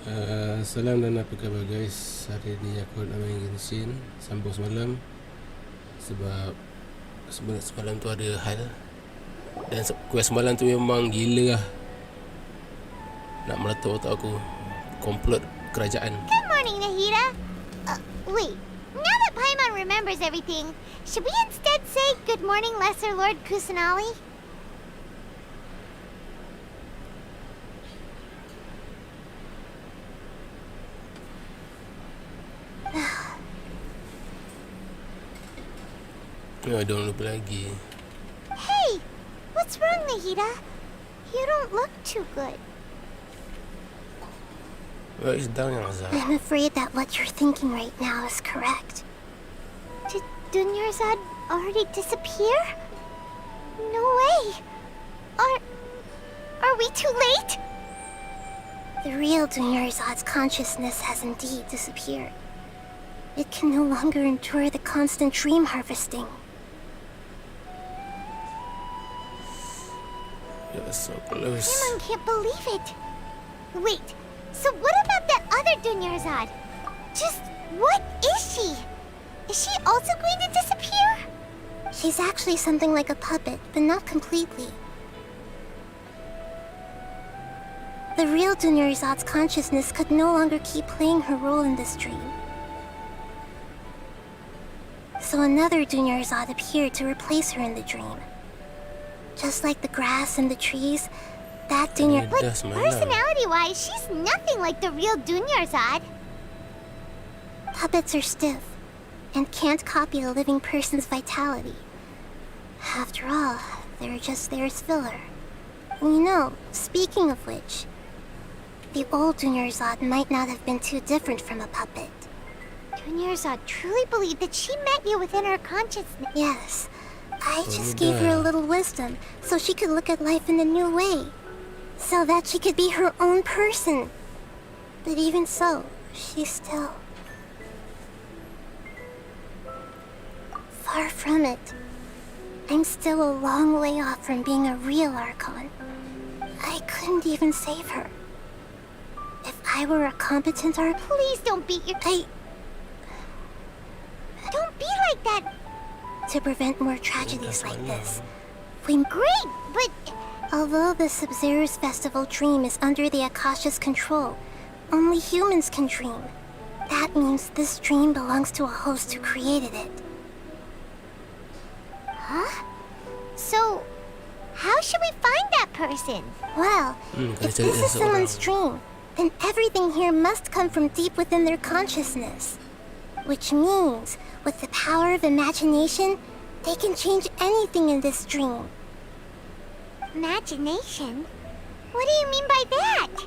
Salam dan apa khabar guys. Hari ni aku nak main Genshin. Sambung semalam sebab semalam tu ada hal. Dan quest semalam tu memang gila lah. Nak meletup otak aku. Komplot kerajaan. Good morning, Nahida. Wait. Now that Paimon remembers everything, should we instead say good morning, Lesser Lord Kusanali? Don't lupa lagi. Hey! What's wrong, Nahida? You don't look too good. What is down yang Azhar? I'm afraid that what you're thinking right now is correct. Did Dunyarzad already disappear? No way! Are we too late? The real Dunyarzad's consciousness has indeed disappeared. It can no longer endure the constant dream harvesting. You're so close. Aiman can't believe it. Wait, so what about that other Dunyarzad? Just what is she? Is she also going to disappear? She's actually something like a puppet, but not completely. The real Dunyarzad's consciousness could no longer keep playing her role in this dream. So another Dunyarzad appeared to replace her in the dream. Just like the grass and the trees, that Dunyar... But personality-wise, she's nothing like the real Dunyarzad. Puppets are stiff and can't copy a living person's vitality. After all, they're just there as filler. You know, speaking of which, the old Dunyarzad might not have been too different from a puppet. Dunyarzad truly believed that she met you within her consciousness. Yes. I just gave her a little wisdom so she could look at life in a new way. So that she could be her own person. But even so, she's still... far from it. I'm still a long way off from being a real Archon. I couldn't even save her. If I were a competent Archon... Please don't beat your... Don't be like that! To prevent more tragedies like this. We're great, but... Although the Sub-Zero's festival dream is under the Akasha's control, only humans can dream. That means this dream belongs to a host who created it. Huh? So, how should we find that person? Well, if this is someone's dream, then everything here must come from deep within their consciousness. Which means, with the power of imagination, they can change anything in this dream. Imagination? What do you mean by that?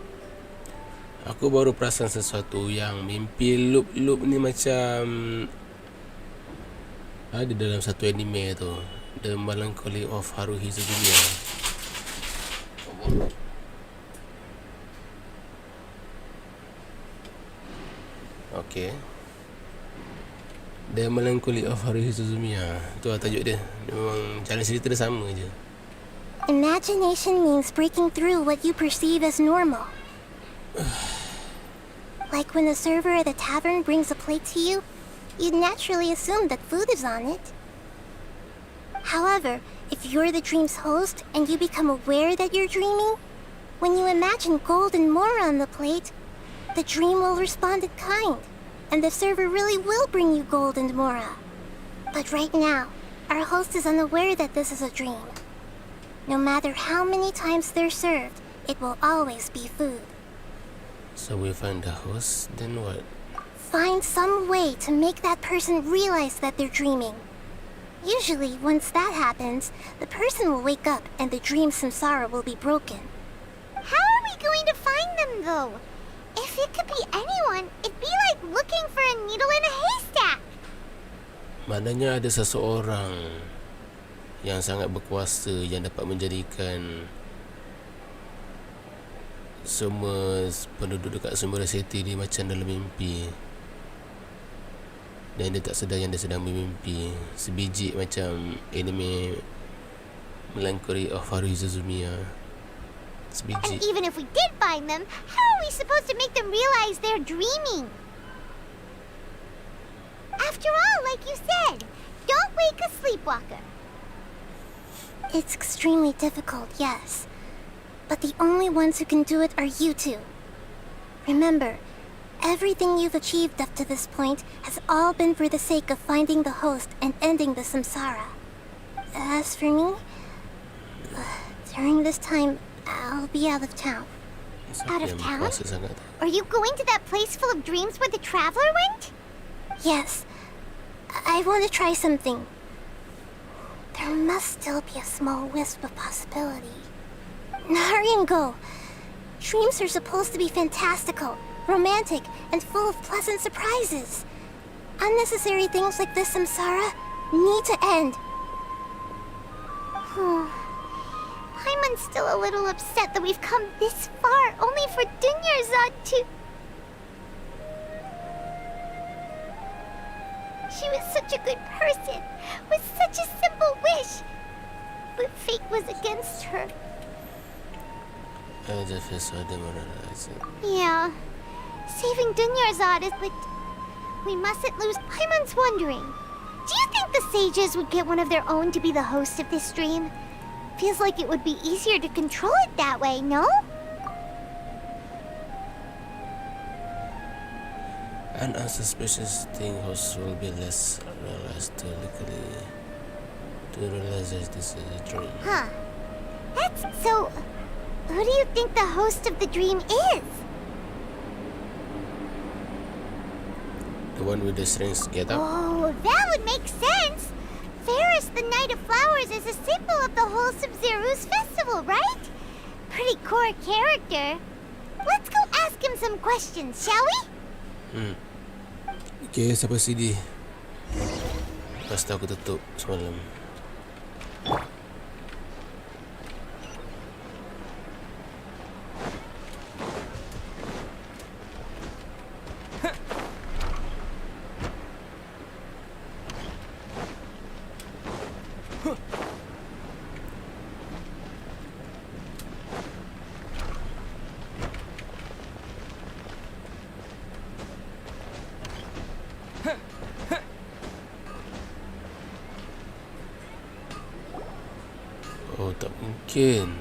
Aku baru perasan sesuatu yang mimpi loop ni macam ada dalam satu anime tu, The Melancholy of Haruhi Suzumiya. Okay. The Melancholy of Haruhi Suzumiya. Tu lah tajuk dia. Memang jalan cerita dia sama je. Imagination means breaking through what you perceive as normal. Like when the server at a tavern brings a plate to you, you'd naturally assume that food is on it. However, if you're the dream's host and you become aware that you're dreaming, when you imagine gold and more on the plate, the dream will respond in kind, and the server really will bring you gold and mora. But right now, our host is unaware that this is a dream. No matter how many times they're served, it will always be food. So we find the host, then what? Find some way to make that person realize that they're dreaming. Usually, once that happens, the person will wake up and the dream samsara will be broken. How are we going to find them, though? If it could be anyone, it'd be like looking for a needle in a haystack. Maknanya ada seseorang yang sangat berkuasa yang dapat menjadikan semua penduduk dekat Sumber City ni macam dalam mimpi. Dan dia tak sedar yang dia sedang bermimpi. Sebiji macam anime Melancholy of Haruhi Suzumiya. Sebiji. And even if we did find them, how are we supposed to make them realize they're dreaming? After all, like you said, don't wake a sleepwalker. It's extremely difficult, yes. But the only ones who can do it are you two. Remember, everything you've achieved up to this point has all been for the sake of finding the host and ending the samsara. As for me, during this time, I'll be out of town. Out of town? Are you going to that place full of dreams where the traveler went? Yes. I want to try something. There must still be a small wisp of possibility. Hurry and go. Dreams are supposed to be fantastical, romantic, and full of pleasant surprises. Unnecessary things like this samsara need to end. Aiman's still a little upset that we've come this far only for Dunyarzad to... She was such a good person, with such a simple wish. But fate was against her. Yeah. Saving Dunyarzad is but... We mustn't lose... Aiman's wondering. Do you think the sages would get one of their own to be the host of this dream? Feels like it would be easier to control it that way, no? An unsuspicious thing host will be less realistically to realize that this is a dream. Huh. That's so... Who do you think the host of the dream is? The one with the strings get up? Oh, that would make sense! Ferris, the Knight of Flowers, is a symbol of the whole Sub-Zero's festival, right? Pretty core character. Let's go ask him some questions, shall we? Okay, sampai sini. Pasti aku tutup semalam. Oh, tak mungkin.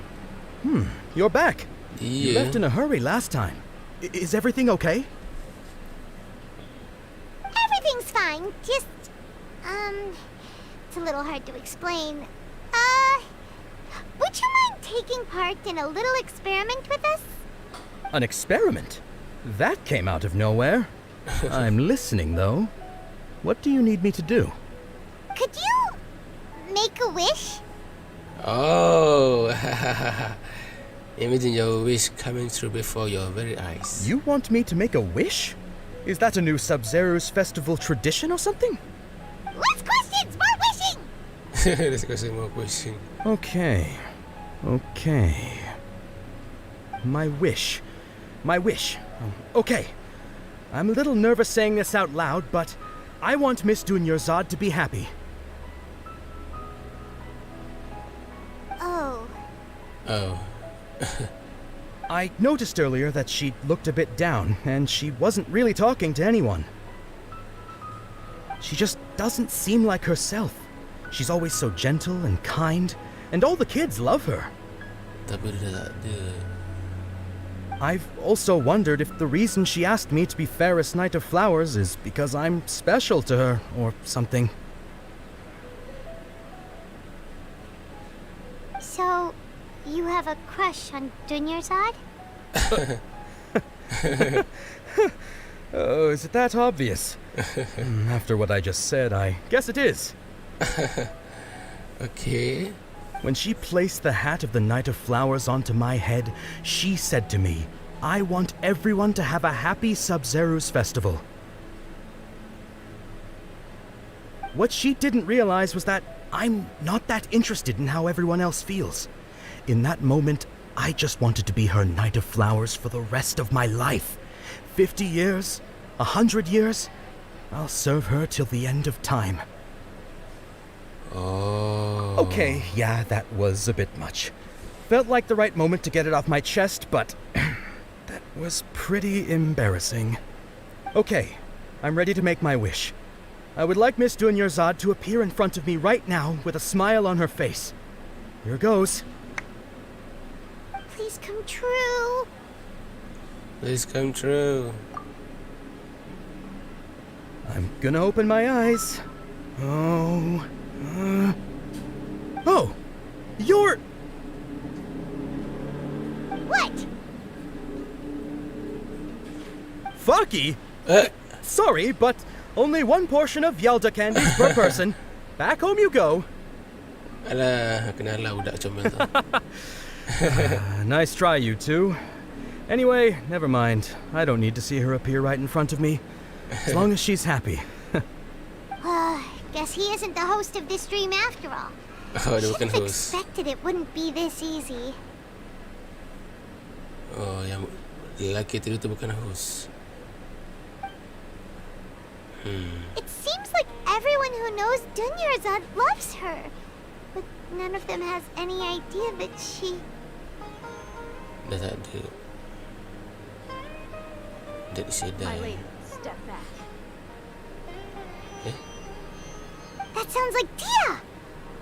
You're back. Iya. You left in a hurry last time. Is everything okay? Everything's fine, just... It's a little hard to explain. Would you mind taking part in a little experiment with us? An experiment? That came out of nowhere. I'm listening, though. What do you need me to do? Could you... make a wish? Oh, imagine your wish coming true before your very eyes. You want me to make a wish? Is that a new Sub-Zero's festival tradition or something? Less questions, more wishing! Let's go say more question. Okay. My wish. Okay. I'm a little nervous saying this out loud, but I want Miss Dunyarzad to be happy. Oh. I noticed earlier that she looked a bit down, and she wasn't really talking to anyone. She just doesn't seem like herself. She's always so gentle and kind, and all the kids love her. Tapi dia tak ada. I've also wondered if the reason she asked me to be Fairest Knight of Flowers is because I'm special to her, or something. So, you have a crush on Dunyarzad? Oh, is it that obvious? After what I just said, I guess it is. Okay. When she placed the hat of the Knight of Flowers onto my head, she said to me, I want everyone to have a happy Sub-Zero's festival. What she didn't realize was that I'm not that interested in how everyone else feels. In that moment, I just wanted to be her Knight of Flowers for the rest of my life. 50 years, 100 years, I'll serve her till the end of time. Oh. Okay, yeah, that was a bit much. Felt like the right moment to get it off my chest, but that was pretty embarrassing. Okay, I'm ready to make my wish. I would like Miss Dunyarzad to appear in front of me right now with a smile on her face. Here goes. Please come true. Please come true. I'm gonna open my eyes. Oh. Oh! You're... What? Fucky? Sorry, but only one portion of Yalda candies per person. Back home you go. Alah, kenalah budak comel tu. Nice try, you two. Anyway, never mind. I don't need to see her appear right in front of me. As long as she's happy. Guess he isn't the host of this stream after all. Oh, dia bukan Should've host. expected it wouldn't be this easy. Oh, yang lelaki tu bukan host. It seems like everyone who knows Dunyarzad loves her. But none of them has any idea that she... Dah tak ada. That sedar. My lady, step back. That sounds like Tia!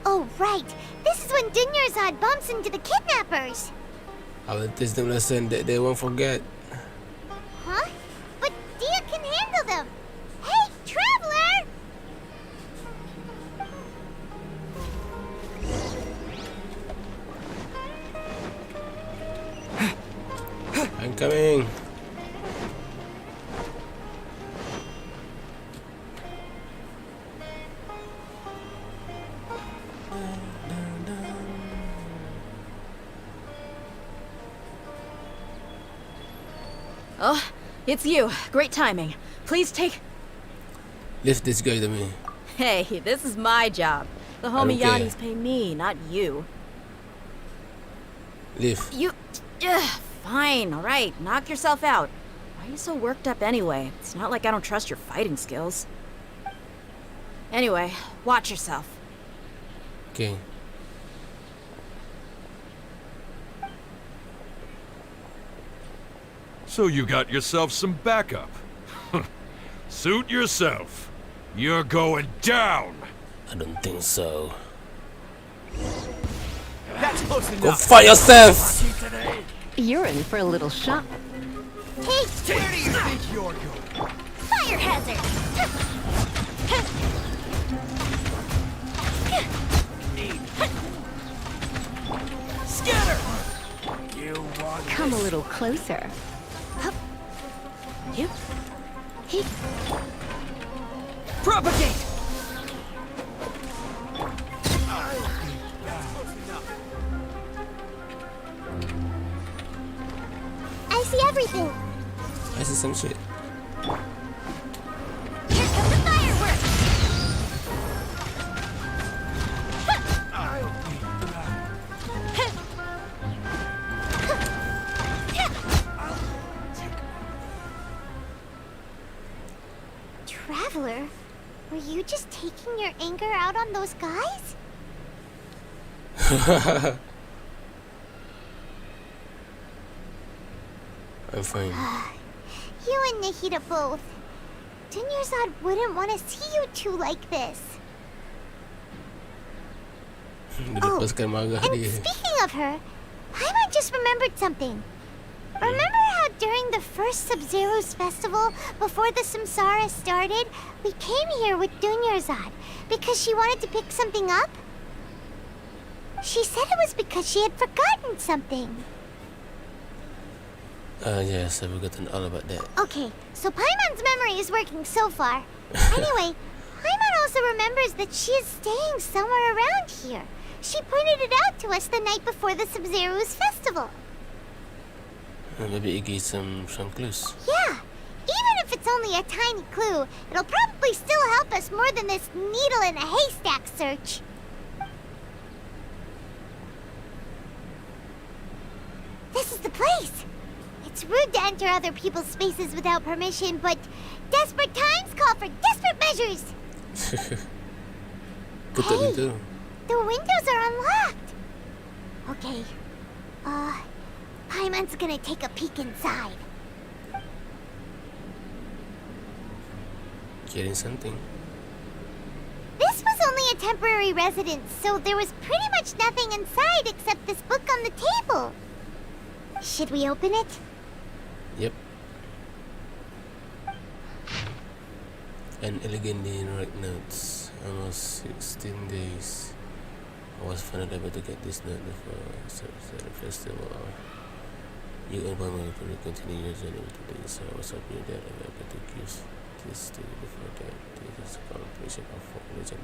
Oh, right. This is when Dunyarzad bumps into the kidnappers. I will teach them lesson that they won't forget. Huh? But Tia can handle them. Hey, Traveler! I'm coming. Oh, it's you. Great timing. Please take... Lift this guy to me. Hey, this is my job. The homie don't care. Yannis pay me, not you. Lift. You... Ugh, fine, alright. Knock yourself out. Why are you so worked up anyway? It's not like I don't trust your fighting skills. Anyway, watch yourself. Okay. So you got yourself some backup. Suit yourself. You're going down. I don't think so. That's close Go fight yourself! You're in for a little shock. Hey, Where do you think you're going? fire hazard! Scatter! Come a little closer. You? Propagate! I see everything. I see some shit. Here comes the fireworks! Traveler, were you just taking your anger out on those guys? I'm fine. You and Nahida both. Dunyarzad wouldn't want to see you two like this. Dia lepaskan marah And dia. speaking of her, Aiman just remembered something. Remember how during the first Sub-Zero's festival, before the Samsara started, we came here with Dunyarzad because she wanted to pick something up? She said it was because she had forgotten something. Yes, I've forgotten all about that. Okay, so Paimon's memory is working so far. Anyway, Aiman also remembers that she is staying somewhere around here. She pointed it out to us the night before the Sub-Zero's festival. Maybe it gives some clues. Yeah, even if it's only a tiny clue, it'll probably still help us more than this needle in a haystack search. This is the place. It's rude to enter other people's spaces without permission, but desperate times call for desperate measures. Ketuk Hey. pintu. The windows are unlocked. Okay, Aiman's gonna take a peek inside. Getting something. This was only a temporary residence, so there was pretty much nothing inside except this book on the table. Should we open it? Yep. An elegant day in right notes. Almost 16 days. I was finally able to get this note before the festival. You and Mama will continue your journey today, so I was hoping that I will be able to use this day before that. This is a compilation of folk legend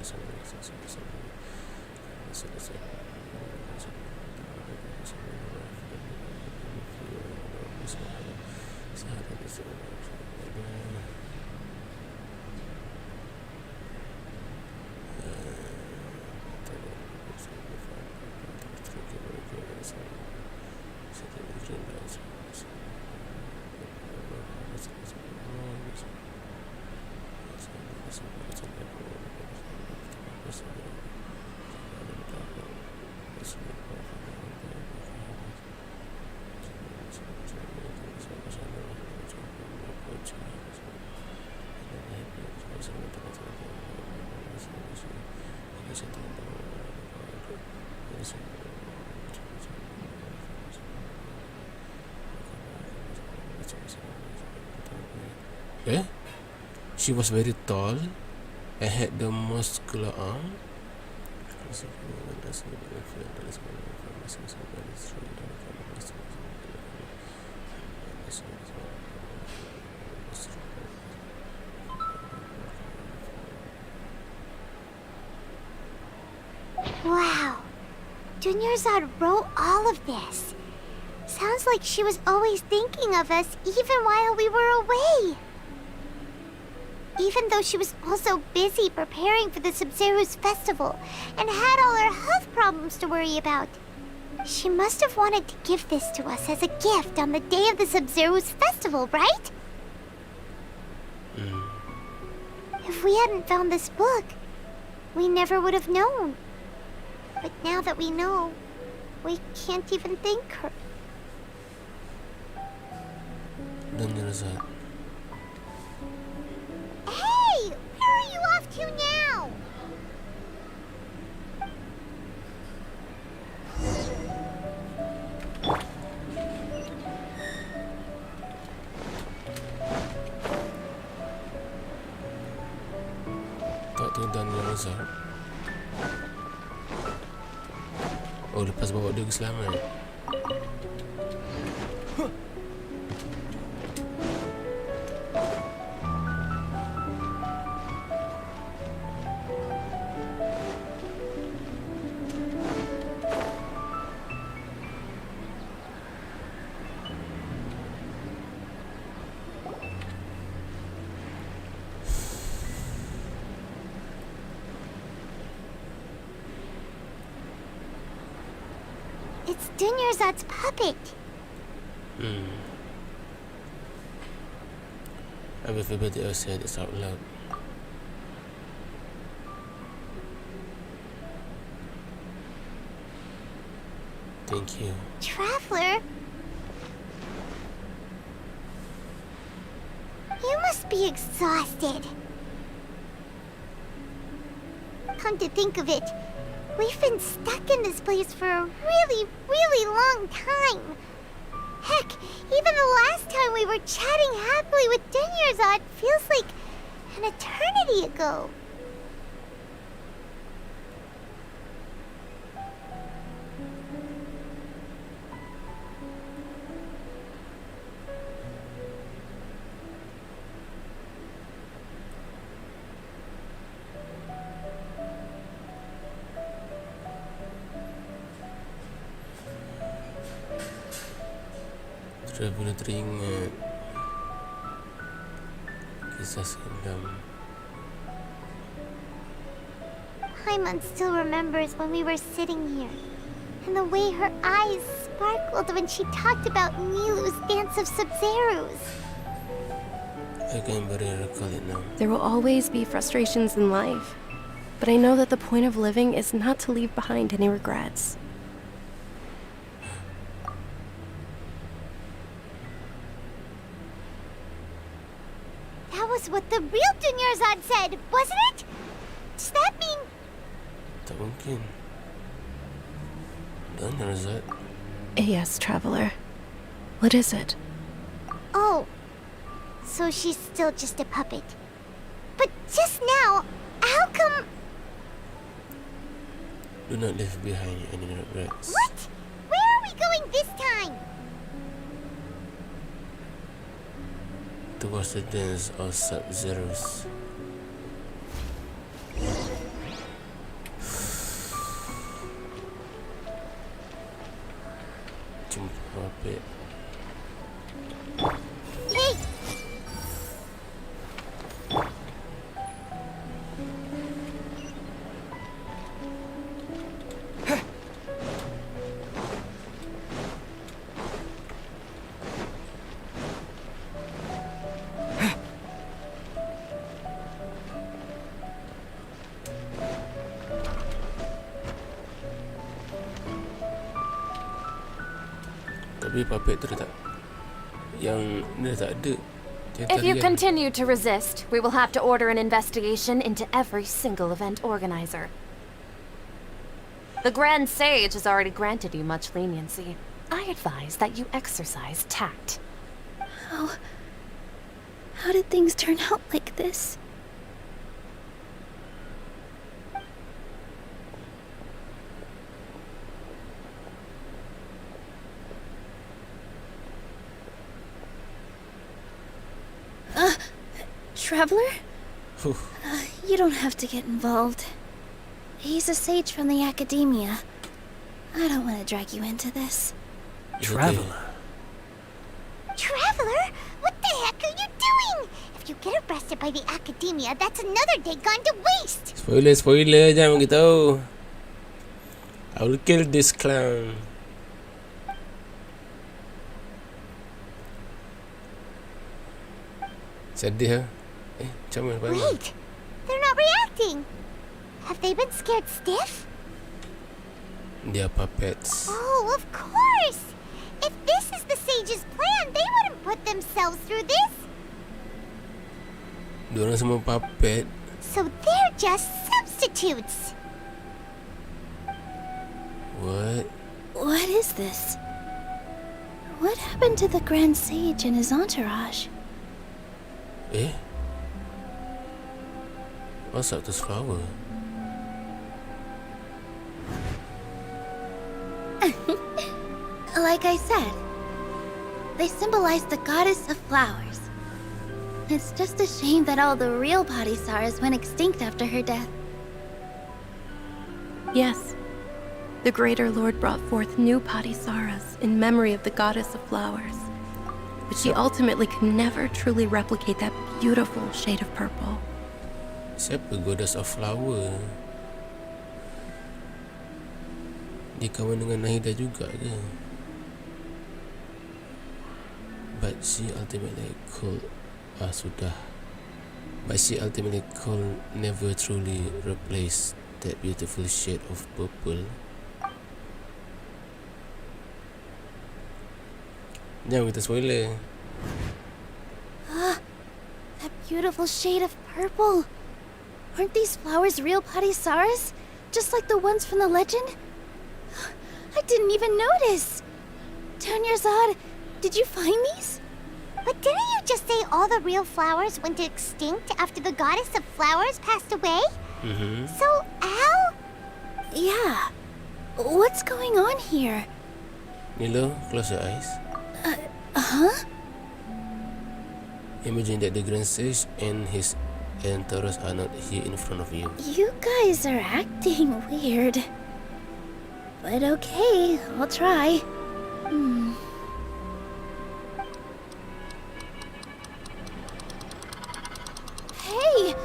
She was very tall and had the muscular arm. Wow. Dunyarzad wrote all of this. Sounds like she was always thinking of us even while we were away. Even though she was also busy preparing for the Sub-Zero's festival and had all her health problems to worry about. She must have wanted to give this to us as a gift on the day of the Sub-Zero's festival, right? If we hadn't found this book, we never would have known. But now that we know, we can't even thank her. Dunyarzad. Hey! Where are you off to now? Tak tu Dunyarzad. Oh, lepas bawa dia ke Selamat. It's Dunyarzad's puppet. I will feel better say this out loud. Thank you. Traveler? You must be exhausted. Come to think of it, we've been stuck in this place for a really, really long time. Heck, even the last time we were chatting happily with Dunyarzad feels like an eternity ago. Traveler teringat kisah sendam. Aiman still remembers when we were sitting here, and the way her eyes sparkled when she talked about Nilu's dance of Sub-Zeros. I can barely recall it now. There will always be frustrations in life, but I know that the point of living is not to leave behind any regrets. was what the real Dunyarzad said, wasn't it? Does that mean... Tak mungkin. Dan Razat. Yes, traveler. What is it? Oh, so she's still just a puppet. But just now, how come... Do not leave behind any regrets. What? Where are we going this time? Towards the dance of Sub-Zeros. Jumpa puppet. Hey! Tapi puppet tu dah tak. Yang ni dah tak ada. If you continue to resist, we will have to order an investigation into every single event organizer. The Grand Sage has already granted you much leniency. I advise that you exercise tact. How did things turn out like this? Traveler? You don't have to get involved. He's a sage from the academia. I don't want to drag you into this. Traveler. Traveler? What the heck are you doing? If you get arrested by the academia, that's another day gone to waste. Spoiler, jangan beritahu. I will kill this clown. Sedih ha? Macam mana Aiman? Wait, they're not reacting. Have they been scared stiff? They are puppets. Oh, of course. If this is the sage's plan, they wouldn't put themselves through this. Diorang semua puppet. So they're just substitutes. What? What is this? What happened to the Grand Sage and his entourage? Eh? What's up this flower? Like I said, they symbolize the goddess of flowers. It's just a shame that all the real Bodhisattvas went extinct after her death. Yes. The Greater Lord brought forth new Padhisaras in memory of the goddess of flowers. But she ultimately could never truly replicate that beautiful shade of purple. Siapa goddess of flower? Dia kawan dengan Nahida juga ke? But she ultimately could never truly replace that beautiful shade of purple. Jangan kita spoiler. That beautiful shade of purple. Aren't these flowers real Padhisaras? Just like the ones from the legend? I didn't even notice. Dunyarzad, did you find these? But didn't you just say all the real flowers went extinct after the goddess of flowers passed away? Mm-hmm. So, how? Yeah. What's going on here? Nilo, close your eyes. Huh? Imagine that the Grand Sage and his entourage are not here in front of you. You guys are acting weird. But okay, I'll try. Hey!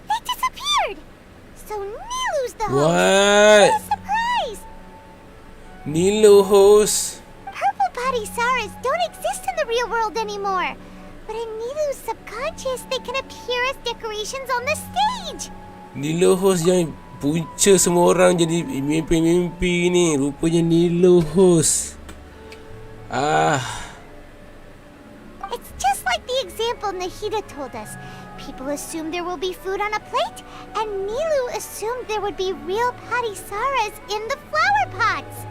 They disappeared! So Nilu's the host! What? What a surprise! Nilo host. Purple Bodhisaras don't exist in the real world anymore. But in Nilu's subconscious, they can appear as decorations on the stage. Nilo host yang punca semua orang jadi mimpi-mimpi ni. Rupanya Nilo host. It's just like the example Nahida told us. People assumed there will be food on a plate, and Nilu assumed there would be real patisaras in the flower pots.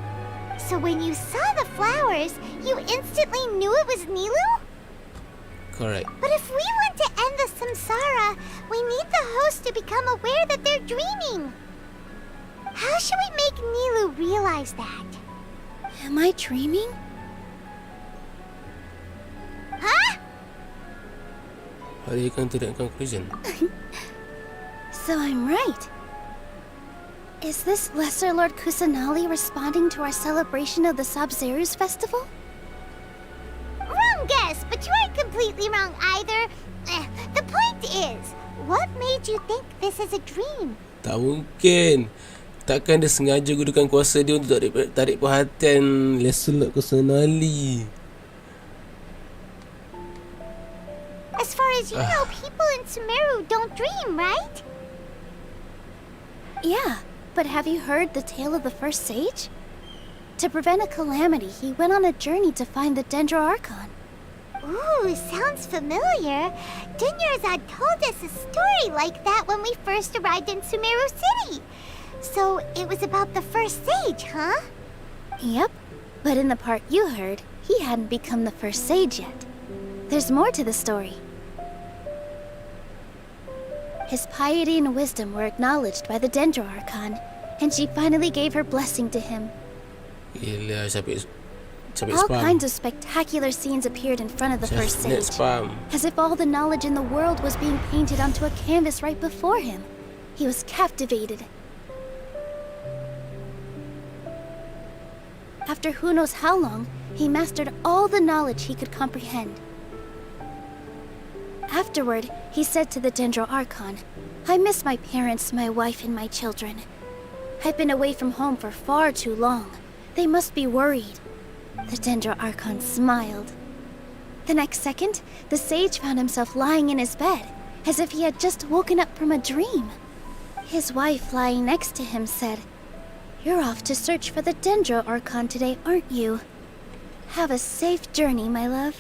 So when you saw the flowers, you instantly knew it was Nilu? Correct. But if we want to end the samsara, we need the host to become aware that they're dreaming. How should we make Nilu realize that? Am I dreaming? Huh? How do you come to that conclusion? So I'm right. Is this Lesser Lord Kusanali responding to our celebration of the Sub-Zeru's festival? Wrong guess, but you aren't completely wrong either. The point is, what made you think this is a dream? Tak mungkin. Takkan dia sengaja gunakan kuasa dia untuk tarik perhatian Lesser Lord Kusanali. As far as you know, people in Sumeru don't dream, right? Yeah, but have you heard the tale of the first sage? To prevent a calamity, he went on a journey to find the Dendroarchon. Ooh, sounds familiar. Dunyarzad told us a story like that when we first arrived in Sumeru City. So it was about the first sage, huh? Yep, but in the part you heard, he hadn't become the first sage yet. There's more to the story. His piety and wisdom were acknowledged by the Dendroarchon, and she finally gave her blessing to him. Gila, sampai All spam. kinds of spectacular scenes appeared in front of the first Net sage, spam. as if all the knowledge in the world was being painted onto a canvas right before him. He was captivated. After who knows how long, he mastered all the knowledge he could comprehend. Afterward, he said to the Dendroarchon, "I miss my parents, my wife, and my children. I've been away from home for far too long. They must be worried." The Dendroarchon smiled. The next second, the sage found himself lying in his bed, as if he had just woken up from a dream. His wife, lying next to him, said, "You're off to search for the Dendroarchon today, aren't you? Have a safe journey, my love."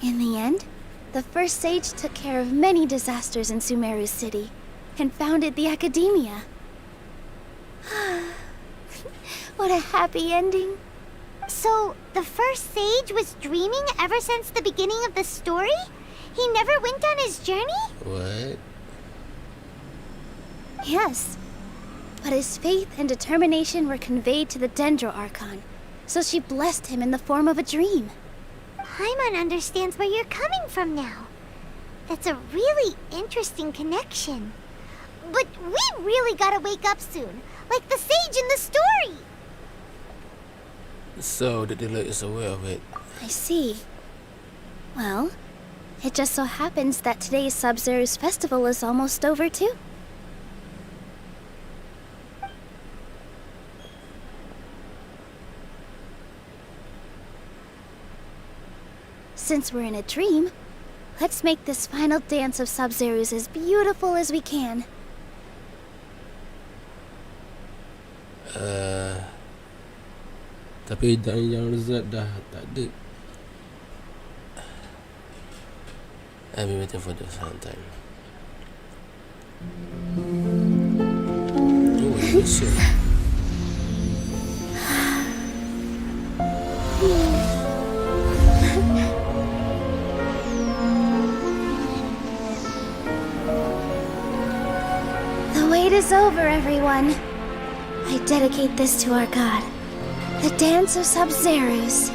In the end, the first sage took care of many disasters in Sumeru City and founded the Academia. What a happy ending. So, the first sage was dreaming ever since the beginning of the story? He never went on his journey? What? Yes, but his faith and determination were conveyed to the Dendroarchon, so she blessed him in the form of a dream. Aiman understands where you're coming from now. That's a really interesting connection. But we really gotta wake up soon, like the sage in the story. So, the dealer is aware of it. I see. Well, it just so happens that today's Sub-Zeru's festival is almost over too. Since we're in a dream, let's make this final dance of Sub-Zeru's as beautiful as we can. Tapi yang result dah tak ada. I've been waiting for this long time. Oh, shit. The wait is over, everyone. I dedicate this to our god, the dance of Sub-Zerus.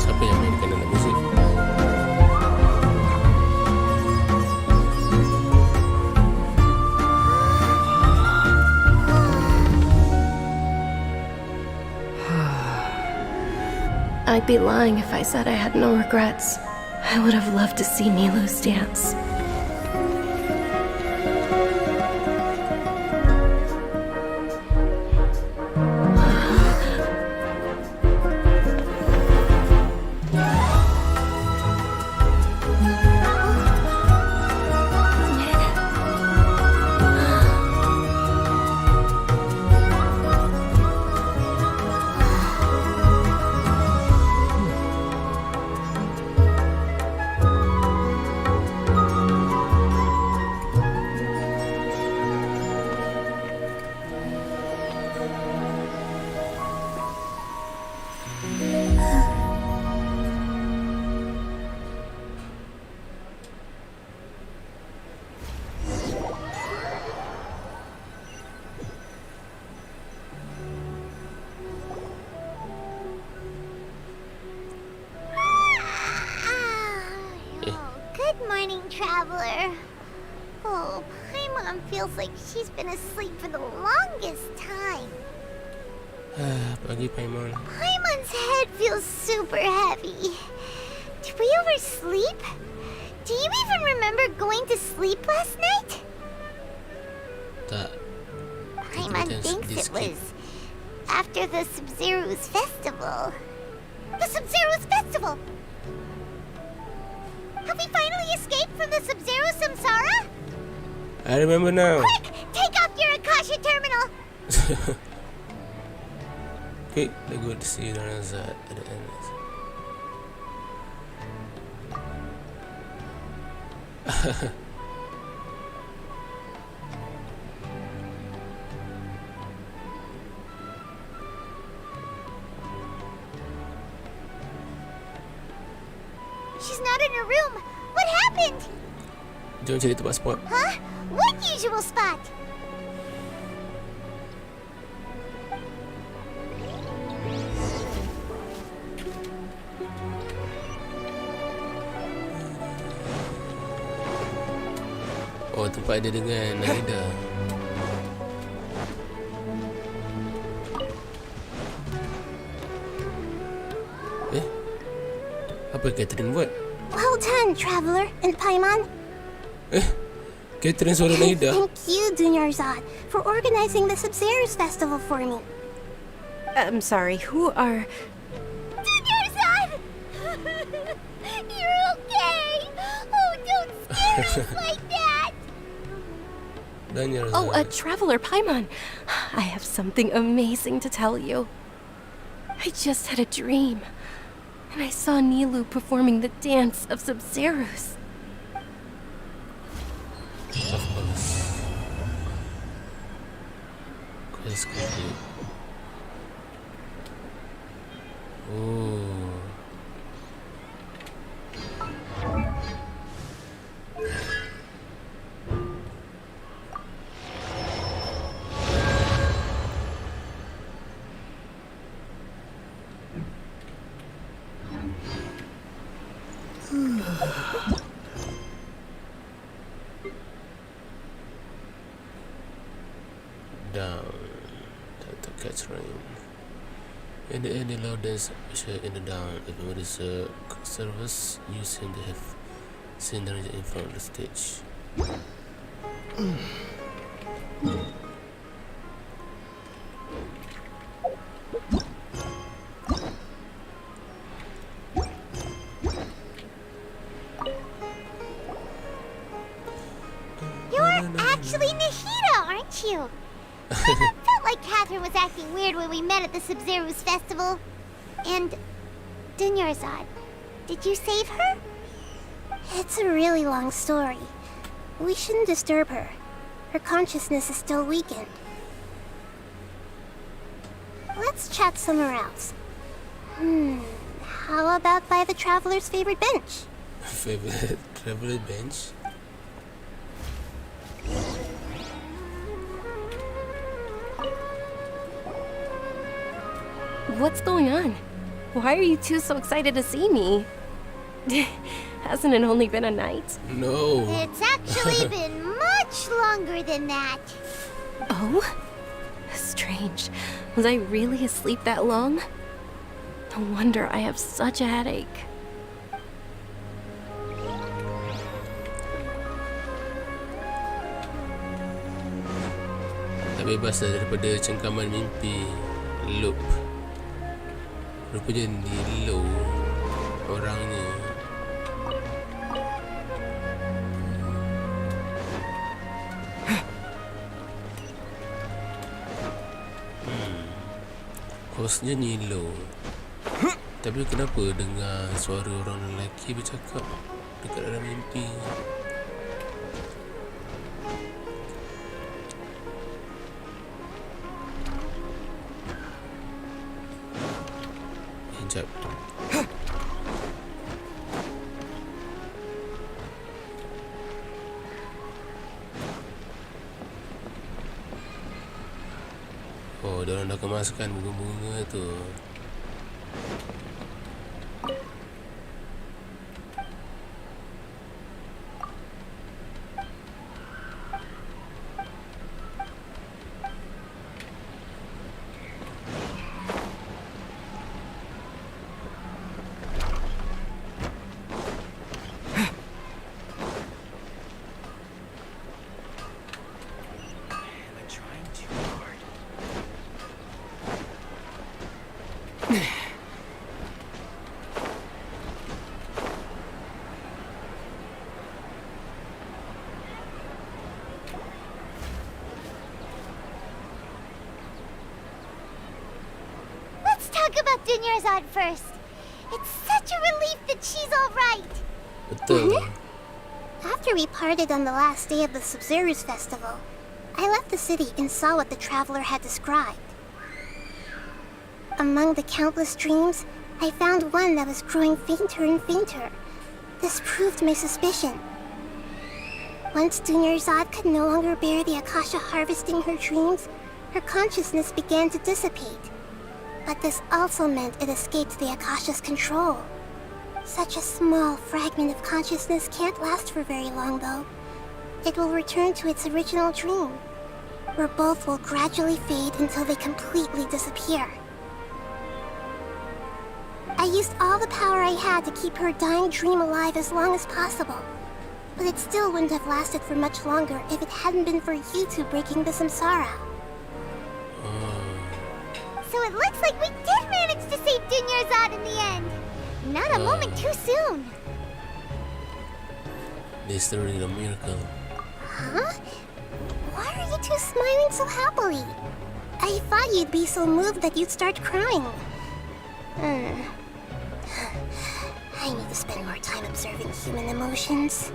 Siapa yang mainkan dalam muzik? I'd be lying if I said I had no regrets. I would have loved to see Nilu's dance. Good morning, traveler. Oh, Paimon feels like she's been asleep for the longest time. Pagi Aiman. Paimon's head feels super heavy. Did we oversleep? Do you even remember going to sleep last night? Tak. Paimon thinks it was after the Sub-Zero's festival. The Sub-Zero's festival! Have we finally escaped from the Sub-Zero samsara? I remember now. Quick! Take off your Akasha terminal! Okay, they're good to see you on the side at the end. She's not in her room. What happened? Jom cari tempat spot. Huh? What usual spot? Oh, tempat dia dengan Naida. Apa Catherine buat? Well done, traveler and Paimon. Catherine suara Naida. Thank you, Dunyarzad, for organizing the Sub-Zero's festival for me. I'm sorry, who are... Dunyarzad! You're okay! Oh, don't scare us like that! Oh, a traveler, Paimon. I have something amazing to tell you. I just had a dream, and I saw Nilu performing the dance of Sub-Zeros. Of course. Quest complete. Oh. Down. That catch rain. In the end, the low dance in the down. If it is a service, you seem to have seen the in front of the stage. You're actually Nahida, aren't you? I felt like Catherine was acting weird when we met at the Sub-Zero's festival. And Dunyarzad, did you save her? It's a really long story. We shouldn't disturb her. Her consciousness is still weakened. Let's chat somewhere else. How about by the traveler's favorite bench? Favorite traveler bench? What's going on? Why are you two so excited to see me? Hasn't it only been a night? No. It's actually been much longer than that. Oh? Strange. Was I really asleep that long? No wonder I have such a headache. tak bebas lah daripada cengkaman mimpi. Loop. Rupanya ni low orangnya. Hostnya ni low. Tapi kenapa dengar suara orang lelaki bercakap dekat dalam mimpi? Sekejap. Oh, diorang dah kemaskan bunga-bunga tu. Talk about Dunyarzad first. It's such a relief that she's all right. Betul. After we parted on the last day of the Subzerus festival, I left the city and saw what the traveler had described. Among the countless dreams, I found one that was growing fainter and fainter. This proved my suspicion. Once Dunyarzad could no longer bear the Akasha harvesting her dreams, her consciousness began to dissipate. But this also meant it escaped the Akasha's control. Such a small fragment of consciousness can't last for very long, though. It will return to its original dream, where both will gradually fade until they completely disappear. I used all the power I had to keep her dying dream alive as long as possible, but it still wouldn't have lasted for much longer if it hadn't been for you two breaking the samsara. So it looks like we did manage to save Dunyarzad in the end. Not a moment too soon. This is really a miracle. Huh? Why are you two smiling so happily? I thought you'd be so moved that you'd start crying. I need to spend more time observing human emotions.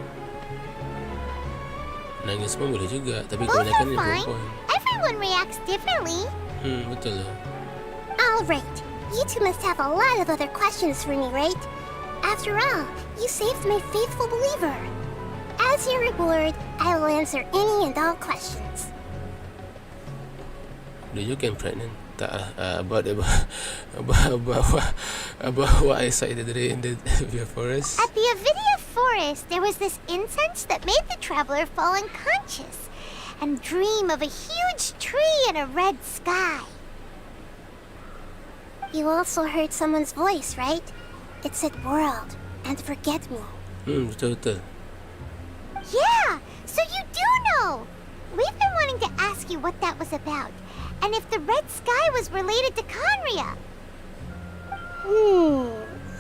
Nangis pun boleh juga, tapi Both kebanyakan are ni fine. perempuan. Everyone reacts differently. Betul lah. All right. You two must have a lot of other questions for me, right? After all, you saved my faithful believer. As your reward, I will answer any and all questions. Do you get pregnant? Tak about what I cited in the Avidia forest. At the Avidia forest, there was this incense that made the traveler fall unconscious and dream of a huge tree and a red sky. You also heard someone's voice, right? It said world and forget me. Betul. Yeah, so you do know. We've been wanting to ask you what that was about, and if the red sky was related to Conria.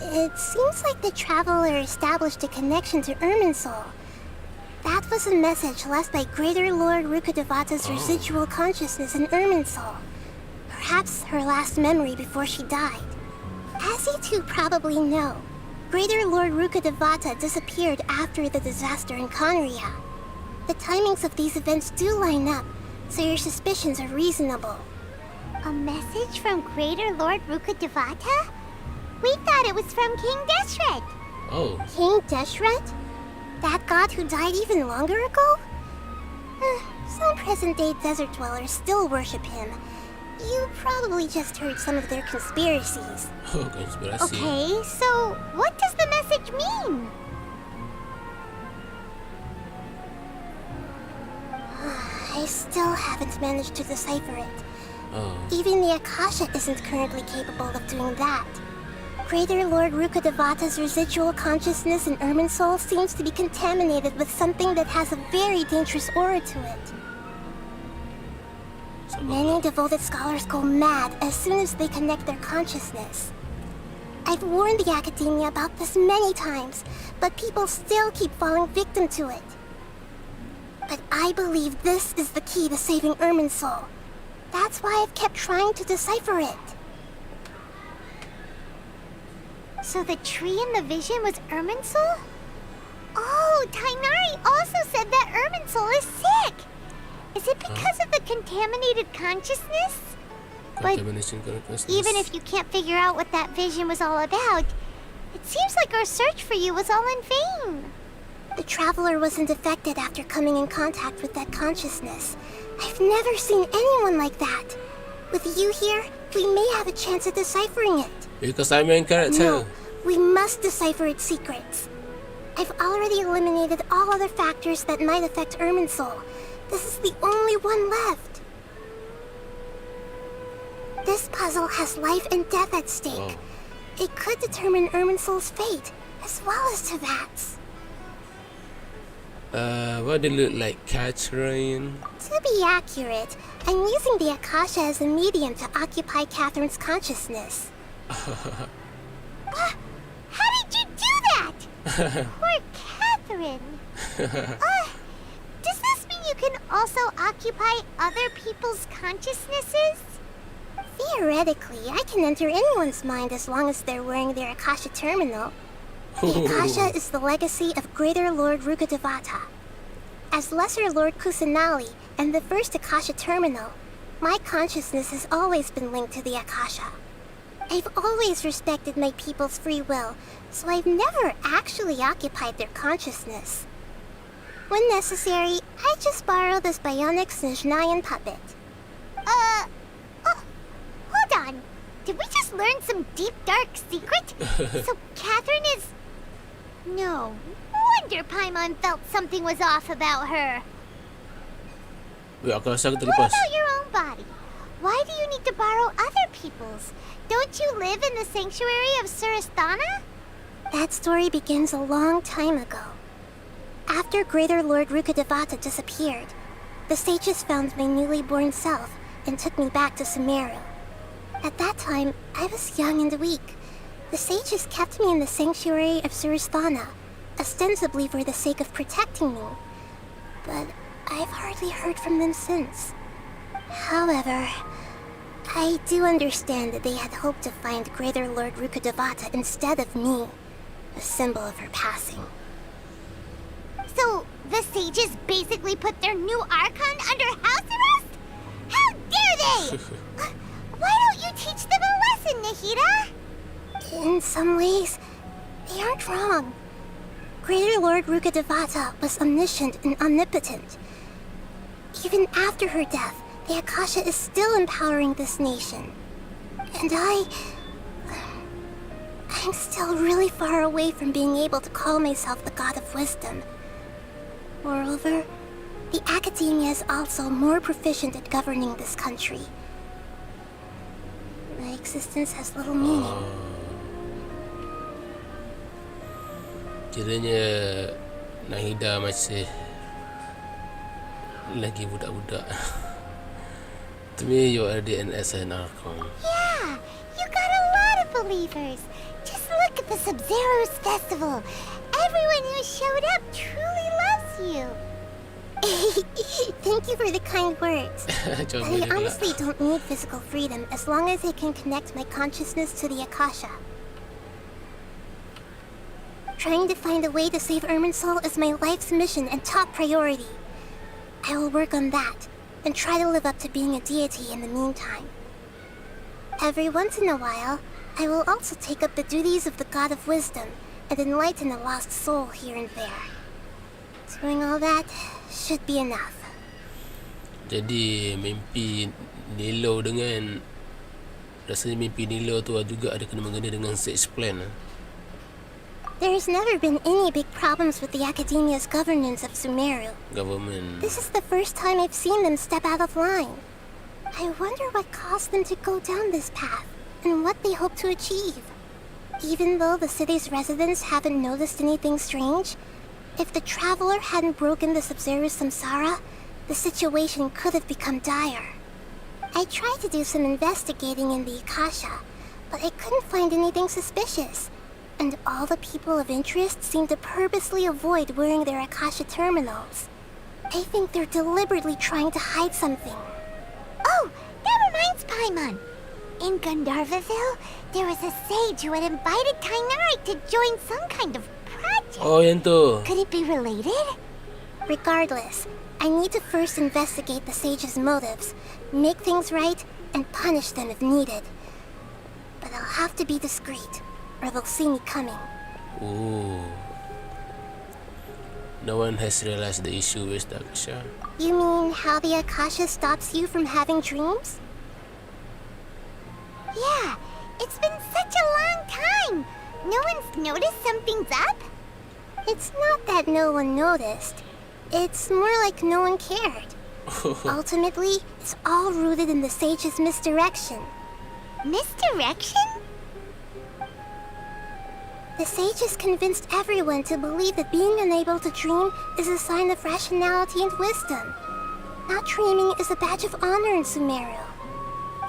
It seems like the traveler established a connection to Irminsul. That was a message left by Greater Lord Rukkhadevata's residual consciousness in Irminsul. Perhaps her last memory before she died. As you two probably know, Greater Lord Rukkhadevata disappeared after the disaster in Conria. The timings of these events do line up, so your suspicions are reasonable. A message from Greater Lord Rukkhadevata? We thought it was from King Deshret. Oh. King Deshret? That god who died even longer ago? Some present-day desert dwellers still worship him. You probably just heard some of their conspiracies. Oh, konspirasi. Okay, so what does the message mean? I still haven't managed to decipher it. Even the Akasha isn't currently capable of doing that. Greater Lord Rukkhadevata's residual consciousness in Irminsul seems to be contaminated with something that has a very dangerous aura to it. Many devoted scholars go mad as soon as they connect their consciousness. I've warned the academia about this many times, but people still keep falling victim to it. But I believe this is the key to saving Irmin's soul. That's why I've kept trying to decipher it. So the tree in the vision was Irmin's soul? Oh, Tainari also said that Irmin's soul is sick! Is it because of the contaminated consciousness? But Contamination consciousness. even if you can't figure out what that vision was all about, it seems like our search for you was all in vain. The traveler wasn't affected after coming in contact with that consciousness. I've never seen anyone like that. With you here, we may have a chance at deciphering it. Because I'm main character. No, we must decipher its secrets. I've already eliminated all other factors that might affect Irmin's soul. This is the only one left. This puzzle has life and death at stake. Oh. It could determine Irmin's soul's fate, as well as Tavat's. What do they look like? Catch rain? To be accurate, I'm using the Akasha as a medium to occupy Catherine's consciousness. How did you do that? Poor Catherine. Does this mean you can also occupy other people's consciousnesses? Theoretically, I can enter anyone's mind as long as they're wearing their Akasha terminal. The Akasha is the legacy of Greater Lord Rukkhadevata. As Lesser Lord Kusanali and the first Akasha terminal, my consciousness has always been linked to the Akasha. I've always respected my people's free will, so I've never actually occupied their consciousness. When necessary, I just borrow this bionic Snezhnayan puppet. Hold on. Did we just learn some deep, dark secret? So Catherine is... No wonder Paimon felt something was off about her. Wait, aku rasa aku What terlepas. about your own body? Why do you need to borrow other people's? Don't you live in the sanctuary of Surasthana? That story begins a long time ago. After Greater Lord Rukkhadevata disappeared, the sages found my newly born self and took me back to Sumeru. At that time, I was young and weak. The sages kept me in the sanctuary of Surasthana, ostensibly for the sake of protecting me. But I've hardly heard from them since. However, I do understand that they had hoped to find Greater Lord Rukkhadevata instead of me, a symbol of her passing. So, the sages basically put their new Archon under house arrest? How dare they! Why don't you teach them a lesson, Nahida? In some ways, they aren't wrong. Greater Lord Rukkhadevata was omniscient and omnipotent. Even after her death, the Akasha is still empowering this nation. And I'm still really far away from being able to call myself the God of Wisdom. Moreover, the academia is also more proficient at governing this country. My existence has little meaning. Kiranya Nahida masih lagi budak-budak. To me, you are the NS and Archon. Yeah, you got a lot of believers. Just look at the Sub-Zero's festival. Everyone who showed up truly loves you. Thank you for the kind words. Coba I dia pula. honestly don't need physical freedom as long as I can connect my consciousness to the Akasha. Trying to find a way to save Irmin's soul is my life's mission and top priority. I will work on that, and try to live up to being a deity in the meantime. Every once in a while, I will also take up the duties of the God of Wisdom and enlighten a lost soul here and there. Doing all that should be enough. Jadi mimpi Nilo dengan rasanya mimpi Nilo tu juga ada kena mengena dengan six plan. There's never been any big problems with the academia's governance of Sumeru. Government. This is the first time I've seen them step out of line. I wonder what caused them to go down this path, and what they hope to achieve. Even though the city's residents haven't noticed anything strange, if the traveler hadn't broken the Sub-Zero's samsara, the situation could have become dire. I tried to do some investigating in the Akasha, but I couldn't find anything suspicious. And all the people of interest seem to purposely avoid wearing their Akasha terminals. I think they're deliberately trying to hide something. Oh, that reminds Paimon. In Gandharvaville, there was a sage who had invited Tainari to join some kind of project. Oh, yan tu. Could it be related? Regardless, I need to first investigate the sage's motives, make things right, and punish them if needed. But I'll have to be discreet, or they'll see me coming. Ooh. No one has realized the issue with the Akasha. You mean how the Akasha stops you from having dreams? Yeah, it's been such a long time. No one's noticed something's up? It's not that no one noticed. It's more like no one cared. Ultimately, it's all rooted in the sage's misdirection. Misdirection? The sage has convinced everyone to believe that being unable to dream is a sign of rationality and wisdom. Not dreaming is a badge of honor in Sumeru,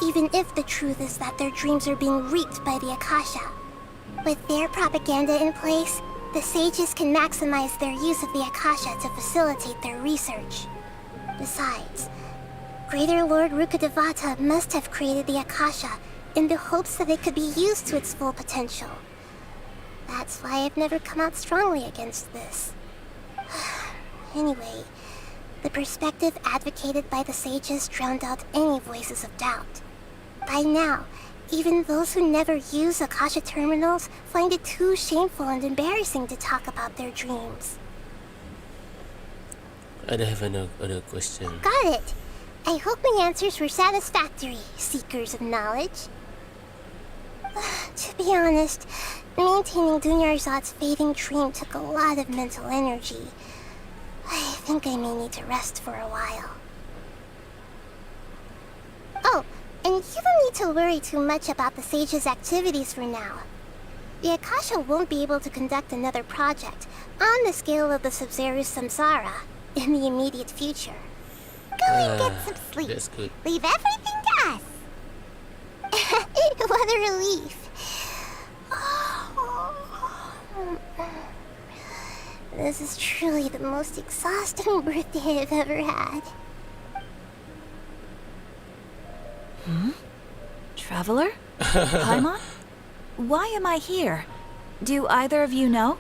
even if the truth is that their dreams are being reaped by the Akasha. With their propaganda in place, the sages can maximize their use of the Akasha to facilitate their research. Besides, Greater Lord Rukkhadevata must have created the Akasha in the hopes that it could be used to its full potential. That's why I've never come out strongly against this. Anyway, the perspective advocated by the sages drowned out any voices of doubt. By now, even those who never use Akasha terminals find it too shameful and embarrassing to talk about their dreams. I have another question. Got it. I hope my answers were satisfactory, seekers of knowledge. To be honest, maintaining Dunyarzad's fading dream took a lot of mental energy. I think I may need to rest for a while. Oh, and you don't need to worry too much about the sage's activities for now. The Akasha won't be able to conduct another project on the scale of the Sub-Zero's Samsara in the immediate future. Go and get some sleep. That's good. Leave everything to us. What a relief. This is truly the most exhausting birthday I've ever had. Traveler? Paimon? Why am I here? Do either of you know?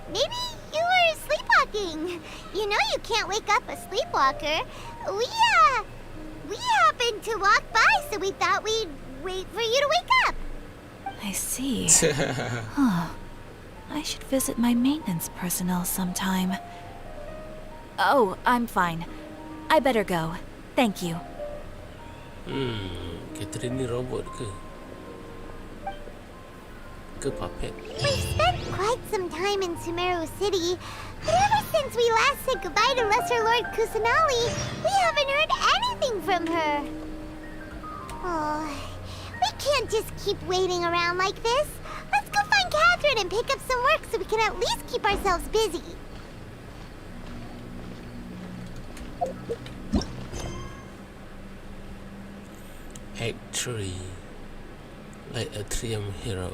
Maybe you were sleepwalking. You know you can't wake up a sleepwalker. We happened to walk by, so we thought we'd wait for you to wake up. I see. Huh. I should visit my maintenance personnel sometime. Oh, I'm fine. I better go. Thank you. Catherine ni robot ke? Ke puppet? We've spent quite some time in Sumeru City, but ever since we last said goodbye to Lesser Lord Kusanali, we haven't heard anything from her. Oh, we can't just keep waiting around like this. Let's go find Catherine and pick up some work so we can at least keep ourselves busy. Act 3. Like a triumph hero.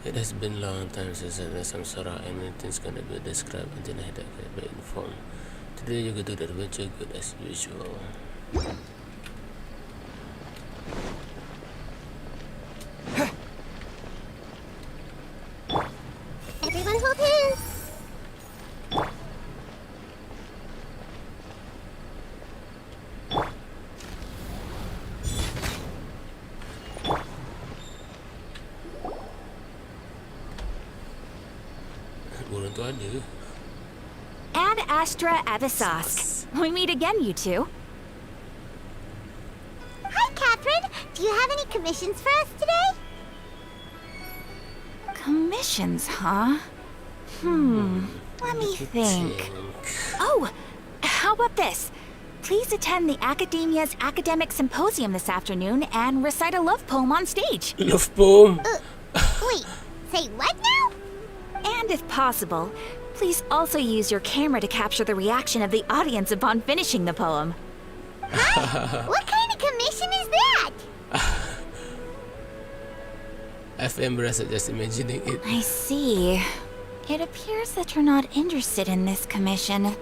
It has been a long time since I had some sorrow and anything's gonna be described until I had to get informed. Today you go to the adventure good as usual. Everyone hold hands. Burung tu ada. Ad Astra Avisask. We meet again, you two. Hi, Catherine. Do you have any commissions for us today? Commissions, huh? Let me think. Oh, how about this? Please attend the Academia's Academic Symposium this afternoon and recite a love poem on stage. Love poem. Wait, Say what now? And if possible, please also use your camera to capture the reaction of the audience upon finishing the poem. What kind of commission is that? FM berasa just imagining it. I see. It appears that you're not interested in this commission.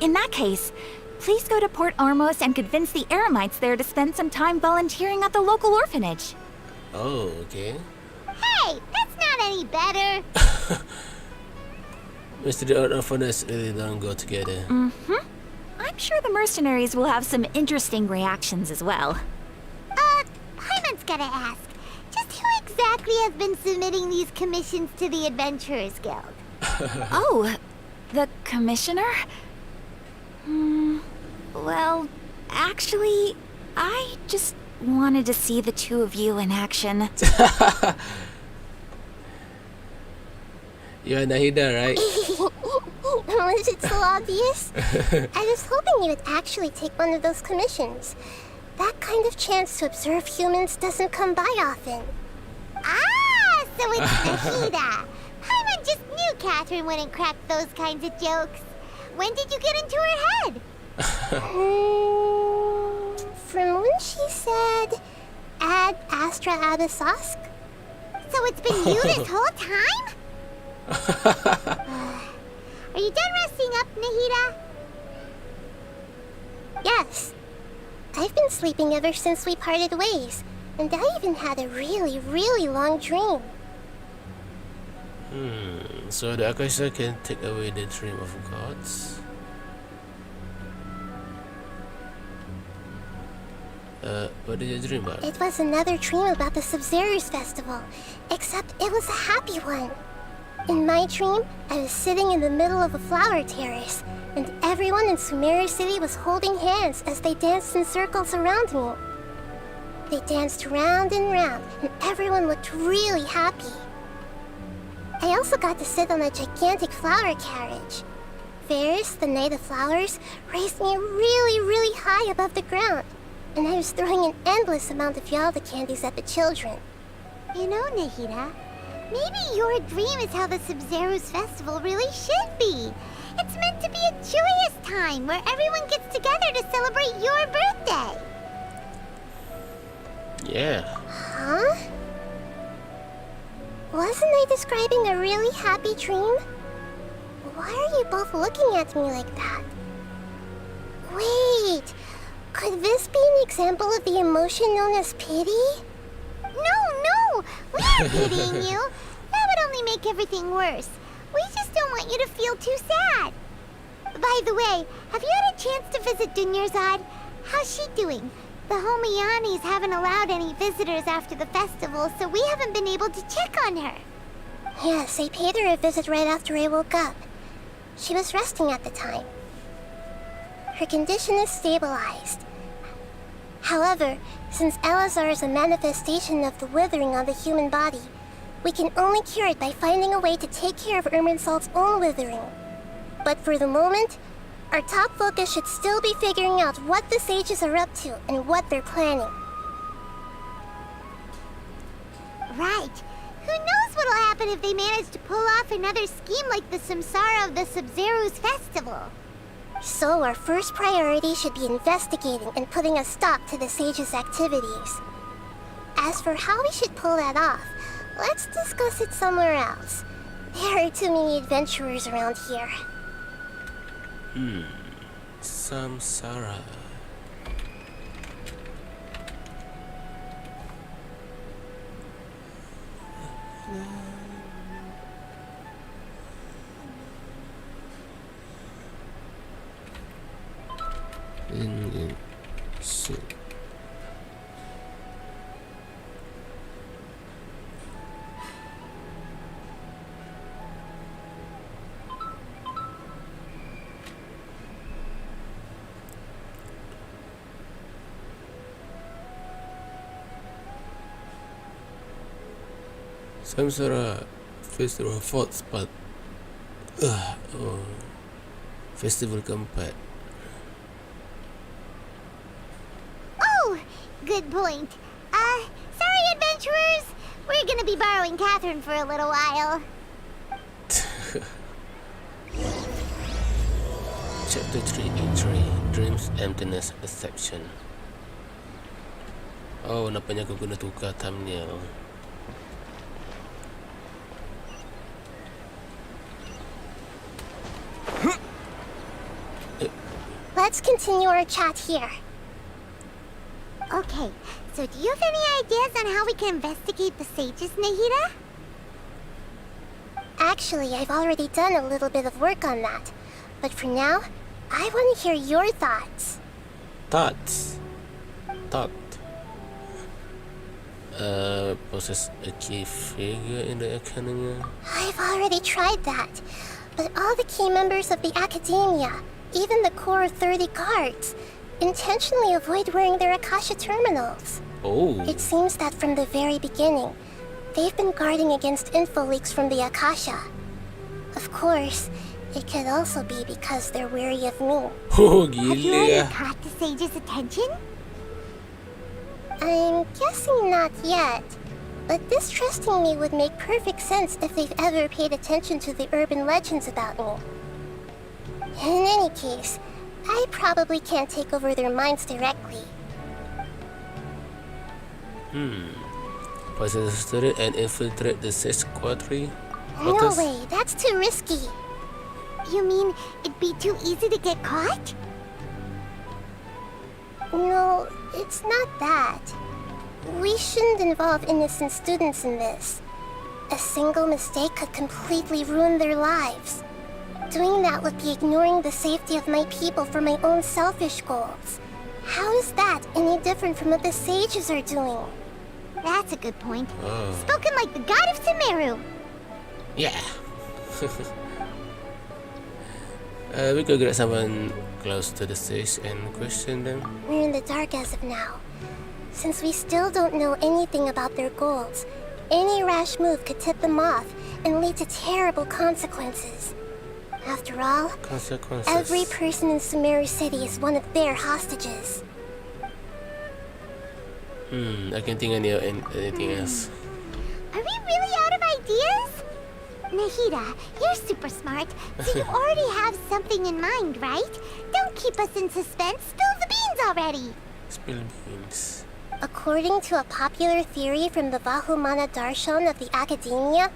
In that case, please go to Port Ormos and convince the Eremites there to spend some time volunteering at the local orphanage. Oh, okay. Hey, that's not any better. Mr. The orphanage really don't go together. Mm-hmm. I'm sure the mercenaries will have some interesting reactions as well. Aiman's gotta ask. Just who exactly has been submitting these commissions to the Adventurers Guild? Oh, the commissioner? Well, actually, I just wanted to see the two of you in action. You're Nahida, right? Was it so obvious? I was hoping you would actually take one of those commissions. That kind of chance to observe humans doesn't come by often. Ah, so it's Nahida. Aiman just knew Catherine wouldn't crack those kinds of jokes. When did you get into her head? From when she said, Ad Astra Abyssosque? So it's been you this whole time? Are you done resting up, Nahida? Yes. I've been sleeping ever since we parted ways, and I even had a really, really long dream. So the Akasha can take away the dream of gods? What did you dream about? It was another dream about the Sub-Zero's festival, except it was a happy one. In my dream, I was sitting in the middle of a flower terrace, and everyone in Sumeru City was holding hands as they danced in circles around me. They danced round and round, and everyone looked really happy. I also got to sit on a gigantic flower carriage. Ferris, the Knight of Flowers, raised me really, really high above the ground, and I was throwing an endless amount of Yalda candies at the children. You know, Nahida, maybe your dream is how the Sub-Zero's festival really should be. It's meant to be a joyous time where everyone gets together to celebrate your birthday. Yeah. Huh? Wasn't I describing a really happy dream? Why are you both looking at me like that? Wait, could this be an example of the emotion known as pity? No, we're not pitying you. That would only make everything worse. We just don't want you to feel too sad. By the way, have you had a chance to visit Dunyarzad? How's she doing? The Homiyanis haven't allowed any visitors after the festival, so we haven't been able to check on her. Yes, I paid her a visit right after I woke up. She was resting at the time. Her condition is stabilized. However, since Elazar is a manifestation of the withering on the human body, we can only cure it by finding a way to take care of Irminsul's own withering. But for the moment, our top focus should still be figuring out what the sages are up to and what they're planning. Right. Who knows what'll happen if they manage to pull off another scheme like the Samsara of the Sub-Zero's festival? So our first priority should be investigating and putting a stop to the sages' activities. As for how we should pull that off, let's discuss it somewhere else. There are too many adventurers around here. Samsara. Genshin. Samsara Festival fourth spot. Festival keempat. Oh, good point. Sorry, adventurers. We're gonna be borrowing Catherine for a little while. Chapter 383 Dreams, Emptiness, Deception. Oh, nampaknya aku guna tukar thumbnail. Let's continue our chat here. Okay, so do you have any ideas on how we can investigate the sages, Nahida? Actually, I've already done a little bit of work on that. But for now, I want to hear your thoughts. Thought. Possess a key figure in the academia. I've already tried that. But all the key members of the academia, even the core 30 guards, intentionally avoid wearing their Akasha terminals. Oh. It seems that from the very beginning, they've been guarding against info leaks from the Akasha. Of course, it could also be because they're wary of me. Oh, Have you gila. already caught the sage's attention? I'm guessing not yet, but distrusting me would make perfect sense if they've ever paid attention to the urban legends about me. In any case, I probably can't take over their minds directly. Possess the spirit and infiltrate the sage quarters. No way, that's too risky. You mean it'd be too easy to get caught? No, it's not that. We shouldn't involve innocent students in this. A single mistake could completely ruin their lives. Doing that would be ignoring the safety of my people for my own selfish goals. How is that any different from what the sages are doing? That's a good point. Oh. Spoken like the god of Sumeru. Yeah. We could get someone close to the stage and question them. We're in the dark as of now. Since we still don't know anything about their goals, any rash move could tip them off and lead to terrible consequences. After all, Consequences. every person in Sumeru City is one of their hostages. I can't think of anything else. Are we really out of ideas? Nahida, you're super smart, so you already have something in mind, right? Don't keep us in suspense. Spill the beans already. Spill beans. According to a popular theory from the Vahumana Darshan of the academia,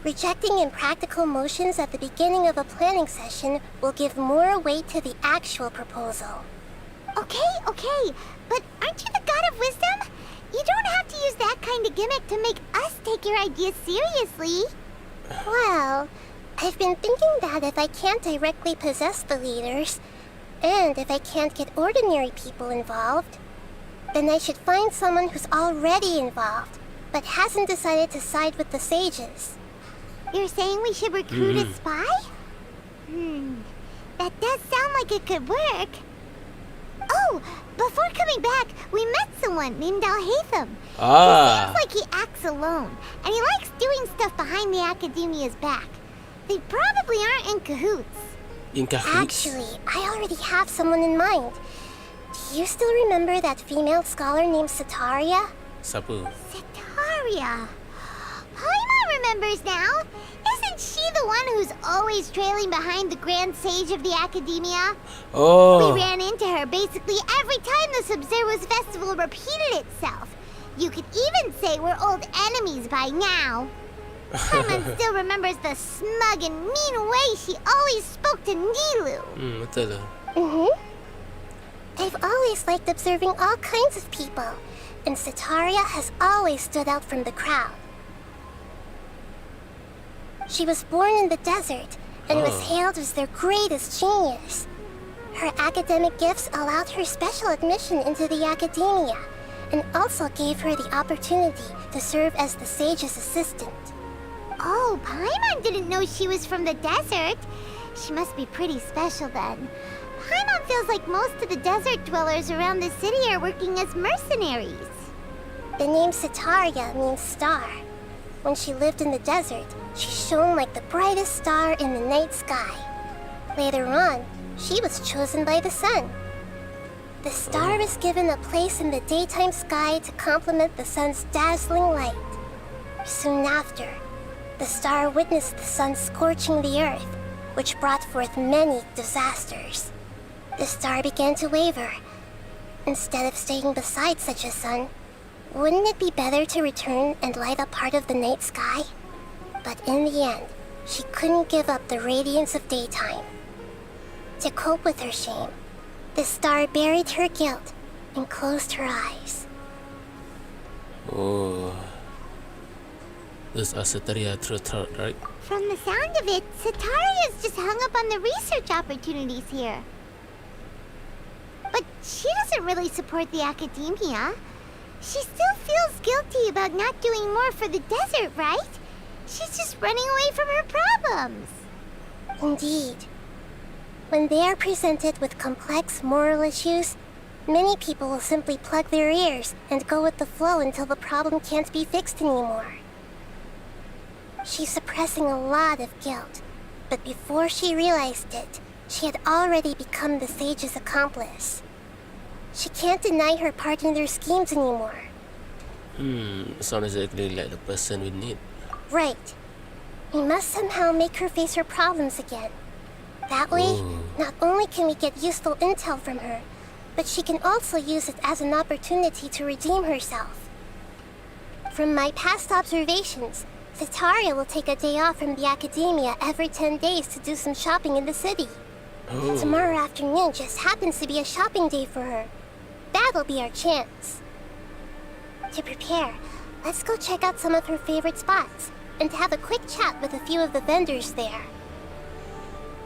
rejecting impractical motions at the beginning of a planning session will give more weight to the actual proposal. Okay, but aren't you the god of wisdom? You don't have to use that kind of gimmick to make us take your ideas seriously. Well, I've been thinking that if I can't directly possess the leaders, and if I can't get ordinary people involved, then I should find someone who's already involved, but hasn't decided to side with the sages. You're saying we should recruit a spy? That does sound like it could work. Oh, before coming back, we met someone named Al-Haytham. He seems like he acts alone, and he likes doing stuff behind the academia's back. They probably aren't in cahoots. In cahoots? Actually, I already have someone in mind. Do you still remember that female scholar named Sataria? Siapa? Sataria. Aiman remembers now. Isn't she the one who's always trailing behind the Grand Sage of the Academia? Oh. We ran into her basically every time the Sub-Zero's festival repeated itself. You could even say we're old enemies by now. Aiman still remembers the smug and mean way she always spoke to Nilu. Betul lah. I've always liked observing all kinds of people, and Sataria has always stood out from the crowd. She was born in the desert and was hailed as their greatest genius. Her academic gifts allowed her special admission into the academia, and also gave her the opportunity to serve as the sage's assistant. Oh, Paimon didn't know she was from the desert. She must be pretty special then. Paimon feels like most of the desert dwellers around the city are working as mercenaries. The name Sataria means star. When she lived in the desert, she shone like the brightest star in the night sky. Later on, she was chosen by the sun. The star was given a place in the daytime sky to complement the sun's dazzling light. Soon after, the star witnessed the sun scorching the earth, which brought forth many disasters. The star began to waver. Instead of staying beside such a sun, wouldn't it be better to return and light up part of the night sky? But in the end, she couldn't give up the radiance of daytime. To cope with her shame, the star buried her guilt and closed her eyes. Oh, those are Sataria throat, right? From the sound of it, Sataria's just hung up on the research opportunities here. But she doesn't really support the academia. She still feels guilty about not doing more for the desert, right? She's just running away from her problems. Indeed. When they are presented with complex moral issues, many people will simply plug their ears and go with the flow until the problem can't be fixed anymore. She's suppressing a lot of guilt, but before she realized it, she had already become the sage's accomplice. She can't deny her part in their schemes anymore. Sounds exactly like the person we need. Right. We must somehow make her face her problems again. That way, not only can we get useful intel from her, but she can also use it as an opportunity to redeem herself. From my past observations, Sataria will take a day off from the academia every 10 days to do some shopping in the city. Tomorrow afternoon just happens to be a shopping day for her. That'll be our chance. To prepare, let's go check out some of her favorite spots and have a quick chat with a few of the vendors there.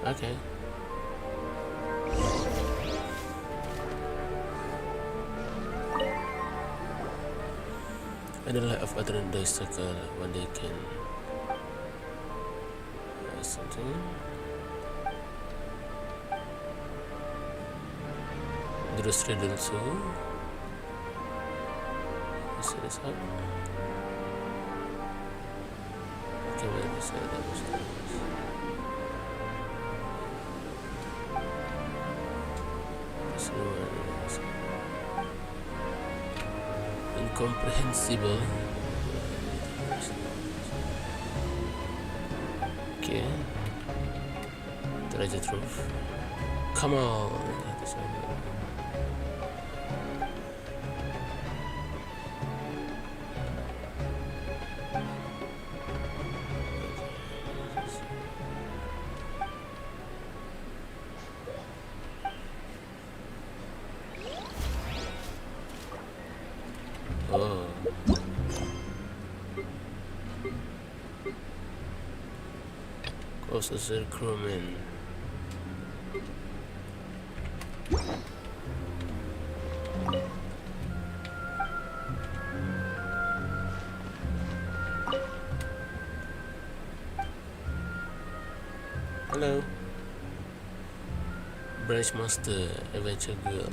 Okay. And a lot of other days circle when they can something. Terus dulu so. Set this up. Okay, wait a second. Incomprehensible. Okay. Teraja truth. Come on. Oh. Processor Komen. Hello. Branch Master Adventure Girl.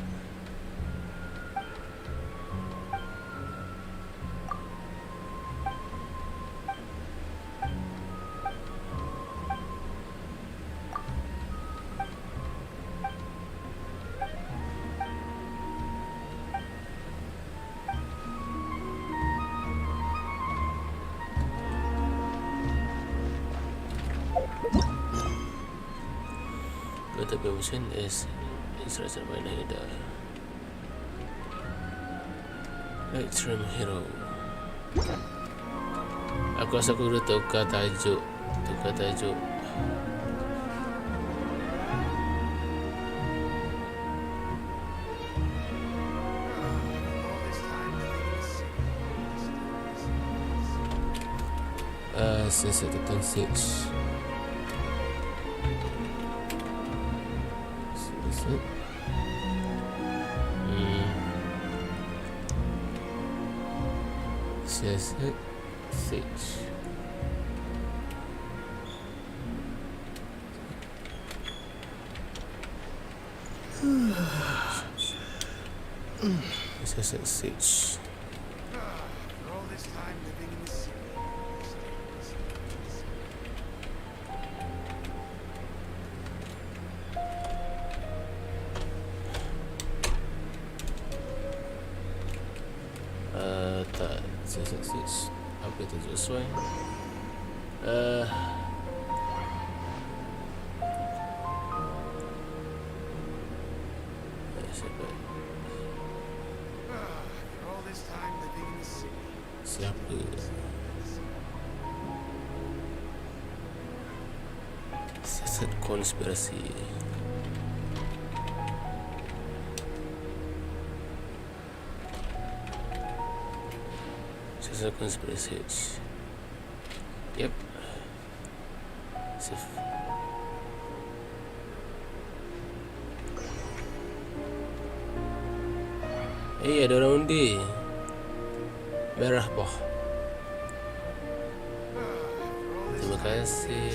The permission is instructed by Naida. Extreme Hero. Aku rasa aku udah tukar tajuk. Siasat datang 6. Siasat 6. Siasat 6. Tak, Siasat 6 Okey, tu sesuai. Siapa? Siasat konspirasi. Siasat konspirasi. Yep. Save. Ada orang undi. Merah boh. Terima kasih.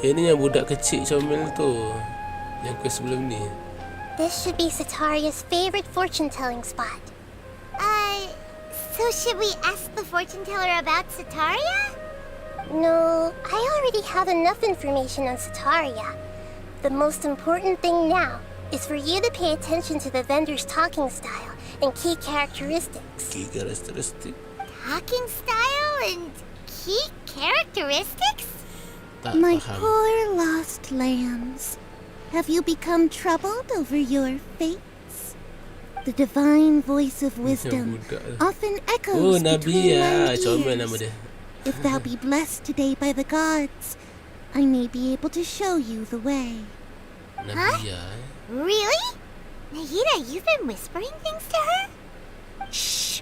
Ini yang budak kecil comel tu. Yang quest sebelum ni. This should be Sataria's favorite fortune-telling spot. So should we ask the fortune teller about Sataria? No, I already have enough information on Sataria. The most important thing now is for you to pay attention to the vendor's talking style and key characteristics. Key characteristic. Talking style and key characteristics? Tak My faham. poor lost lambs. Have you become troubled over your fates? The divine voice of wisdom often Oh, echoes Nabi between ya. my Comel nama ears. dia. If thou be blessed today by the gods, I may be able to show you the way. Nabi ya. Really? Nahida, you've been whispering things to her? Shh.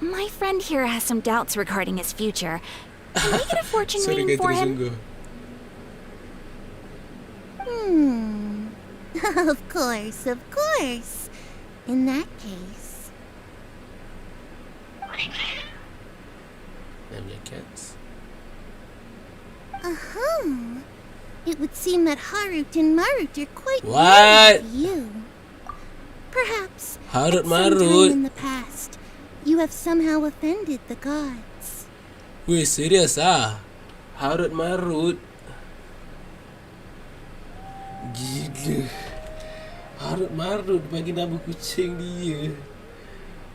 My friend here has some doubts regarding his future. Can we get a fortune Sorry, reading guys, for him? sungguh. Of course, of course. In that case, Nabi cats. it would seem that Harut and Marut are quite What? wary of you. Perhaps Harut at some time Marut. in the past, you have somehow offended the gods. Weh, serius ah? Harut Marut. Gila. Harut Marut bagi nama kucing dia.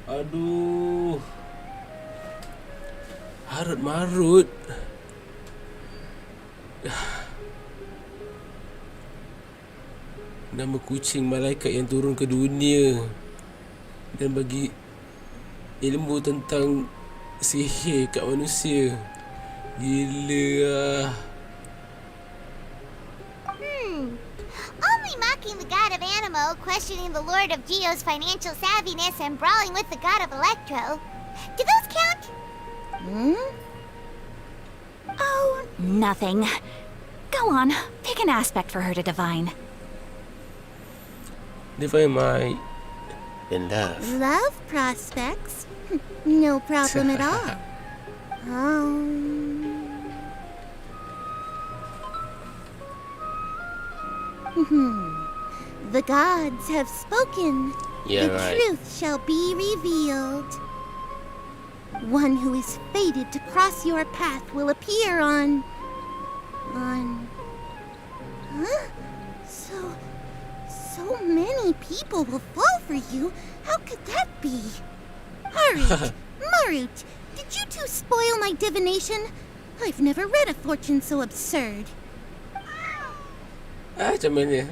Aduh. Harut Marut. Nama kucing malaikat yang turun ke dunia dan bagi ilmu tentang sihir kat manusia. Gila ah. Only mocking the god of Animo, questioning the lord of Geo's financial savviness, and brawling with the god of Electro. Do those count? Oh, nothing. Go on, pick an aspect for her to divine. Divine my in love. Love prospects? No problem at all. The gods have spoken. Yeah, The right. truth shall be revealed. One who is fated to cross your path will appear on... Huh? So many people will fall for you. How could that be? Harut, Marut, did you two spoil my divination? I've never read a fortune so absurd. Macam mana?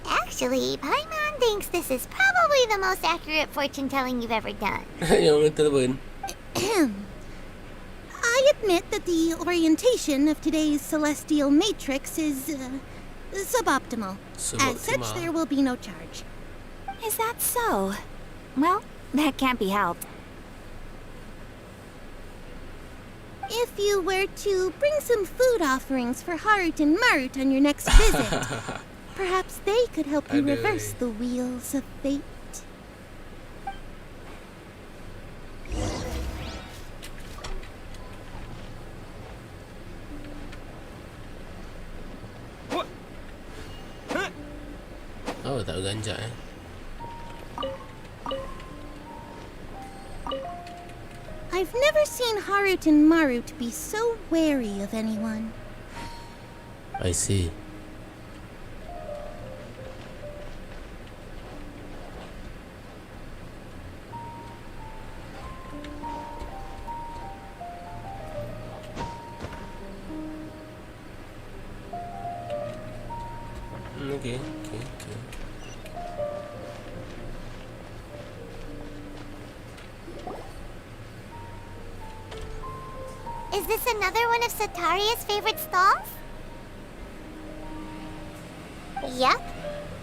Actually, Paimon thinks this is probably the most accurate fortune telling you've ever done. Yang mana telepon? I admit that the orientation of today's celestial matrix is suboptimal. As such, Suboptimal. there will be no charge. Is that so? Well, that can't be helped. If you were to bring some food offerings for Harut and Marut on your next visit, perhaps they could help you Aduh. reverse the wheels of fate. Oh, tak berganjak eh. I've never seen Harut and Marut be so wary of anyone. I see. Okay. Is this another one of Sataria's favorite stalls? Yep.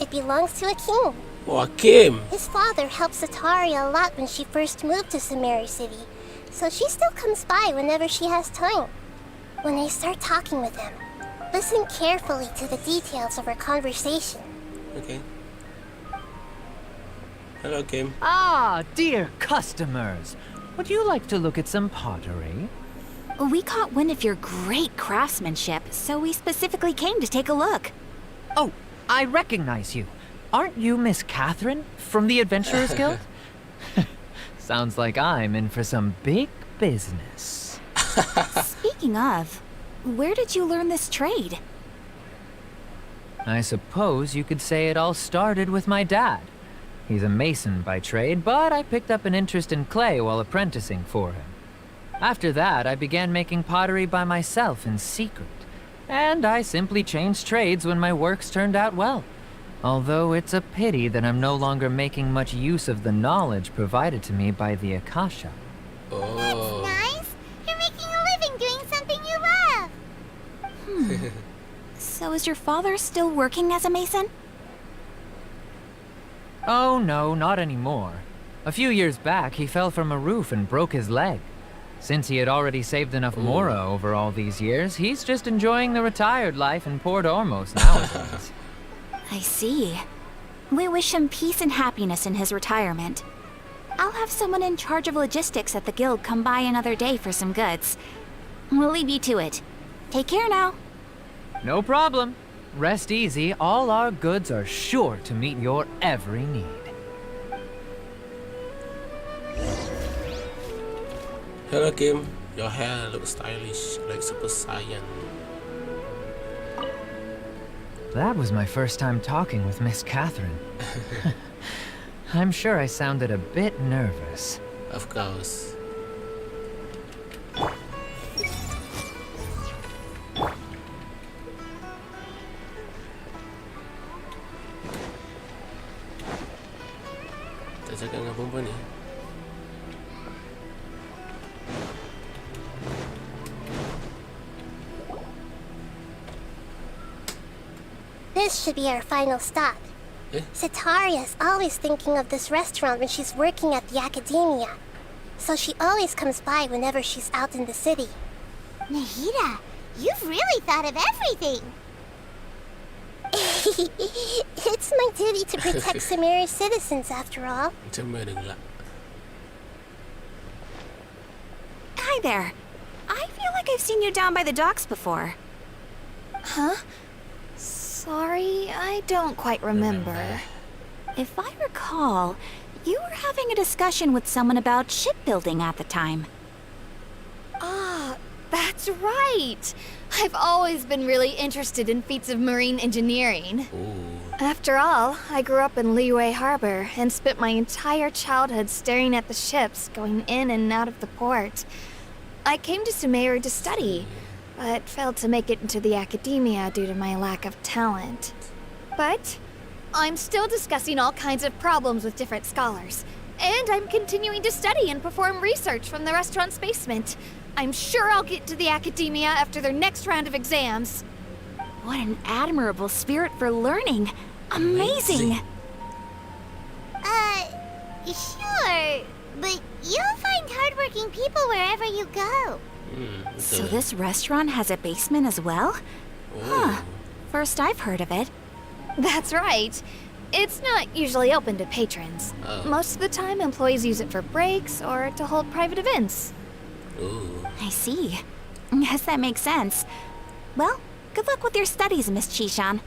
It belongs to a king. Oh, Kim. His father helped Sataria a lot when she first moved to Samari City, so she still comes by whenever she has time. When I start talking with him, listen carefully to the details of our conversation. Okay. Hello, Kim. Ah, dear customers. Would you like to look at some pottery? We caught wind of your great craftsmanship, so we specifically came to take a look. Oh, I recognize you. Aren't you Miss Catherine from the Adventurers Guild? Sounds like I'm in for some big business. Speaking of, where did you learn this trade? I suppose you could say it all started with my dad. He's a mason by trade, but I picked up an interest in clay while apprenticing for him. After that, I began making pottery by myself in secret. And I simply changed trades when my works turned out well. Although it's a pity that I'm no longer making much use of the knowledge provided to me by the Akasha. Oh. That's nice. You're making a living doing something you love. So is your father still working as a mason? Oh no, not anymore. A few years back, he fell from a roof and broke his leg. Since he had already saved enough mora over all these years, he's just enjoying the retired life in Port Ormos nowadays. I see. We wish him peace and happiness in his retirement. I'll have someone in charge of logistics at the guild come by another day for some goods. We'll leave you to it. Take care now. No problem. Rest easy, all our goods are sure to meet your every need. Hello, Kim. Your hair looks stylish, like Super Saiyan. That was my first time talking with Miss Catherine. I'm sure I sounded a bit nervous. Of course. Tak cakap dengan perempuan ni. This should be our final stop. Sataria is always thinking of this restaurant when she's working at the academia. So she always comes by whenever she's out in the city. Nahida, you've really thought of everything. It's my duty to protect Samari's citizens, after all. Macam mana pula? Hi there. I feel like I've seen you down by the docks before. Huh? Sorry, I don't quite remember. If I recall, you were having a discussion with someone about shipbuilding at the time. Ah, that's right. I've always been really interested in feats of marine engineering. Oh. After all, I grew up in Liyue Harbor and spent my entire childhood staring at the ships going in and out of the port. I came to Sumeru to study, but failed to make it into the academia due to my lack of talent. But I'm still discussing all kinds of problems with different scholars, and I'm continuing to study and perform research from the restaurant's basement. I'm sure I'll get to the academia after their next round of exams. What an admirable spirit for learning. Amazing. Sure, but you'll find hardworking people wherever you go. So this restaurant has a basement as well? Huh. First I've heard of it. That's right. It's not usually open to patrons. Most of the time, employees use it for breaks or to hold private events. Ooh. I see. Yes, that makes sense. Well, good luck with your studies, Miss Chishan.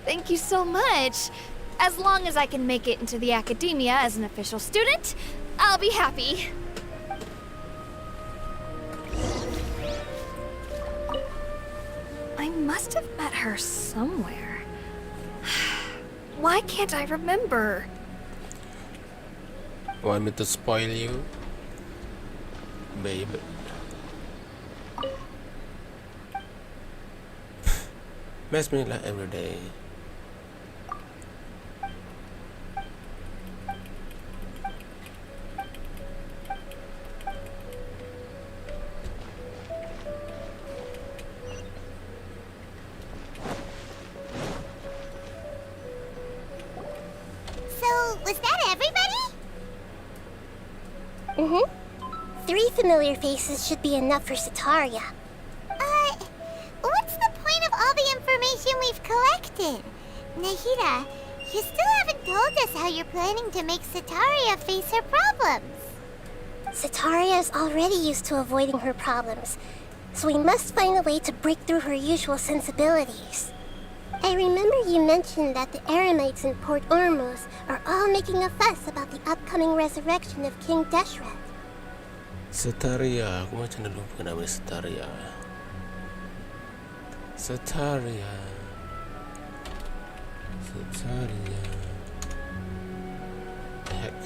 Thank you so much. As long as I can make it into the academia as an official student, I'll be happy. I must have met her somewhere. Why can't I remember? Want me to spoil you, babe? Mess me like every day. So, was that everybody? Mm-hmm. 3 familiar faces should be enough for Sataria. What's the point of all the information we've collected? Nahida, you still haven't told us how you're planning to make Sataria face her problems. Sataria is already used to avoiding her problems, so we must find a way to break through her usual sensibilities. I remember you mentioned that the Eremites in Port Ormuz are all making a fuss about the upcoming resurrection of King Deshret. Sataria, aku macam dah lupa nama Sataria. Sataria. The heck?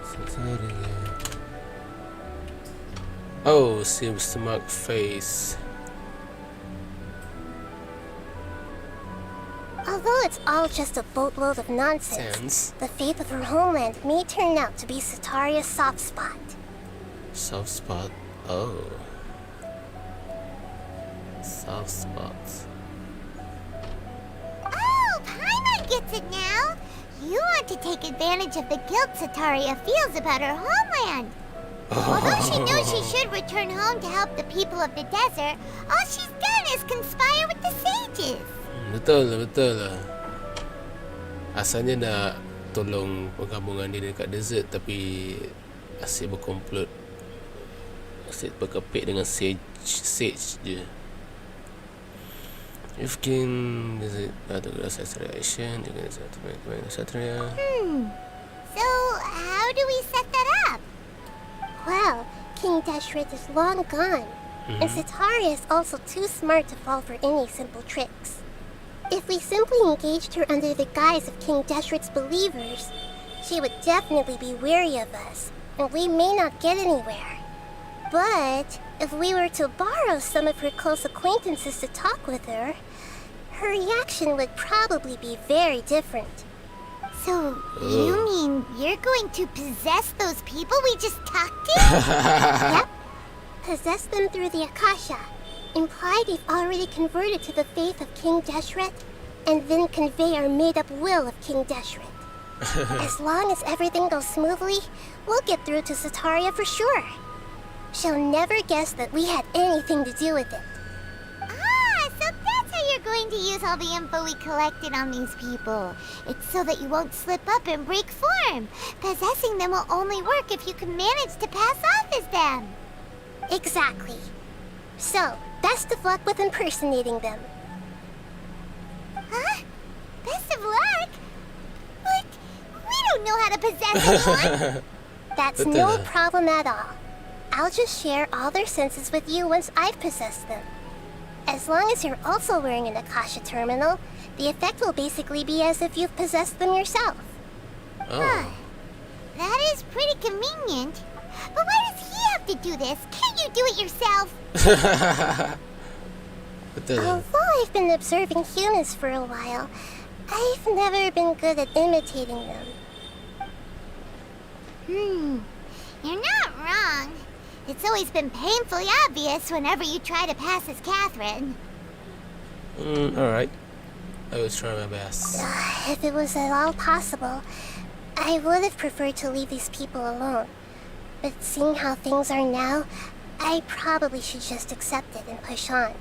Sataria. Oh, seems smug face. Although it's all just a boatload of nonsense, the fate of her homeland may turn out to be Sataria's soft spot. Soft spot? Oh. Soft spots. Oh, Paimon gets it now. You want to take advantage of the guilt Sataria feels about her homeland. Although she knows she should return home to help the people of the desert, all she's done is conspire with the sages. Betul lah. Asalnya nak tolong perkampungan dia dekat desert, tapi asyik berkomplot, asyik berkepit dengan sage je. If King visit atau reaction, you can set Satria. So, how do we set that up? Well, King Deshret is long gone, and Sataria is also too smart to fall for any simple tricks. If we simply engaged her under the guise of King Deshret's believers, she would definitely be wary of us, and we may not get anywhere. But if we were to borrow some of her close acquaintances to talk with her, her reaction would probably be very different. So, you mean you're going to possess those people we just talked to? Yep. Possess them through the Akasha. Imply they've already converted to the faith of King Deshret, and then convey our made-up will of King Deshret. As long as everything goes smoothly, we'll get through to Sataria for sure. She'll never guess that we had anything to do with it. So that's how you're going to use all the info we collected on these people. It's so that you won't slip up and break form. Possessing them will only work if you can manage to pass off as them. Exactly. So, best of luck with impersonating them. Huh? Best of luck? But we don't know how to possess anyone. That's no problem at all. I'll just share all their senses with you once I've possessed them. As long as you're also wearing an Akasha terminal, the effect will basically be as if you've possessed them yourself. Oh. That is pretty convenient. But why does he have to do this? Can't you do it yourself? Although I've been observing humans for a while, I've never been good at imitating them. You're not wrong. It's always been painfully obvious whenever you try to pass as Catherine. Alright. I will try my best. If it was at all possible, I would have preferred to leave these people alone. But seeing how things are now, I probably should just accept it and push on.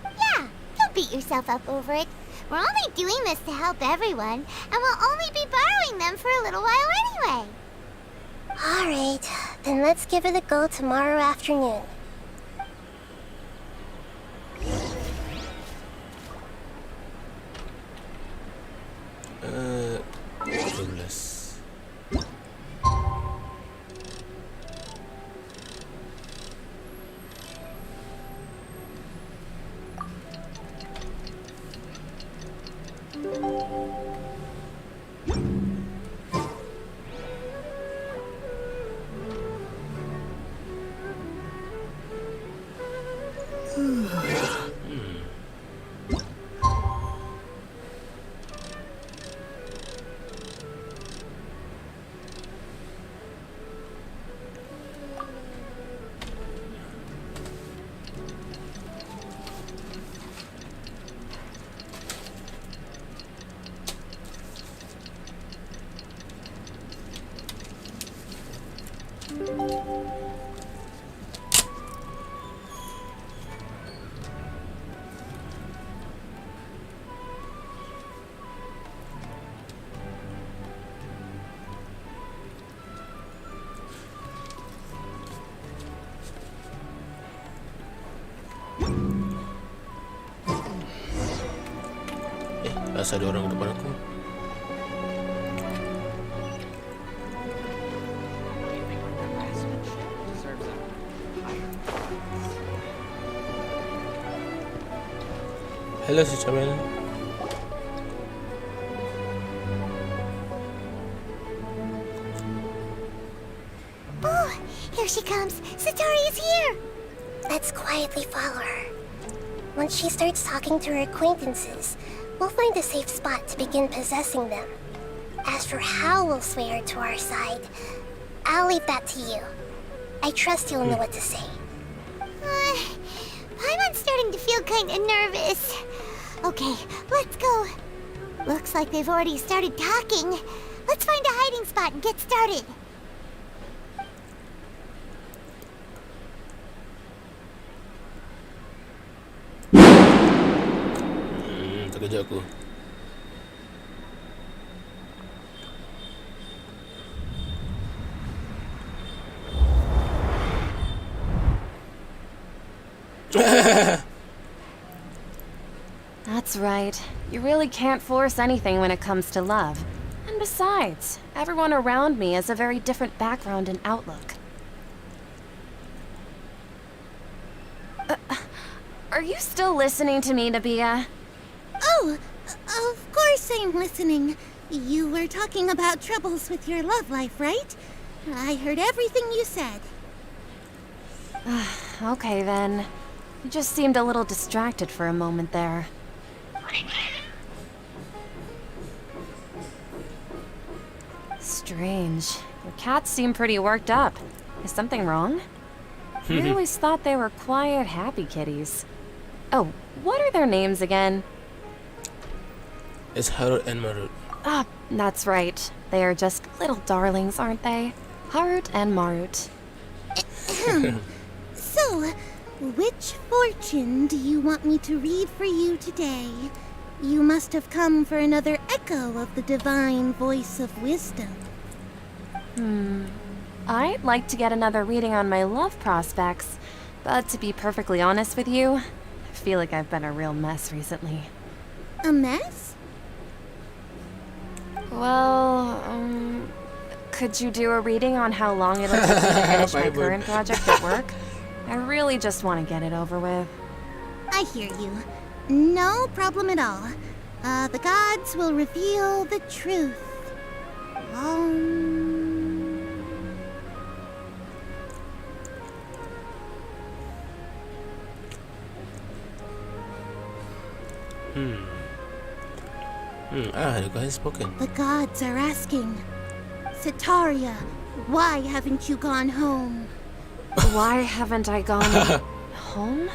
Yeah, don't beat yourself up over it. We're only doing this to help everyone, and we'll only be borrowing them for a little while anyway. Alright, then let's give it a go tomorrow afternoon. Rasa ada orang depan aku. Hello, si Chamel. Oh, here she comes. Satori is here. Let's quietly follow her. Once she starts talking to her acquaintances, we'll find a safe spot to begin possessing them. As for how we'll sway her to our side, I'll leave that to you. I trust you'll know what to say. I'm starting to feel kind of nervous. Okay, let's go. Looks like they've already started talking. Let's find a hiding spot and get started. Terkejut aku. That's right. You really can't force anything when it comes to love. And besides, everyone around me has a very different background and outlook. Are you still listening to me, Nabia? Oh, of course I'm listening. You were talking about troubles with your love life, right? I heard everything you said. Okay then. You just seemed a little distracted for a moment there. Strange. Your cats seem pretty worked up. Is something wrong? I always thought they were quiet, happy kitties. Oh, what are their names again? It's Harut and Marut. Ah, that's right. They are just little darlings, aren't they? Harut and Marut. So, which fortune do you want me to read for you today? You must have come for another echo of the divine voice of wisdom. I'd like to get another reading on my love prospects, but to be perfectly honest with you, I feel like I've been a real mess recently. A mess? Well, could you do a reading on how long it'll take me to finish my current project at work? I really just want to get it over with. I hear you. No problem at all. The gods will reveal the truth. The guy has spoken. The gods are asking, Sataria, why haven't you gone home? Why haven't I gone home?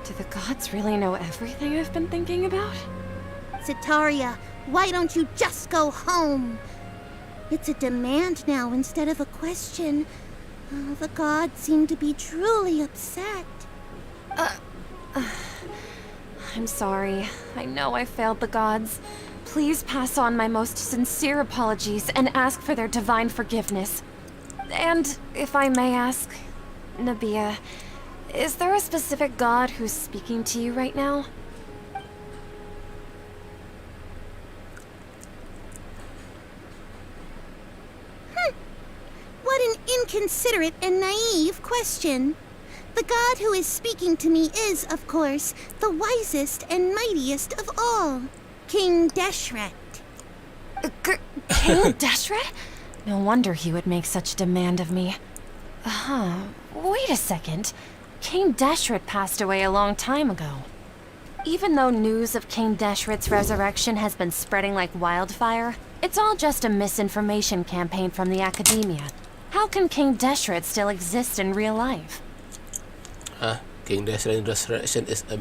Do the gods really know everything I've been thinking about? Sataria, why don't you just go home? It's a demand now instead of a question. The gods seem to be truly upset. I'm sorry. I know I failed the gods. Please pass on my most sincere apologies and ask for their divine forgiveness. And if I may ask, Nabia, is there a specific god who's speaking to you right now? What an inconsiderate and naive question. The god who is speaking to me is, of course, the wisest and mightiest of all, King Deshret. King Deshret? No wonder he would make such a demand of me. Wait a second. King Deshret passed away a long time ago. Even though news of King Deshret's resurrection has been spreading like wildfire, it's all just a misinformation campaign from the academia. How can King Deshret still exist in real life? King Deshret's resurrection is a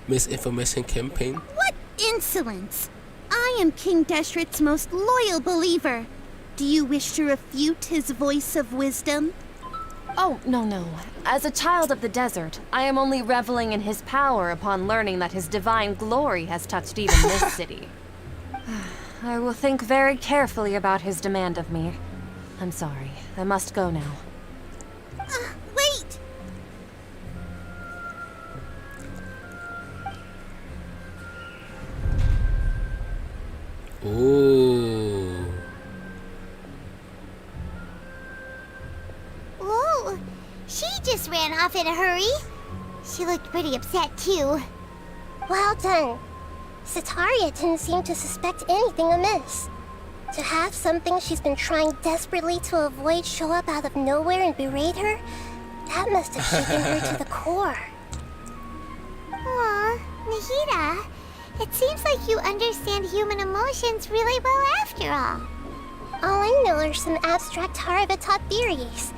misinformation campaign. What insolence! I am King Deshret's most loyal believer. Do you wish to refute his voice of wisdom? Oh, no. As a child of the desert, I am only reveling in his power upon learning that his divine glory has touched even this city. I will think very carefully about his demand of me. I'm sorry. I must go now. Wait! Oh. Whoa! She just ran off in a hurry. She looked pretty upset too. Well done. Sitaria didn't seem to suspect anything amiss. To have something she's been trying desperately to avoid show up out of nowhere and berate her, that must have shaken her to the core. Aw, Nahida, it seems like you understand human emotions really well after all. All I know are some abstract Harvard-taught theories.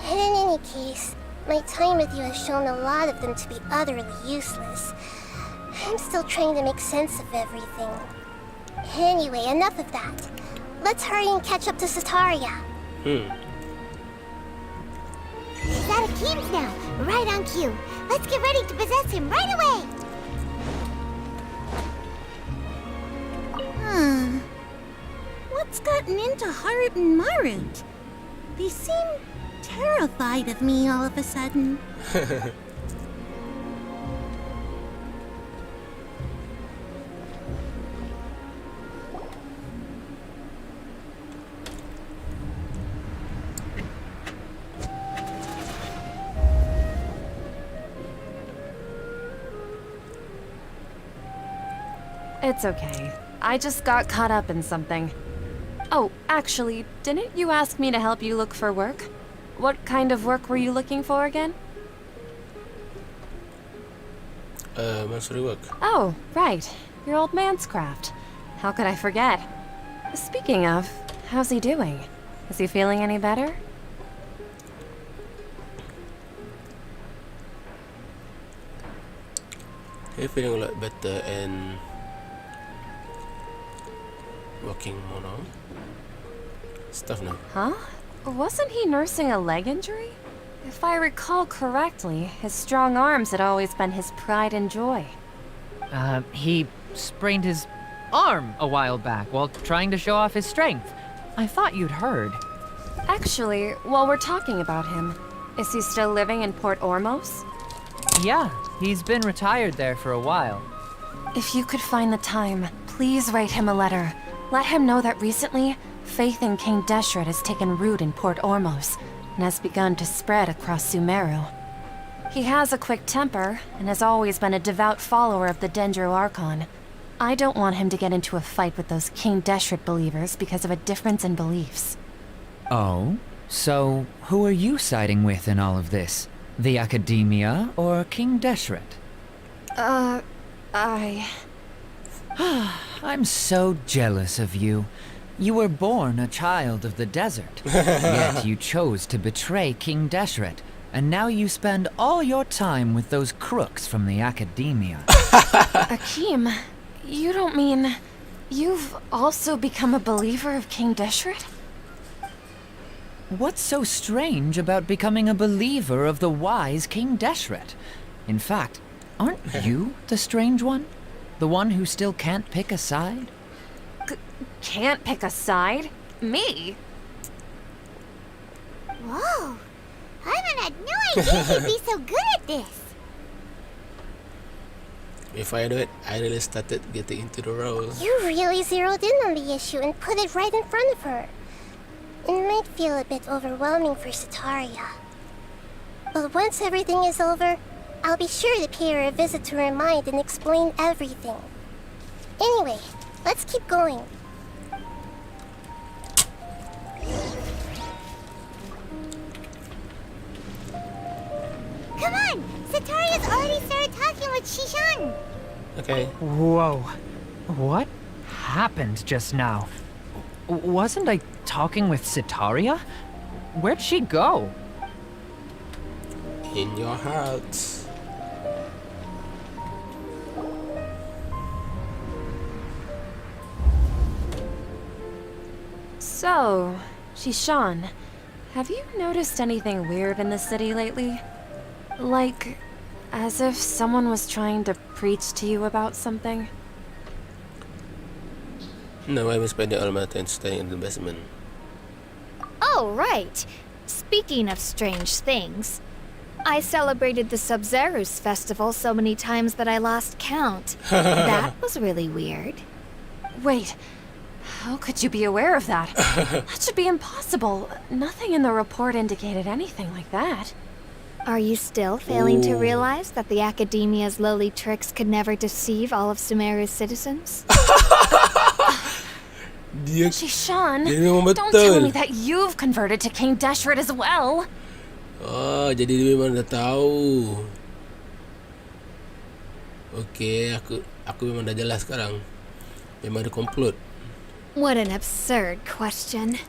And in any case, my time with you has shown a lot of them to be utterly useless. I'm still trying to make sense of everything. Anyway, enough of that. Let's hurry and catch up to Sitaria. He's out of Keem's now, right on cue. Let's get ready to possess him right away! What's gotten into Harut and Marut? They seem terrified of me all of a sudden. It's okay. I just got caught up in something. Oh, actually, didn't you ask me to help you look for work? What kind of work were you looking for again? Monthly work. Oh, right. Your old man's craft. How could I forget? Speaking of, how's he doing? Is he feeling any better? He's feeling a lot better and working more now. Stuff now. Huh? Wasn't he nursing a leg injury? If I recall correctly, his strong arms had always been his pride and joy. He sprained his arm a while back while trying to show off his strength. I thought you'd heard. Actually, while we're talking about him, is he still living in Port Ormos? Yeah, he's been retired there for a while. If you could find the time, please write him a letter. Let him know that recently, faith in King Deshret has taken root in Port Ormos and has begun to spread across Sumeru. He has a quick temper and has always been a devout follower of the Dendro Archon. I don't want him to get into a fight with those King Deshret believers because of a difference in beliefs. Oh? So, who are you siding with in all of this? The Academia or King Deshret? I'm so jealous of you. You were born a child of the desert, yet you chose to betray King Deshret, and now you spend all your time with those crooks from the Academia. Akeem, you don't mean... you've also become a believer of King Deshret? What's so strange about becoming a believer of the wise King Deshret? In fact, aren't you the strange one? The one who still can't pick a side? Can't pick a side? Me? Whoa! Aiman had no idea he'd be so good at this! If I do it, I really started getting into the role. You really zeroed in on the issue and put it right in front of her. It might feel a bit overwhelming for Sitaria. But once everything is over, I'll be sure to pay her a visit to her mind and explain everything. Anyway, let's keep going. Come on! Sataria's already started talking with Shishan! Okay. Whoa. What happened just now? Wasn't I talking with Sitaria? Where'd she go? In your heart. So, Shishan, have you noticed anything weird in the city lately? Like, as if someone was trying to preach to you about something? No, I'm spending all my time staying in the basement. Oh, right. Speaking of strange things, I celebrated the Sub-Zerus festival so many times that I lost count. That was really weird. Wait, how could you be aware of that? That should be impossible. Nothing in the report indicated anything like that. Are you still failing to realize that the Academia's lowly tricks could never deceive all of Sumeru's citizens? Shishan, dia memang don't tell betul. me that you've converted to King Deshret as well. Oh, jadi dia memang dah tahu. Okay, aku memang dah jelas sekarang. Memang ada komplot. What an absurd question.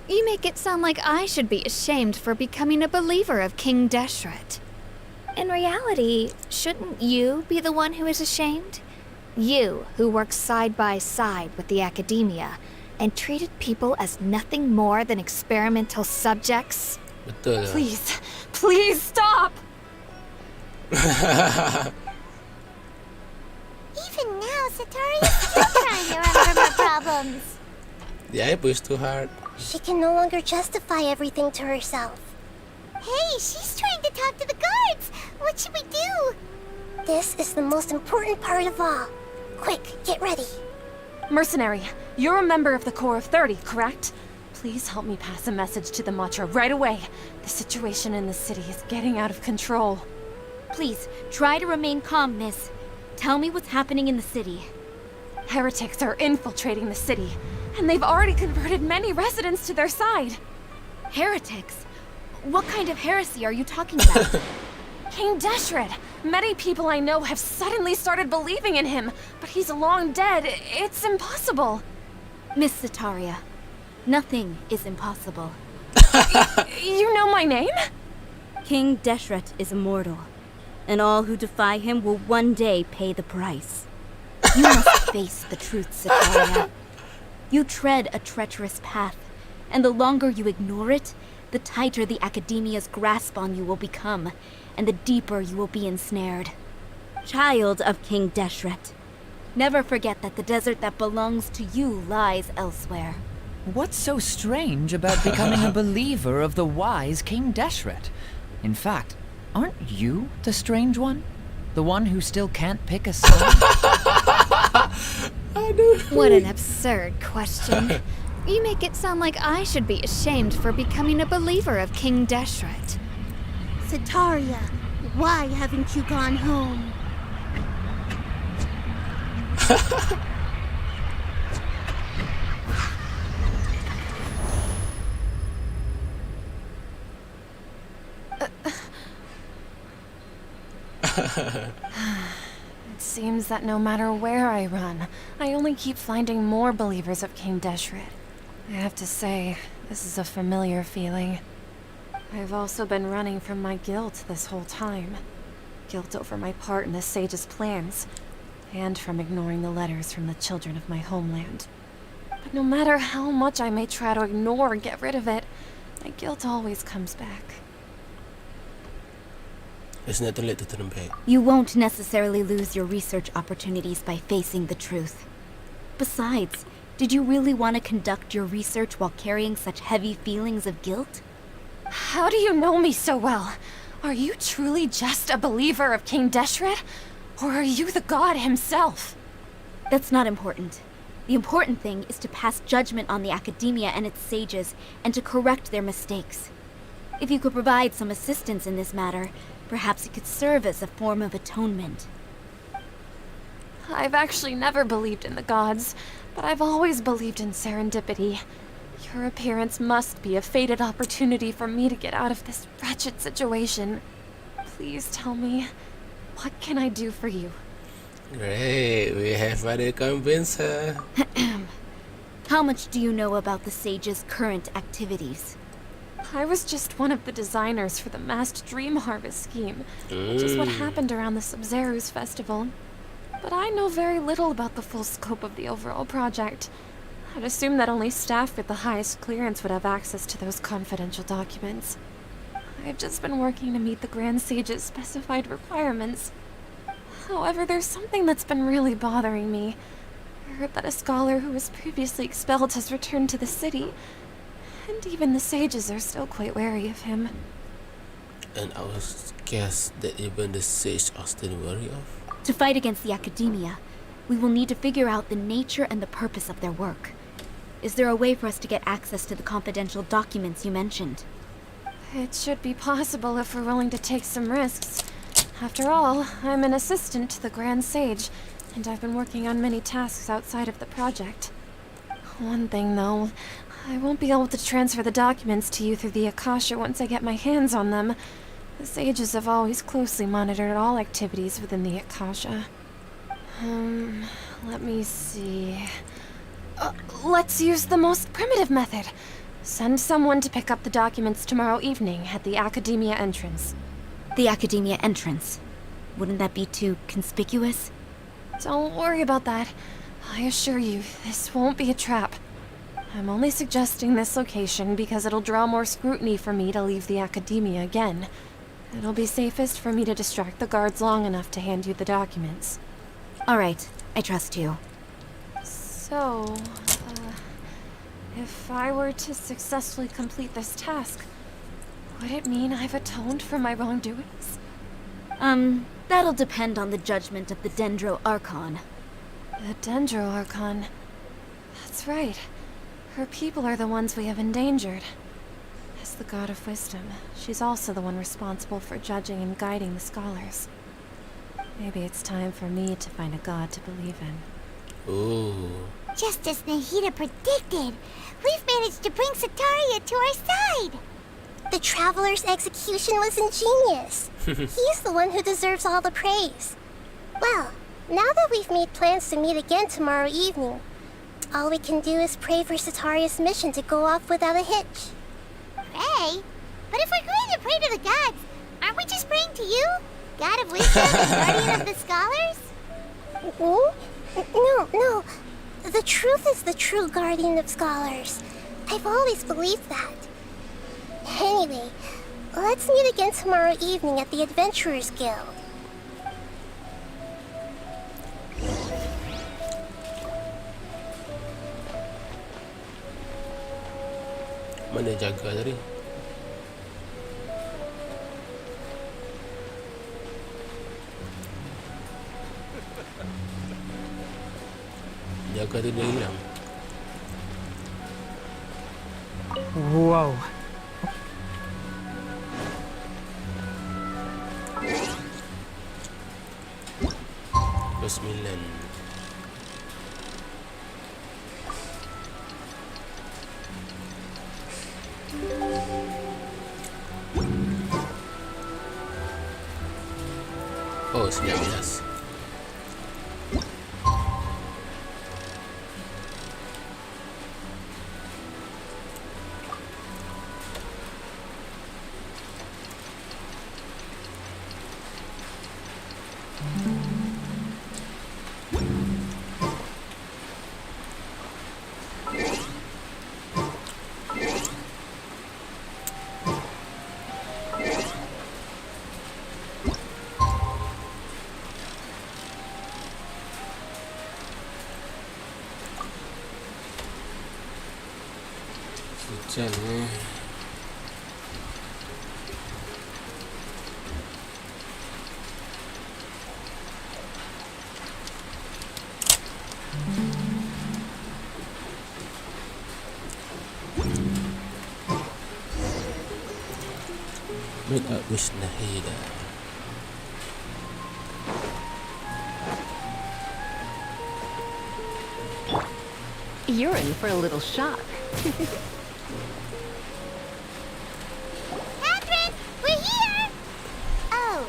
You make it sound like I should be ashamed for becoming a believer of King Deshret. In reality, shouldn't you be the one who is ashamed? You, who works side by side with the Academia and treated people as nothing more than experimental subjects. Betul. Please, please stop! Even now, Sataria's still trying to run from her problems. The eye push too hard. She can no longer justify everything to herself. Hey, she's trying to talk to the guards! What should we do? This is the most important part of all. Quick, get ready. Mercenary, you're a member of the Corps of 30, correct? Please help me pass a message to the Matra right away. The situation in the city is getting out of control. Please, try to remain calm, miss. Tell me what's happening in the city. Heretics are infiltrating the city, and they've already converted many residents to their side. Heretics? What kind of heresy are you talking about? King Deshret! Many people I know have suddenly started believing in him, but he's long dead. It's impossible. Miss Sitaria, nothing is impossible. You know my name? King Deshret is immortal, and all who defy him will one day pay the price. You must face the truth, Sitaria. You tread a treacherous path, and the longer you ignore it, the tighter the Academia's grasp on you will become, and the deeper you will be ensnared. Child of King Deshret, never forget that the desert that belongs to you lies elsewhere. What's so strange about becoming a believer of the wise King Deshret? In fact, aren't you the strange one? The one who still can't pick a side? What an absurd question. You make it sound like I should be ashamed for becoming a believer of King Deshret. Sitaria, why haven't you gone home? It seems that no matter where I run, I only keep finding more believers of King Deshret. I have to say, this is a familiar feeling. I've also been running from my guilt this whole time. Guilt over my part in the sage's plans, and from ignoring the letters from the children of my homeland. But no matter how much I may try to ignore and get rid of it, my guilt always comes back. It's not too late to turn back. You won't necessarily lose your research opportunities by facing the truth. Besides, did you really want to conduct your research while carrying such heavy feelings of guilt? How do you know me so well? Are you truly just a believer of King Deshret? Or are you the god himself? That's not important. The important thing is to pass judgment on the Academia and its sages, and to correct their mistakes. If you could provide some assistance in this matter, perhaps it could serve as a form of atonement. I've actually never believed in the gods, but I've always believed in serendipity. Your appearance must be a fated opportunity for me to get out of this wretched situation. Please tell me, what can I do for you? Great, we have already convinced her. How much do you know about the Sage's current activities? I was just one of the designers for the masked dream harvest scheme, which is what happened around the Sub-Zero's festival. But I know very little about the full scope of the overall project. I'd assume that only staff with the highest clearance would have access to those confidential documents. I've just been working to meet the Grand Sage's specified requirements. However, there's something that's been really bothering me. I heard that a scholar who was previously expelled has returned to the city, and even the sages are still quite wary of him. And I was guess that even the sage are still wary of? To fight against the academia, we will need to figure out the nature and the purpose of their work. Is there a way for us to get access to the confidential documents you mentioned? It should be possible if we're willing to take some risks. After all, I'm an assistant to the Grand Sage, and I've been working on many tasks outside of the project. One thing, though, I won't be able to transfer the documents to you through the Akasha once I get my hands on them. The sages have always closely monitored all activities within the Akasha. Let me see. Let's use the most primitive method. Send someone to pick up the documents tomorrow evening at the Academia entrance. The Academia entrance. Wouldn't that be too conspicuous? Don't worry about that. I assure you, this won't be a trap. I'm only suggesting this location because it'll draw more scrutiny for me to leave the Academia again. It'll be safest for me to distract the guards long enough to hand you the documents. All right, I trust you. So, if I were to successfully complete this task, would it mean I've atoned for my wrongdoings? That'll depend on the judgment of the Dendro Archon. The Dendro Archon. That's right. Her people are the ones we have endangered. As the god of wisdom, she's also the one responsible for judging and guiding the scholars. Maybe it's time for me to find a god to believe in. Ooh. Just as Nahida predicted, we've managed to bring Sataria to our side. The Traveler's execution was ingenious. He's the one who deserves all the praise. Well, now that we've made plans to meet again tomorrow evening, all we can do is pray for Sataria's mission to go off without a hitch. Pray? But if we're going to pray to the gods, aren't we just praying to you? God of wisdom and guardian of the scholars? No. The truth is the true guardian of scholars. I've always believed that. Anyway, let's meet again tomorrow evening at the Adventurers Guild. Mana jaga tadi? Jaga tu dia hilang. Whoa. Sembilan. Oh, 19. Hujan ni. Meet up with Nahida. You're in for a little shock. Catherine, we're here! Oh,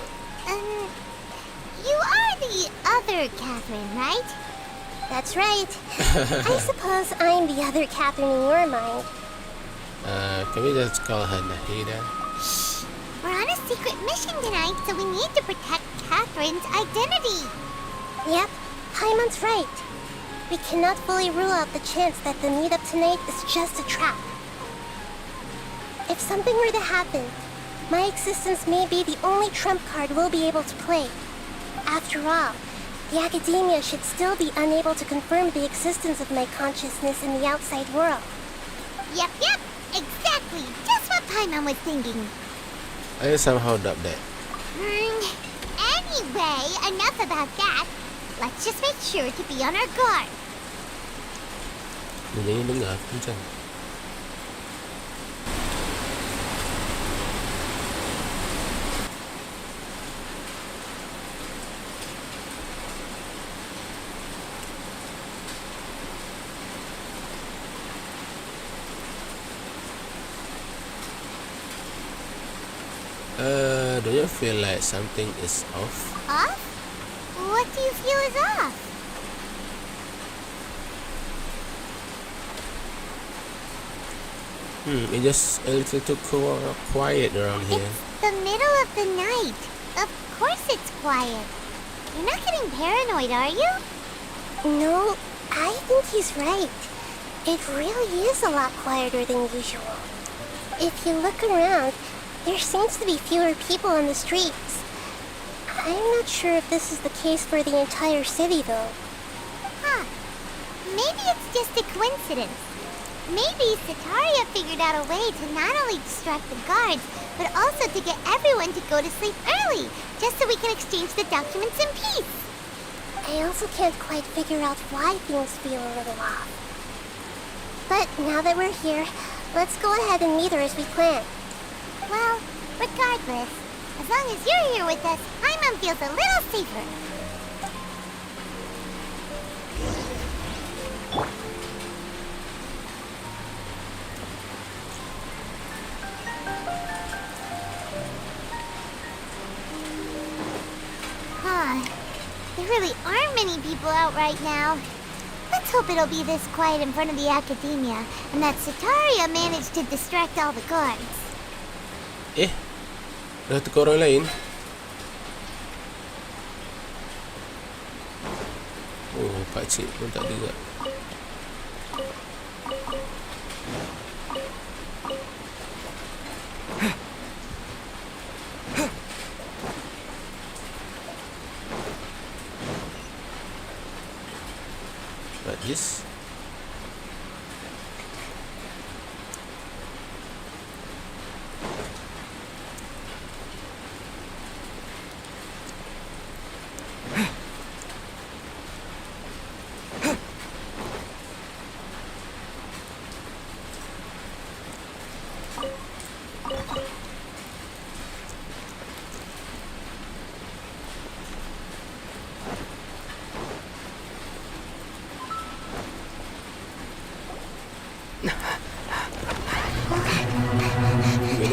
the other Catherine, right? That's right. I suppose I'm the other Catherine in your mind. Can we just call her Nahida? We're on a secret mission tonight, so we need to protect Catherine's identity. Yep, Aiman's right. We cannot fully rule out the chance that the meetup tonight is just a trap. If something were to happen, my existence may be the only trump card we'll be able to play. After all, the academia should still be unable to confirm the existence of my consciousness in the outside world. Yep, exactly. Just what Paimon was thinking. I somehow doubt that. Anyway, enough about that. Let's just make sure to be on our guard. Nyanyi dengar macam. Do you feel like something is off? Off? What do you feel is off? It's just a little too quiet around here. It's the middle of the night. Of course it's quiet. You're not getting paranoid, are you? No, I think he's right. It really is a lot quieter than usual. If you look around, there seems to be fewer people on the streets. I'm not sure if this is the case for the entire city, though. Huh. Maybe it's just a coincidence. Maybe Sataria figured out a way to not only distract the guards, but also to get everyone to go to sleep early, just so we can exchange the documents in peace. I also can't quite figure out why things feel a little off. But now that we're here, let's go ahead and meet her as we planned. Well, regardless, as long as you're here with us, Aiman feels a little safer. There really aren't many people out right now. Let's hope it'll be this quiet in front of the academia, and that Sataria managed to distract all the guards. Dah tukar orang lain. Oh, pakcik pun tak ada juga. But this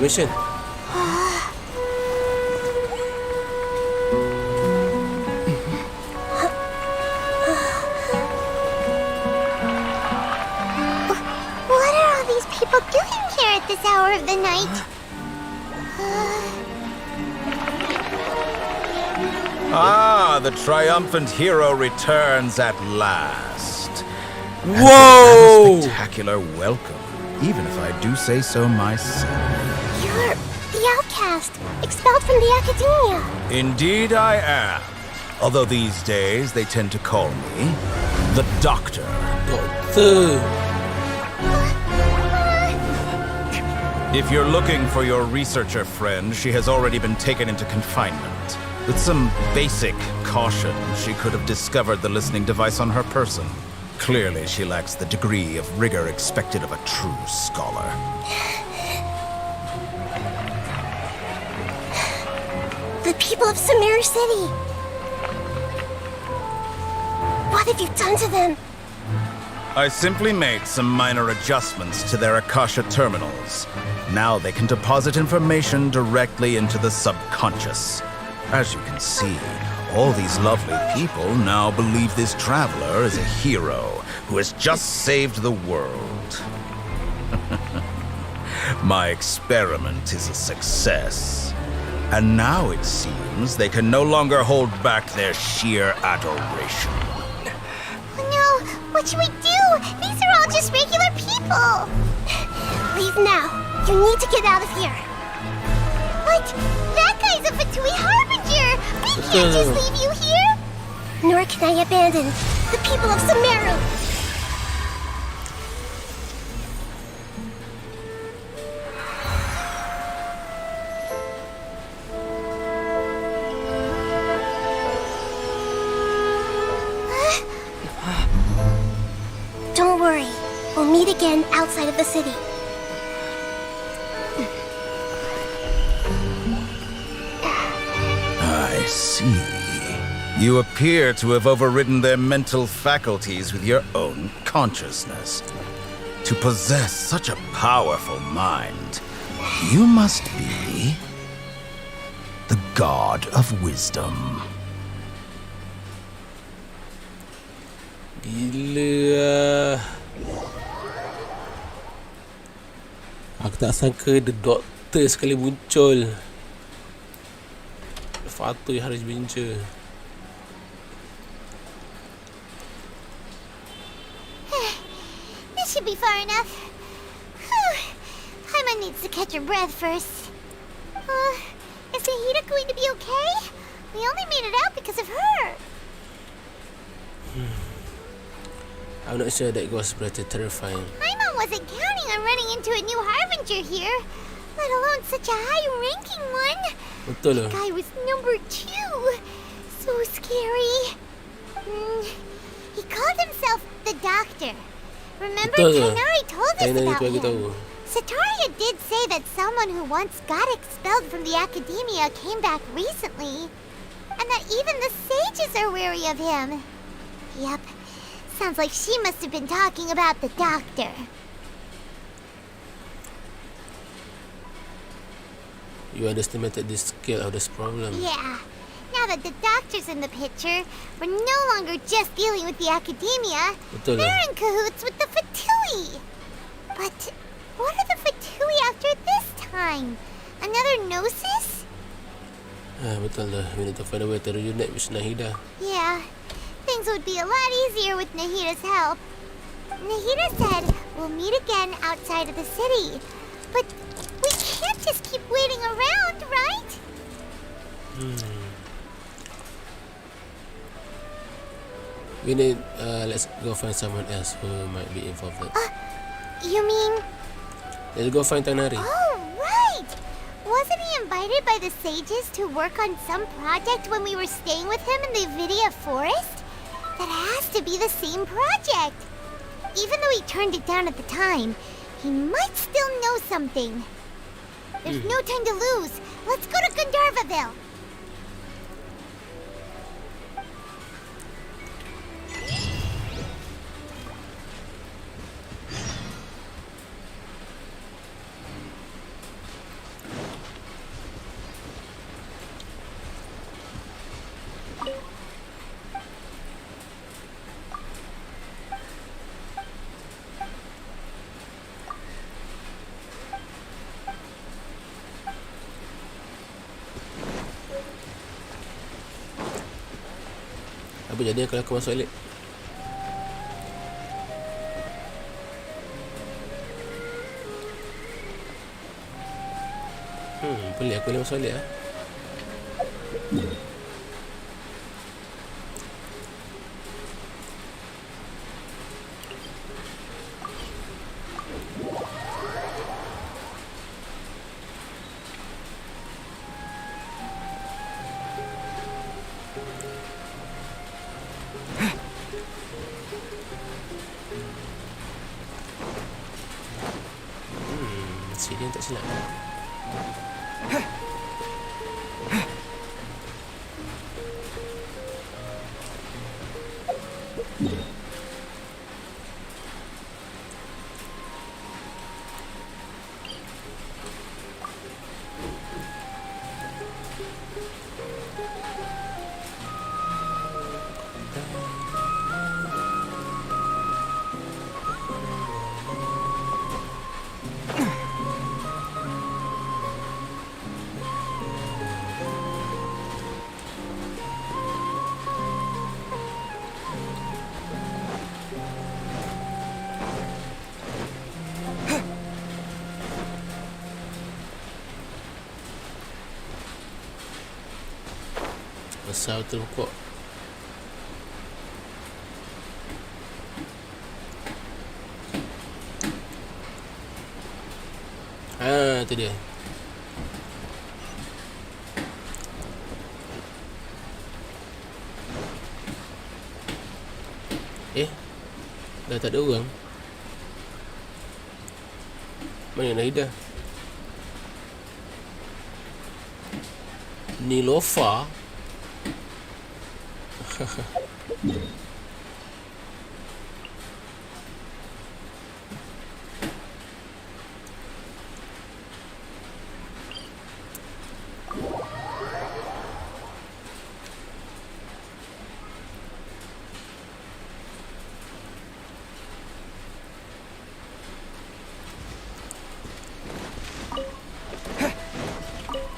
animation. What are all these people doing here at this hour of the night? The triumphant hero returns at last. Whoa! A spectacular welcome, even if I do say so myself. You're the outcast, expelled from the academia. Indeed I am. Although these days they tend to call me the Doctor. If you're looking for your researcher friend, she has already been taken into confinement. With some basic caution, she could have discovered the listening device on her person. Clearly, she lacks the degree of rigor expected of a true scholar. The people of Samir City. What have you done to them? I simply made some minor adjustments to their Akasha terminals. Now they can deposit information directly into the subconscious. As you can see, All these lovely people now believe this traveler is a hero who has just saved the world. My experiment is a success. And now it seems they can no longer hold back their sheer adoration. Oh no, what should we do? These are all just regular people. Leave now. You need to get out of here. What? That guy's a Fatui Harbinger! We can't just leave you here! Nor can I abandon the people of Sumeru! Don't worry. We'll meet again outside of the city. I see. You appear to have overridden their mental faculties with your own consciousness. To possess such a powerful mind, you must be the god of wisdom. Gila. Aku tak sangka The Doctor sekali muncul. Fatui Harbinger. This should be far enough. Aiman needs to catch her breath first. Is Nahida going to be okay? We only made it out because of her. I'm not sure that was pretty terrifying. Aiman wasn't counting on running into a new Harbinger here, let alone such a high-ranking one. Betul lah. The guy was number 2. So scary. He called himself the Doctor. Remember, Betul. Kainari told us Kainari about tu aku him. tahu. Sataria did say that someone who once got expelled from the academia came back recently, and that even the sages are wary of him. Yep, sounds like she must have been talking about the Doctor. You underestimated the scale of this problem. Yeah, now that the Doctor's in the picture, we're no longer just dealing with the academia. Betul lah. They're in cahoots with the Fatui. But what are the Fatui after this time? Another Gnosis? Betul lah. We need to find a way to reunite with Nahida. Yeah, things would be a lot easier with Nahida's help. Nahida said we'll meet again outside of the city. But we can't just keep waiting around, right? We need, let's go find someone else who might be involved. You mean... Let's go find Tanari. Oh, right! Wasn't he invited by the sages to work on some project when we were staying with him in the Vidya forest? That has to be the same project. Even though he turned it down at the time, he might still know something. There's no time to lose. Let's go to Gandharvaville. Apa jadi kalau aku masuk balik? Boleh aku boleh masuk balik lah. Sini tak silap. Besar betul pokok. Itu dia. Dah tak ada orang. Mana Nahida? Nilofa.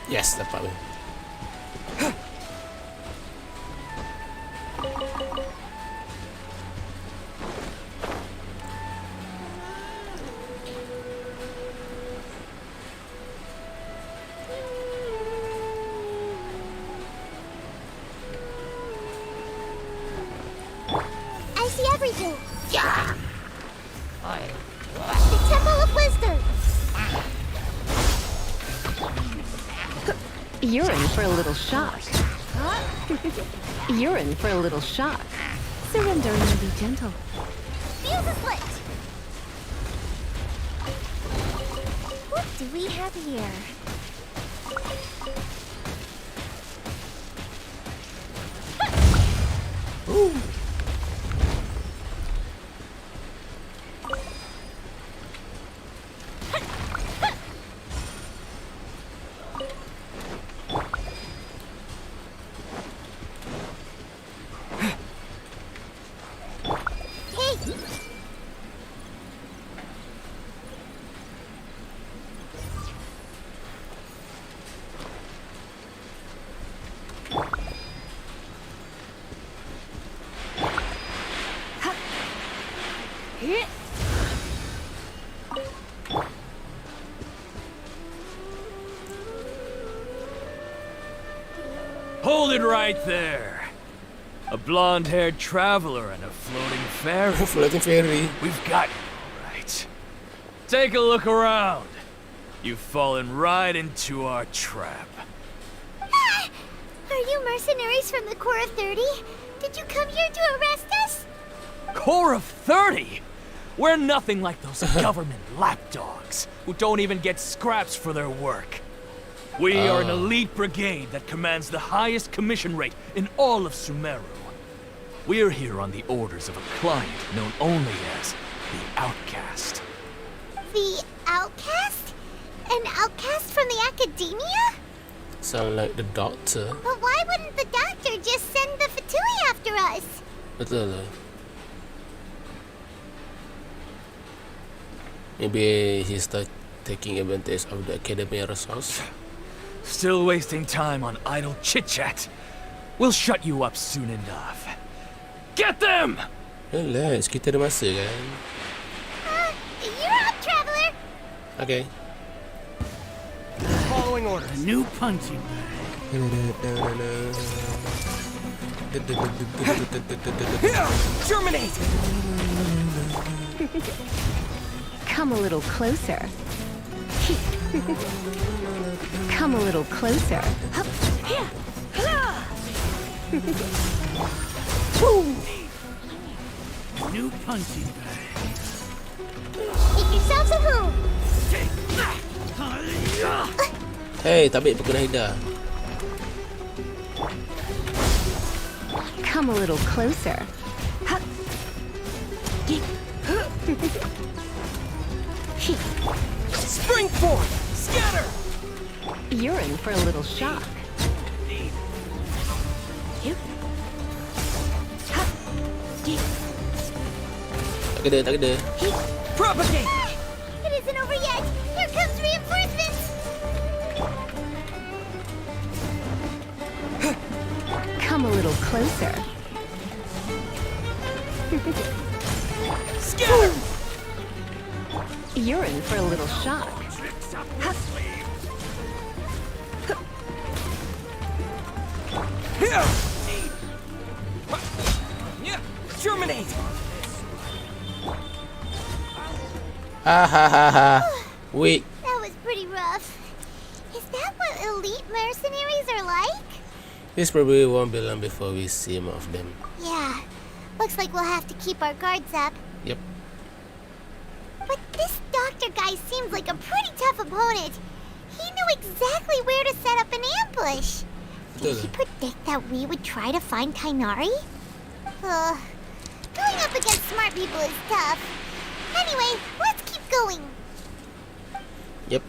Yes, dapat. I see everything. Yeah. The Temple of Wisdom. You're in for a little shock. You're in for a little shock. Surrender and be gentle. Fuse is lit. What do we have here? Ooh. Hold it right there. A blonde-haired traveler and a floating fairy. Floating fairy. We've got you, all right. Take a look around. You've fallen right into our trap. Ah! Are you mercenaries from the Corps of 30? Did you come here to arrest us? Corps of 30? We're nothing like those government lapdogs who don't even get scraps for their work. We are an elite brigade that commands the highest commission rate in all of Sumeru. We're here on the orders of a client known only as the Outcast. The Outcast? An outcast from the academia? Sound like the doctor. But why wouldn't the doctor just send the Fatui after us? Betul lah. Maybe he start taking advantage of the academy resource. Still wasting time on idle chit-chat. We'll shut you up soon enough. Get them! Relax, kita ada masa kan? You're up, traveler! Okay. Following orders. A new punching Terminate! Come a little closer. Come a little closer. New punching bag. Make yourselves at home! Hey, tak baik pukul Nahida. Come a little closer. Spring forth! Scatter! You're in for a little shock. Tak kena, tak kena. Propagate! It isn't over yet! Here comes reinforcements! Come a little closer. Scatter! You're in for a little shock. Here! Eliminate! Wait. That was pretty rough. Is that what elite mercenaries are like? This probably won't be long before we see more of them. Yeah. Looks like we'll have to keep our guards up. Yep. But this doctor guy seems like a pretty tough opponent. He knew exactly where to set up an ambush. Did he predict that we would try to find Tighnari? Going up against smart people is tough. Anyway, let's keep going. Yep.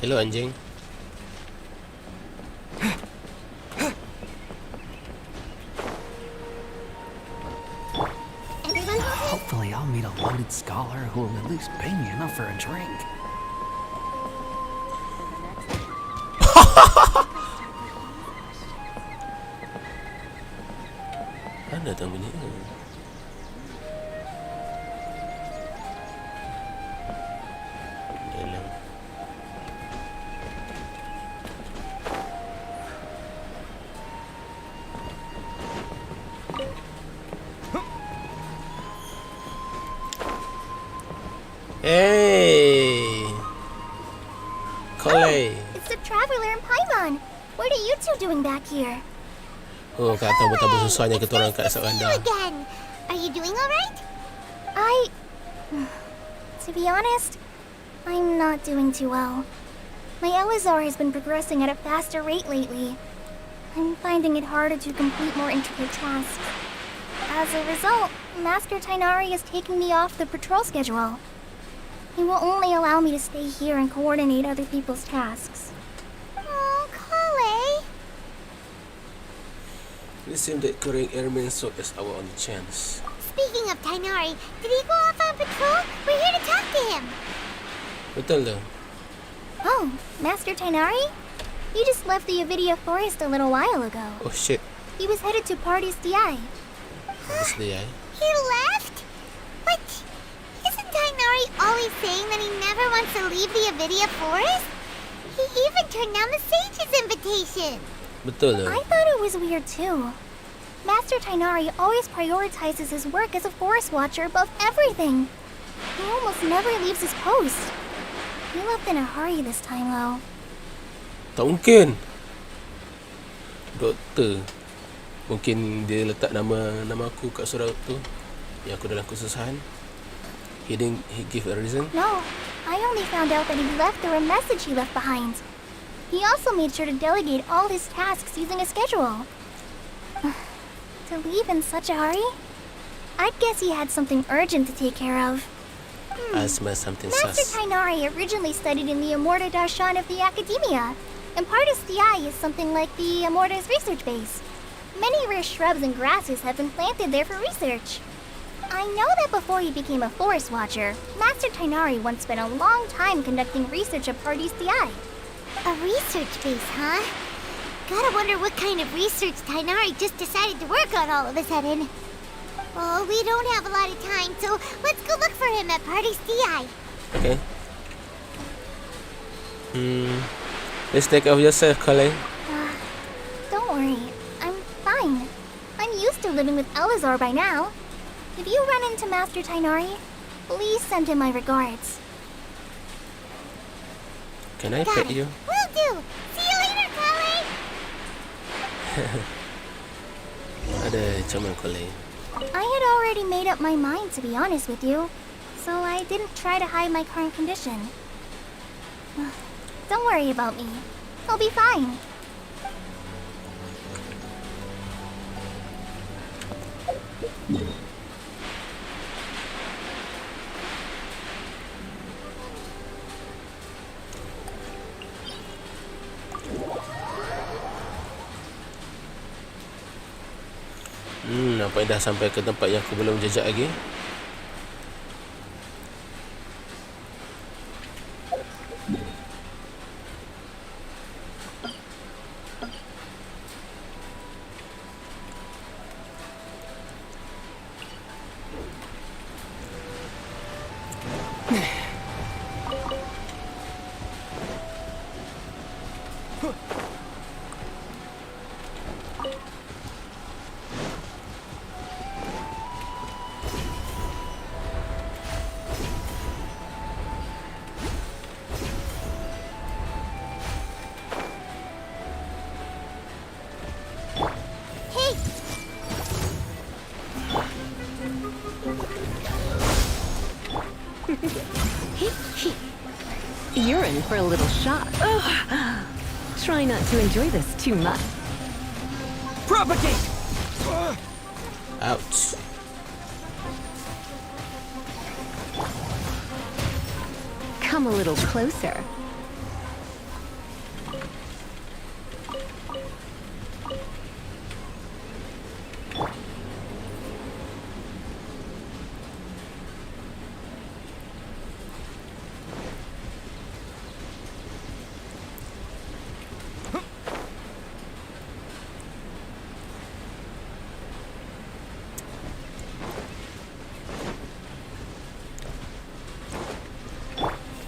Hello, anjing. Hopefully I'll meet a loaded scholar who will at least pay me enough for a drink. Mana datang bunyi? Dalam. Hey, Kole. It's the traveler and Paimon. What are you two doing back here? Oh, kata betapa susahnya kita orang kat Saranda. Again. Are you doing alright? To be honest, I'm not doing too well. My Elazar has been progressing at a faster rate lately. I'm finding it harder to complete more intricate tasks. As a result, Master Tighnari is taking me off the patrol schedule. He will only allow me to stay here and coordinate other people's tasks. Oh, Kale. It seems that killing airmen so is our only chance. Speaking of Tighnari, did he go off on patrol? We're here to talk to him. Betul dah. Oh, Master Tighnari? He just left the Avidia forest a little while ago. Oh shit. He was headed to Party's DI. Honestly, He left? What? Isn't Tighnari always saying that he never wants to leave the Avidia forest? He even turned down the sage's invitation. Betul dah. I thought it was weird too. Master Tighnari always prioritizes his work as a forest watcher above everything. He almost never leaves his post. He left in a hurry this time though. Tak mungkin. Doktor. Mungkin dia letak nama aku kat surat tu. Yang aku dalam kesusahan. He give a reason. No, I only found out that he left through a message he left behind. He also made sure to delegate all his tasks using a schedule. To leave in such a hurry? I'd guess he had something urgent to take care of. I smell something Master sus. Tighnari originally studied in the Amorta Darshan of the Academia, and Partis DI is something like the Amorta's research base. Many rare shrubs and grasses have been planted there for research. I know that before he became a forest watcher, Master Tighnari once spent a long time conducting research at Partis DI. A research base, huh? Gotta wonder what kind of research Tighnari just decided to work on all of a sudden. Oh, we don't have a lot of time, so let's go look for him at Party's DI. Okay. Let's take care of yourself, Kale. Don't worry, I'm fine. I'm used to living with Elazar by now. If you run into Master Tighnari, please send him my regards. Can I pet you? Will do. See you later, Kale. Ada comel Kale. I had already made up my mind, to be honest with you, so I didn't try to hide my current condition. Don't worry about me. I'll be fine. Nampaknya dah sampai ke tempat yang aku belum jejak lagi. You're in for a little shock. Try not to enjoy this too much. Propagate! Ouch. Come a little closer.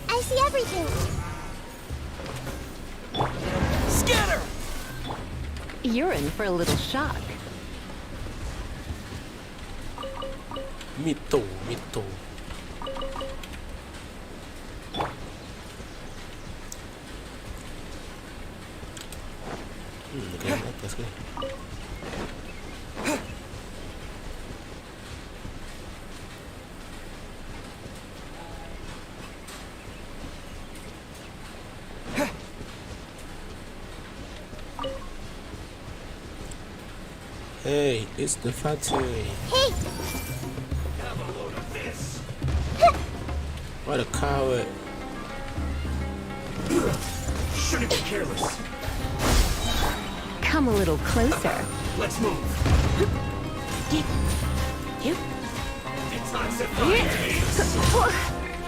I see everything. Scatter! You're in for a little shock. Mito. Dekat atas ke? Hey, it's the factory. Hey! What a coward. Shouldn't be careless. Come a little closer. Let's move. It's not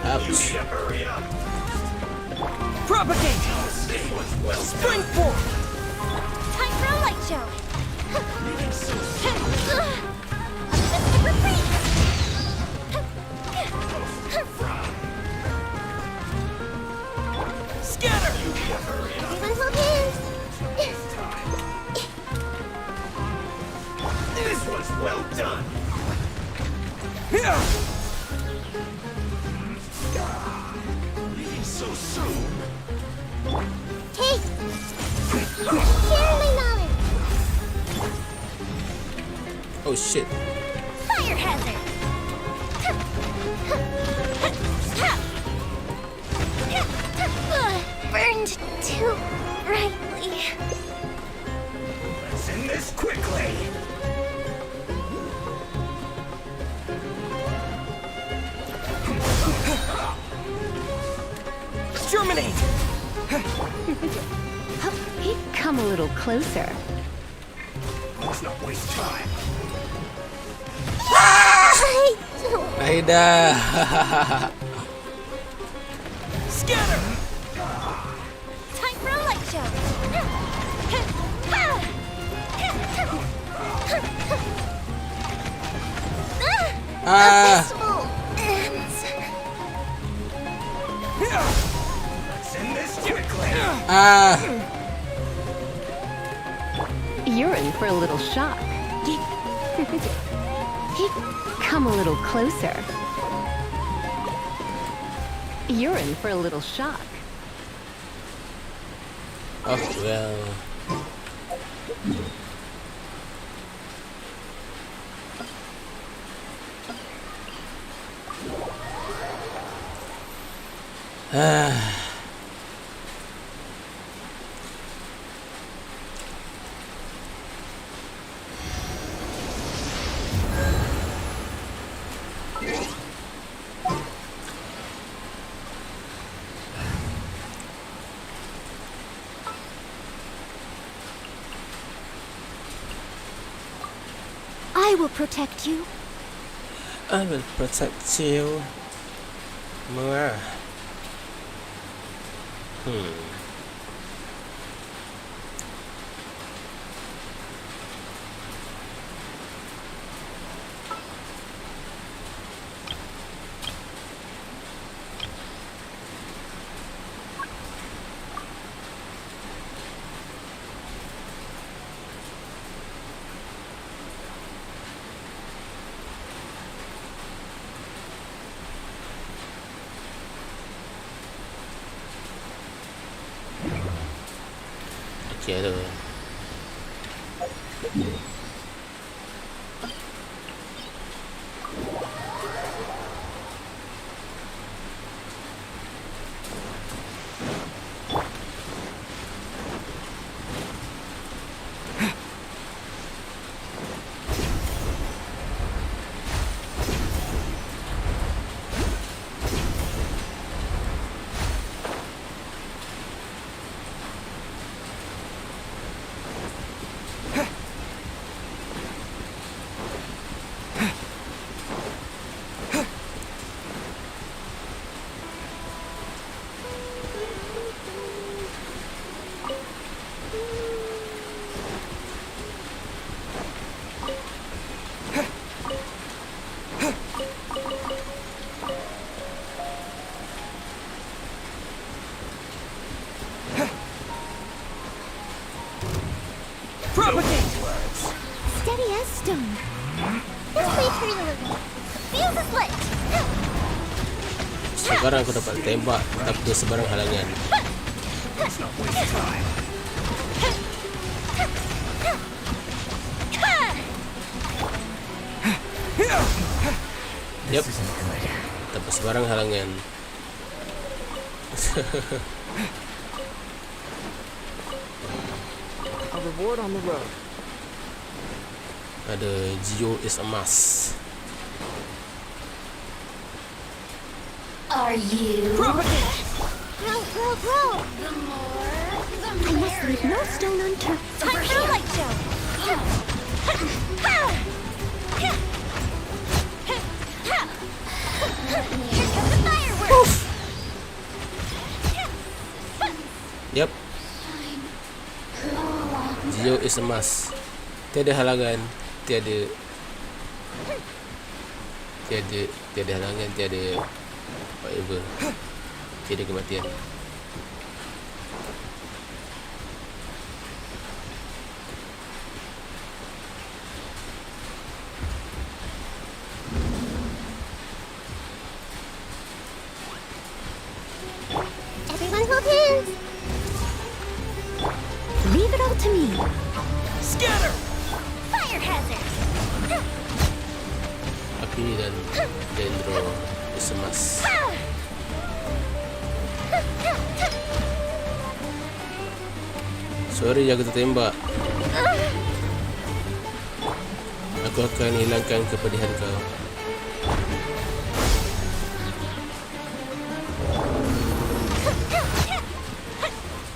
Ouch. hurry up. Propagate! Spring forth! Time for a light show. Scatter! Everyone hold hands. This was well done. Leaving so soon. Hey! Share my knowledge. Oh shit. Fire hazard. Burned too brightly. Let's end this quickly. Exterminate! Come a little closer. Let's not waste time. Aida. Scatter! Time for a light show. Festival ends. Let's end this quickly. You're in for a little shock. Come a little closer. You're in for a little shock. Oh well. I will protect you. I will protect you. Mua. Okay, ada. stone. This way through the living. Fuse is lit. Sekarang aku dapat tembak tanpa sebarang halangan. Yep. Tanpa sebarang halangan. A reward on the road. Ada Geo is emas. Are you? Grow. I must leave no stone unturned. Time for a light show. Here comes the fireworks. Yep. Geo is emas. Tiada halangan, tiada halangan, tiada whatever. Tiada kematian. Everyone hold hands. Leave it all to me. Scatter! Fire hazard. Api dan dendro is emas. Sorry jaga tertembak. Aku akan hilangkan kepedihan kau.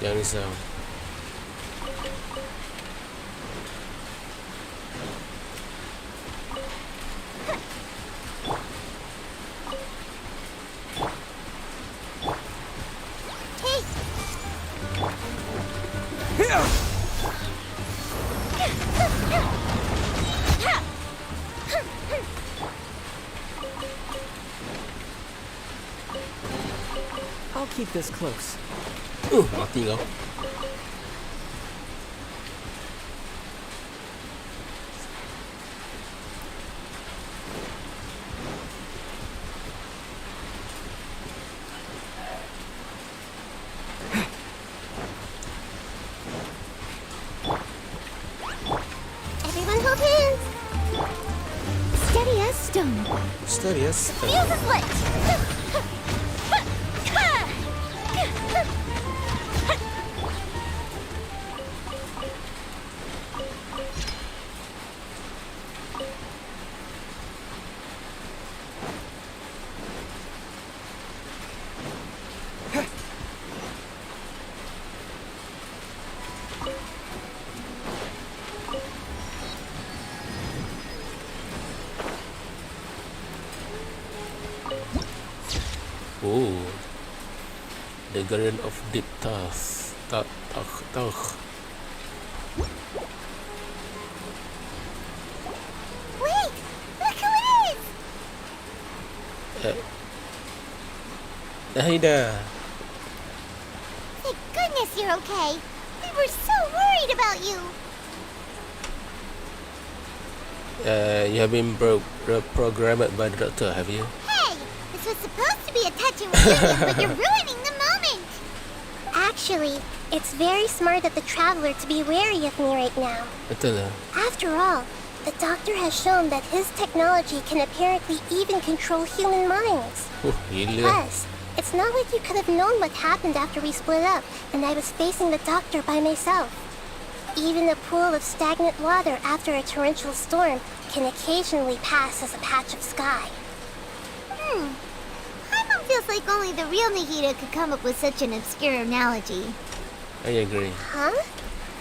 Jangan risau. I'll keep this close. Mati kau. Everyone hold hands. Steady as stone. Steady as stone. Fuse is lit. Oh, the Garden of Deep Thought. Wait, look who it is. Nahida. Thank goodness you're okay. We were so worried about you. You have been programmed by the doctor, have you? Hey, this was supposed to be a touching reunion, but you're ruining the moment. Actually, it's very smart of the traveler to be wary of me right now. Betul lah. After all, the doctor has shown that his technology can apparently even control human minds. Gila. Plus, it's not like you could have known what happened after we split up and I was facing the doctor by myself. Even a pool of stagnant water after a torrential storm can occasionally pass as a patch of sky. Aiman feels like only the real Nahida could come up with such an obscure analogy. I agree. Huh?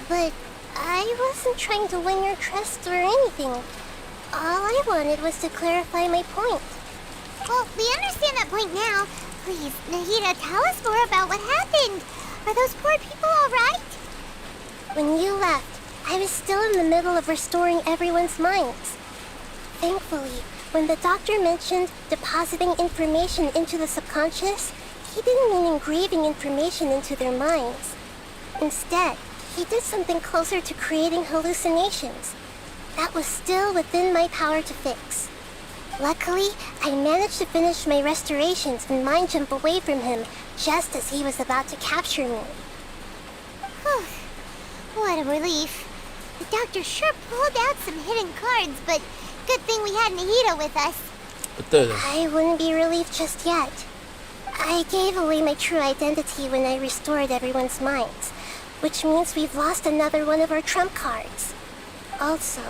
But I wasn't trying to win your trust or anything. All I wanted was to clarify my point. Well, we understand that point now. Please, Nahida, tell us more about what happened. Are those poor people all right? When you left, I was still in the middle of restoring everyone's minds. Thankfully, when the doctor mentioned depositing information into the subconscious, he didn't mean engraving information into their minds. Instead, he did something closer to creating hallucinations. that was still within my power to fix. Luckily, I managed to finish my restorations and mind jump away from him just as he was about to capture me. Whew. What a relief. The doctor sure pulled out some hidden cards, but good thing we had Nahida with us. Betul. I wouldn't be relieved just yet. I gave away my true identity when I restored everyone's minds, which means we've lost another one of our trump cards. Also,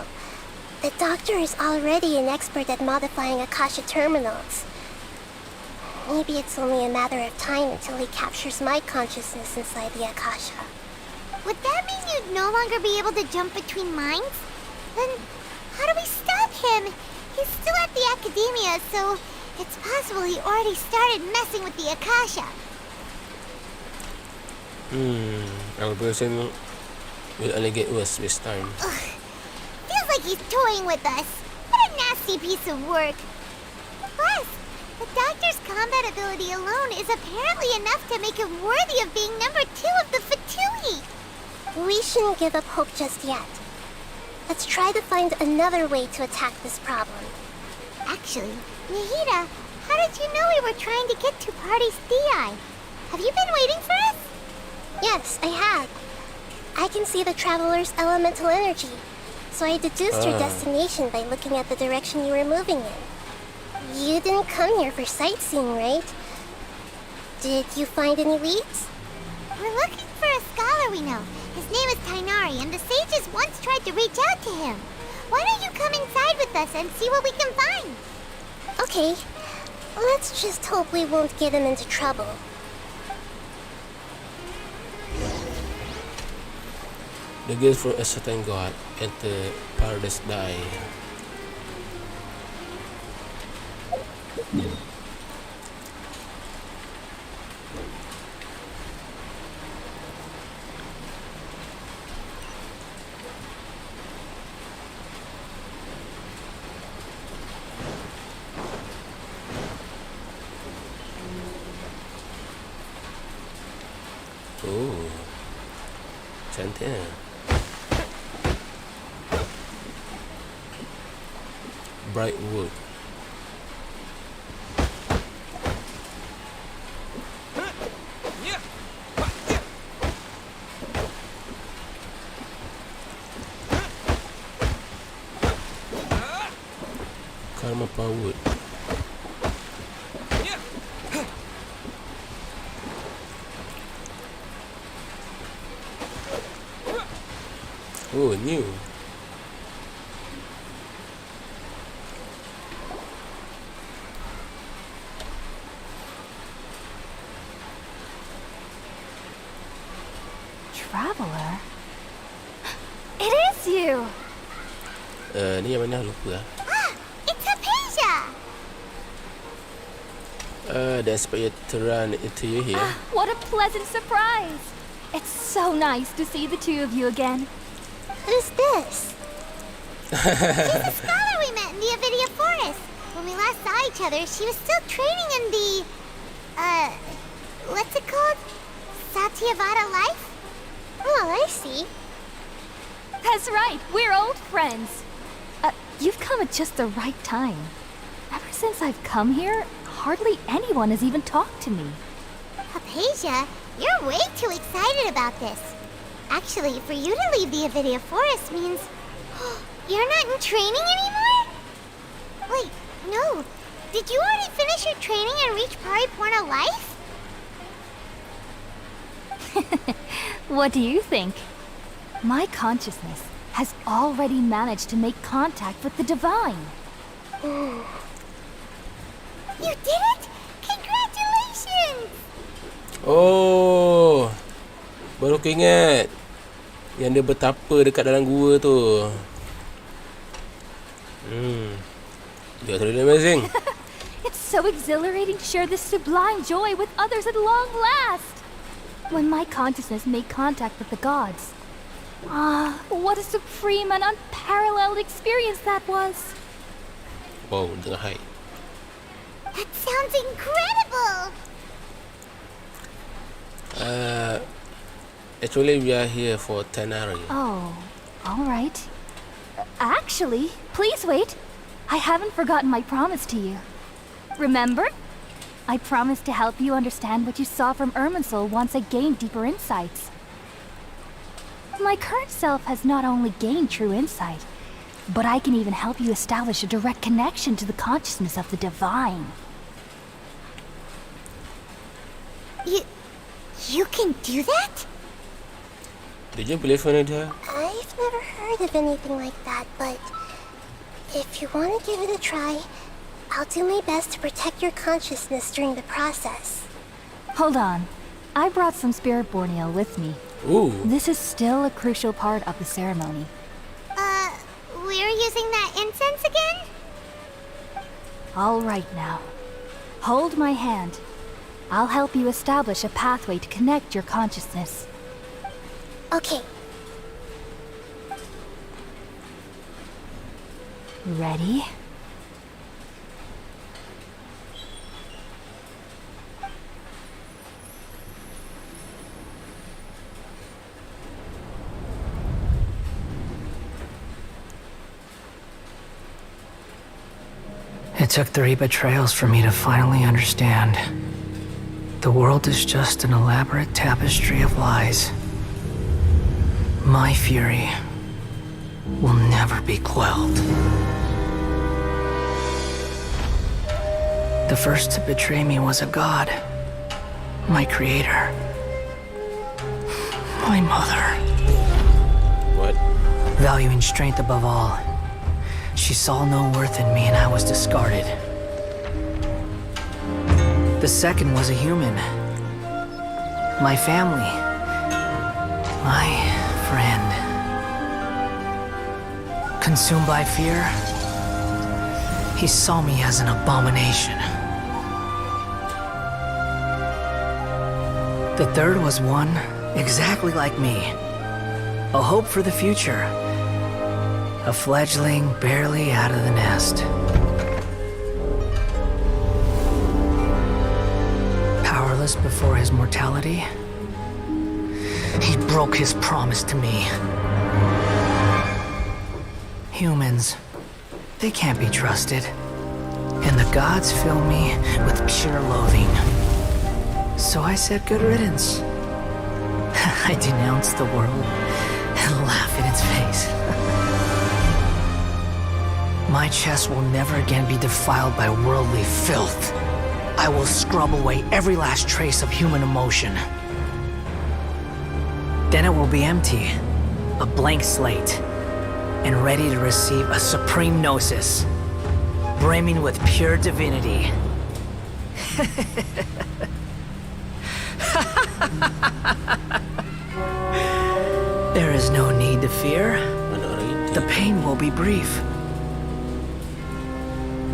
the doctor is already an expert at modifying Akasha terminals. Maybe it's only a matter of time until he captures my consciousness inside the Akasha. Would that mean you'd no longer be able to jump between minds? Then how do we stop him? He's still at the academia, so it's possible he already started messing with the Akasha. Our person will only get worse this time. Ugh. Feels like he's toying with us. What a nasty piece of work. Plus, the doctor's combat ability alone is apparently enough to make him worthy of being number 2 of the Fatui. We shouldn't give up hope just yet. Let's try to find another way to attack this problem. Actually, Nahida, how did you know we were trying to get to Party's DI? Have you been waiting for us? Yes, I have. I can see the traveler's elemental energy, so I deduced your destination by looking at the direction you were moving in. You didn't come here for sightseeing, right? Did you find any leads? We're looking for a scholar we know. His name is Tainari, and the sages once tried to reach out to him. Why don't you come inside with us and see what we can find? Okay, let's just hope we won't get him into trouble. The gift from a certain god at the paradise die. Oh, cantik. Bright wood. Karma wood. Oh, new. Traveler? It is you! Ni yang mana lupa lah. It's Hypatia! That's by Terran into you here. What a pleasant surprise! It's so nice to see the two of you again. Who's this? She's the scholar we met in the Avidia Forest. When we last saw each other, she was still training in the... what's it called? Satyavada life? Oh, I see. That's right, we're old friends. You've come at just the right time. Ever since I've come here, hardly anyone has even talked to me. Hypatia, you're way too excited about this. Actually, for you to leave the Avidia Forest means... you're not in training anymore? Wait, no. Did you already finish your training and reach Paripurna life? What do you think? My consciousness has already managed to make contact with the divine. You did it? Congratulations! Oh, baru aku ingat yang dia bertapa dekat dalam gua tu. That's really amazing. It's so exhilarating to share this sublime joy with others at long last. When my consciousness made contact with the gods. What a supreme and unparalleled experience that was. Wow, dengan high. That sounds incredible! Actually we are here for Tanari. Oh, all right. Actually, please wait. I haven't forgotten my promise to you. Remember? I promised to help you understand what you saw from Irminsul once I gained deeper insights. My current self has not only gained true insight, but I can even help you establish a direct connection to the consciousness of the divine. You can do that? Did you believe in it? I've never heard of anything like that, but if you want to give it a try, I'll do my best to protect your consciousness during the process. Hold on. I brought some spirit borneo with me. Ooh. This is still a crucial part of the ceremony. We're using that incense again? All right now. Hold my hand. I'll help you establish a pathway to connect your consciousness. Okay. Ready? It took 3 betrayals for me to finally understand. The world is just an elaborate tapestry of lies. My fury will never be quelled. The first to betray me was a god. My creator. My mother. What? Valuing strength above all. She saw no worth in me and I was discarded. The second was a human. My family. My friend. Consumed by fear, he saw me as an abomination. The third was one exactly like me. A hope for the future. A fledgling barely out of the nest. Powerless before his mortality, he broke his promise to me. Humans, they can't be trusted. And the gods fill me with pure loathing. So I said good riddance. I denounced the world and laugh in its face. My chest will never again be defiled by worldly filth. I will scrub away every last trace of human emotion. Then it will be empty, a blank slate, and ready to receive a supreme gnosis, brimming with pure divinity. There is no need to fear. The pain will be brief.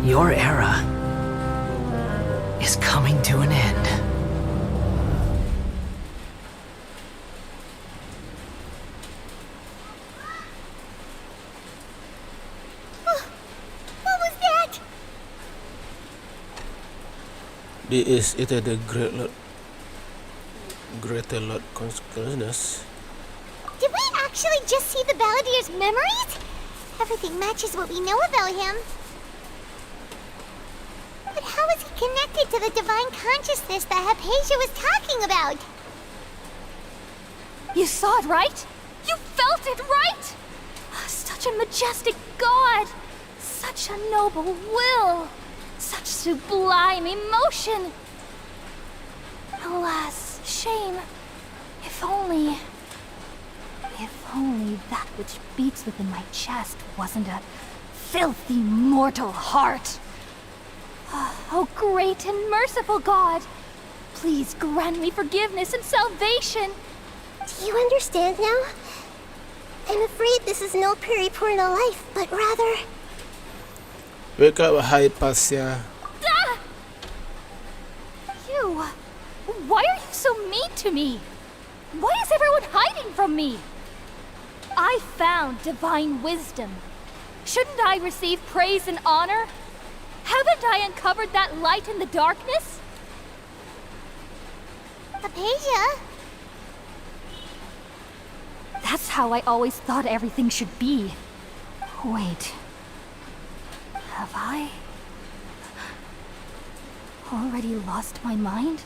Your era is coming to an end. What was that? This is either the greater Lord consciousness. Did we actually just see the Balladier's memories? Everything matches what we know about him. But how is he connected to the divine consciousness that Hypatia was talking about? You saw it, right? You felt it, right? Such a majestic god! Such a noble will! Such sublime emotion! Alas, shame. If only that which beats within my chest wasn't a filthy mortal heart. Oh, great and merciful God, please grant me forgiveness and salvation. Do you understand now? I'm afraid this is no periporno life, but rather... Wake up, Hypatia. Ah! You... Why are you so mean to me? Why is everyone hiding from me? I found divine wisdom. Shouldn't I receive praise and honor? Haven't I uncovered that light in the darkness? Hypatia? That's how I always thought everything should be. Wait. Have I already lost my mind?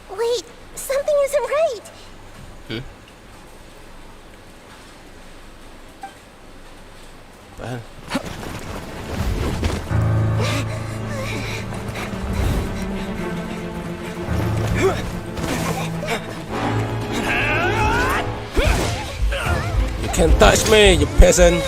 Wait, something isn't right. Apaan? You can't touch me, you peasant.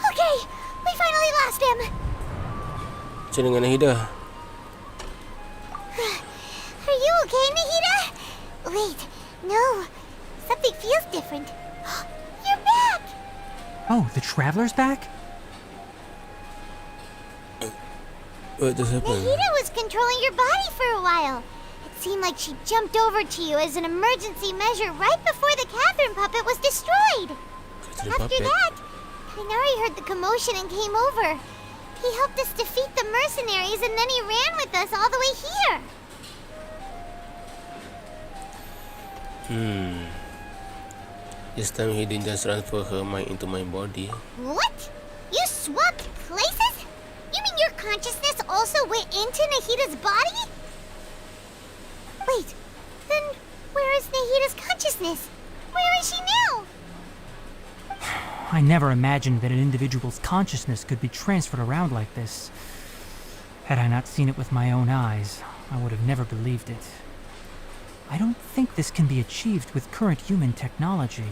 Okay, we finally lost him. Macam dengan Nahida? Are you okay, Nahida? Wait, no. Something feels different. You're back! Oh, the Traveler's back? What just happened? Nahida was controlling your body for a while. It seemed like she jumped over to you as an emergency measure right before the Catherine puppet was destroyed. After that, Kainari heard the commotion and came over. He helped us defeat the mercenaries and then he ran with us all the way here. This time he didn't just transfer her mind into my body. What? You swapped places? You mean your consciousness also went into Nahida's body? Wait, then where is Nahida's consciousness? Where is she now? I never imagined that an individual's consciousness could be transferred around like this. Had I not seen it with my own eyes, I would have never believed it. I don't think this can be achieved with current human technology.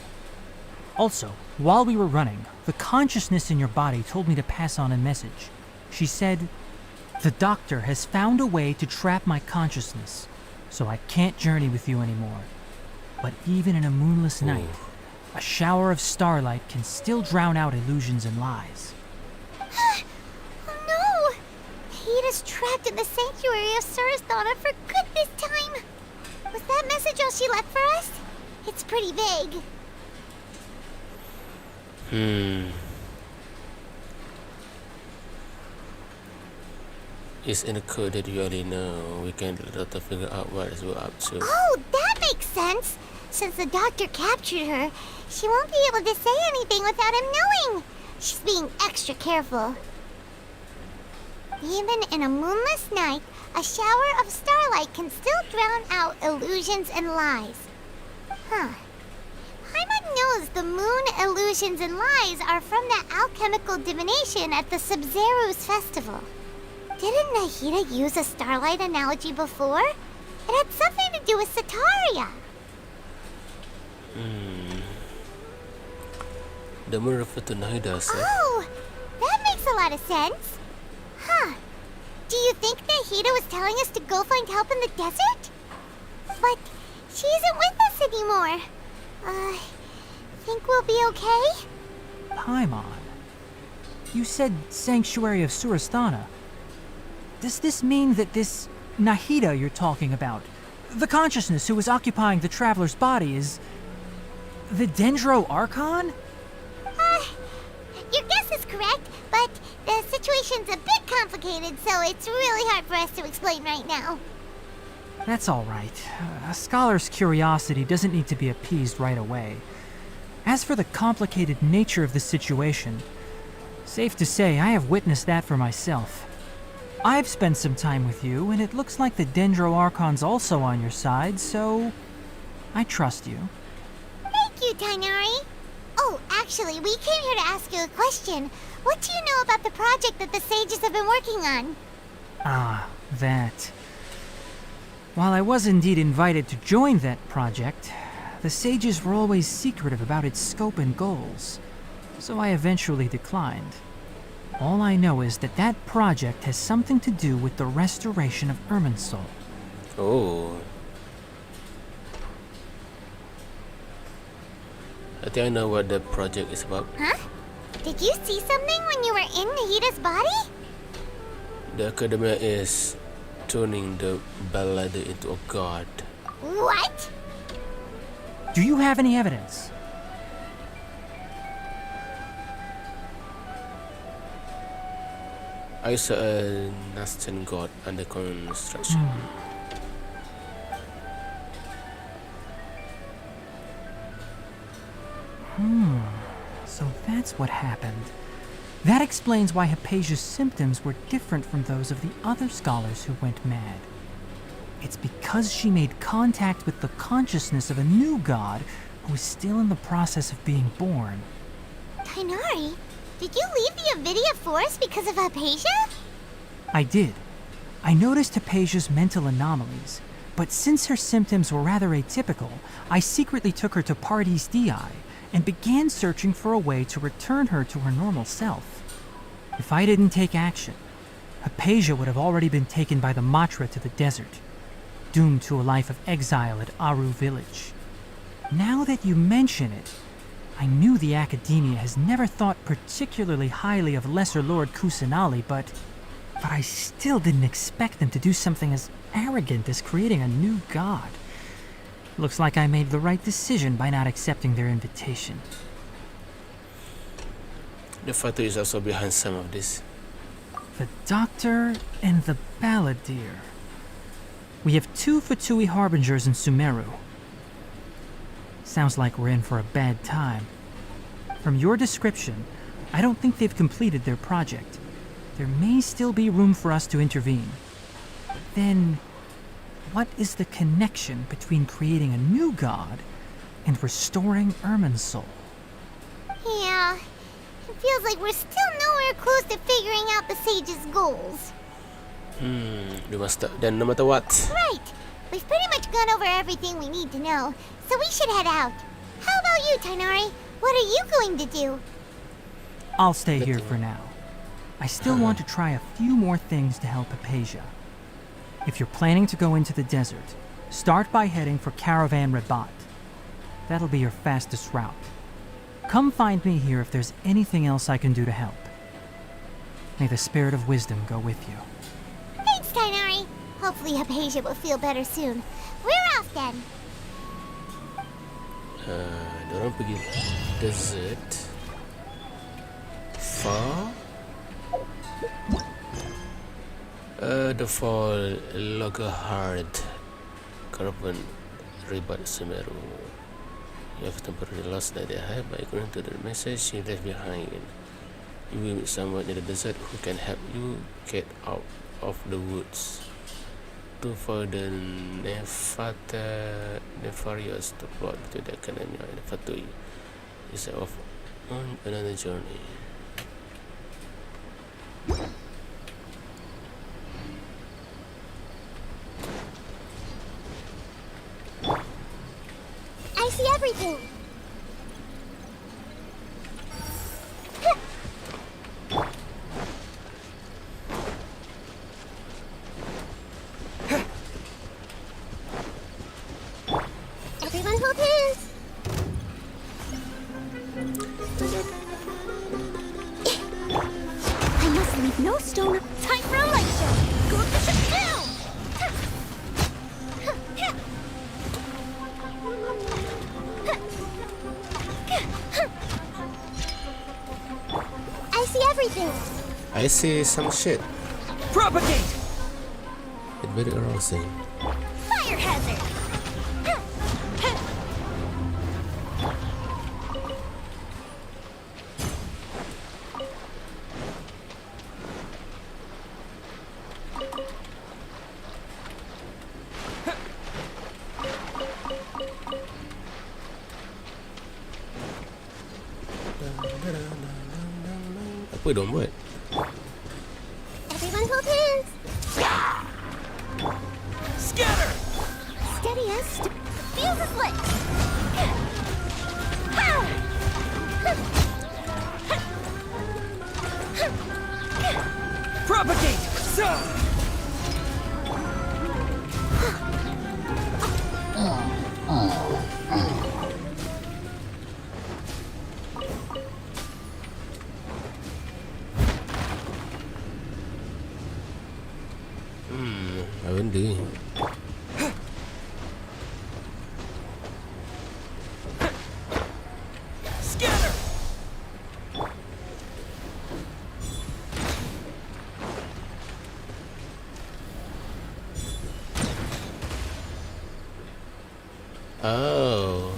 Also, while we were running, the consciousness in your body told me to pass on a message. She said, "The doctor has found a way to trap my consciousness, so I can't journey with you anymore. But even in a moonless night, a shower of starlight can still drown out illusions and lies." Oh no! Nahida's trapped in the sanctuary of Surasthana for good this time. Was that message all she left for us? It's pretty vague. It's in the code that you already know. We can let her figure out what we're up to. Oh, that makes sense. Since the doctor captured her, she won't be able to say anything without him knowing. She's being extra careful. Even in a moonless night, a shower of starlight can still drown out illusions and lies. Huh. Aiman knows the moon illusions and lies are from the alchemical divination at the Sub-Zero's festival. Didn't Nahida use a starlight analogy before? It had something to do with Sataria. The moon referred to Nahida, sir. Oh, that makes a lot of sense. Huh. Do you think Nahida was telling us to go find help in the desert? But she isn't with us anymore. Think we'll be okay? Paimon, you said Sanctuary of Surasthana. Does this mean that this Nahida you're talking about, the consciousness who was occupying the Traveler's body, is the Dendro Archon? correct, but the situation's a bit complicated, so it's really hard for us to explain right now. That's all right. A scholar's curiosity doesn't need to be appeased right away. As for the complicated nature of the situation, safe to say I have witnessed that for myself. I've spent some time with you, and it looks like the Dendro-Archon's also on your side, so I trust you. Thank you, Tainari. Oh, actually, we came here to ask you a question. What do you know about the project that the sages have been working on? Ah, that. While I was indeed invited to join that project, the sages were always secretive about its scope and goals, so I eventually declined. All I know is that that project has something to do with the restoration of Irminsul. Oh. I think I know what the project is about. Huh? Did you see something when you were in Nahida's body? The Academia is turning the Ballade into a god. What? Do you have any evidence? I saw a Nastan god under construction. So that's what happened. That explains why Hypatia's symptoms were different from those of the other scholars who went mad. It's because she made contact with the consciousness of a new god who is still in the process of being born. Tainari, did you leave the Avidia Forest because of Hypatia? I did. I noticed Hypatia's mental anomalies, but since her symptoms were rather atypical, I secretly took her to Pardis Di and began searching for a way to return her to her normal self. If I didn't take action, Hypatia would have already been taken by the Matra to the desert, doomed to a life of exile at Aru village. Now that you mention it, I knew the Academia has never thought particularly highly of Lesser Lord Kusanali, but I still didn't expect them to do something as arrogant as creating a new god. Looks like I made the right decision by not accepting their invitation. The Fatu is also behind some of this. The Doctor and the Balladeer. We have 2 Fatui Harbingers in Sumeru. Sounds like we're in for a bad time. From your description, I don't think they've completed their project. There may still be room for us to intervene. Then, what is the connection between creating a new god and restoring Irminsul? Yeah, it feels like we're still nowhere close to figuring out the sage's goals. We must then no matter what. Right. We've pretty much gone over everything we need to know, so we should head out. How about you, Tainari? What are you going to do? I'll stay here for now. I still want to try a few more things to help Hypatia. If you're planning to go into the desert, start by heading for Caravan Rabat. That'll be your fastest route. Come find me here if there's anything else I can do to help. May the spirit of wisdom go with you. Thanks, Tainari. Hopefully Hypatia will feel better soon. We're off then. Dorang pergi desert. Far. The fall Loggerhard Caravan Rabat Sumeru. You have temporarily lost that high, but according to the message you left behind, you will meet someone in the desert who can help you get out of the woods. To further nefarious to plot to the Academia and Fatui is off on another journey. I see everything. Everyone hold hands. I must leave no stone. Time for a light show. Go to the down. I see everything! I see some shit. Propagate! It's very arousing. Fire hazard! Apa dong buat? Everyone hold hands! Scatter! Steady as fuse is lit! Propagate! So! Apa benda ni? Scatter! Oh.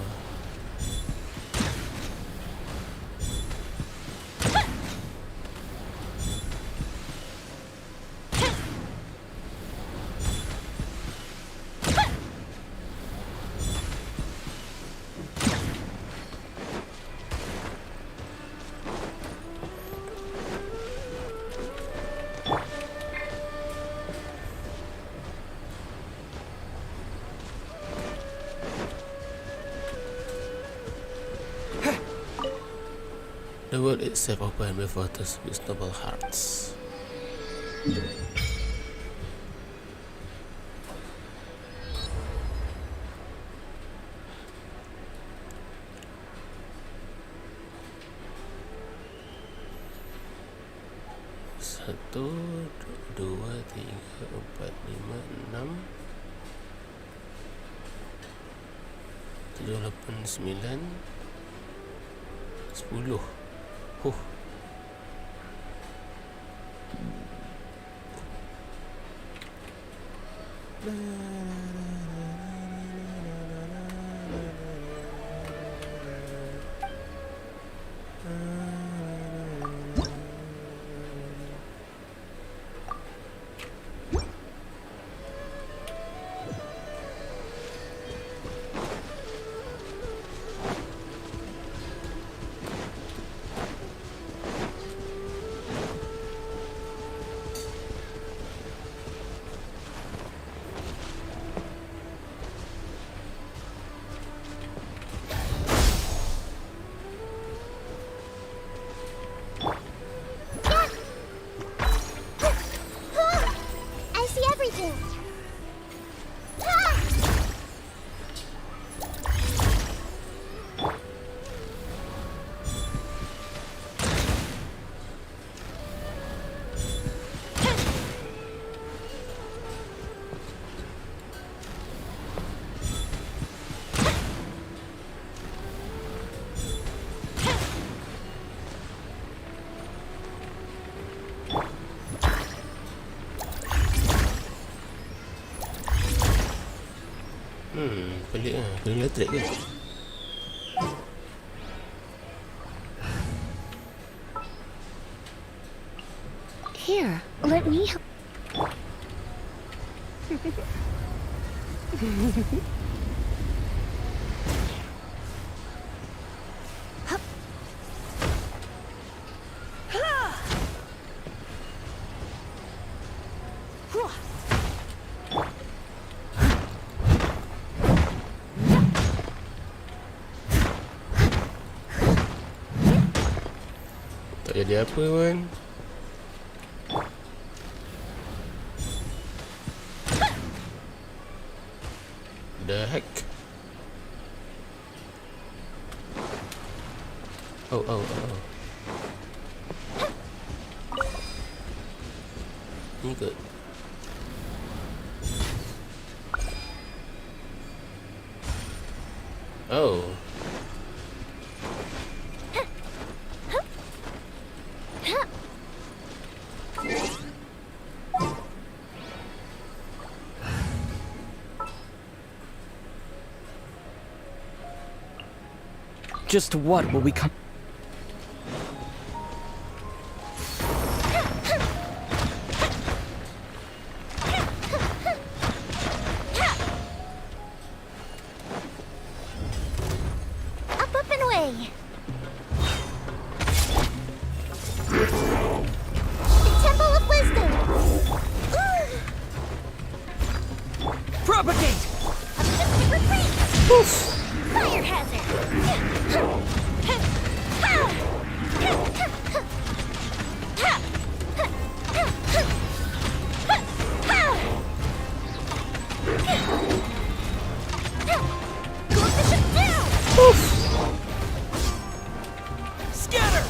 The world itself open with voters with noble hearts. Satu, dua, tiga, empat, lima, enam, tujuh, lapan, sembilan, 10. I see everything! Pelik lah. Pelik elektrik ke? Here, let me help. Tak jadi apa pun. The heck? Oh. Ni ke? Oh. Just what will we come... Up and away. The Temple of Wisdom. Propagate! Retreat. Fire hazard. Scatter!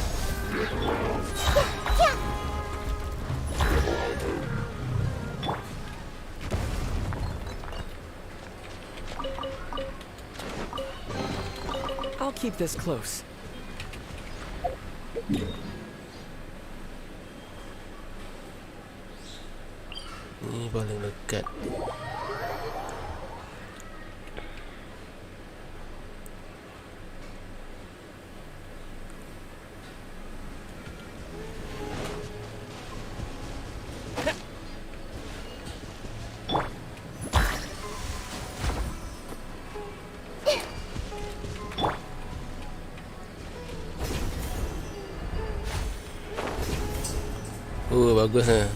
I'll keep this close. Ni paling dekat. Oh, bagus lah.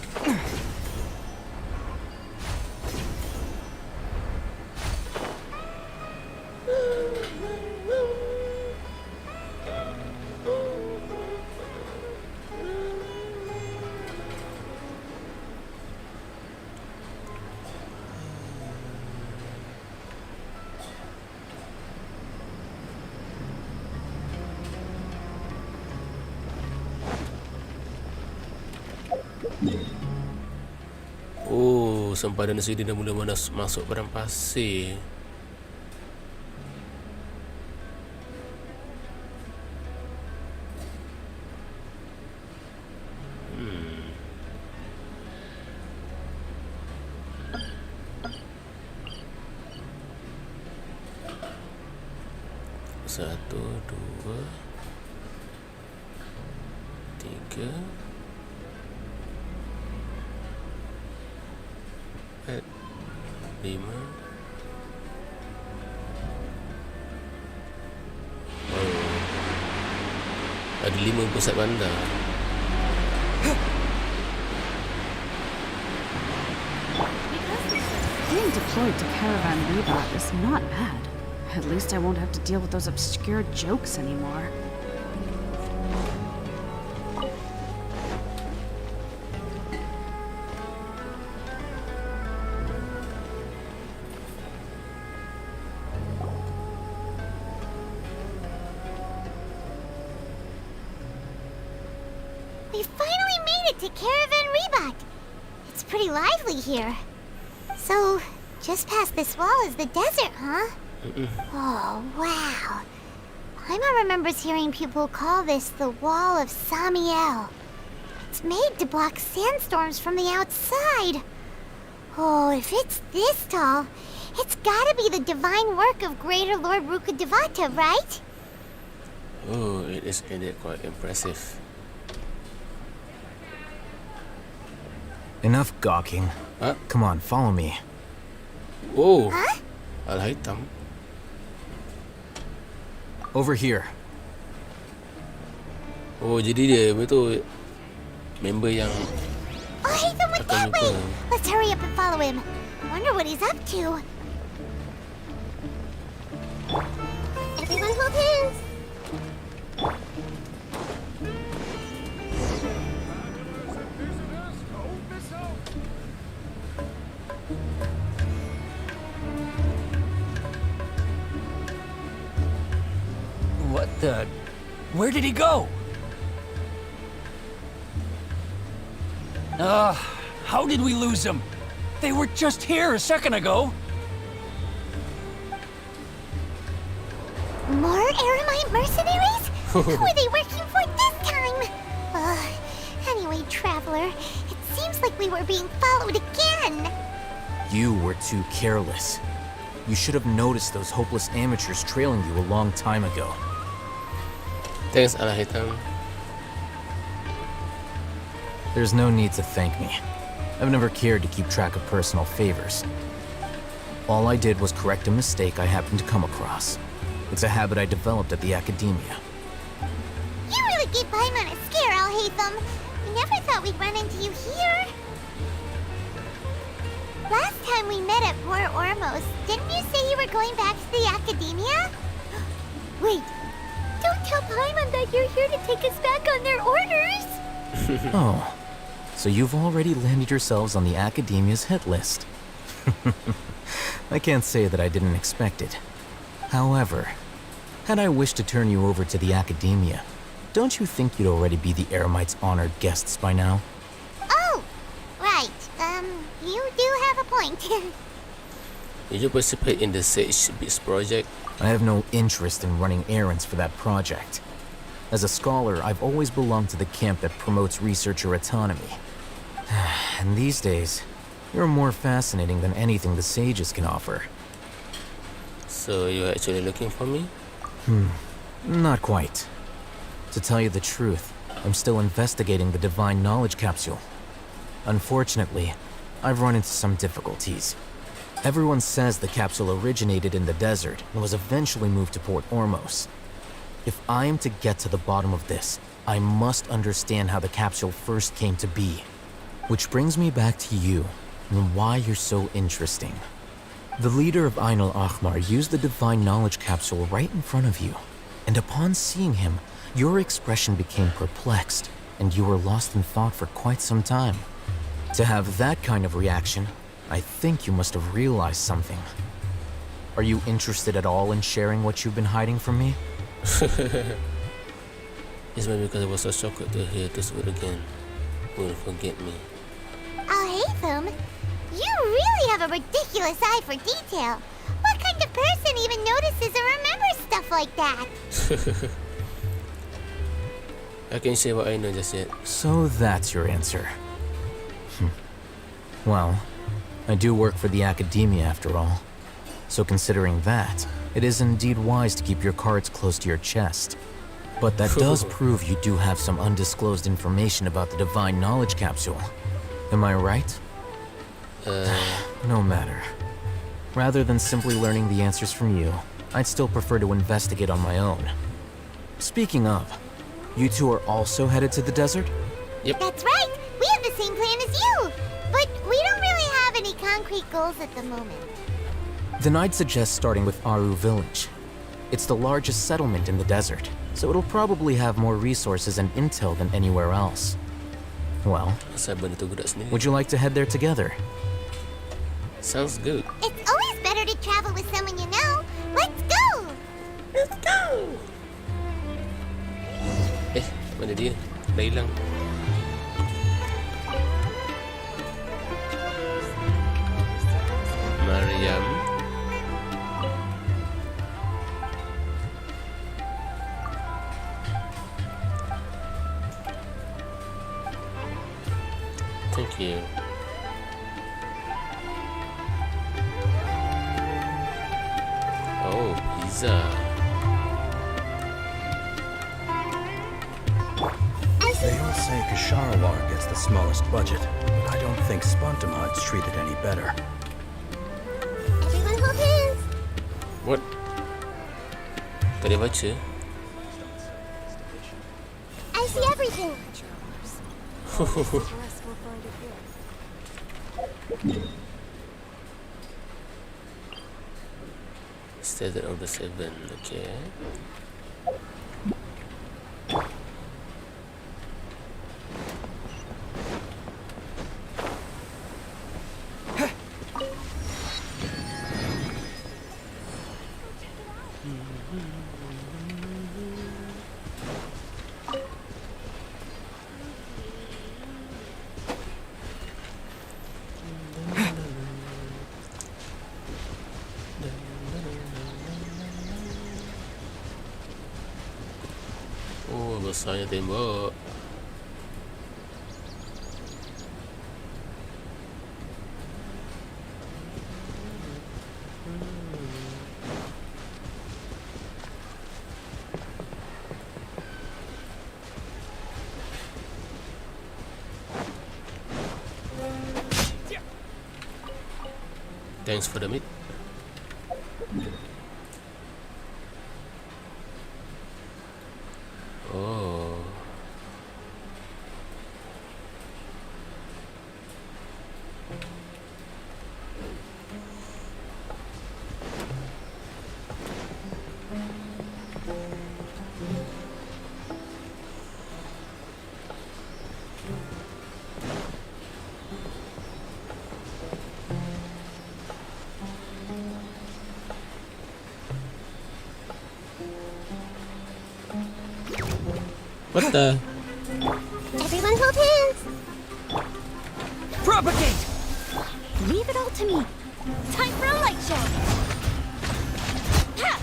Oh, sempadan sini dah mula masuk padang pasir. Satu, dua, tiga, empat, lima. Oh, ada 5 pusat bandar. Being deployed to Caravan Rebot is not bad. At least I won't have to deal with those obscure jokes anymore. We finally made it to Caravan Rebot. It's pretty lively here. So, just past this wall is the desert, huh? Oh, wow. Aiman remembers hearing people call this the Wall of Samiel. It's made to block sandstorms from the outside. Oh, if it's this tall, it's gotta be the divine work of Greater Lord Rukkhadevata, right? Oh, it is indeed quite impressive. Enough gawking. Huh? Come on, follow me. Oh, huh? Al-Haytham. Over here. Oh, jadi dia betul member yang Oh, Haytham went that way! Let's hurry up and follow him. Wonder what he's up to. Everyone hold hands! What the... Where did he go? How did we lose him? They were just here a second ago. More Aramite mercenaries? Who are they working for this time? Anyway, Traveler, it seems like we were being followed again. You were too careless. You should have noticed those hopeless amateurs trailing you a long time ago. Thanks, Ala Hitam. There's no need to thank me. I've never cared to keep track of personal favors. All I did was correct a mistake I happened to come across. It's a habit I developed at the academia. You really gave Aiman a scare, Al-Haytham. We never thought we'd run into you here. Last time we met at Port Ormos, didn't you say you were going back to the academia? Wait, don't tell Paimon that you're here to take us back on their orders! Oh, so you've already landed yourselves on the academia's hit list. I can't say that I didn't expect it. However, had I wished to turn you over to the academia, don't you think you'd already be the Eremites' honored guests by now? Oh, right. You do have a point. Did you participate in the Sage Beats project? I have no interest in running errands for that project. As a scholar, I've always belonged to the camp that promotes researcher autonomy. And these days, you're more fascinating than anything the sages can offer. So you're actually looking for me? Not quite. To tell you the truth, I'm still investigating the Divine Knowledge Capsule. Unfortunately, I've run into some difficulties. Everyone says the capsule originated in the desert and was eventually moved to Port Ormos. If I am to get to the bottom of this, I must understand how the capsule first came to be. Which brings me back to you and why you're so interesting. The leader of Ain al-Ahmar used the Divine Knowledge Capsule right in front of you, and upon seeing him, your expression became perplexed, and you were lost in thought for quite some time. To have that kind of reaction, I think you must have realized something. Are you interested at all in sharing what you've been hiding from me? It's maybe because I was so shocked to hear this word again. Will forget me. Al-Haytham, you really have a ridiculous eye for detail. What kind of person even notices or remembers stuff like that? I can say what I know just yet. So that's your answer. Well, I do work for the academia after all. So considering that, it is indeed wise to keep your cards close to your chest. But that does prove you do have some undisclosed information about the Divine Knowledge Capsule. Am I right? No matter. Rather than simply learning the answers from you, I'd still prefer to investigate on my own. Speaking of, you two are also headed to the desert? Yep. That's right! We have the same plan as you! But we don't really have any concrete goals at the moment. Then I'd suggest starting with Aru Village. It's the largest settlement in the desert, so it'll probably have more resources and intel than anywhere else. Well, would you like to head there together? Sounds good. It's always better to travel with someone you know. Let's go! Let's go! Mana dia? Dah hilang. Mariam. Thank you. Oh, pizza. They all say Kasharawar gets the smallest budget, but I don't think Spontamad's treated any better. Everyone hold hands! What? Tak boleh baca? I see everything! Standard of the 7, okay. Oh, besarnya tembok. Thanks for the meat. Oh. What the? Everyone hold hands! Propagate! Leave it all to me. Time for a light show. Ha!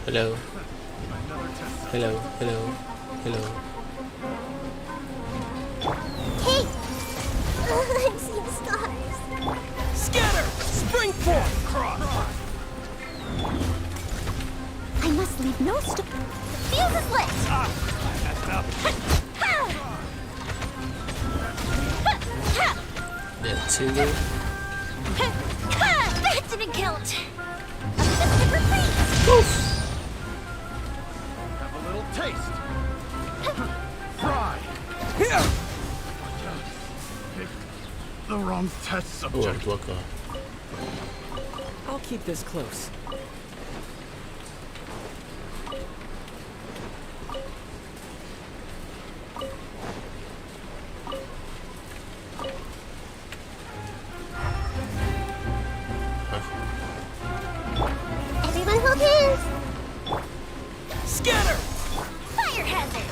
Hello. Hello. Hello. Hello. Hey! I'm seeing stars. Scatter! Springform! I must leave no The fuse is lit! Yeah, single. That didn't count! A system repeat! Have a little taste. Fry. Here. Pick the wrong test subject. Oh, Walker. I'll keep this close. Everyone hold hands! Scatter! Fire hazard!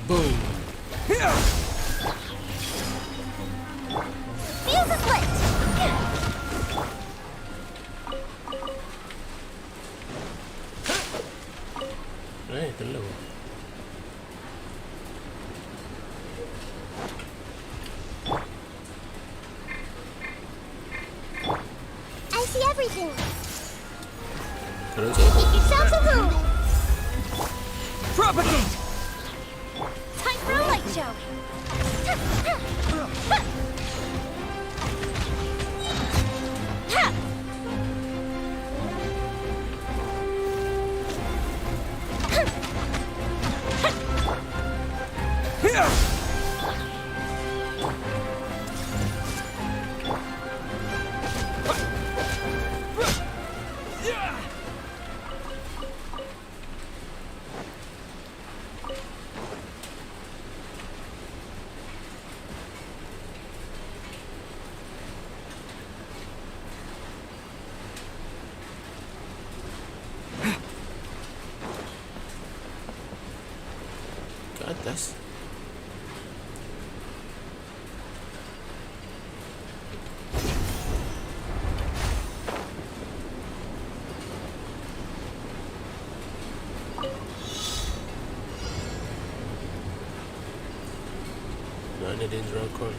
Boom. Fuse is lit! Right, hello. I see everything! Kerana Take yourselves a home! Propagate! Time for a light show! ke atas. Mana dia drakon?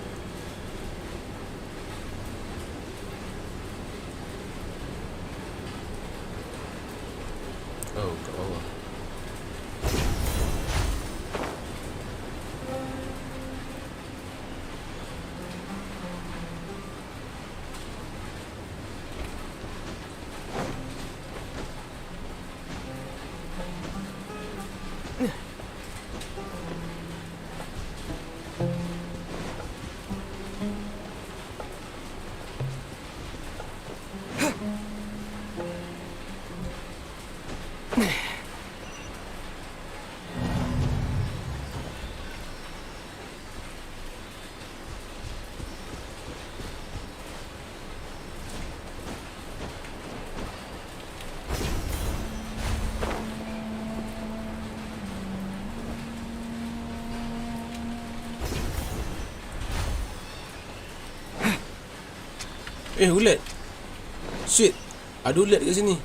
Oh, kat bawah. Ulat. Shit. Ada ulat kat sini.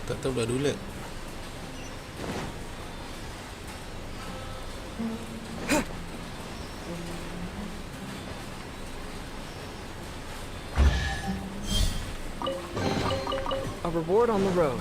Tak tahu ada ulat. A reward on the road.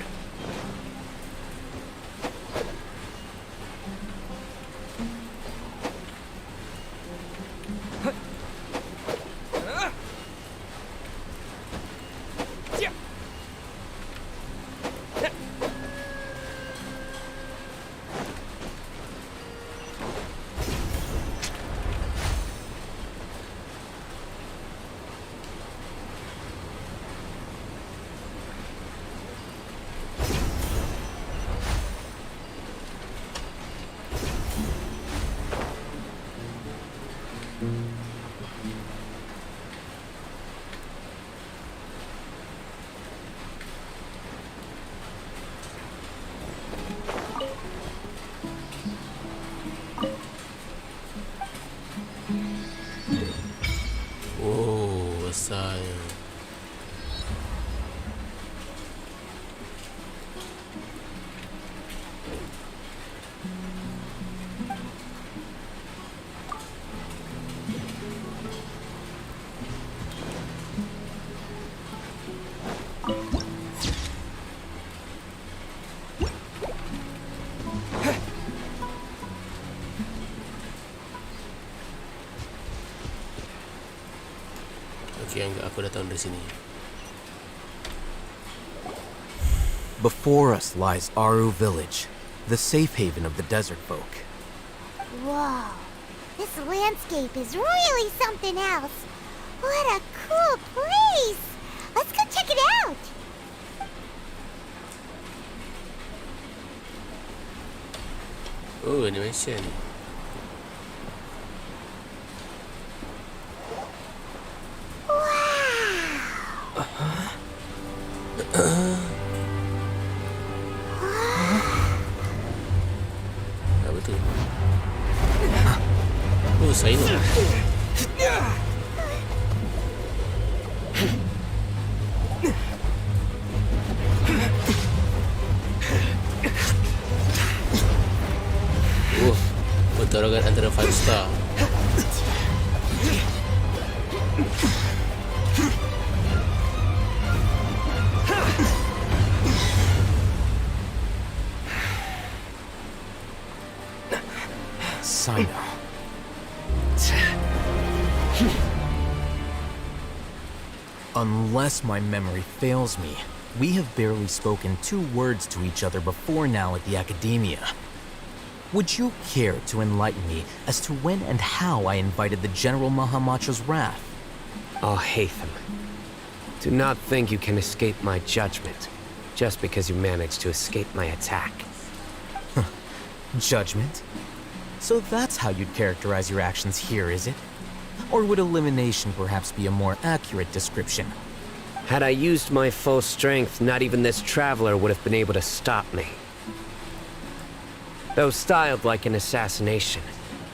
Saya. Okay, aku datang dari sini. Before us lies Aru Village, the safe haven of the desert folk. Whoa, this landscape is really something else. What a cool place! Let's go check it out! Oh, animation. Apa tu? Oh, saya ni. Oh, pertarungan antara 5 star. Sino. Unless my memory fails me, we have barely spoken 2 words to each other before now at the Academia. Would you care to enlighten me as to when and how I invited the General Mahamatra's wrath? Oh, Hatham. Do not think you can escape my judgment, just because you managed to escape my attack. Judgment? So that's how you'd characterize your actions here, is it? Or would elimination perhaps be a more accurate description? Had I used my full strength, not even this traveler would have been able to stop me. Though styled like an assassination,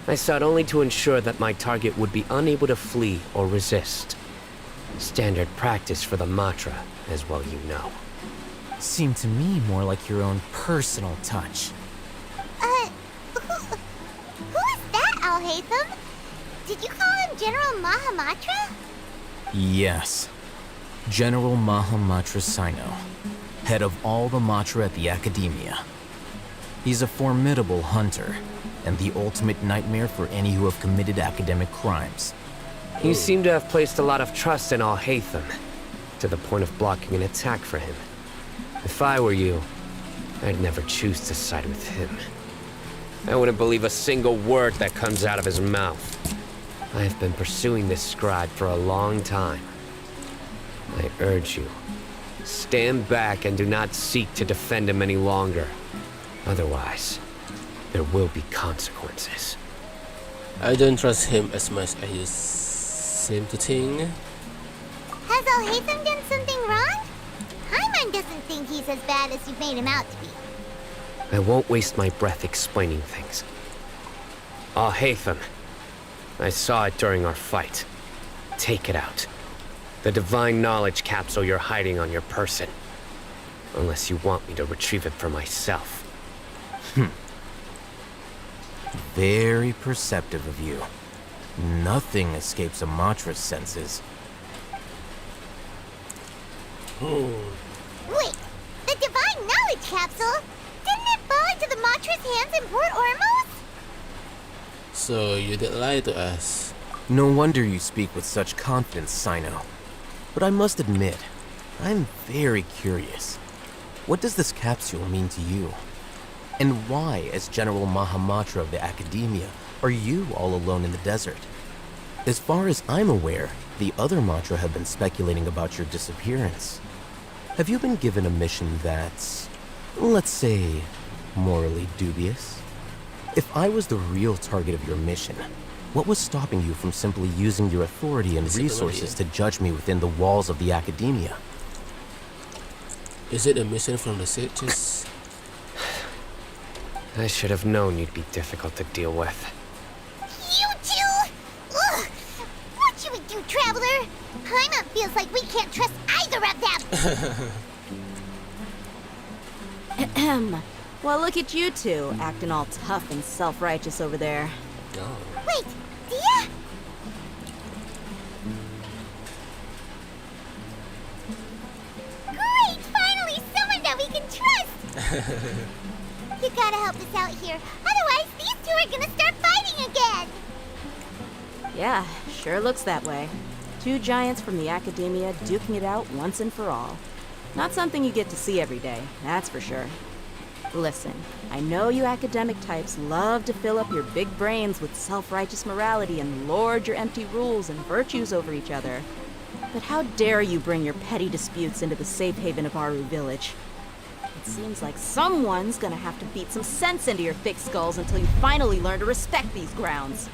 I sought only to ensure that my target would be unable to flee or resist. Standard practice for the Matra, as well you know. Seemed to me more like your own personal touch. Who is that, Al-Haytham? Did you call him General Mahamatra? Yes. General Mahamatra Sino, head of all the Matra at the Academia. He's a formidable hunter, and the ultimate nightmare for any who have committed academic crimes. You seem to have placed a lot of trust in Al-Haytham, to the point of blocking an attack for him. If I were you, I'd never choose to side with him. I wouldn't believe a single word that comes out of his mouth. I have been pursuing this scribe for a long time. I urge you, stand back and do not seek to defend him any longer. Otherwise, there will be consequences. I don't trust him as much as you seem to think. Has Al-Haytham done something wrong? Aiman doesn't think he's as bad as you've made him out to be. I won't waste my breath explaining things. Al-Haytham, I saw it during our fight. Take it out. The divine knowledge capsule you're hiding on your person. Unless you want me to retrieve it for myself. Very perceptive of you. Nothing escapes a Matra's senses. Wait, the divine knowledge capsule? Didn't it fall into the Matra's hands in Port Ormos? So you did lie to us. No wonder you speak with such confidence, Sino. But I must admit, I'm very curious. What does this capsule mean to you? And why, as General Mahamatra of the Academia, are you all alone in the desert? As far as I'm aware, the other Matra have been speculating about your disappearance. Have you been given a mission that's, let's say, morally dubious? If I was the real target of your mission, what was stopping you from simply using your authority and resources to judge me within the walls of the Academia? Is it a mission from the sages? I should have known you'd be difficult to deal with. You two! Ugh! What should we do, Traveler? Paimon feels like we can't trust either of them! Ahem. Well, look at you two, acting all tough and self-righteous over there. Wait, Dia? Great! Finally, someone that we can trust! You gotta help us out here. Otherwise, these two are gonna start fighting again! Yeah, sure looks that way. Two giants from the Academia duking it out once and for all. Not something you get to see every day, that's for sure. Listen, I know you academic types love to fill up your big brains with self-righteous morality and lord your empty rules and virtues over each other. But how dare you bring your petty disputes into the safe haven of Aru Village? It seems like someone's gonna have to beat some sense into your thick skulls until you finally learn to respect these grounds.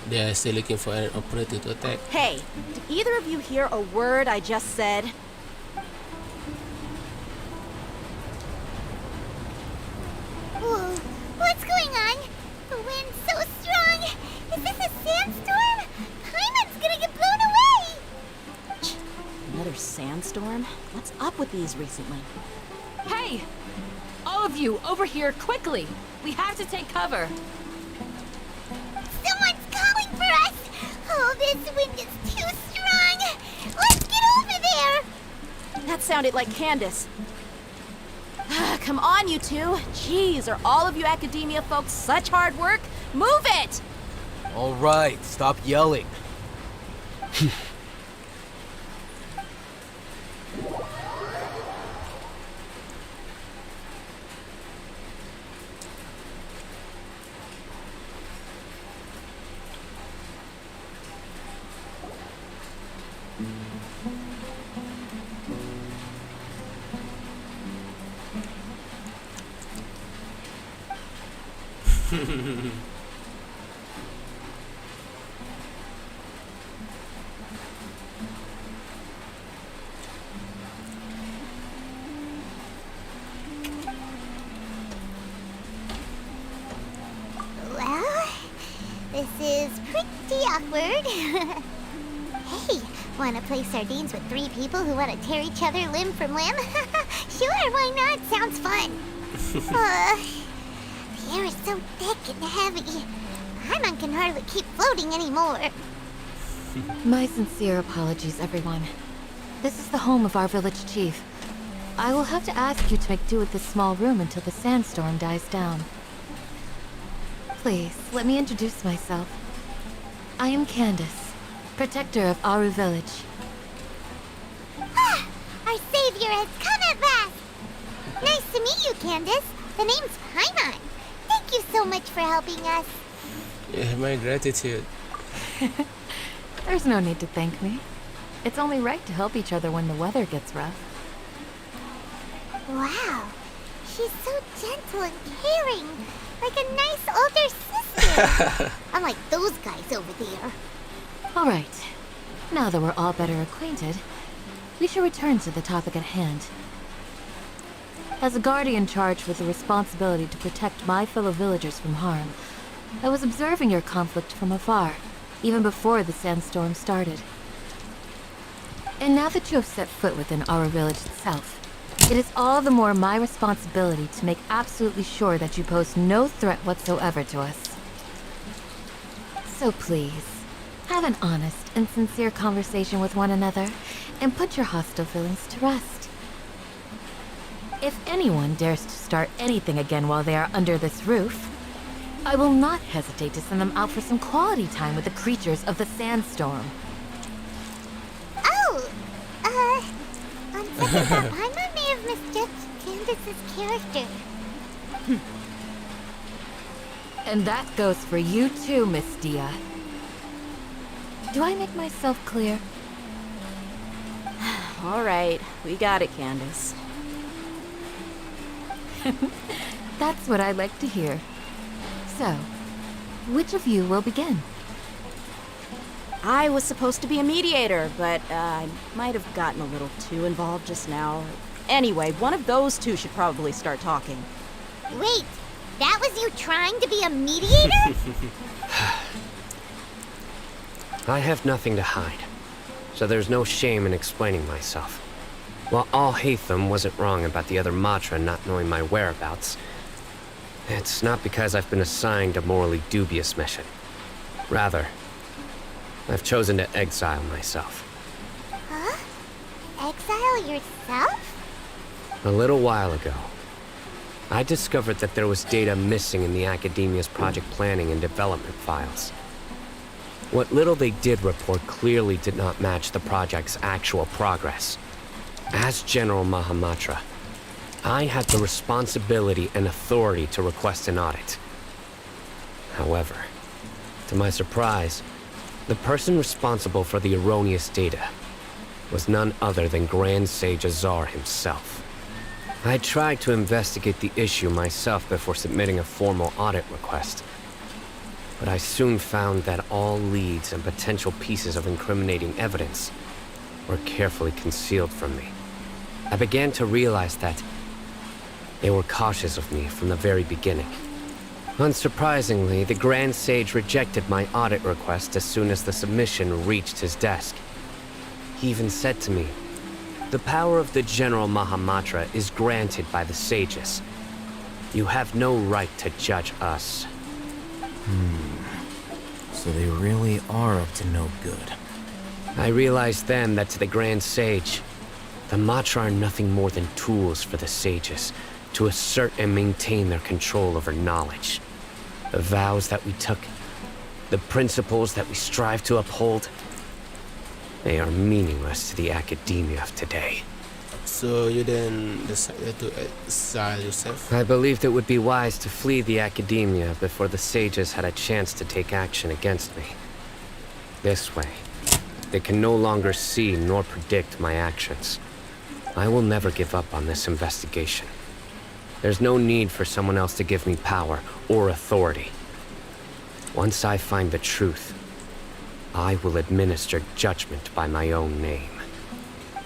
They are still looking for an operator to attack. Hey, did either of you hear a word I just said? Whoa, what's going on? The wind's so strong! Is this a sandstorm? Paimon's gonna get blown away! Another sandstorm? What's up with these recently? Hey! All of you, over here, quickly! We have to take cover! Someone's calling for us! Oh, this wind is too strong! Let's get over there! That sounded like Candace. Come on, you two. Jeez, are all of you Academia folks such hard work? Move it! All right, stop yelling. Well, this is pretty awkward. Hey, wanna play sardines with three people who wanna tear each other limb from limb? Sure, why not? Sounds fun. The air is so thick and heavy. Aiman can hardly keep floating anymore. My sincere apologies, everyone. This is the home of our village chief. I will have to ask you to make do with this small room until the sandstorm dies down. Please, let me introduce myself. I am Candace, protector of Aru Village. Our savior has come at last! Nice to meet you, Candace. The name's Aiman. Thank you so much for helping us. Yeah, my gratitude. There's no need to thank me. It's only right to help each other when the weather gets rough. Wow, she's so gentle and caring, like a nice older sister. Unlike those guys over there. All right. Now that we're all better acquainted, we should return to the topic at hand. As a guardian charged with the responsibility to protect my fellow villagers from harm, I was observing your conflict from afar, even before the sandstorm started. And now that you have set foot within our village itself, it is all the more my responsibility to make absolutely sure that you pose no threat whatsoever to us. So please, have an honest and sincere conversation with one another, and put your hostile feelings to rest. If anyone dares to start anything again while they are under this roof, I will not hesitate to send them out for some quality time with the creatures of the sandstorm. Oh! On second thought, Aiman may have misjudged Candace's character. And that goes for you too, Miss Dia. Do I make myself clear? All right, we got it, Candace. That's what I like to hear. So, which of you will begin? I was supposed to be a mediator, but I might have gotten a little too involved just now. Anyway, one of those two should probably start talking. Wait, that was you trying to be a mediator? I have nothing to hide, so there's no shame in explaining myself. While Al-Haytham wasn't wrong about the other Matra not knowing my whereabouts, it's not because I've been assigned a morally dubious mission. Rather, I've chosen to exile myself. Huh? Exile yourself? A little while ago, I discovered that there was data missing in the Academia's project planning and development files. What little they did report clearly did not match the project's actual progress. As General Mahamatra, I had the responsibility and authority to request an audit. However, to my surprise, the person responsible for the erroneous data was none other than Grand Sage Azar himself. I tried to investigate the issue myself before submitting a formal audit request, but I soon found that all leads and potential pieces of incriminating evidence were carefully concealed from me. I began to realize that they were cautious of me from the very beginning. Unsurprisingly, the Grand Sage rejected my audit request as soon as the submission reached his desk. He even said to me, "The power of the General Mahamatra is granted by the sages. You have no right to judge us." So they really are up to no good. I realized then that to the Grand Sage, the Matra are nothing more than tools for the sages to assert and maintain their control over knowledge. The vows that we took, the principles that we strive to uphold, they are meaningless to the academia of today. So you then decided to exile yourself? I believed it would be wise to flee the academia before the sages had a chance to take action against me. This way, they can no longer see nor predict my actions. I will never give up on this investigation. There's no need for someone else to give me power or authority. Once I find the truth, I will administer judgment by my own name.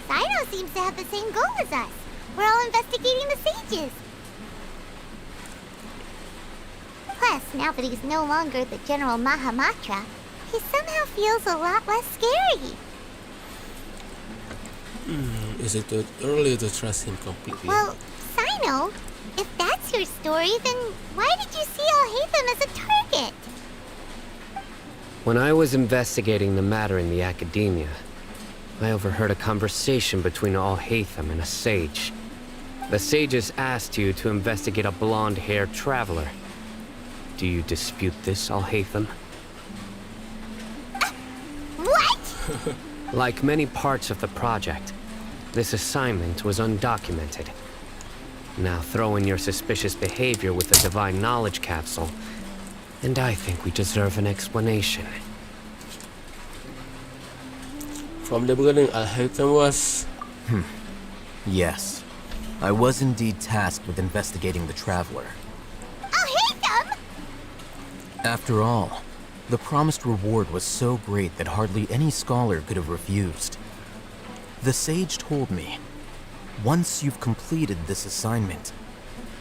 Sino seems to have the same goal as us. We're all investigating the sages. Plus, now that he's no longer the General Mahamatra, he somehow feels a lot less scary. Is it too early to trust him completely? Well, Sino, if that's your story, then why did you see Al-Haytham as a target? When I was investigating the matter in the academia, I overheard a conversation between Al-Haytham and a sage. The sages asked you to investigate a blonde-haired traveler. Do you dispute this, Al-Haytham? What? Like many parts of the project, this assignment was undocumented. Now throw in your suspicious behavior with the Divine Knowledge Capsule, and I think we deserve an explanation. From the beginning, Al-Haytham was... Yes. I was indeed tasked with investigating the Traveler. Al-Haytham? After all, the promised reward was so great that hardly any scholar could have refused. The sage told me, once you've completed this assignment,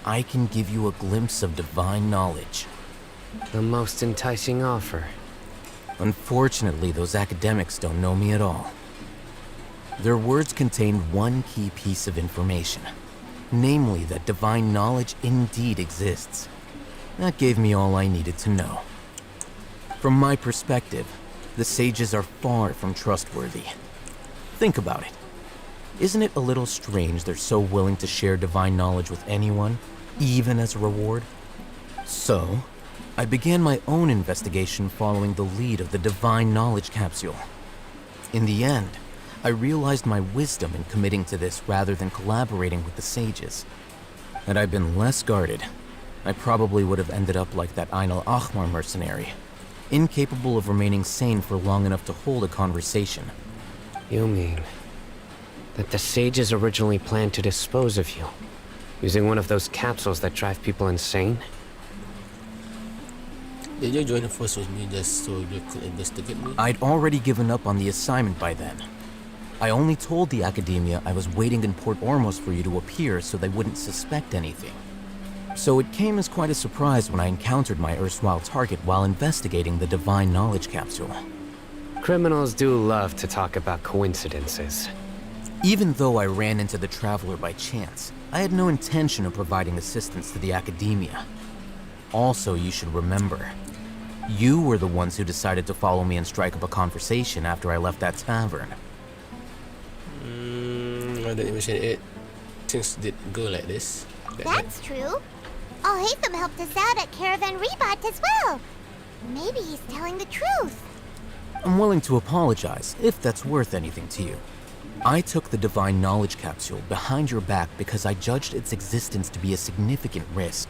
I can give you a glimpse of divine knowledge. The most enticing offer. Unfortunately, those academics don't know me at all. Their words contained one key piece of information, namely that divine knowledge indeed exists. That gave me all I needed to know. From my perspective, the sages are far from trustworthy. Think about it. Isn't it a little strange they're so willing to share divine knowledge with anyone, even as a reward? So, I began my own investigation following the lead of the divine knowledge capsule. In the end, I realized my wisdom in committing to this rather than collaborating with the sages. Had I been less guarded, I probably would have ended up like that Ain al-Ahmar mercenary, incapable of remaining sane for long enough to hold a conversation. You mean that the sages originally planned to dispose of you, using one of those capsules that drive people insane? Did you join the force with me just so you could investigate me? I'd already given up on the assignment by then. I only told the academia I was waiting in Port Ormos for you to appear so they wouldn't suspect anything. So it came as quite a surprise when I encountered my erstwhile target while investigating the divine knowledge capsule. Criminals do love to talk about coincidences. Even though I ran into the Traveler by chance, I had no intention of providing assistance to the academia. Also, you should remember, you were the ones who decided to follow me and strike up a conversation after I left that tavern. I didn't mention it. Things did go like this. That's true. Al-Haytham helped us out at Caravan Rebat as well. Maybe he's telling the truth. I'm willing to apologize, if that's worth anything to you. I took the divine knowledge capsule behind your back because I judged its existence to be a significant risk.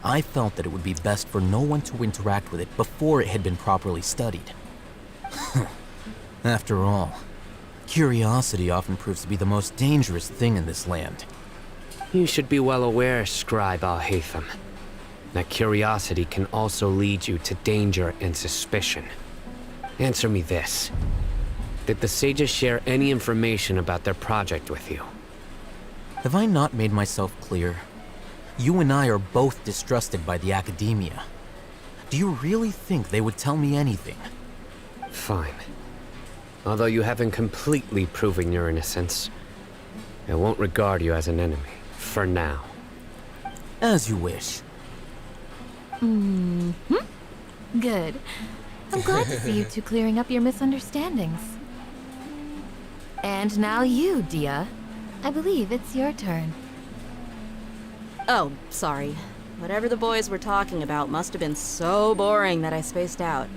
I felt that it would be best for no one to interact with it before it had been properly studied. After all, curiosity often proves to be the most dangerous thing in this land. You should be well aware, Scribe Al-Haytham, that curiosity can also lead you to danger and suspicion. Answer me this. Did the sages share any information about their project with you? Have I not made myself clear? You and I are both distrusted by the academia. Do you really think they would tell me anything? Fine. Although you haven't completely proven your innocence, I won't regard you as an enemy, for now. As you wish. Good. I'm glad to see you two clearing up your misunderstandings. And now you, Dia. I believe it's your turn. Oh, sorry. Whatever the boys were talking about must have been so boring that I spaced out.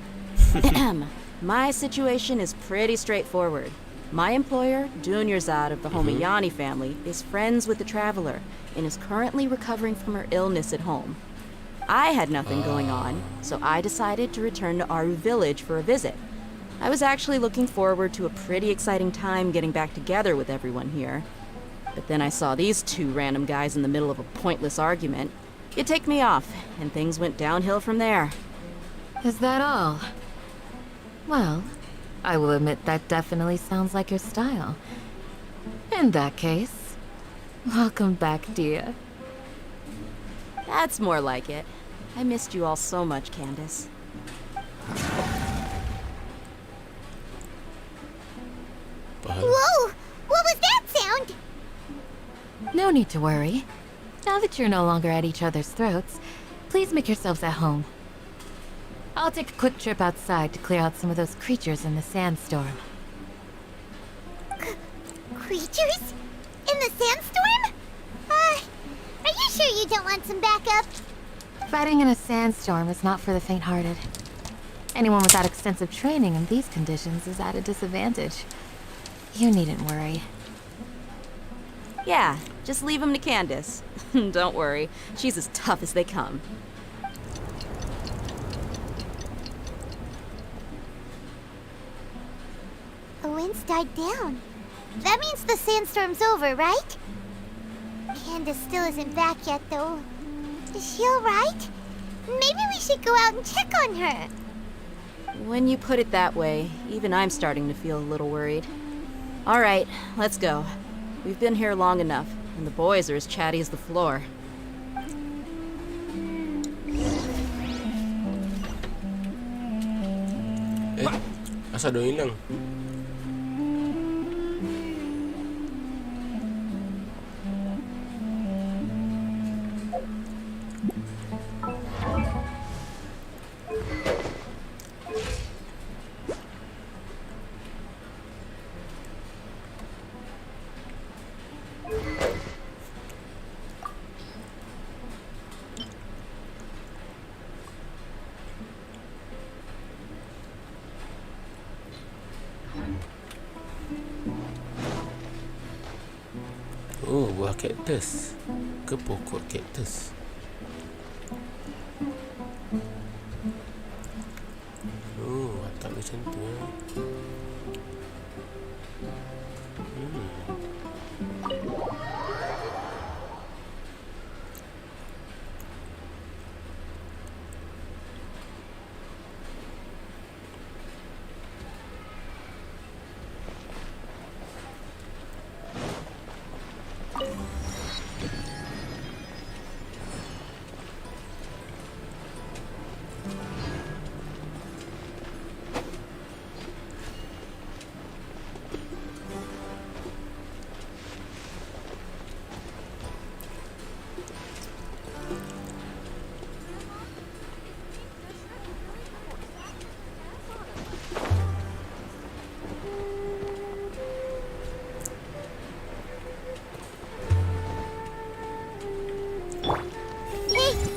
My situation is pretty straightforward. My employer, Dunyarzad of the Homayani family, is friends with the Traveler and is currently recovering from her illness at home. I had nothing going on, so I decided to return to Aru village for a visit. I was actually looking forward to a pretty exciting time getting back together with everyone here. But then I saw these two random guys in the middle of a pointless argument. It ticked me off, and things went downhill from there. Is that all? Well, I will admit that definitely sounds like your style. In that case, welcome back, Dia. That's more like it. I missed you all so much, Candace. Whoa! What was that sound? No need to worry. Now that you're no longer at each other's throats, please make yourselves at home. I'll take a quick trip outside to clear out some of those creatures in the sandstorm. Creatures? In the sandstorm? Are you sure you don't want some backup? Fighting in a sandstorm is not for the faint-hearted. Anyone without extensive training in these conditions is at a disadvantage. You needn't worry. Yeah, just leave him to Candace. Don't worry, she's as tough as they come. The wind's died down. That means the sandstorm's over, right? Candace still isn't back yet, though. Is she alright? Maybe we should go out and check on her. When you put it that way, even I'm starting to feel a little worried. All right, let's go. We've been here long enough, and the boys are as chatty as the floor. Asal dia hilang? Oh, buah kaktus ke pokok kaktus. Oh, watak macam tu.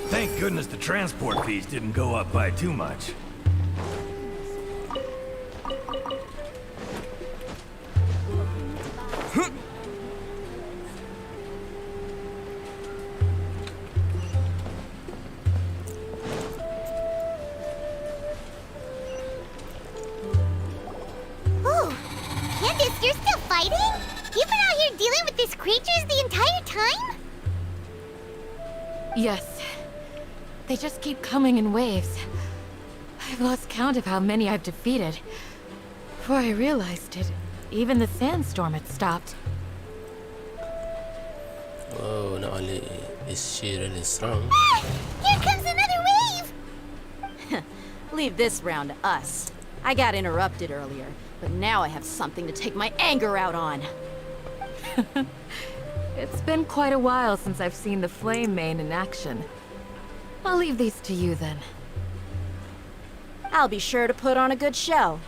Thank goodness the transport fees didn't go up by too much. Oh, Candace, you're still fighting? You've been out here dealing with these creatures the entire time? Yes. They just keep coming in waves. I've lost count of how many I've defeated. Before I realized it, even the sandstorm had stopped. Oh, not only is she really strong. Ah! Here comes another wave! Leave this round to us. I got interrupted earlier, but now I have something to take my anger out on. It's been quite a while since I've seen the flame mane in action. I'll leave these to you then. I'll be sure to put on a good show.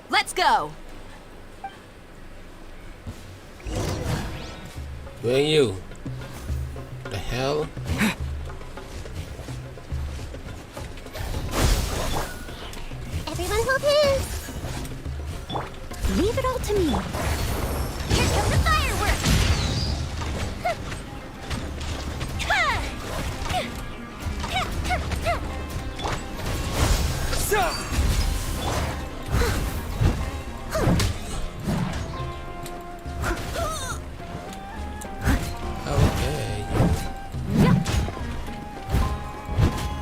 Let's go! Where are you? The hell? Everyone hold hands! Leave it all to me. Here comes the fireworks!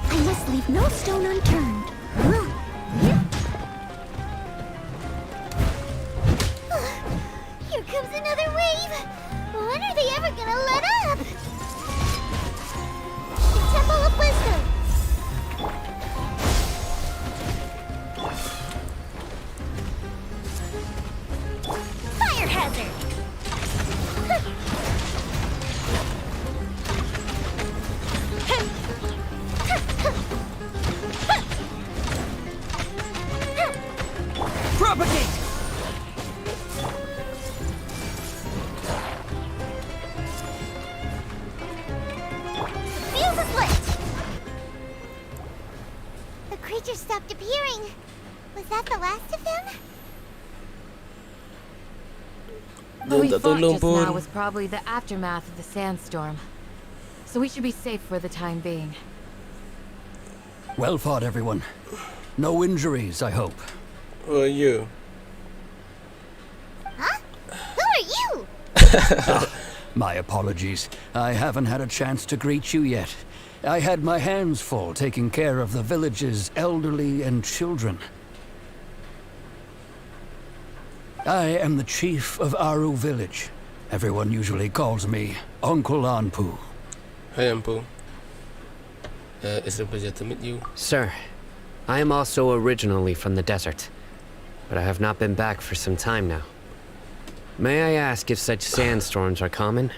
I must leave no stone unturned. Here comes another wave! When are they ever gonna let up? The Temple of Wisdom! Fire hazard! Propagate! Fuse is lit! The creature stopped appearing. Was that the last of them? What we fought just now was probably the aftermath of the sandstorm. So we should be safe for the time being. Well fought, everyone. No injuries, I hope. Who are you? Huh? Who are you? My apologies. I haven't had a chance to greet you yet. I had my hands full taking care of the village's elderly and children. I am the chief of Aru village. Everyone usually calls me Uncle Anpu. Hi, Ampu. It's a pleasure to meet you. Sir, I am also originally from the desert, but I have not been back for some time now. May I ask if such sandstorms are common?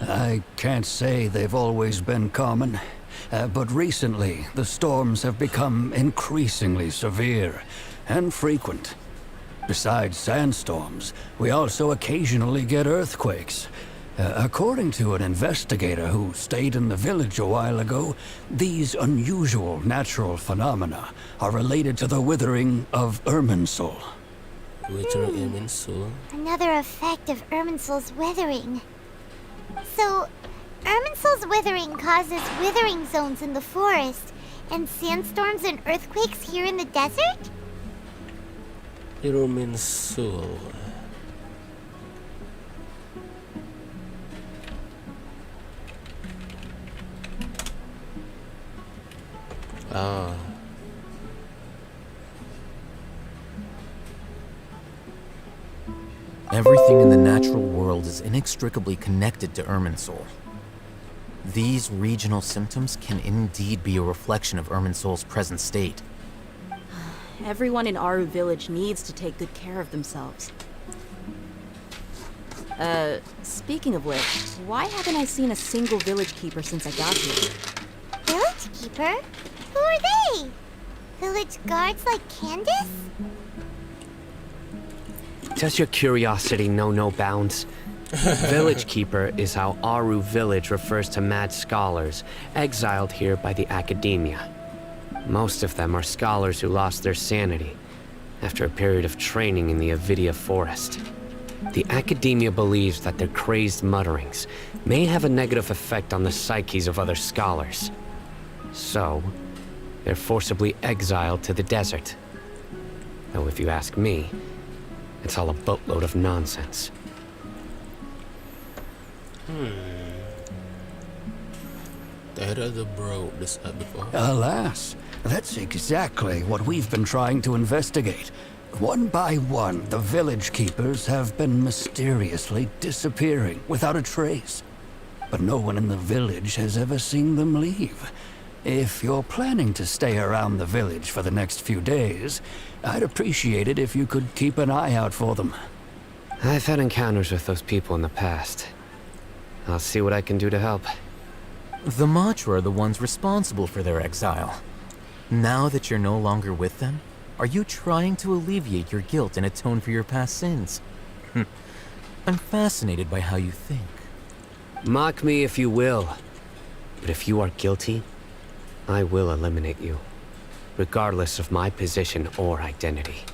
I can't say they've always been common, but recently the storms have become increasingly severe and frequent. Besides sandstorms, we also occasionally get earthquakes. According to an investigator who stayed in the village a while ago, these unusual natural phenomena are related to the withering of Irminsul. Another effect of Irminsul's withering. So, Irminsul's withering causes withering zones in the forest, and sandstorms and earthquakes here in the desert? Irminsul. Ah. Everything in the natural world is inextricably connected to Irminsul. These regional symptoms can indeed be a reflection of Irminsul's present state. Everyone in Aru village needs to take good care of themselves. Speaking of which, why haven't I seen a single village keeper since I got here? Village keeper? Who are they? Village guards like Candace? Does your curiosity know no bounds? Village Keeper is how Aru village refers to mad scholars exiled here by the academia. Most of them are scholars who lost their sanity after a period of training in the Avidia forest. The academia believes that their crazed mutterings may have a negative effect on the psyches of other scholars. So, they're forcibly exiled to the desert. Though if you ask me, it's all a boatload of nonsense. I had other brought this up before. Alas, that's exactly what we've been trying to investigate. One by one, the village keepers have been mysteriously disappearing without a trace. But no one in the village has ever seen them leave. If you're planning to stay around the village for the next few days, I'd appreciate it if you could keep an eye out for them. I've had encounters with those people in the past. I'll see what I can do to help. The Matra are the ones responsible for their exile. Now that you're no longer with them, are you trying to alleviate your guilt and atone for your past sins? I'm fascinated by how you think. Mock me if you will, but if you are guilty, I will eliminate you, regardless of my position or identity.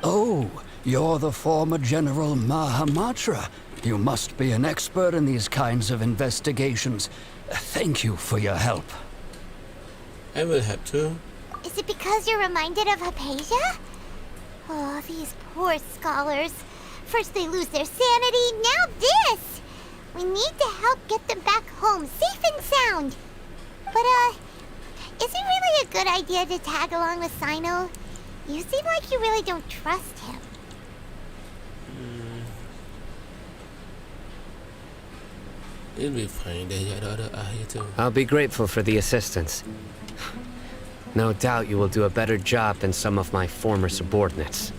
Oh, you're the former General Mahamatra. You must be an expert in these kinds of investigations. Thank you for your help. I will help too. Is it because you're reminded of Hypatia? Oh, these poor scholars. First they lose their sanity, now this! We need to help get them back home, safe and sound. But, is it really a good idea to tag along with Sino? You seem like you really don't trust him. It'll be fine. They got other here too. I'll be grateful for the assistance. No doubt you will do a better job than some of my former subordinates.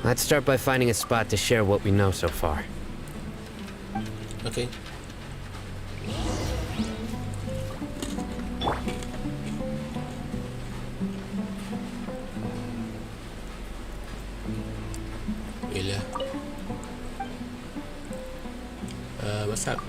Let's start by finding a spot to share what we know so far. Okay. Yelah. What's up?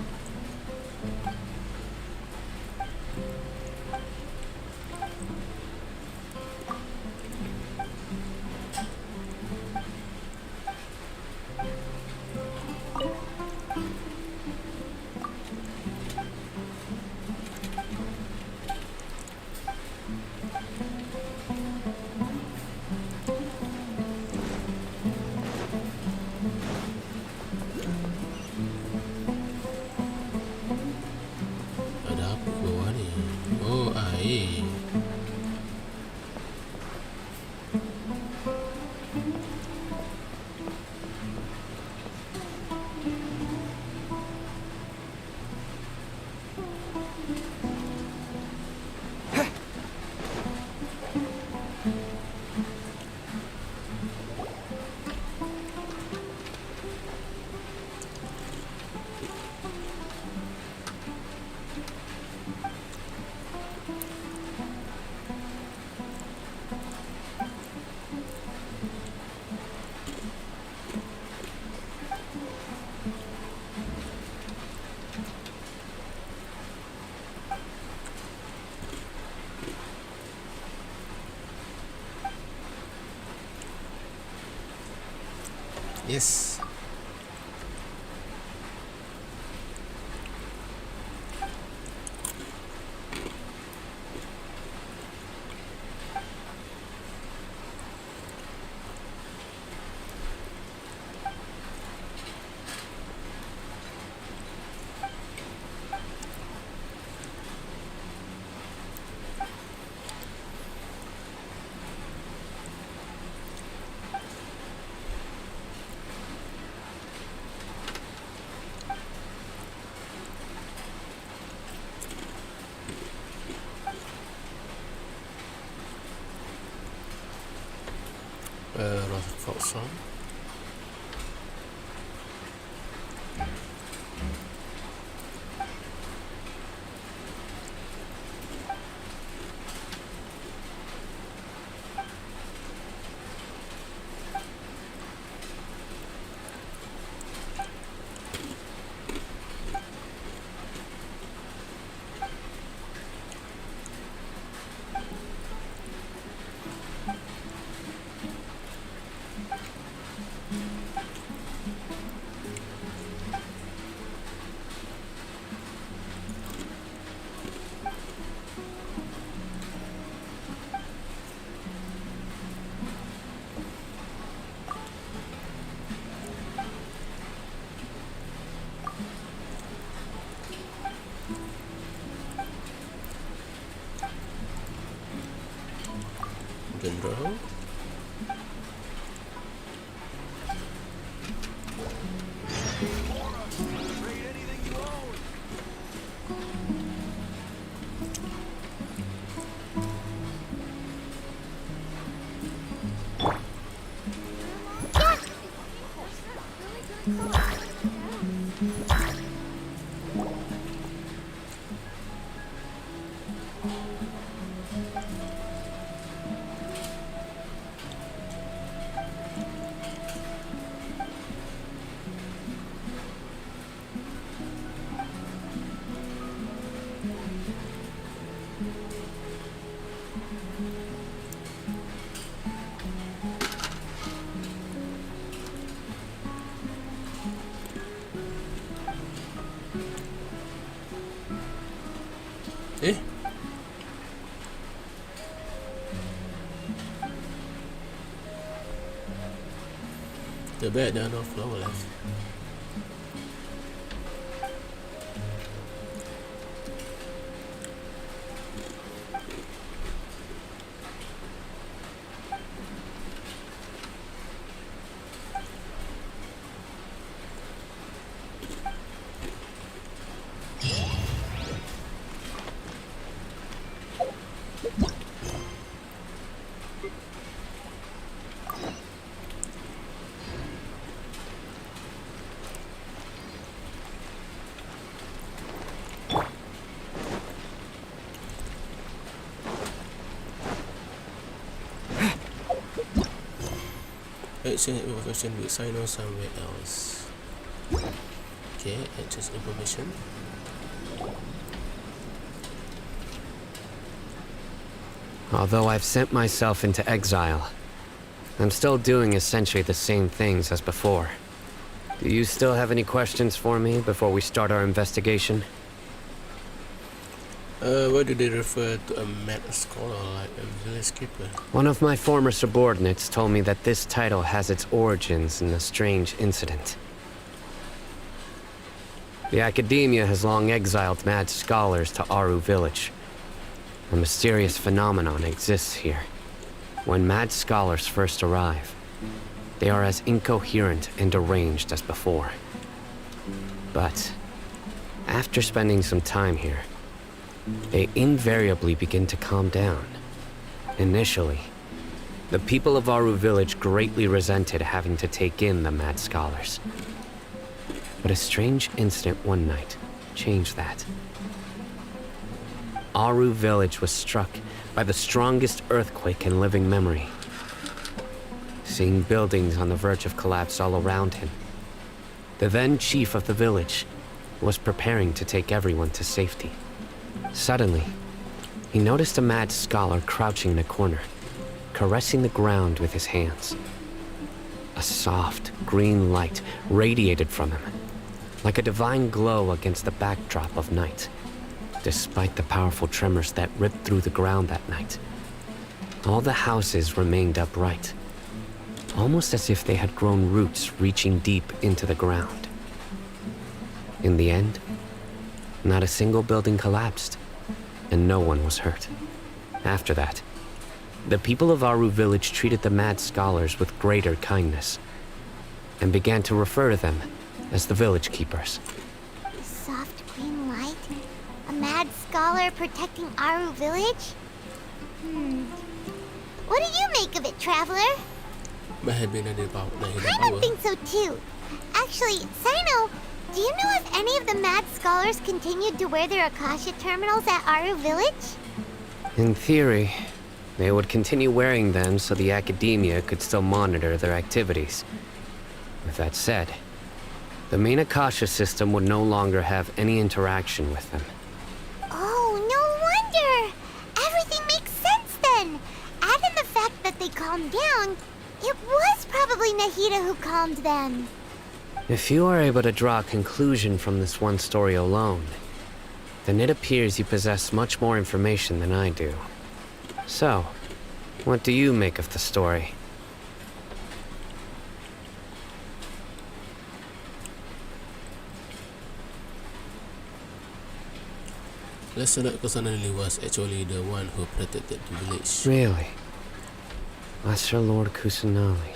Yes. Rasa kosong. General. Eh? The bed down on floor left. Action information will sign on somewhere else. Okay, access information. Although I've sent myself into exile, I'm still doing essentially the same things as before. Do you still have any questions for me before we start our investigation? Why do they refer to a mad scholar like a village keeper? One of my former subordinates told me that this title has its origins in a strange incident. The academia has long exiled mad scholars to Aru village. A mysterious phenomenon exists here. When mad scholars first arrive, they are as incoherent and deranged as before. But after spending some time here, they invariably begin to calm down. Initially, the people of Aru village greatly resented having to take in the mad scholars. But a strange incident one night changed that. Aru village was struck by the strongest earthquake in living memory. Seeing buildings on the verge of collapse all around him, the then chief of the village was preparing to take everyone to safety. Suddenly, he noticed a mad scholar crouching in a corner, caressing the ground with his hands. A soft, green light radiated from him, like a divine glow against the backdrop of night, despite the powerful tremors that ripped through the ground that night. All the houses remained upright, almost as if they had grown roots reaching deep into the ground. In the end, not a single building collapsed, and no one was hurt. After that, the people of Aru village treated the mad scholars with greater kindness, and began to refer to them as the village keepers. Soft green light? A mad scholar protecting Aru village? What do you make of it, traveler? I don't think so too. Actually, Sino, do you know if any of the mad scholars continued to wear their Akasha terminals at Aru village? In theory, they would continue wearing them so the academia could still monitor their activities. With that said, the main Akasha system would no longer have any interaction with them. Oh, no wonder! Everything makes sense then! Add in the fact that they calmed down, it was probably Nahida who calmed them. If you are able to draw a conclusion from this one story alone, then it appears you possess much more information than I do. So, what do you make of the story? Lesser Kusanali was actually the one who protected the village. Really? Lesser Lord Kusanali.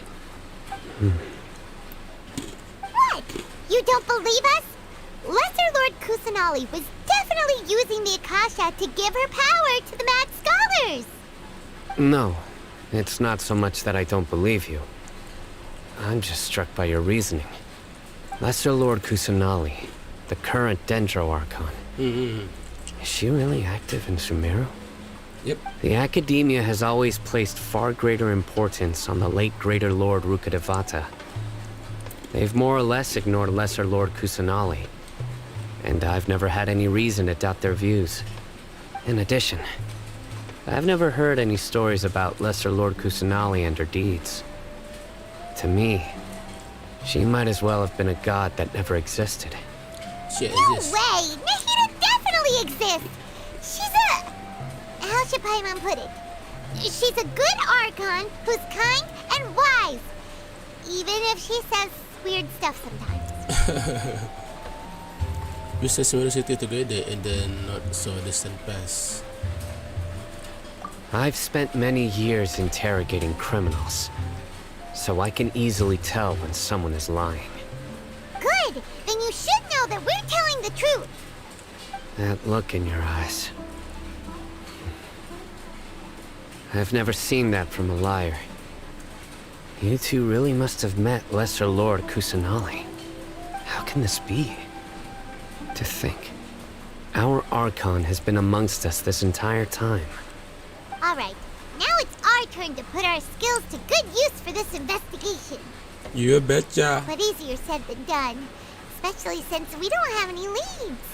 What? You don't believe us? Lesser Lord Kusanali was definitely using the Akasha to give her power to the mad scholars! No, it's not so much that I don't believe you. I'm just struck by your reasoning. Lesser Lord Kusanali, the current Dendro Archon. Is she really active in Sumeru? Yep. The academia has always placed far greater importance on the late Greater Lord Rukkhadevata. They've more or less ignored Lesser Lord Kusanali, and I've never had any reason to doubt their views. In addition, I've never heard any stories about Lesser Lord Kusanali and her deeds. To me, she might as well have been a god that never existed. She No exists. way! Nahida definitely exists! She's a... How should Paimon put it? She's a good Archon who's kind and wise. Even if she says weird stuff sometimes. We stay Sumeru City together and then not so distant past. I've spent many years interrogating criminals, so I can easily tell when someone is lying. Good! Then you should know that we're telling the truth. That look in your eyes. I've never seen that from a liar. You two really must have met Lesser Lord Kusanali. How can this be? To think, our Archon has been amongst us this entire time. Alright, now it's our turn to put our skills to good use for this investigation. You betcha. But easier said than done, especially since we don't have any leads.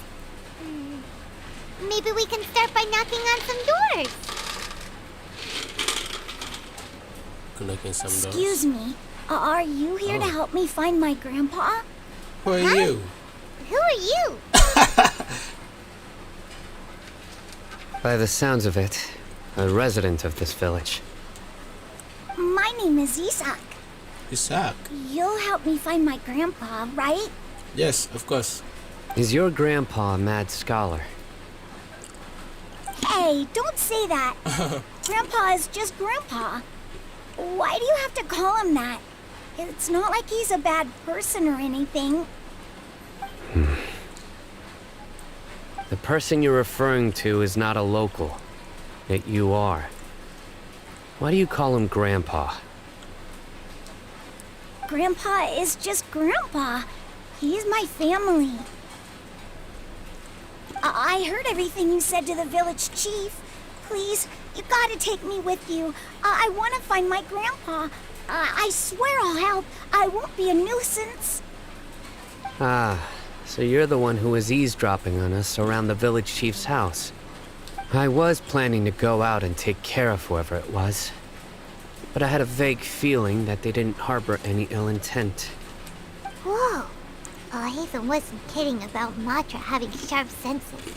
Maybe we can start by knocking on some doors. Knocking some doors. Excuse me, are you here to help me find my grandpa? Who are you? Who are you? By the sounds of it, a resident of this village. My name is Isak. Isak? You'll help me find my grandpa, right? Yes, of course. Is your grandpa a mad scholar? Hey, don't say that. Grandpa is just Grandpa. Why do you have to call him that? It's not like he's a bad person or anything. The person you're referring to is not a local, yet you are. Why do you call him Grandpa? Grandpa is just Grandpa. He's my family. I heard everything you said to the village chief. Please, you gotta take me with you. I want to find my grandpa. I swear I'll help. I won't be a nuisance. Ah, so you're the one who was eavesdropping on us around the village chief's house. I was planning to go out and take care of whoever it was. but I had a vague feeling that they didn't harbor any ill intent. Whoa. Hatham wasn't kidding about Matra having sharp senses.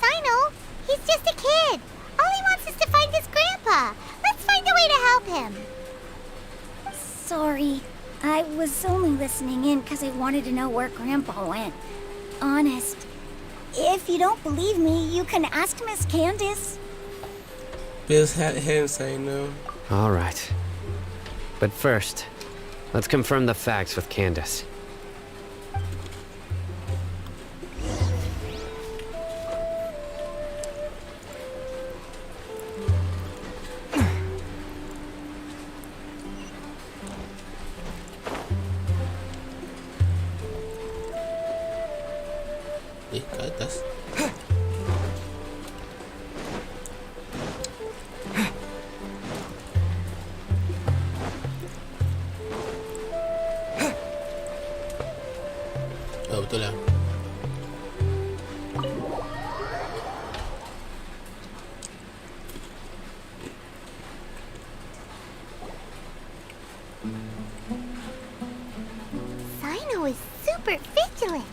Sino, he's just a kid. All he wants is to find his grandpa. Let's find a way to help him. Sorry, I was only listening in because I wanted to know where Grandpa went. Honest. If you don't believe me, you can ask Miss Candace. Bill's hat hands, I know. All right. But first, let's confirm the facts with Candace. Ke atas. Oh, betul lah. Sino is super vigilant.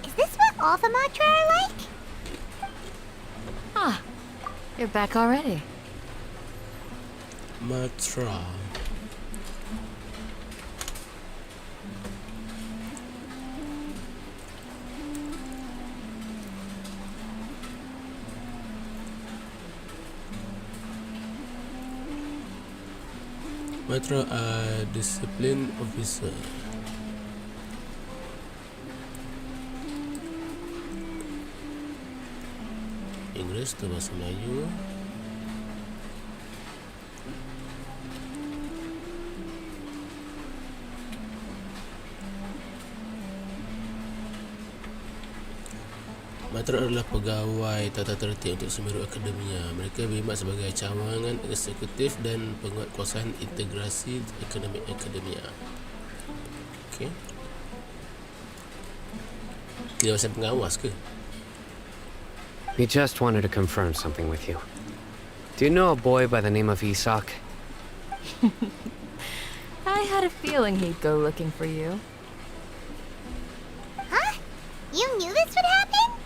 Is this what all the Matra are like? Ah, you're back already. Matra. Matra discipline officer. Inggris atau bahasa Melayu? Matra adalah pegawai tata tertib untuk semeru akademia. Mereka berkhidmat sebagai cawangan eksekutif dan penguatkuasaan integrasi akademik akademia. Okey. Kira macam pengawas ke? We just wanted to confirm something with you. Do you know a boy by the name of Isak? I had a feeling he'd go looking for you. Huh? You knew this would happen?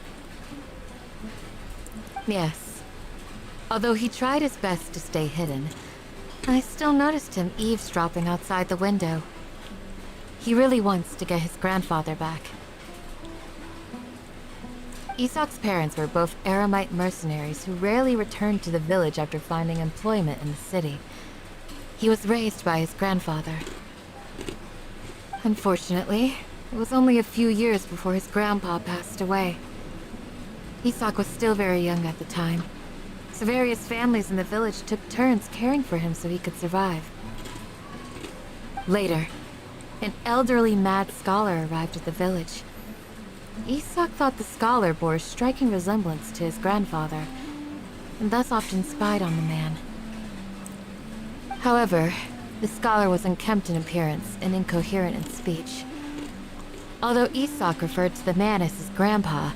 Yes. Although he tried his best to stay hidden, I still noticed him eavesdropping outside the window. He really wants to get his grandfather back. Isak's parents were both Aramite mercenaries who rarely returned to the village after finding employment in the city. He was raised by his grandfather. Unfortunately, it was only a few years before his grandpa passed away. Isak was still very young at the time, so various families in the village took turns caring for him so he could survive. Later, an elderly mad scholar arrived at the village. Isak thought the scholar bore a striking resemblance to his grandfather, and thus often spied on the man. However, the scholar was unkempt in appearance and incoherent in speech. Although Isak referred to the man as his grandpa,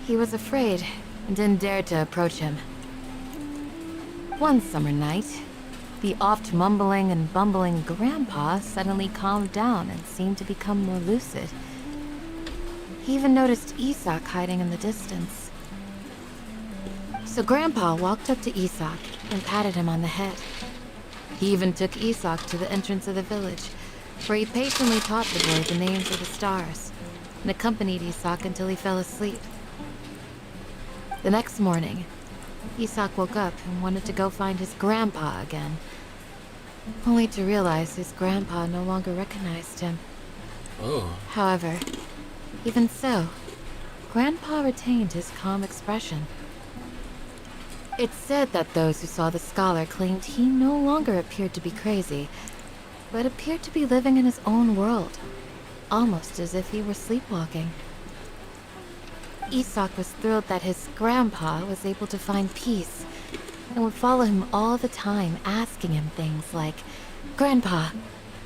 he was afraid and didn't dare to approach him. One summer night, the oft mumbling and bumbling grandpa suddenly calmed down and seemed to become more lucid. He even noticed Isak hiding in the distance. So Grandpa walked up to Isak and patted him on the head. He even took Isak to the entrance of the village, where he patiently taught the boy the names of the stars, and accompanied Isak until he fell asleep. The next morning, Isak woke up and wanted to go find his grandpa again, only to realize his grandpa no longer recognized him. Oh. However, even so, Grandpa retained his calm expression. It's said that those who saw the scholar claimed he no longer appeared to be crazy, but appeared to be living in his own world, almost as if he were sleepwalking. Isak was thrilled that his grandpa was able to find peace, and would follow him all the time, asking him things like, "Grandpa,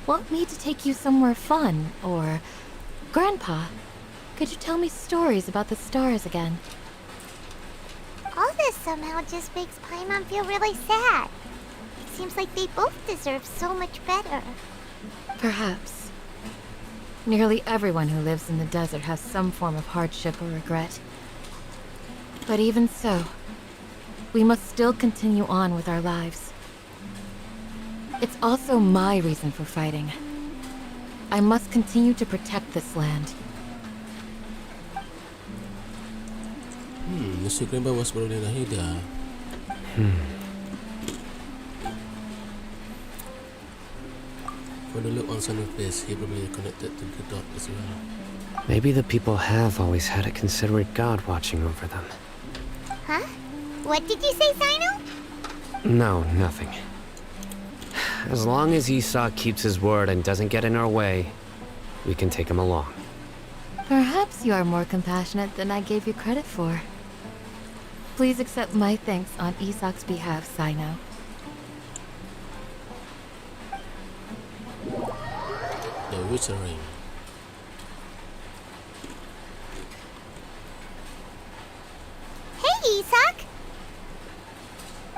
want me to take you somewhere fun?" or, "Grandpa, could you tell me stories about the stars again?" All this somehow just makes Paimon feel really sad. It seems like they both deserve so much better. Perhaps. Nearly everyone who lives in the desert has some form of hardship or regret. But even so, we must still continue on with our lives. It's also my reason for fighting. I must continue to protect this land. Mr. Grandpa was baru dia lahir dah. For the look on Sunny's face, he probably connected to the dot as well. Maybe the people have always had a considerate God watching over them. Huh? What did you say, Sino? No, nothing. As long as Esau keeps his word and doesn't get in our way, we can take him along. Perhaps you are more compassionate than I gave you credit for. Please accept my thanks on Isak's behalf, Sino. The Witcher ring. Hey, Isak!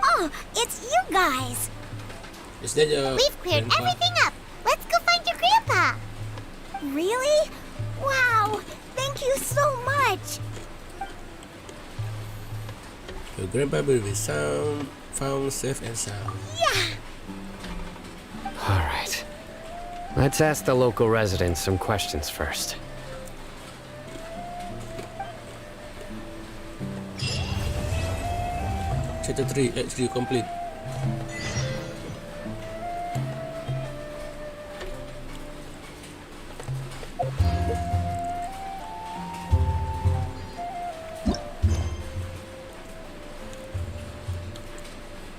Oh, it's you guys! Is that your We've cleared grandpa? everything up. Let's go find your grandpa. Really? Wow! Thank you so much! Your grandpa will be found safe and sound. Yeah! Alright. Let's ask the local residents some questions first. Chapter 3, Act 3 complete.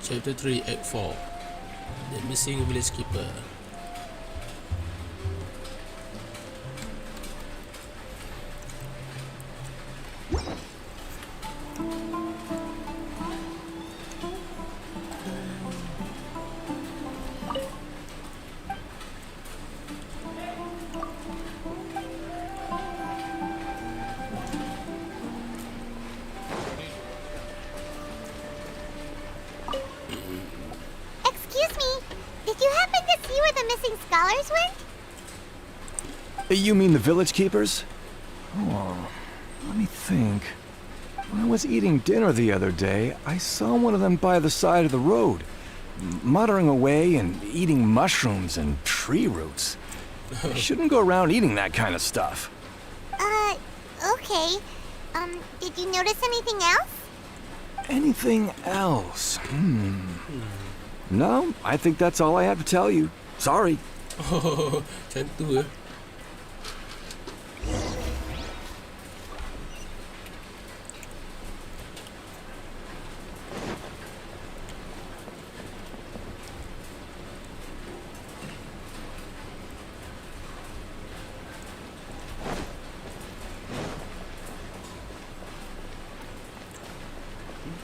Chapter 3, Act 4. The Missing Village Keeper. Excuse me. Did you happen to see where the missing scholars went? You mean the village keepers? Oh, let me think. When I was eating dinner the other day, I saw one of them by the side of the road, muttering away and eating mushrooms and tree roots. You shouldn't go around eating that kind of stuff. Okay. Did you notice anything else? Anything else? No, I think that's all I have to tell you. Sorry. Oh, macam tu eh.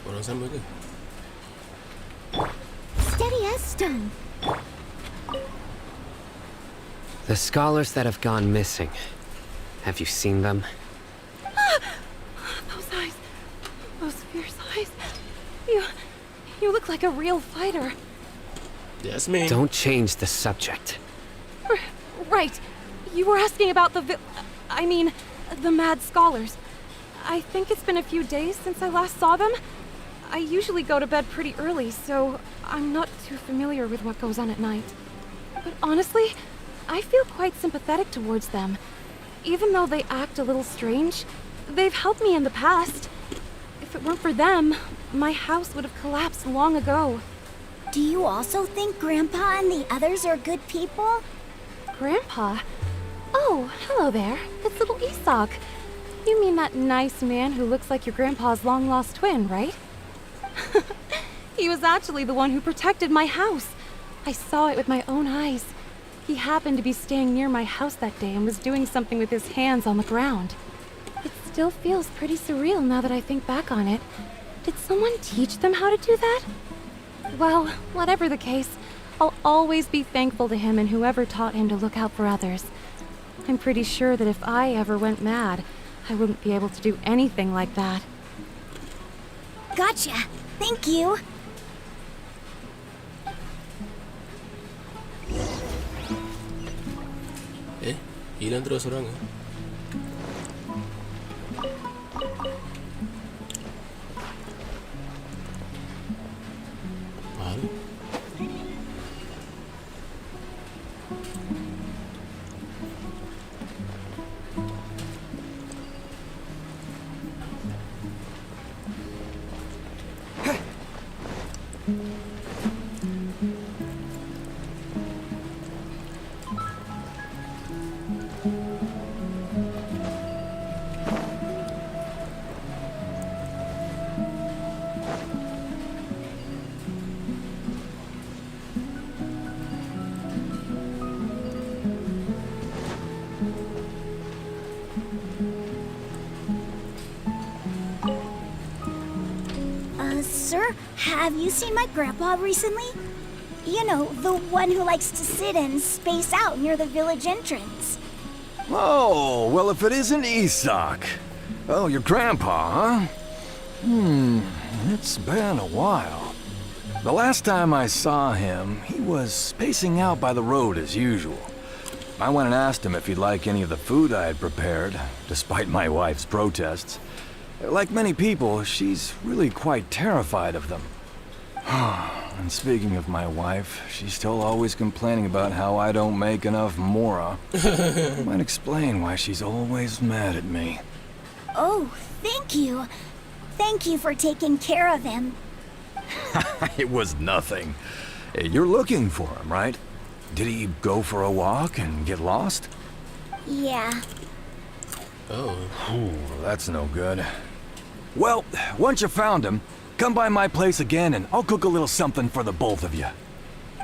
Orang sama ke? Steady as stone. The scholars that have gone missing. Have you seen them? Those eyes. Those fierce eyes. You look like a real fighter. That's me. Don't change the subject. Right. You were asking about the the mad scholars. I think it's been a few days since I last saw them. I usually go to bed pretty early, so I'm not too familiar with what goes on at night. But honestly, I feel quite sympathetic towards them. Even though they act a little strange, they've helped me in the past. If it weren't for them, my house would have collapsed long ago. Do you also think Grandpa and the others are good people? Grandpa? Oh, hello there. It's little Isak. You mean that nice man who looks like your grandpa's long-lost twin, right? He was actually the one who protected my house. I saw it with my own eyes. He happened to be staying near my house that day and was doing something with his hands on the ground. It still feels pretty surreal now that I think back on it. Did someone teach them how to do that? Well, whatever the case, I'll always be thankful to him and whoever taught him to look out for others. I'm pretty sure that if I ever went mad, I wouldn't be able to do anything like that. Gotcha. Thank you. Hilang terus orang eh. Mahal. Sir, have you seen my grandpa recently? You know, the one who likes to sit and space out near the village entrance. Oh, well, if it isn't Isak. Oh, your grandpa, huh? It's been a while. The last time I saw him, he was spacing out by the road as usual. I went and asked him if he'd like any of the food I had prepared, despite my wife's protests. Like many people, she's really quite terrified of them. And speaking of my wife, she's still always complaining about how I don't make enough mora. Might explain why she's always mad at me. Oh, thank you. Thank you for taking care of him. It was nothing. You're looking for him, right? Did he go for a walk and get lost? Yeah. Oh. That's no good. Well, once you found him, come by my place again and I'll cook a little something for the both of you.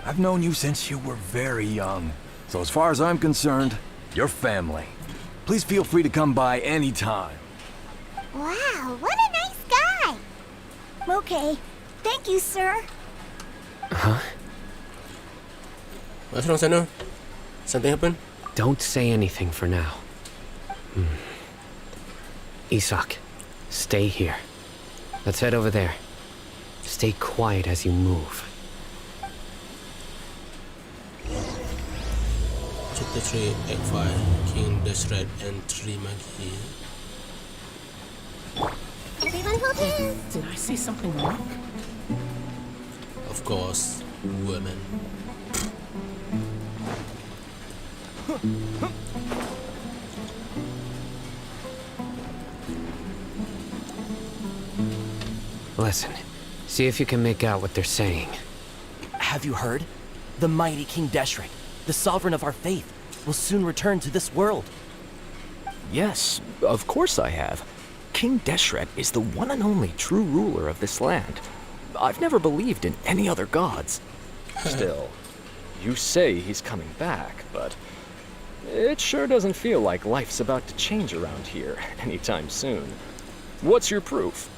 I've known you since you were very young, so as far as I'm concerned, you're family. Please feel free to come by anytime. Wow, what a nice guy! Okay. Thank you, sir. Huh? What's wrong, Sano? Something happened? Don't say anything for now. Isak, stay here. Let's head over there. Stay quiet as you move. Chapter 3, Act 5, King Dashred and Terima. Everyone hold hands. Did I say something wrong? Of course, women. Listen, see if you can make out what they're saying. Have you heard? The mighty King Deshret, the sovereign of our faith, will soon return to this world. Yes, of course I have. King Deshret is the one and only true ruler of this land. I've never believed in any other gods. Still, you say he's coming back, but it sure doesn't feel like life's about to change around here anytime soon. What's your proof?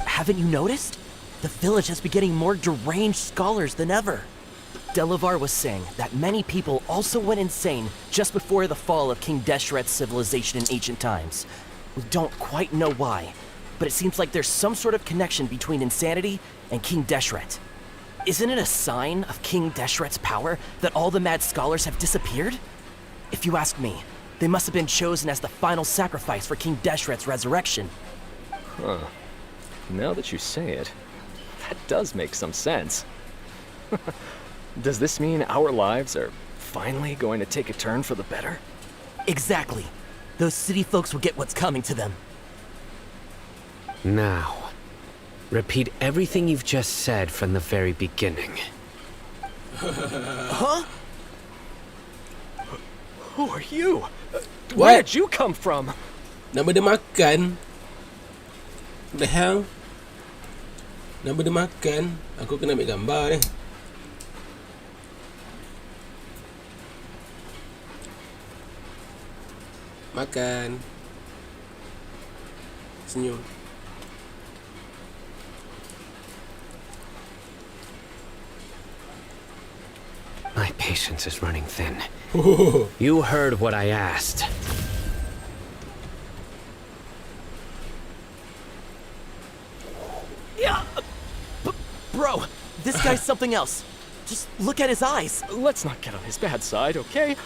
Haven't you noticed? The village has been getting more deranged scholars than ever. Delavar was saying that many people also went insane just before the fall of King Deshret's civilization in ancient times. We don't quite know why, but it seems like there's some sort of connection between insanity and King Deshret. Isn't it a sign of King Deshret's power that all the mad scholars have disappeared? If you ask me, they must have been chosen as the final sacrifice for King Deshret's resurrection. Huh. Now that you say it, that does make some sense. Does this mean our lives are finally going to take a turn for the better? Exactly. Those city folks will get what's coming to them. Now, repeat everything you've just said from the very beginning. Huh? Who are you? Where did you come from? Nama dia makan. What the hell? Nama dia makan. Aku kena ambil gambar ni. Makan. Senyum. My patience is running thin. You heard what I asked. Yeah. Bro, this guy's something else. Just look at his eyes. Let's not get on his bad side, okay?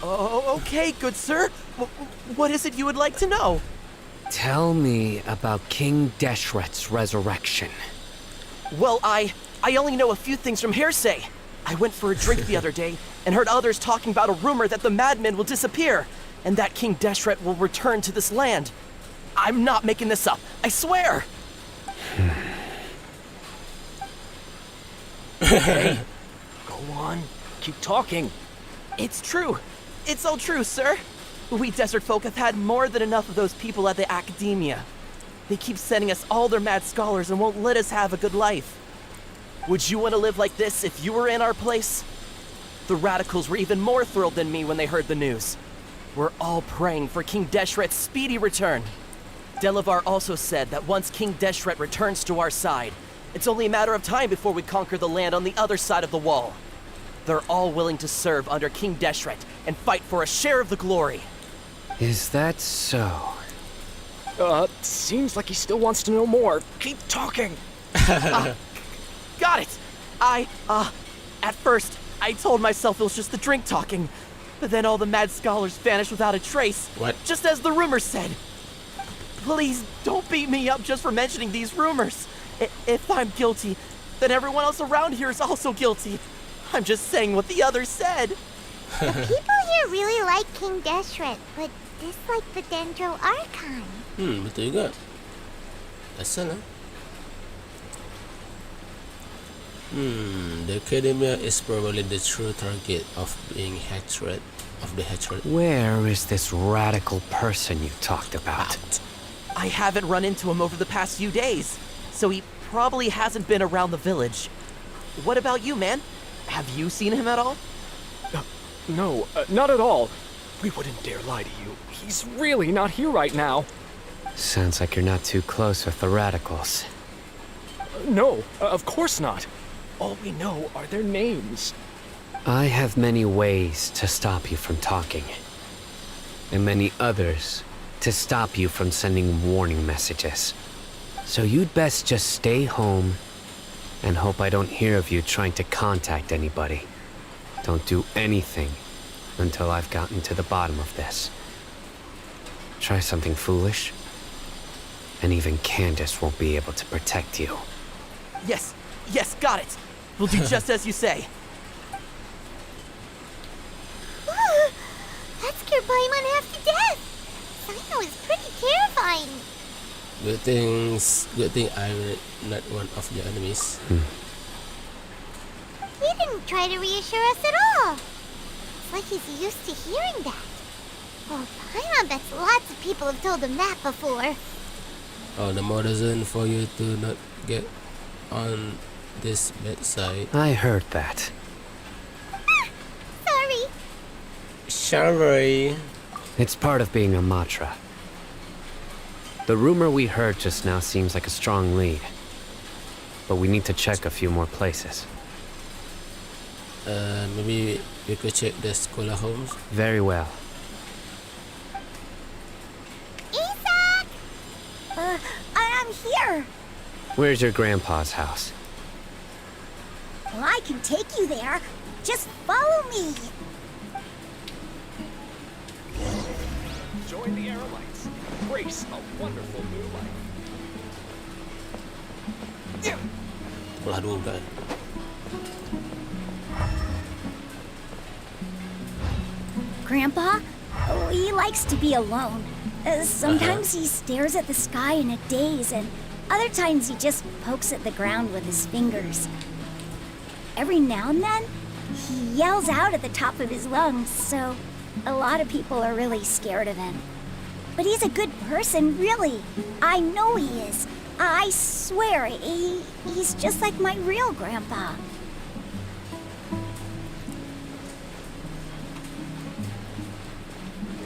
Oh, okay, good sir. What is it you would like to know? Tell me about King Deshret's resurrection. Well, I only know a few things from hearsay. I went for a drink the other day and heard others talking about a rumor that the madman will disappear and that King Deshret will return to this land. I'm not making this up, I swear! Hey, go on, keep talking. It's true. It's all true, sir. We desert folk have had more than enough of those people at the academia. They keep sending us all their mad scholars and won't let us have a good life. Would you want to live like this if you were in our place? The radicals were even more thrilled than me when they heard the news. We're all praying for King Deshret's speedy return. Delavar also said that once King Deshret returns to our side, it's only a matter of time before we conquer the land on the other side of the wall. They're all willing to serve under King Deshret and fight for a share of the glory. Is that so? Seems like he still wants to know more. Keep talking. Got it! At first, I told myself it was just the drink talking, but then all the mad scholars vanished without a trace. What? Just as the rumors said. Please don't beat me up just for mentioning these rumors. If I'm guilty, then everyone else around here is also guilty. I'm just saying what the others said. The people here really like King Deshret, but dislike the Dendro Archon. Betul juga. Asal lah. The academia is probably the true target of being hatred, of the hatred. Where is this radical person you talked about? I haven't run into him over the past few days, so he probably hasn't been around the village. What about you, man? Have you seen him at all? No, not at all. We wouldn't dare lie to you. He's really not here right now. Sounds like you're not too close with the radicals. No, of course not. All we know are their names. I have many ways to stop you from talking, and many others to stop you from sending warning messages. So you'd best just stay home and hope I don't hear of you trying to contact anybody. Don't do anything until I've gotten to the bottom of this. Try something foolish, and even Candace won't be able to protect you. Yes, got it. We'll do just as you say. That scared Aiman half to death. Sino is pretty terrifying. Good thing I'm not one of your enemies. He didn't try to reassure us at all. It's like he's used to hearing that. Oh, I bet lots of people have told him that before. Oh, the more reason for you to not get on this bad side. I heard that. Sorry. It's part of being a Matra. The rumor we heard just now seems like a strong lead. But we need to check a few more places. Maybe we could check the Scholar homes. Very well. Isaac! I'm here. Where's your grandpa's house? Well, I can take you there. Just follow me. Join the Aerolites. Embrace a wonderful new life. Belah dua kan. Grandpa? Oh, he likes to be alone. Sometimes he stares at the sky in a daze, and other times he just pokes at the ground with his fingers. Every now and then, he yells out at the top of his lungs, so a lot of people are really scared of him. But he's a good person, really. I know he is. I swear, he's just like my real grandpa.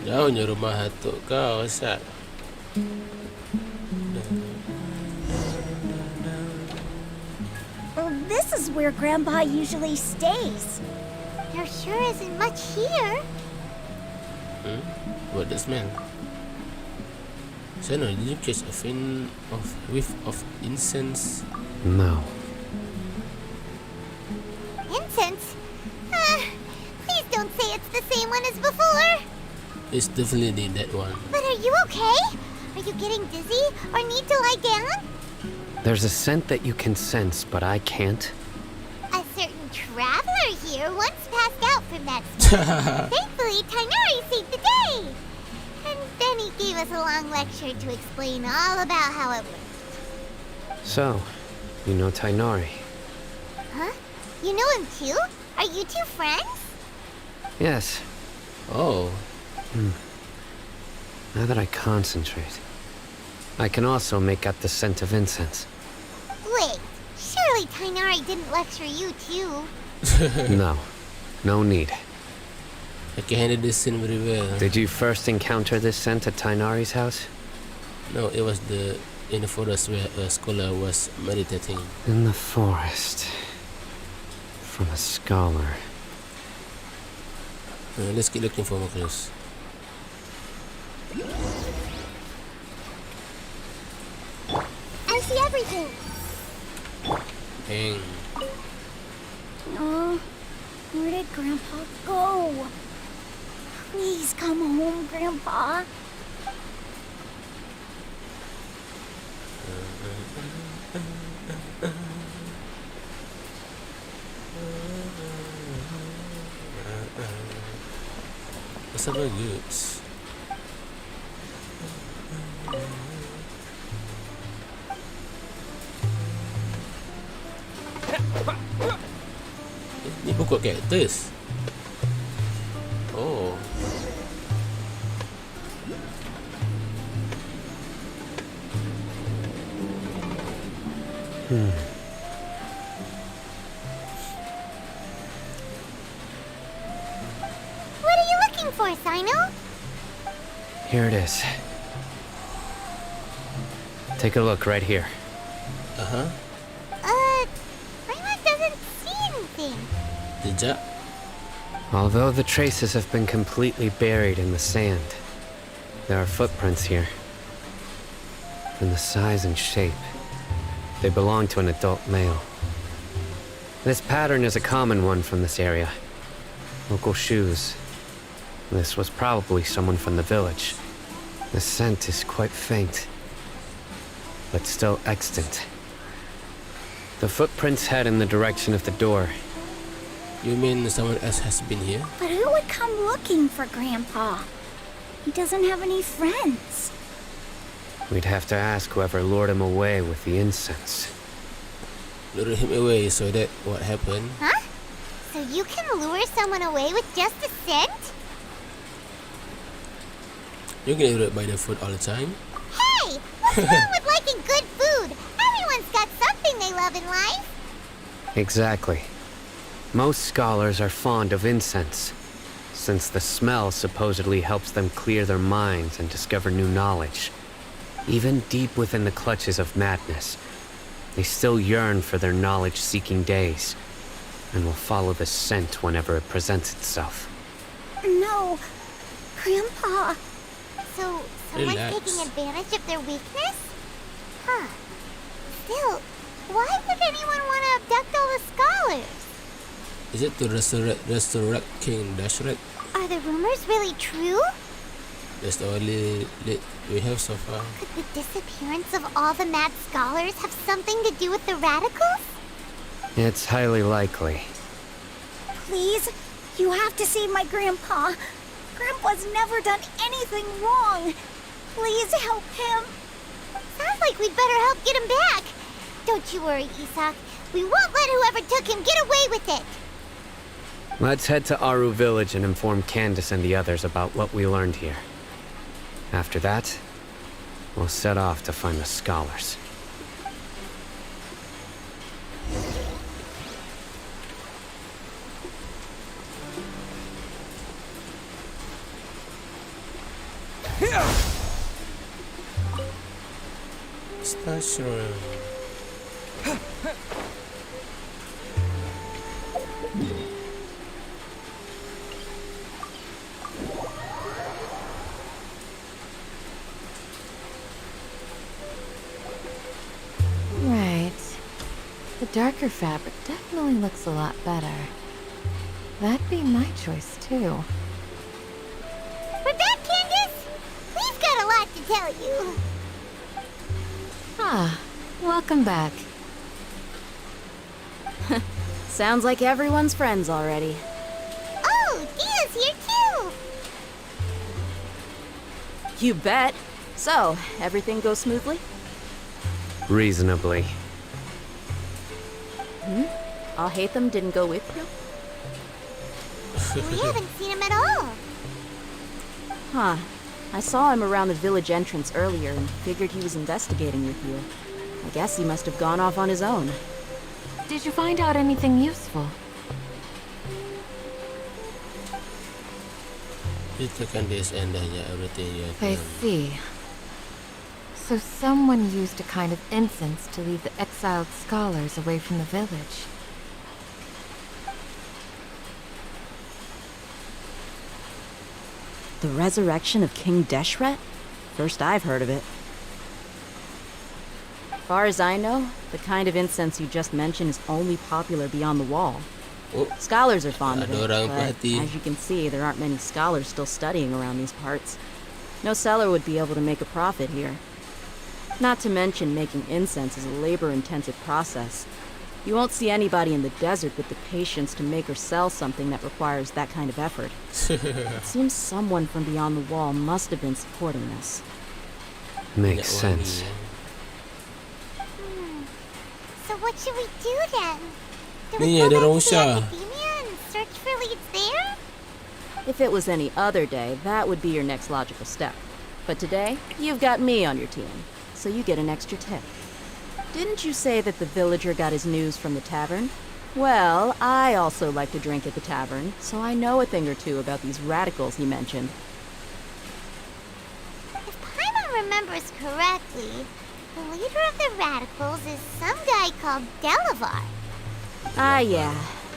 Jauhnya rumah atuk kau, Asad. Well, this is where Grandpa usually stays. There sure isn't much here. What does smell? Sana, did you catch a whiff of incense? No. Incense? Please don't say it's the same one as before. It's definitely that one. But are you okay? Are you getting dizzy or need to lie down? There's a scent that you can sense, but I can't. A certain traveler here once passed out from that smell. Thankfully, Tainari saved the day. And then he gave us a long lecture to explain all about how it worked. So, you know Tainari? Huh? You know him too? Are you two friends? Yes. Oh. Now that I concentrate, I can also make out the scent of incense. Wait, surely Tainari didn't lecture you too? No need. I can handle this scene very well. Did you first encounter this scent at Tainari's house? No, it was in the forest where a scholar was meditating. In the forest. From a scholar. Let's keep looking for more clues. I see everything. Hang. Oh, where did Grandpa go? Please come home, Grandpa. What's up with goods? Ni pokok cactus. Oh. What are you looking for, Sino? Here it is. Take a look right here. Uh-huh. Aiman doesn't see anything. Jejak. Although the traces have been completely buried in the sand, there are footprints here. From the size and shape, they belong to an adult male. This pattern is a common one from this area. Local shoes. This was probably someone from the village. The scent is quite faint, but still extant. The footprints head in the direction of the door. You mean someone else has been here? But who would come looking for Grandpa? He doesn't have any friends. We'd have to ask whoever lured him away with the incense. Lured him away, so that what happened? Huh? So you can lure someone away with just a scent? You get lured by the food all the time? Hey! What's wrong with liking good food? Everyone's got something they love in life. Exactly. Most scholars are fond of incense, since the smell supposedly helps them clear their minds and discover new knowledge. Even deep within the clutches of madness, they still yearn for their knowledge-seeking days, and will follow the scent whenever it presents itself. No, Grandpa. So, someone's Relax. taking advantage of their weakness? Huh. Still, why would anyone want to abduct all the scholars? Is it to resurrect King Dashret? Are the rumors really true? That's the only lead we have so far. Could the disappearance of all the mad scholars have something to do with the radicals? It's highly likely. Please, you have to save my Grandpa. Grandpa's never done anything wrong. Please help him. Sounds like we'd better help get him back. Don't you worry, Isak. We won't let whoever took him get away with it. Let's head to Aru village and inform Candace and the others about what we learned here. After that, we'll set off to find the scholars. Station. Right. The darker fabric definitely looks a lot better. That'd be my choice, too. We're back, Candace! We've got a lot to tell you. Ah, welcome back. Sounds like everyone's friends already. Oh, Dia's here too! You bet. So, everything goes smoothly? Reasonably. Al-Haytham didn't go with you? We haven't seen him at all. Huh. I saw him around the village entrance earlier and figured he was investigating with you. I guess he must have gone off on his own. Did you find out anything useful? Ceritakan dia seandainya everything you have I done. see. So someone used a kind of incense to lead the exiled scholars away from the village. The resurrection of King Deshret? First I've heard of it. Far as I know, the kind of incense you just mentioned is only popular beyond the wall. Scholars are fond of it, but as you can see, there aren't many scholars still studying around these parts. No seller would be able to make a profit here. Not to mention, making incense is a labor-intensive process. You won't see anybody in the desert with the patience to make or sell something that requires that kind of effort. It seems someone from beyond the wall must have been supporting this. Makes sense. So what should we do then? Do Ni we go ada back orang to the usah. academia and search for leads there? If it was any other day, that would be your next logical step. But today, you've got me on your team, so you get an extra tip. Didn't you say that the villager got his news from the tavern? Well, I also like to drink at the tavern, so I know a thing or two about these radicals he mentioned. If Paimon remembers correctly, the leader of the radicals is some guy called Delavar. Ah, yeah.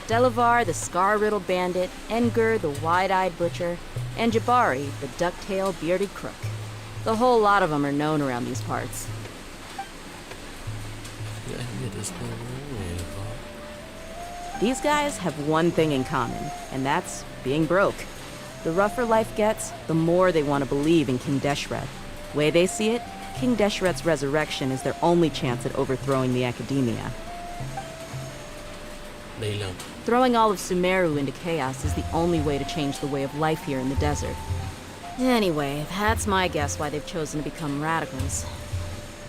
Delavar, the scar-riddled bandit, Engur, the wide-eyed butcher, and Jabari, the duck-tailed bearded crook. The whole lot of them are known around these parts. These guys have one thing in common, and that's being broke. The rougher life gets, the more they want to believe in King Deshret. Way they see it, King Deshret's resurrection is their only chance at overthrowing the academia. Throwing all of Sumeru into chaos is the only way to change the way of life here in the desert. Anyway, that's my guess why they've chosen to become radicals.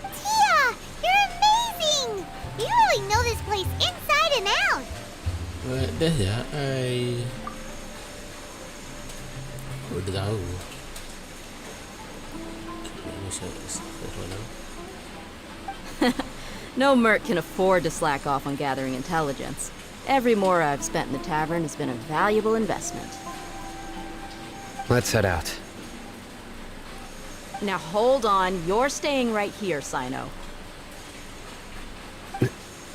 Tia! You're amazing! You really know this place inside and out! Dah ya, udah tahu. No merc can afford to slack off on gathering intelligence. Every more I've spent in the tavern has been a valuable investment. Let's head out. Now hold on, you're staying right here, Sino.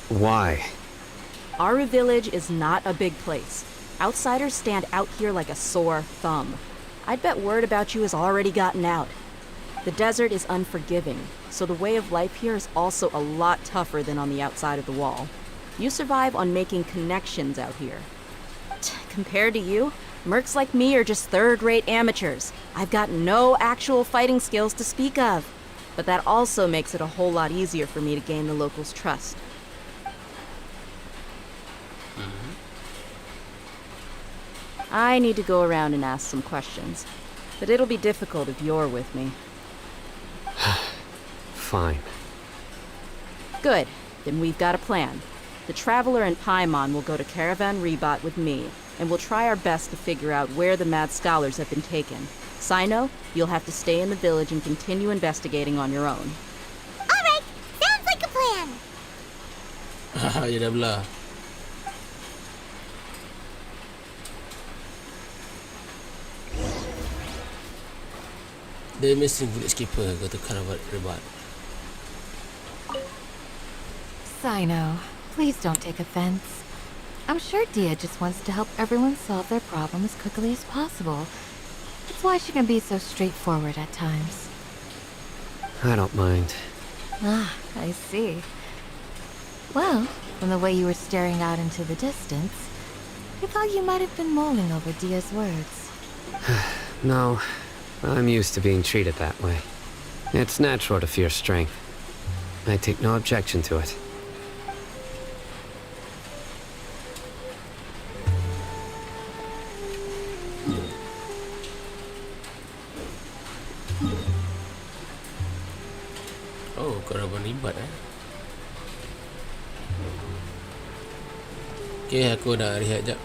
Why? Aru village is not a big place. Outsiders stand out here like a sore thumb. I'd bet word about you has already gotten out. The desert is unforgiving, so the way of life here is also a lot tougher than on the outside of the wall. You survive on making connections out here. Compared to you, mercs like me are just third-rate amateurs. I've got no actual fighting skills to speak of. But that also makes it a whole lot easier for me to gain the locals' trust. I need to go around and ask some questions, but it'll be difficult if you're with me. Fine. Good. Then we've got a plan. The Traveler and Paimon will go to Caravan Rebat with me, and we'll try our best to figure out where the mad scholars have been taken. Sino, you'll have to stay in the village and continue investigating on your own. Alright, sounds like a plan. Ya dah belah. Dia missing bullet skipper go to Caravan Rebat. Sino, please don't take offense. I'm sure Dia just wants to help everyone solve their problem as quickly as possible. That's why she can be so straightforward at times. I don't mind. Ah, I see. Well, from the way you were staring out into the distance, I thought you might have been mulling over Dia's words. No, I'm used to being treated that way. It's natural to fear strength. I take no objection to it. Oh, korang berlibat Okay, aku nak rehat jap.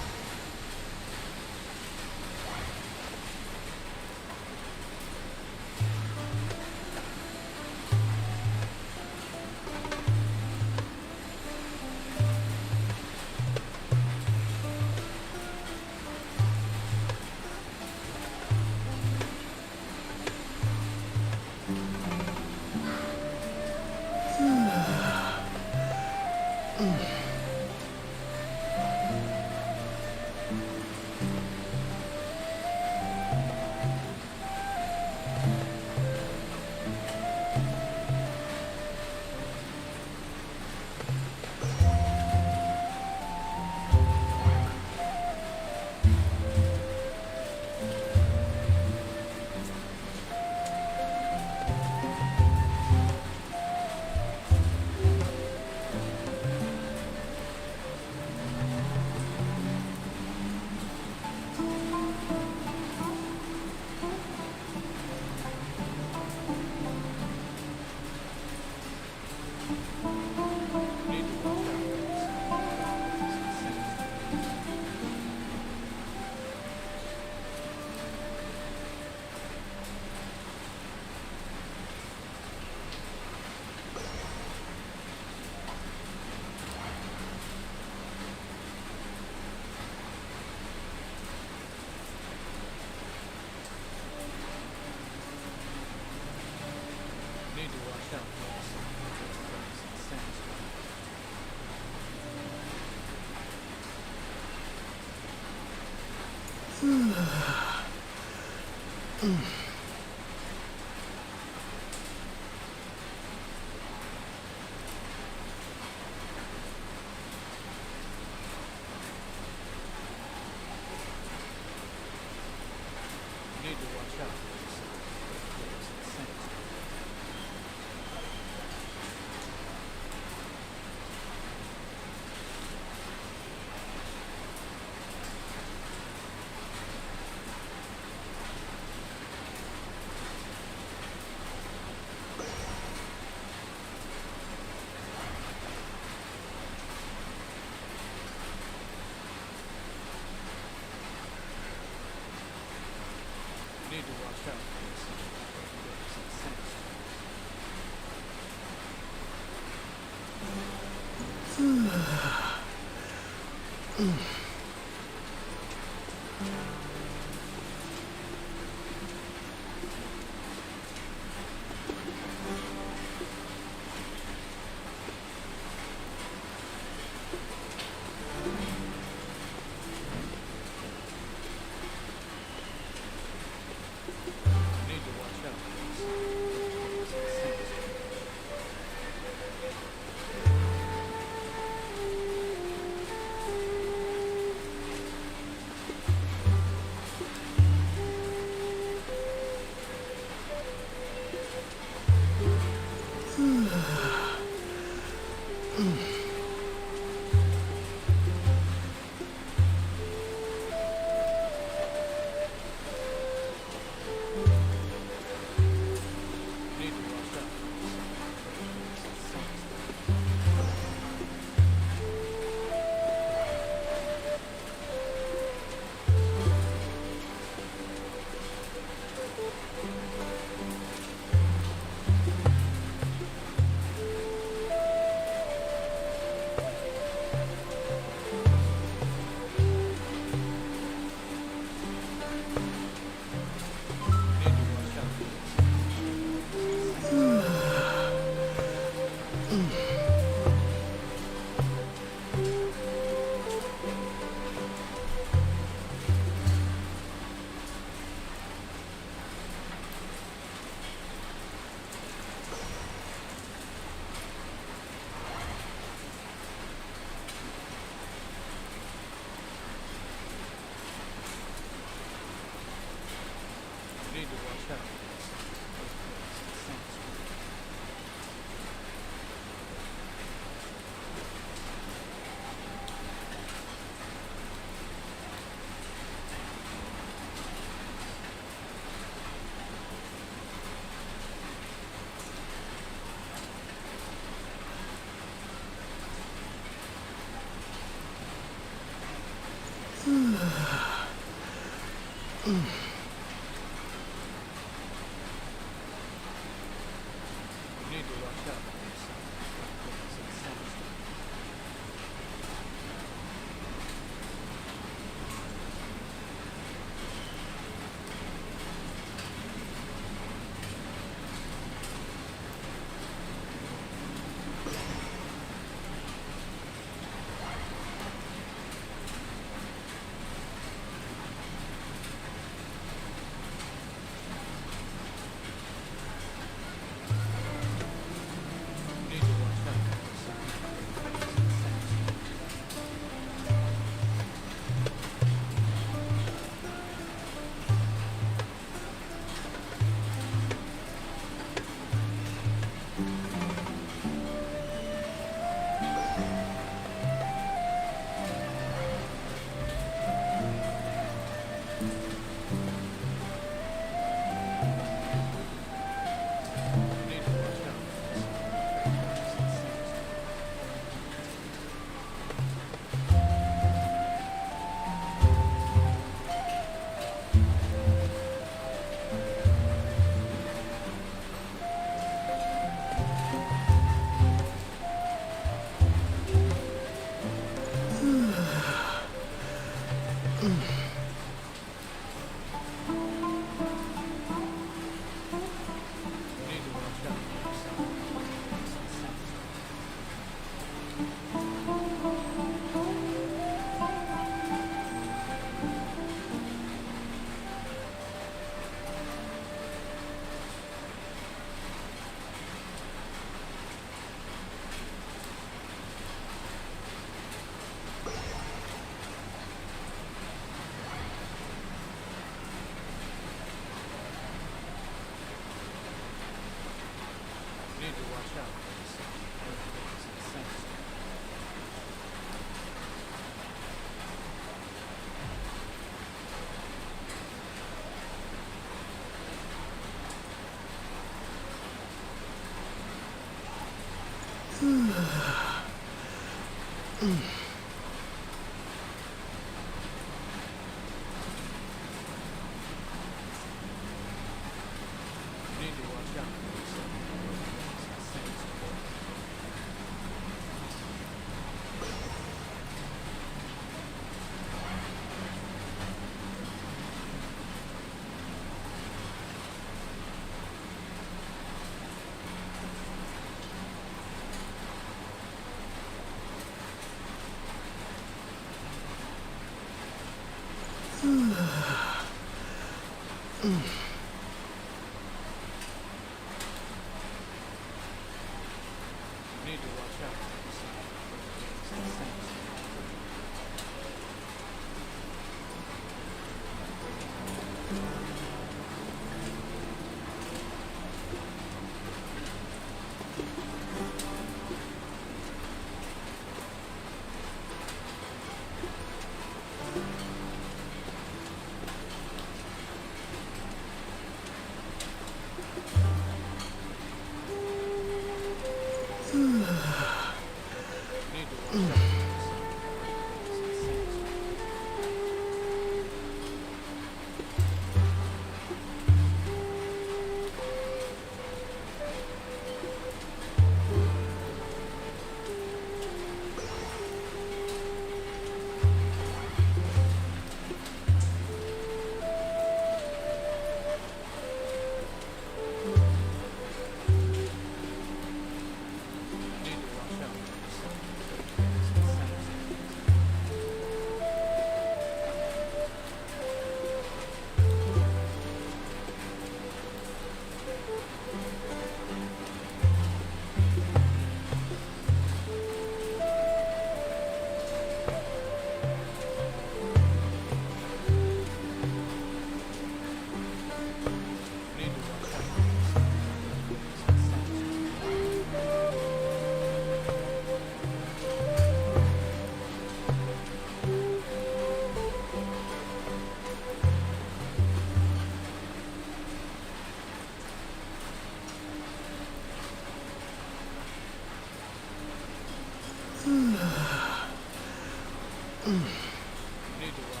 Need to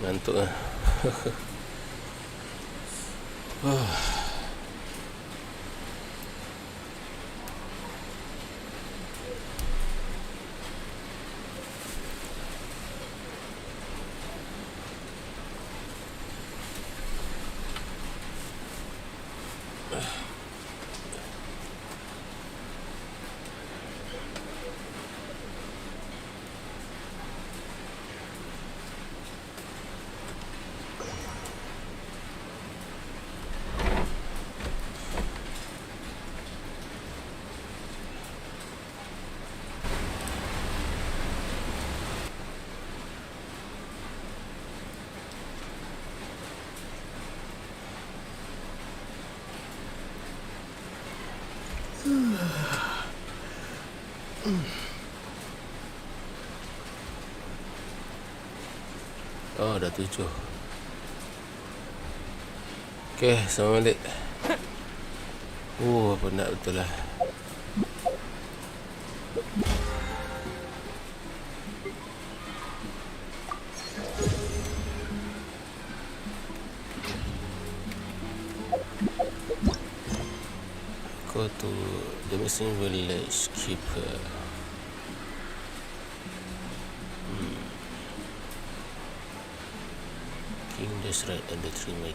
Ngantuk lah. Oh, dah 7. Okey, selamat balik. Penat betul lah. Go to the missing village keeper. King Deseret and the Terima.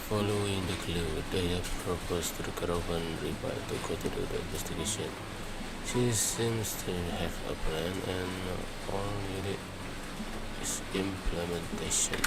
Following the clue, they have proposed to the caravan rival to continue the investigation. She seems to have a plan, and all needed is implementation.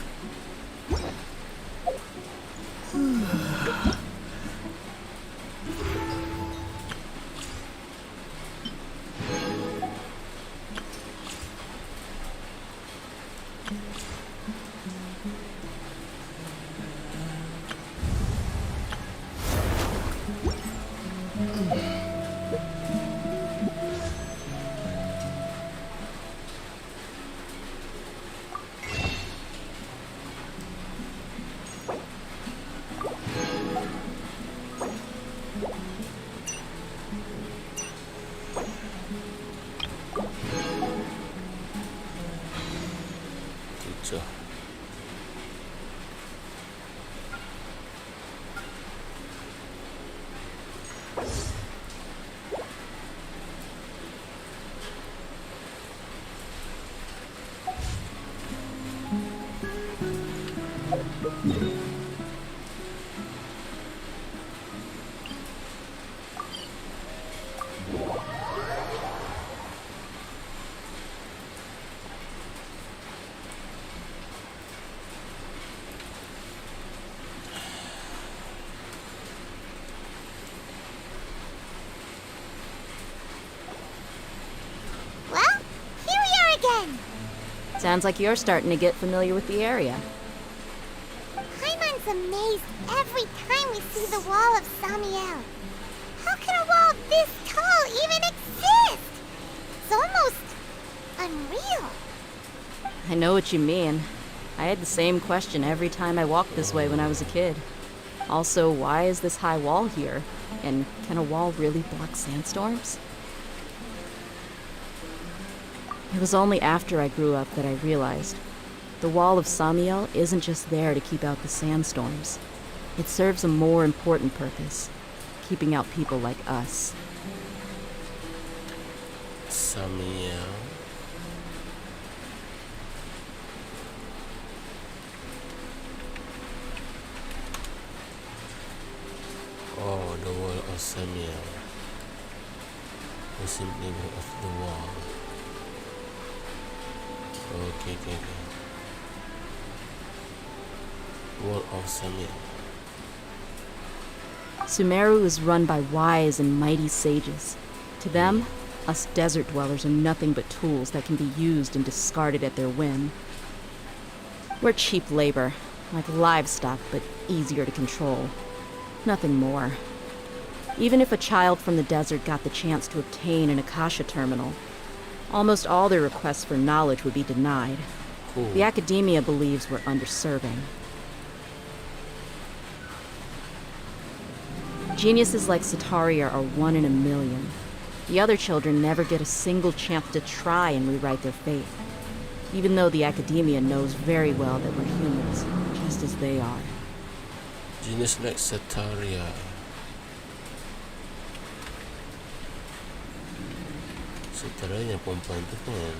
baca. Well, here we are again. Sounds like you're starting to get familiar with the area. Aiman's amazed every time we see the wall of Samiel. How can a wall this tall even exist? It's almost unreal. I know what you mean. I had the same question every time I walked this way when I was a kid. Also, why is this high wall here? And can a wall really block sandstorms? It was only after I grew up that I realized the wall of Samiel isn't just there to keep out the sandstorms. It serves a more important purpose, keeping out people like us. Samiel. Oh, the wall of Samiel. The simple name of the wall. Okay. Wall of Samiel. Sumeru is run by wise and mighty sages. To them, us desert dwellers are nothing but tools that can be used and discarded at their whim. We're cheap labor, like livestock, but easier to control. Nothing more. Even if a child from the desert got the chance to obtain an Akasha terminal, almost all their requests for knowledge would be denied. Cool. The academia believes we're underserving. Geniuses like Sataria are 1 in a million. The other children never get a single chance to try and rewrite their fate, even though the academia knows very well that we're humans, just as they are. Genius like Sataria. Sataria perempuan tu kan.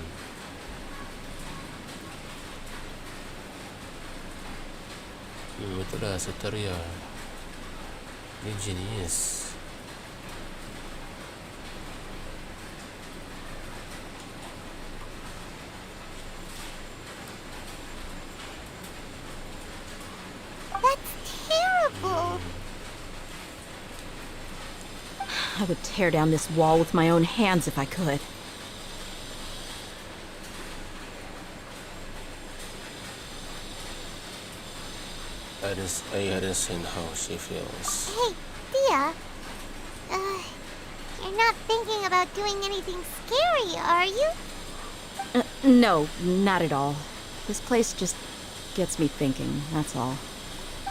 Betul lah, Sataria. Dia genius. That's terrible. I would tear down this wall with my own hands if I could. I hadn't seen how she feels. Hey, Thea. You're not thinking about doing anything scary, are you? No, not at all. This place just gets me thinking, that's all.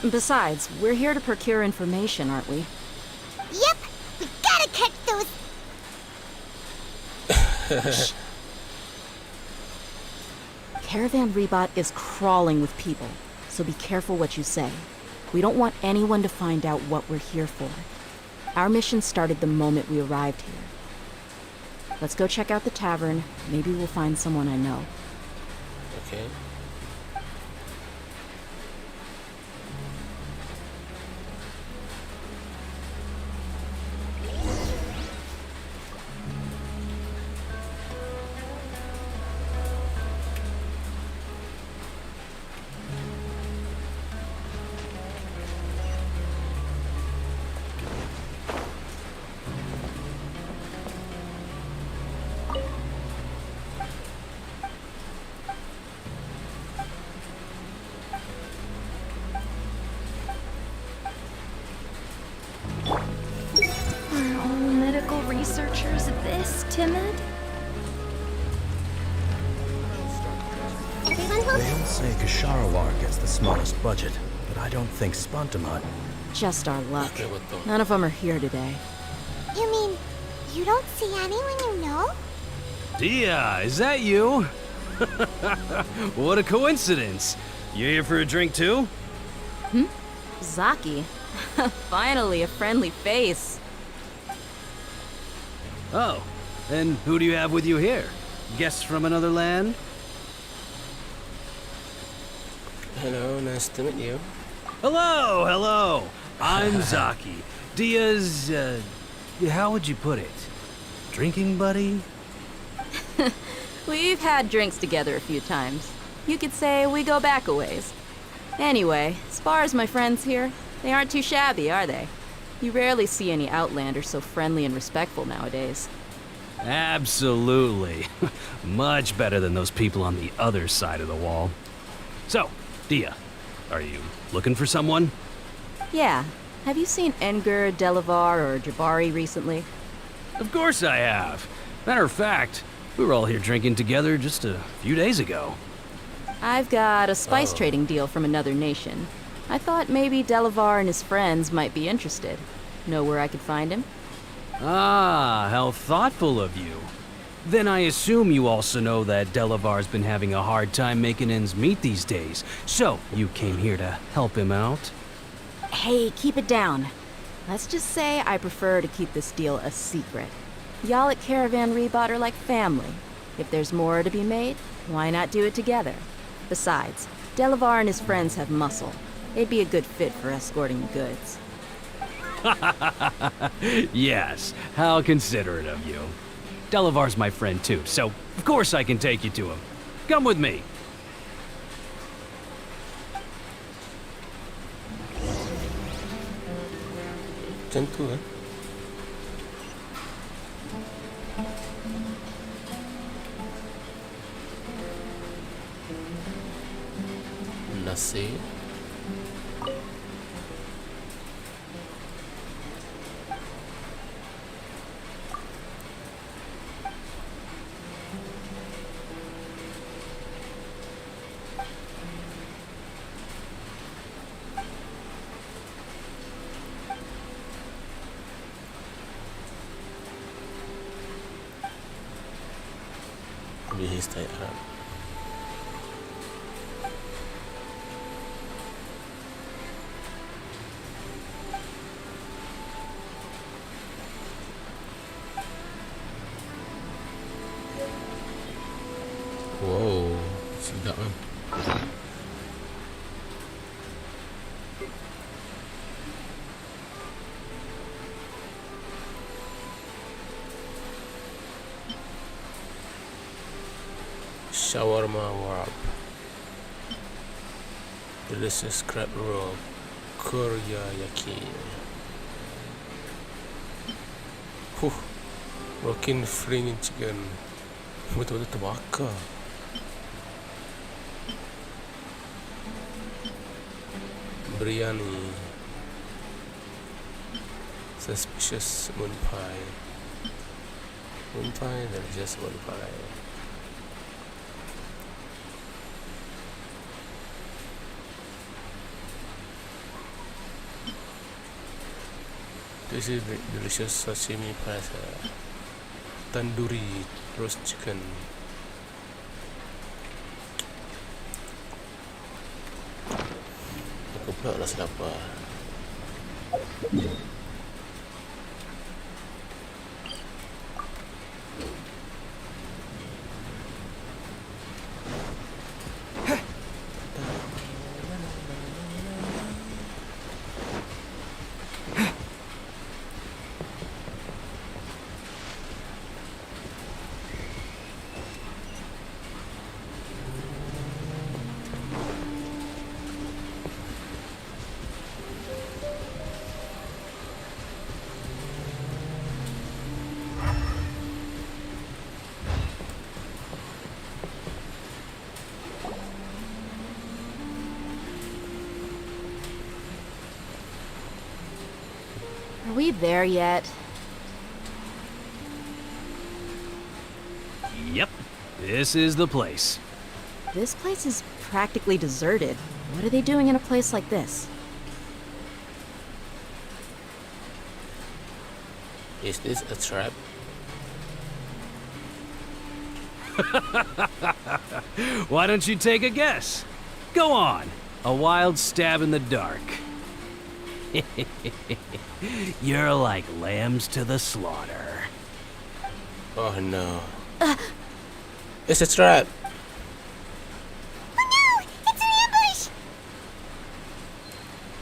Besides, we're here to procure information, aren't we? Yep, we gotta catch those. Shh. Caravan Rebot is crawling with people, so be careful what you say. We don't want anyone to find out what we're here for. Our mission started the moment we arrived here. Let's go check out the tavern. Maybe we'll find someone I know. Okay. Are all medical researchers this timid? They all say Kasharawar gets the smallest budget, but I don't think Spantamot. Just our luck. None of them are here today. You mean you don't see anyone you know? Dia, is that you? What a coincidence. You here for a drink too? Zaki. Finally, a friendly face. Oh, and who do you have with you here? Guests from another land? Hello, nice to meet you. Hello, hello. I'm Zaki. Dia's, how would you put it? Drinking buddy? We've had drinks together a few times. You could say we go back a ways. Anyway, as far as my friends here, they aren't too shabby, are they? You rarely see any outlanders so friendly and respectful nowadays. Absolutely. Much better than those people on the other side of the wall. So, Dia, are you looking for someone? Yeah. Have you seen Enger, Delavar, or Jabari recently? Of course I have. Matter of fact, we were all here drinking together just a few days ago. I've got a spice trading deal from another nation. I thought maybe Delavar and his friends might be interested. Know where I could find him? Ah, how thoughtful of you. Then I assume you also know that Delavar's been having a hard time making ends meet these days. So, you came here to help him out? Hey, keep it down. Let's just say I prefer to keep this deal a secret. Y'all at Caravan Rebot are like family. If there's more to be made, why not do it together? Besides, Delavar and his friends have muscle. They'd be a good fit for escorting the goods. Yes, how considerate of you. Delavar's my friend too, so of course I can take you to him. Come with me. Tentu kan? Nasi. Stay up. Wow, sedap kan? Shawarma wrap, delicious crab roll, Koryaki. Rockin' fringing chicken. Betul-betul terbakar. Biryani. Suspicious moon pie. Moon pie, delicious moon pie. This is delicious sashimi pasta, tandoori roast chicken. Aku pula rasa lapar. Are we there yet? Yep, this is the place. This place is practically deserted. What are they doing in a place like this? Is this a trap? Why don't you take a guess? Go on. A wild stab in the dark. You're like lambs to the slaughter. Oh no. It's a trap. Oh no! It's an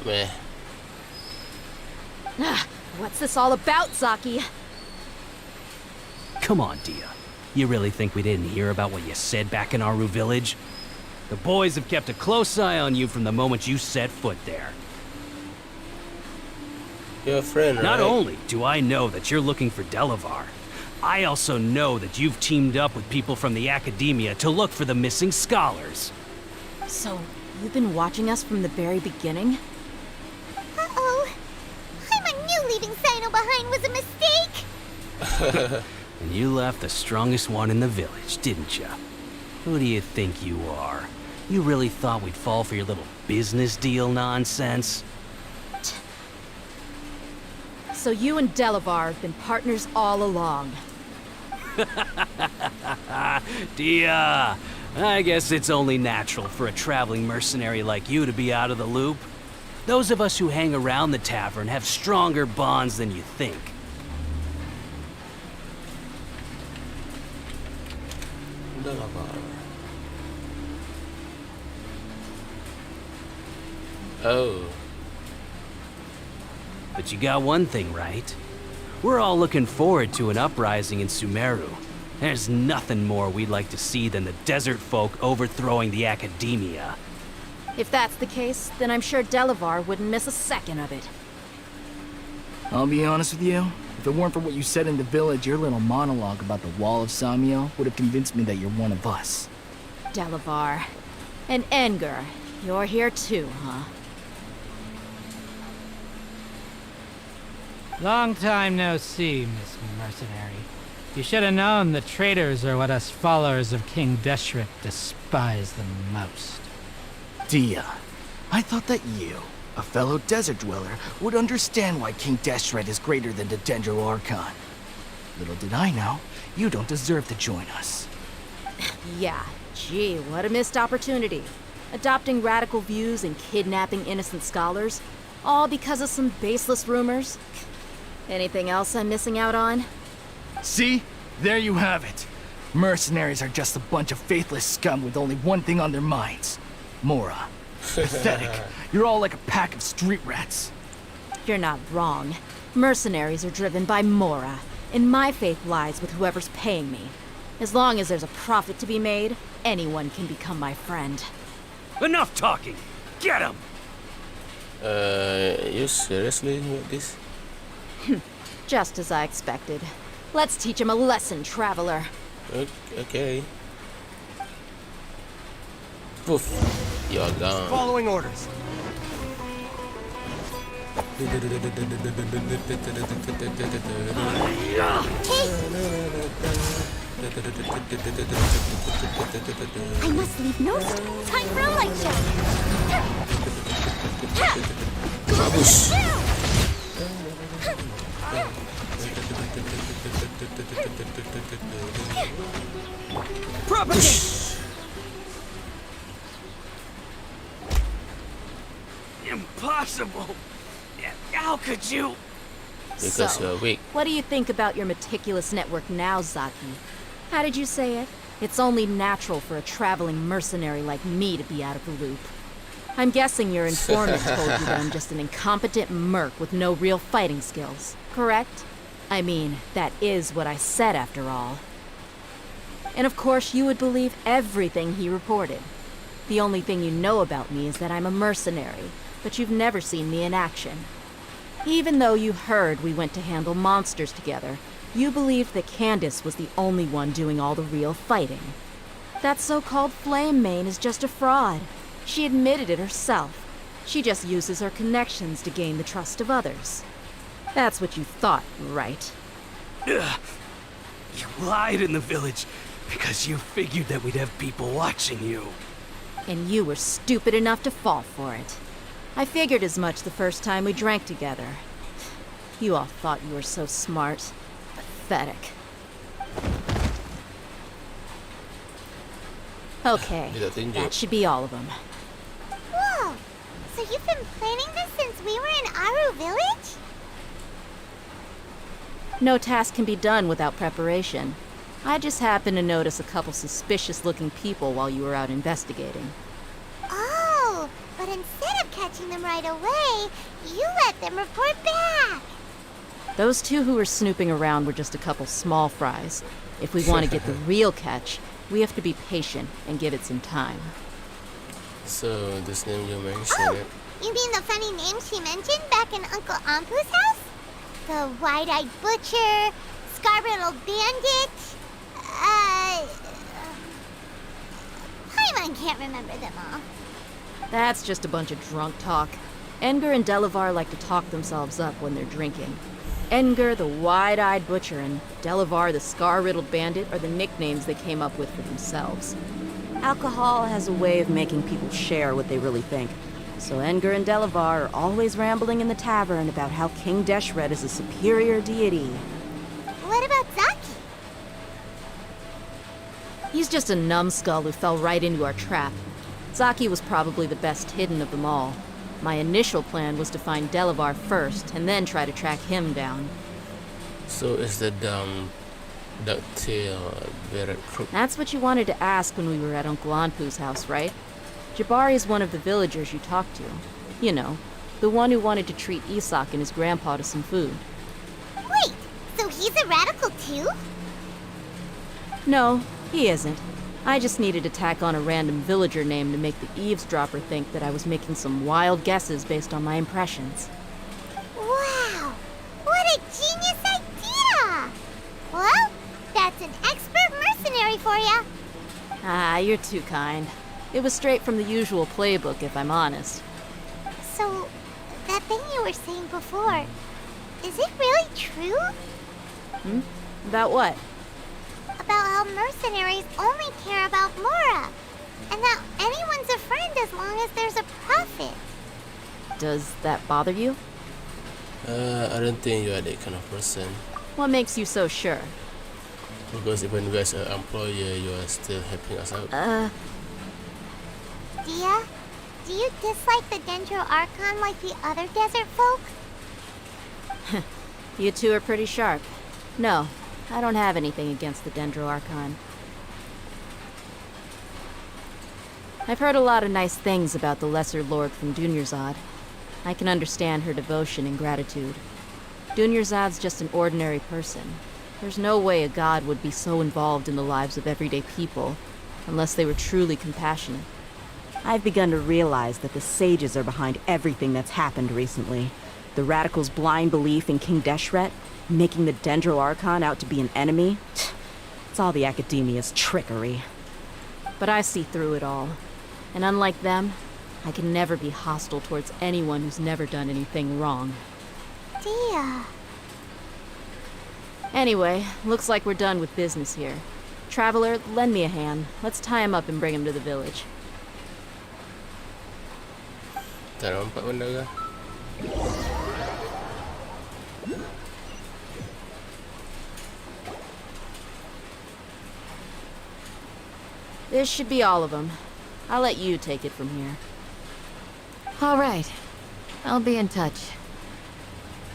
ambush! Meh. What's this all about, Zaki? Come on, Dia. You really think we didn't hear about what you said back in Aru village? The boys have kept a close eye on you from the moment you set foot there. You're a friend, right? Not only do I know that you're looking for Delavar, I also know that you've teamed up with people from the academia to look for the missing scholars. So, you've been watching us from the very beginning? Uh-oh. I knew leaving Sino behind was a mistake! And you left the strongest one in the village, didn't you? Who do you think you are? You really thought we'd fall for your little business deal nonsense? So you and Delavar have been partners all along. Dia, I guess it's only natural for a traveling mercenary like you to be out of the loop. Those of us who hang around the tavern have stronger bonds than you think. Oh. But you got one thing right. We're all looking forward to an uprising in Sumeru. There's nothing more we'd like to see than the desert folk overthrowing the academia. If that's the case, then I'm sure Delavar wouldn't miss a second of it. I'll be honest with you. If it weren't for what you said in the village, your little monologue about the Wall of Samio would have convinced me that you're one of us. Delavar. And Engar, you're here too, huh? Long time no see, Miss Mercenary. You should have known the traitors are what us followers of King Deshret despise the most. Dia, I thought that you, a fellow desert dweller, would understand why King Deshret is greater than the Dendro Archon. Little did I know, you don't deserve to join us. Yeah, gee, what a missed opportunity. Adopting radical views and kidnapping innocent scholars, all because of some baseless rumors. Anything else I'm missing out on? See? There you have it. Mercenaries are just a bunch of faithless scum with only one thing on their minds. Mora. Pathetic. You're all like a pack of street rats. You're not wrong. Mercenaries are driven by Mora, and my faith lies with whoever's paying me. As long as there's a profit to be made, anyone can become my friend. Enough talking! Get him! You seriously with this? Just as I expected. Let's teach him a lesson, traveler. Okay. Poof. You're gone. Following orders. I must leave no stone. Time for a light Propagate! Impossible! How could you? Because you're weak. What do you think about your meticulous network now, Zaki? How did you say it? It's only natural for a traveling mercenary like me to be out of the loop. I'm guessing your informant told you that I'm just an incompetent merc with no real fighting skills, correct? I mean, that is what I said after all. And of course you would believe everything he reported. The only thing you know about me is that I'm a mercenary, but you've never seen me in action. Even though you heard we went to handle monsters together, you believed that Candace was the only one doing all the real fighting. That so-called Flame Mane is just a fraud. She admitted it herself. She just uses her connections to gain the trust of others. That's what you thought, right? Ugh. You lied in the village because you figured that we'd have people watching you. And you were stupid enough to fall for it. I figured as much the first time we drank together. You all thought you were so smart. Pathetic. Okay, Dia tak tunjuk. that should be all of them. Whoa! So you've been planning this since we were in Aru Village? No task can be done without preparation. I just happened to notice a couple suspicious-looking people while you were out investigating. Oh, but instead of catching them right away, you let them report back. Those two who were snooping around were just a couple small fries. If we want to get the real catch, we have to be patient and give it some time. So, this name you mentioned, You mean the funny name she mentioned back in Uncle Ampu's house? The wide-eyed butcher, scar-riddled bandit, Aiman can't remember them all. That's just a bunch of drunk talk. Edgar and Delavar like to talk themselves up when they're drinking. Edgar, the wide-eyed butcher, and Delavar, the scar-riddled bandit, are the nicknames they came up with for themselves. Alcohol has a way of making people share what they really think. So Edgar and Delavar are always rambling in the tavern about how King Deshret is a superior deity. What about Zaki? He's just a numbskull who fell right into our trap. Zaki was probably the best hidden of them all. My initial plan was to find Delavar first, and then try to track him down. So is the ducktail Barrett crook? That's what you wanted to ask when we were at Uncle Anpu's house, right? Jabari is one of the villagers you talked to. You know, the one who wanted to treat Isak and his grandpa to some food. Wait, so he's a radical too? No, he isn't. I just needed to tack on a random villager name to make the eavesdropper think that I was making some wild guesses based on my impressions. Wow, what a genius idea! Well, that's an expert mercenary for ya. Ah, you're too kind. It was straight from the usual playbook, if I'm honest. So, that thing you were saying before, is it really true? About what? About how mercenaries only care about Mora, and that anyone's a friend as long as there's a profit. Does that bother you? I don't think you are that kind of person. What makes you so sure? Because even you guys are employer, you are still helping us out. Dia, do you dislike the Dendro Archon like the other desert folk? You two are pretty sharp. No, I don't have anything against the Dendro Archon. I've heard a lot of nice things about the Lesser Lord from Dunyarzad. I can understand her devotion and gratitude. Dunyarzad's just an ordinary person. There's no way a god would be so involved in the lives of everyday people, unless they were truly compassionate. I've begun to realize that the sages are behind everything that's happened recently. The radicals' blind belief in King Deshret, making the Dendro Archon out to be an enemy. It's all the academia's trickery. But I see through it all. And unlike them, I can never be hostile towards anyone who's never done anything wrong. Dia. Anyway, looks like we're done with business here. Traveler, lend me a hand. Let's tie him up and bring him to the village. Tak nampak benda ke? This should be all of them. I'll let you take it from here. All right. I'll be in touch.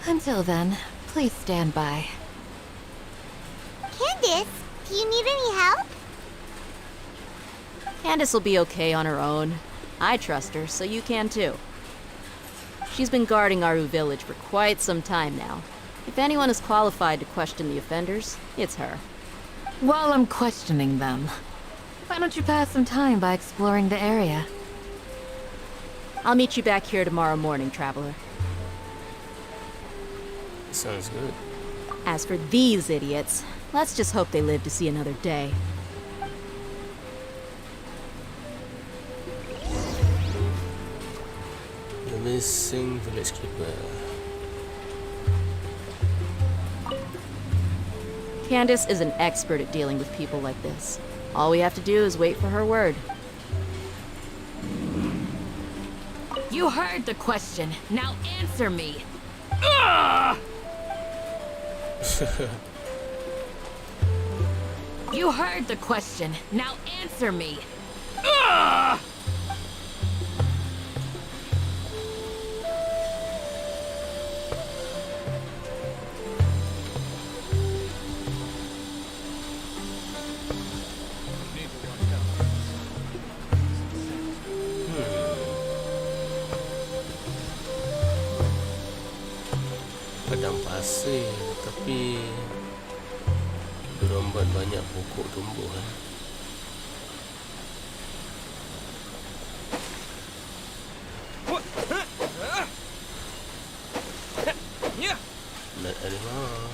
Until then, please stand by. Candace, do you need any help? Candace will be okay on her own. I trust her, so you can too. She's been guarding Aru village for quite some time now. If anyone is qualified to question the offenders, it's her. While I'm questioning them, why don't you pass some time by exploring the area? I'll meet you back here tomorrow morning, Traveler. Sounds good. As for these idiots, let's just hope they live to see another day. The missing village keeper. Candace is an expert at dealing with people like this. All we have to do is wait for her word. You heard the question. Now answer me. You heard the question. Now answer me. Padang pasir, tapi berombat banyak pokok tumbuhan. Net animal.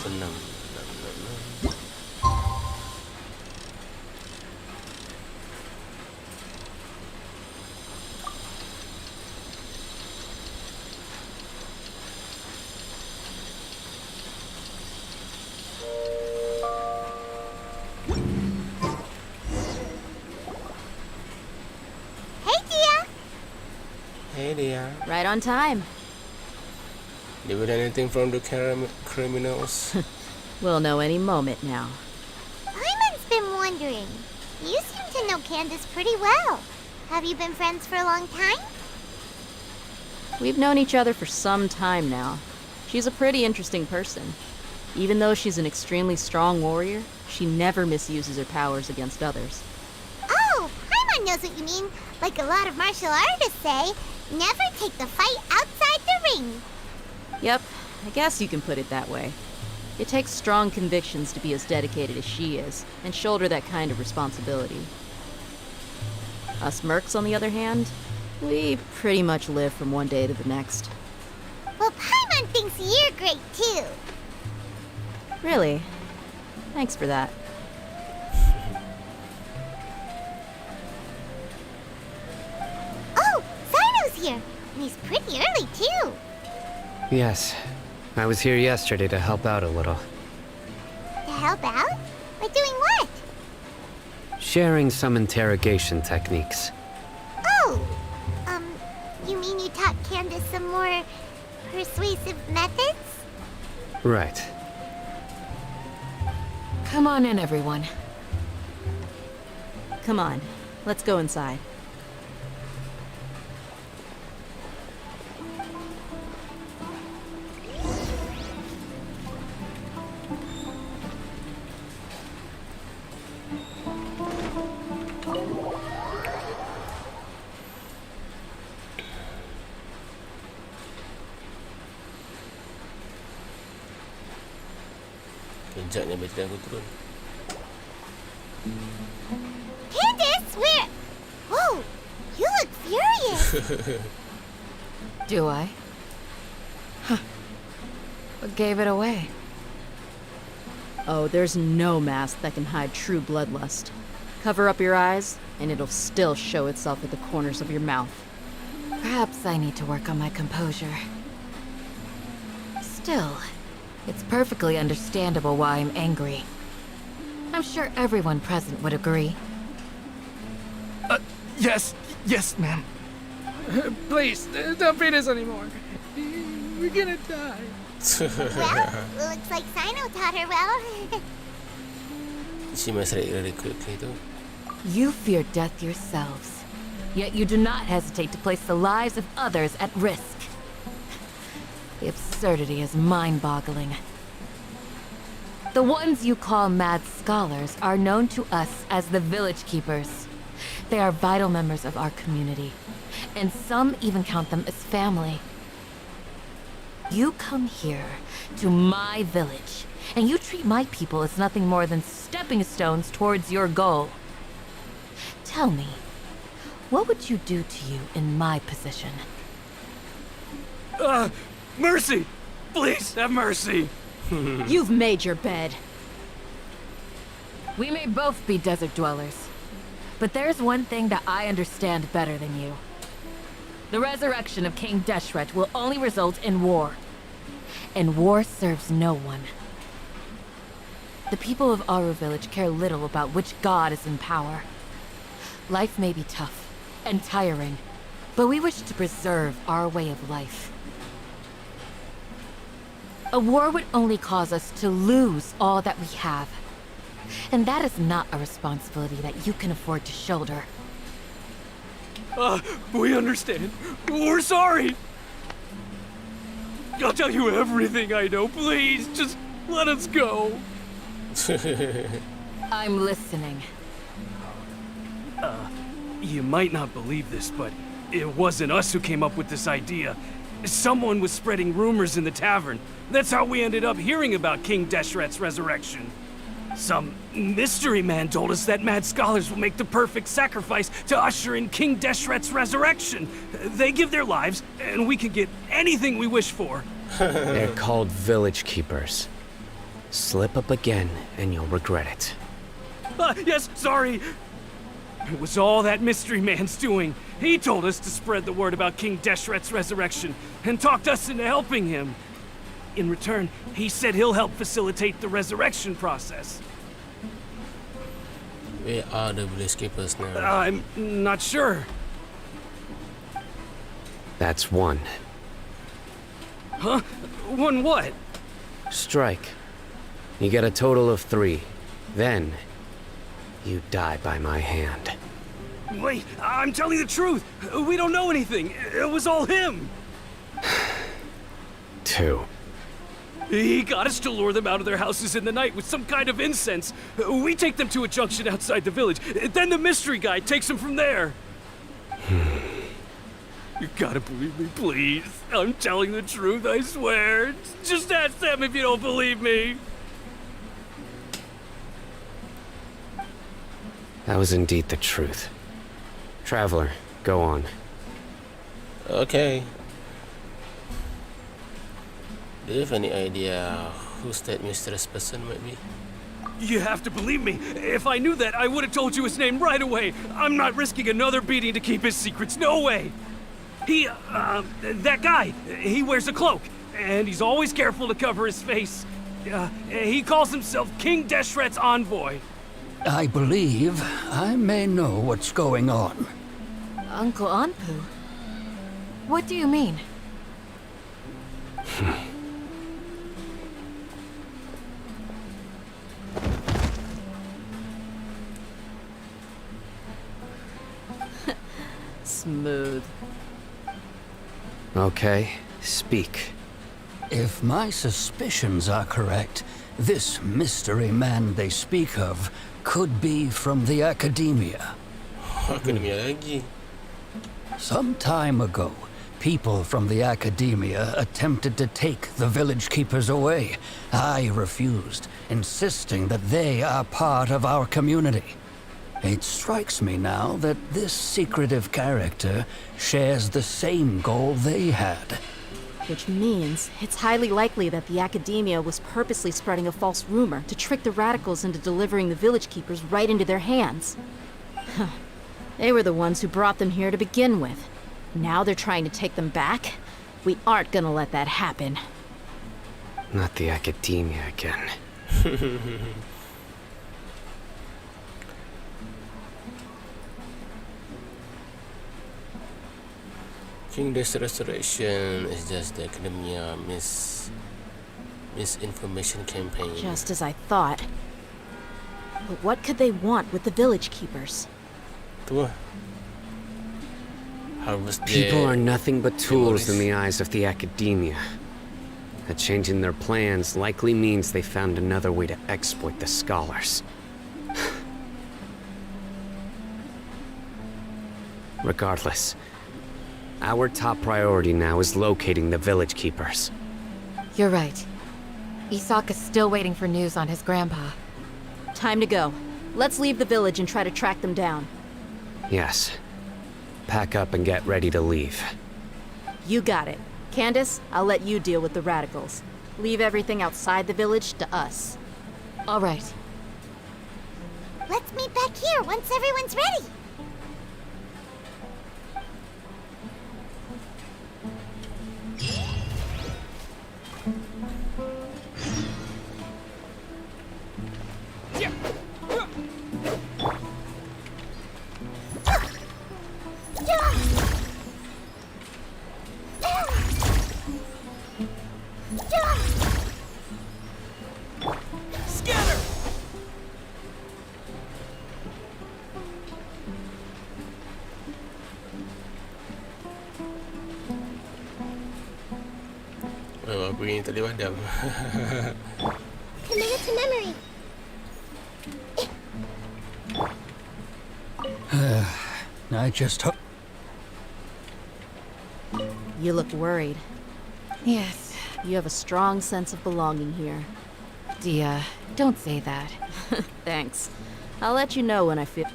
Senang. Hey dear. Right on time. Did we learn anything from the criminals? We'll know any moment now. Aiman's been wondering. You seem to know Candace pretty well. Have you been friends for a long time? We've known each other for some time now. She's a pretty interesting person. Even though she's an extremely strong warrior, she never misuses her powers against others. Oh, Aiman knows what you mean. Like a lot of martial artists say, never take the fight outside the ring. Yep, I guess you can put it that way. It takes strong convictions to be as dedicated as she is, and shoulder that kind of responsibility. Us mercs, on the other hand, we pretty much live from one day to the next. Well, Paimon thinks you're great too. Really? Thanks for that. Oh, Sino's here. And he's pretty early too. Yes. I was here yesterday to help out a little. To help out? By doing what? Sharing some interrogation techniques. Oh! You mean you taught Candace some more persuasive methods? Right. Come on in, everyone. Come on, let's go inside. Kejaknya bateri aku turun. Candace, where? Whoa! You look furious! Do I? Huh. What gave it away? Oh, there's no mask that can hide true bloodlust. Cover up your eyes, and it'll still show itself at the corners of your mouth. Perhaps I need to work on my composure. Still, it's perfectly understandable why I'm angry. I'm sure everyone present would agree. Yes, ma'am. Please, don't beat us anymore. We're gonna die. Well, looks like Sino taught her well. She must read really quickly though. You fear death yourselves, yet you do not hesitate to place the lives of others at risk. The absurdity is mind-boggling. The ones you call mad scholars are known to us as the Village Keepers. They are vital members of our community, and some even count them as family. You come here, to my village, and you treat my people as nothing more than stepping stones towards your goal. Tell me, what would you do to you in my position? Mercy! Please, have mercy! You've made your bed. We may both be desert dwellers, but there's one thing that I understand better than you. The resurrection of King Deshret will only result in war. And war serves no one. The people of our village care little about which god is in power. Life may be tough and tiring, but we wish to preserve our way of life. A war would only cause us to lose all that we have. And that is not a responsibility that you can afford to shoulder. We understand. We're sorry. I'll tell you everything I know. Please, just let us go. I'm listening. You might not believe this, but it wasn't us who came up with this idea. Someone was spreading rumors in the tavern. That's how we ended up hearing about King Deshret's resurrection. Some mystery man told us that mad scholars will make the perfect sacrifice to usher in King Deshret's resurrection. They give their lives, and we can get anything we wish for. They're called village keepers. Slip up again, and you'll regret it. Yes, sorry. It was all that mystery man's doing. He told us to spread the word about King Deshret's resurrection, and talked us into helping him. In return, he said he'll help facilitate the resurrection process. Where are the village keepers now? I'm not sure. That's one. Huh? One what? Strike. You get a total of 3. Then, you die by my hand. Wait, I'm telling the truth. We don't know anything. It was all him. 2. He got us to lure them out of their houses in the night with some kind of incense. We take them to a junction outside the village. Then the mystery guy takes them from there. You gotta believe me, please. I'm telling the truth, I swear. Just ask them if you don't believe me. That was indeed the truth. Traveler, go on. Okay. Do you have any idea who's that mysterious person might be? You have to believe me. If I knew that, I would have told you his name right away. I'm not risking another beating to keep his secrets. No way. That guy, he wears a cloak, and he's always careful to cover his face. He calls himself King Deshret's envoy. I believe I may know what's going on. Uncle Anpu? What do you mean? Smooth. Okay, speak. If my suspicions are correct, this mystery man they speak of could be from the academia. Academia lagi. Some time ago, people from the academia attempted to take the village keepers away. I refused, insisting that they are part of our community. It strikes me now that this secretive character shares the same goal they had. Which means it's highly likely that the academia was purposely spreading a false rumor to trick the radicals into delivering the village keepers right into their hands. They were the ones who brought them here to begin with. Now they're trying to take them back? We aren't gonna let that happen. Not the academia again. King Deshret's restoration is just the academia misinformation campaign. Just as I thought. But what could they want with the village keepers? People are nothing but tools in the eyes of the academia. A change in their plans likely means they found another way to exploit the scholars. Regardless, our top priority now is locating the village keepers. You're right. Isak is still waiting for news on his grandpa. Time to go. Let's leave the village and try to track them down. Yes. Pack up and get ready to leave. You got it. Candace, I'll let you deal with the radicals. Leave everything outside the village to us. All right. Let's meet back here once everyone's ready. Oh, aku ingin tali padam. Commit it to memory. I just hope. You look worried. Yes. You have a strong sense of belonging here. Dia, don't say that. Thanks. I'll let you know when I feel...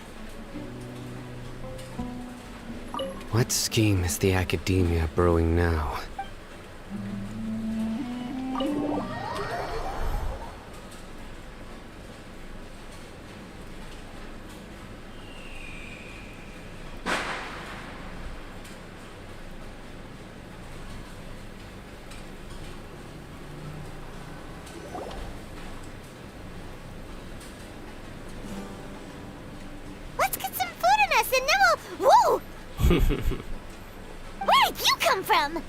What scheme is the academia brewing now? Let's get some food in us and then we'll... Whoa! Where did you come from?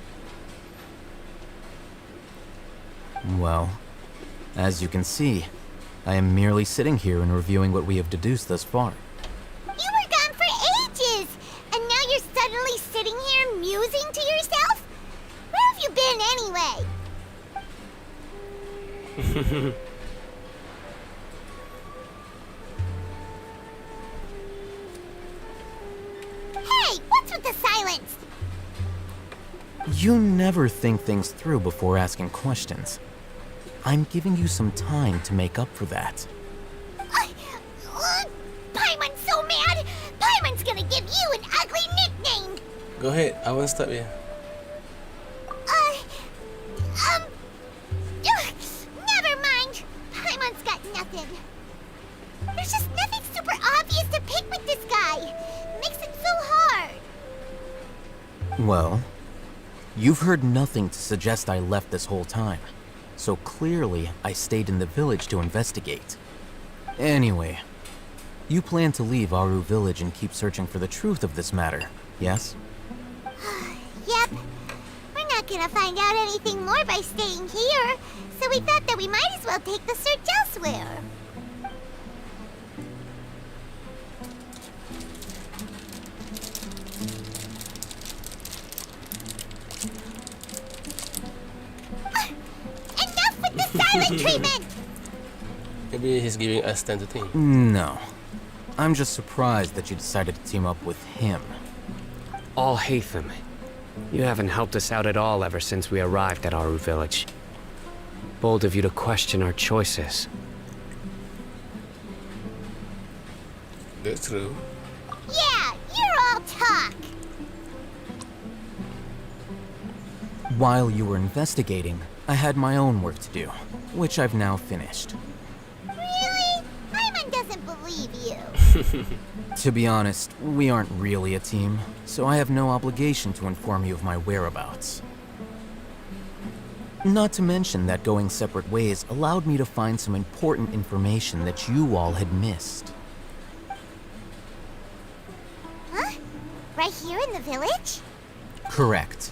Well, as you can see, I am merely sitting here and reviewing what we have deduced thus far. You were gone for ages! And now you're suddenly sitting here musing to yourself? Where have you been anyway? Hey, what's with the silence? You never think things through before asking questions. I'm giving you some time to make up for that. Paimon's so mad! Paimon's gonna give you an ugly nickname! Go ahead, I won't stop you. Never mind. Paimon's got nothing. There's just nothing super obvious to pick with this guy. Makes it so hard. Well, you've heard nothing to suggest I left this whole time. So clearly, I stayed in the village to investigate. Anyway, you plan to leave Aru village and keep searching for the truth of this matter, yes? Yep. We're not gonna find out anything more by staying here, so we thought that we might as well take the search elsewhere. Enough with the silent treatment! Maybe he's giving us time to think. No. I'm just surprised that you decided to team up with him. All Hatham. You haven't helped us out at all ever since we arrived at Aru village. Bold of you to question our choices. That's true. Yeah, you're all talk. While you were investigating, I had my own work to do, which I've now finished. Really? Aiman doesn't believe you. To be honest, we aren't really a team, so I have no obligation to inform you of my whereabouts. Not to mention that going separate ways allowed me to find some important information that you all had missed. Huh? Right here in the village? Correct.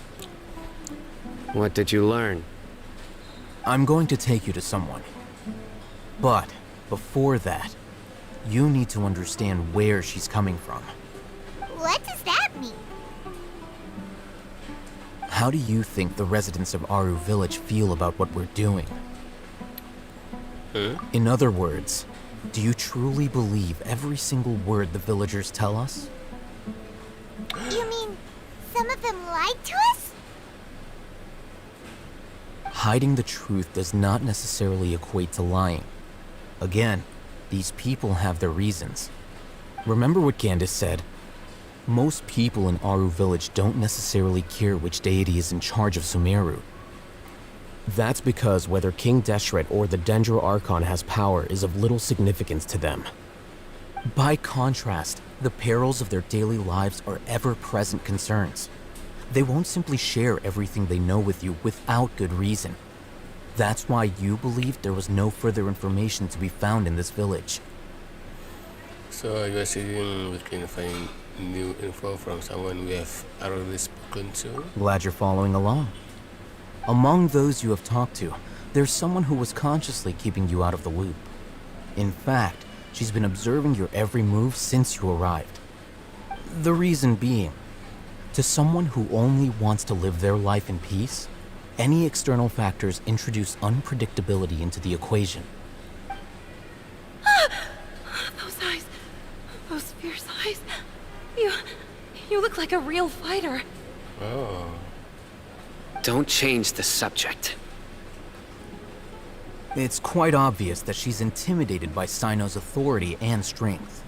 What did you learn? I'm going to take you to someone. But before that, you need to understand where she's coming from. What does that mean? How do you think the residents of Aru village feel about what we're doing? In other words, do you truly believe every single word the villagers tell us? You mean some of them lied to us? Hiding the truth does not necessarily equate to lying. Again, these people have their reasons. Remember what Candace said? Most people in Aru village don't necessarily care which deity is in charge of Sumeru. That's because whether King Deshret or the Dendro Archon has power is of little significance to them. By contrast, the perils of their daily lives are ever-present concerns. They won't simply share everything they know with you without good reason. That's why you believed there was no further information to be found in this village. So you are saying we can find new info from someone we have already spoken to? Glad you're following along. Among those you have talked to, there's someone who was consciously keeping you out of the loop. In fact, she's been observing your every move since you arrived. The reason being, to someone who only wants to live their life in peace, Any external factors introduce unpredictability into the equation. Those eyes. Those fierce eyes. You look like a real fighter. Oh. Don't change the subject. It's quite obvious that she's intimidated by Sino's authority and strength.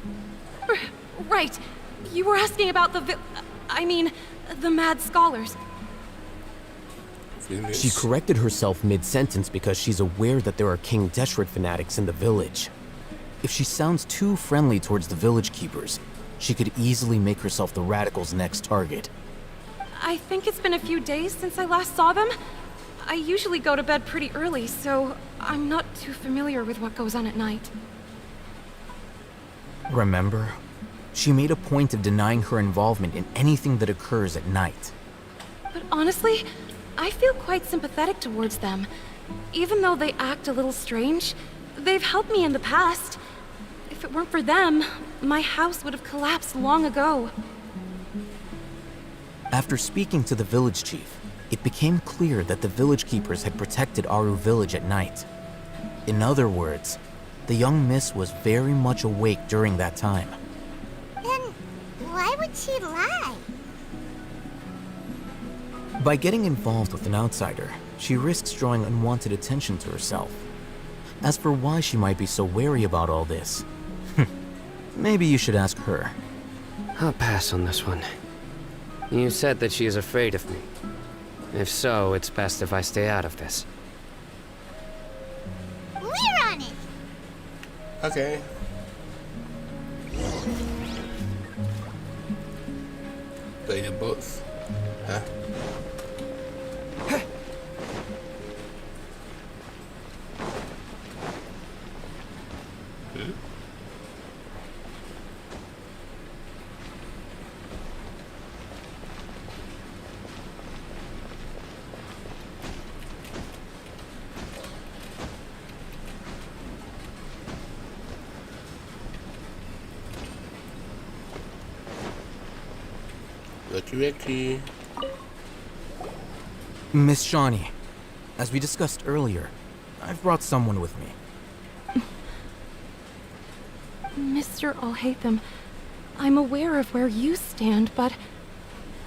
Right. You were asking about the the mad scholars. She corrected herself mid-sentence because she's aware that there are King Deshret fanatics in the village. If she sounds too friendly towards the village keepers, she could easily make herself the radicals' next target. I think it's been a few days since I last saw them. I usually go to bed pretty early, so I'm not too familiar with what goes on at night. Remember? She made a point of denying her involvement in anything that occurs at night. But honestly, I feel quite sympathetic towards them. Even though they act a little strange, they've helped me in the past. If it weren't for them, my house would have collapsed long ago. After speaking to the village chief, it became clear that the village keepers had protected Aru village at night. In other words, the young miss was very much awake during that time. Then why would she lie? By getting involved with an outsider, she risks drawing unwanted attention to herself. As for why she might be so wary about all this, maybe you should ask her. I'll pass on this one. You said that she is afraid of me. If so, it's best if I stay out of this. We're on it! Okay. Play them both. Huh? Ricky. Miss Shawnee, as we discussed earlier, I've brought someone with me. Mr. Alhaitham, I'm aware of where you stand, but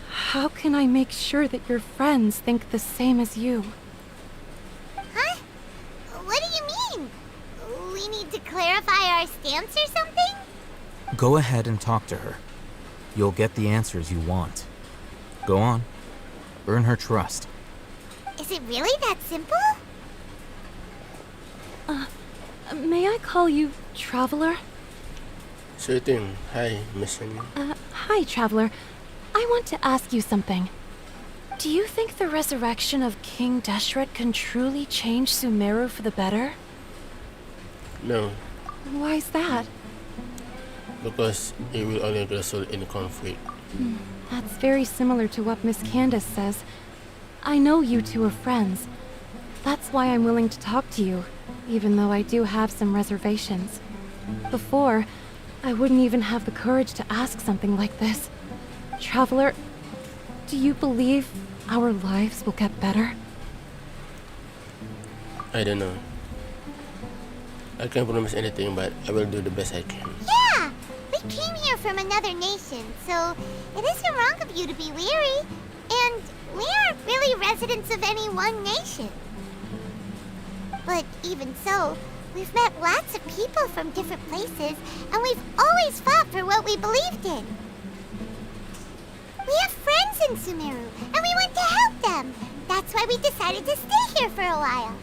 how can I make sure that your friends think the same as you? Huh? What do you mean? We need to clarify our stance or something? Go ahead and talk to her. You'll get the answers you want. Go on. Earn her trust. Is it really that simple? May I call you Traveler? Sure thing. Hi, Miss Shawnee. Hi, Traveler. I want to ask you something. Do you think the resurrection of King Deshret can truly change Sumeru for the better? No, Why's that? because it will only result in conflict. That's very similar to what Miss Candace says. I know you two are friends. That's why I'm willing to talk to you, even though I do have some reservations. Before, I wouldn't even have the courage to ask something like this. Traveler, do you believe our lives will get better? I don't know. I can't promise anything, but I will do the best I can. Yeah! We came here from another nation, so it isn't wrong of you to be weary. And we aren't really residents of any one nation. But even so, we've met lots of people from different places, and we've always fought for what we believed in. We have friends in Sumeru, and we want to help them. That's why we decided to stay here for a while.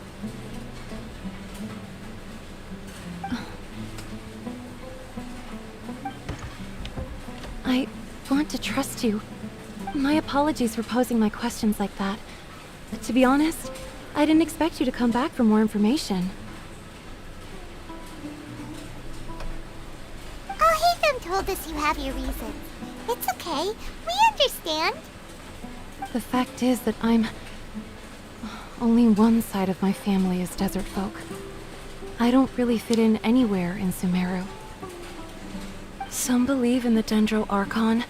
I want to trust you. My apologies for posing my questions like that. But to be honest, I didn't expect you to come back for more information. Alhaitham told us you have your reasons. It's okay. We understand. The fact is that only one side of my family is desert folk. I don't really fit in anywhere in Sumeru. Some believe in the Dendro Archon,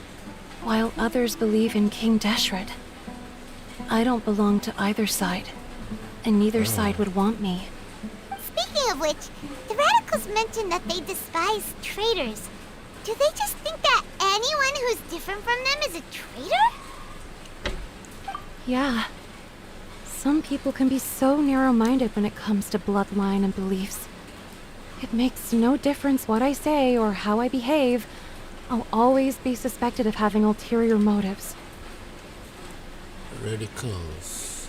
while others believe in King Deshret. I don't belong to either side, and neither side would want me. Speaking of which, the radicals mentioned that they despise traitors. Do they just think that anyone who's different from them is a traitor? Yeah. Some people can be so narrow-minded when it comes to bloodline and beliefs. It makes no difference what I say or how I behave. I'll always be suspected of having ulterior motives. Radicals.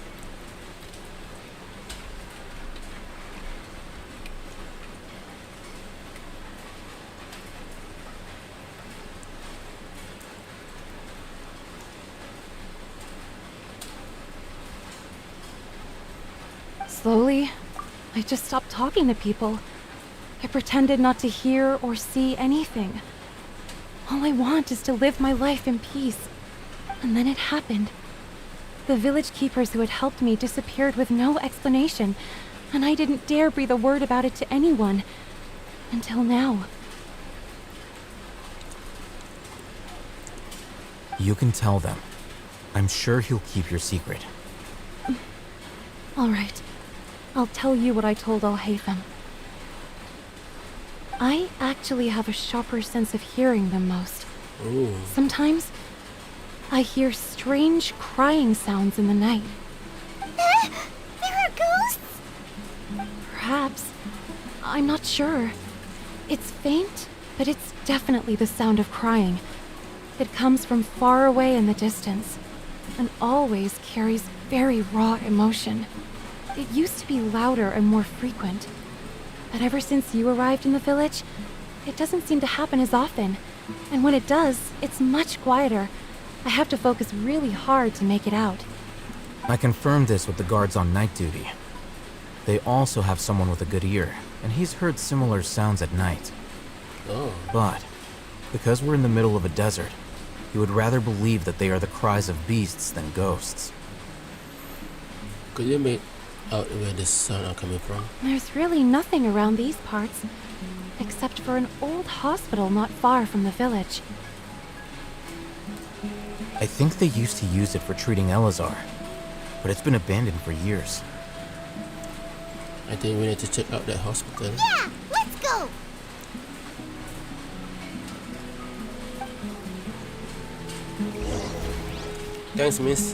Slowly, I just stopped talking to people. I pretended not to hear or see anything. All I want is to live my life in peace. And then it happened. The village keepers who had helped me disappeared with no explanation, and I didn't dare breathe a word about it to anyone. Until now. You can tell them. I'm sure he'll keep your secret. All right. I'll tell you what I told Al-Haytham. I actually have a sharper sense of hearing than most. Ooh. Sometimes, I hear strange crying sounds in the night. There are ghosts? Perhaps. I'm not sure. It's faint, but it's definitely the sound of crying. It comes from far away in the distance, and always carries very raw emotion. It used to be louder and more frequent, but ever since you arrived in the village, it doesn't seem to happen as often. And when it does, it's much quieter. I have to focus really hard to make it out. I confirmed this with the guards on night duty. They also have someone with a good ear, and he's heard similar sounds at night. Oh. But, because we're in the middle of a desert, he would rather believe that they are the cries of beasts than ghosts. Could you make out where the sound are coming from? There's really nothing around these parts, except for an old hospital not far from the village. I think they used to use it for treating Elazar, but it's been abandoned for years. I think we need to check out that hospital. Yeah, let's go! Thanks, miss.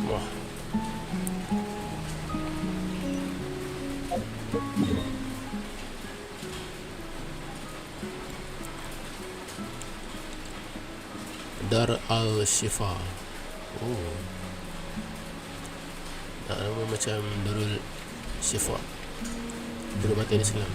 Wah. Dar al-Shifa. Oh. Nama macam Darul Shifa. Perubatan Islam.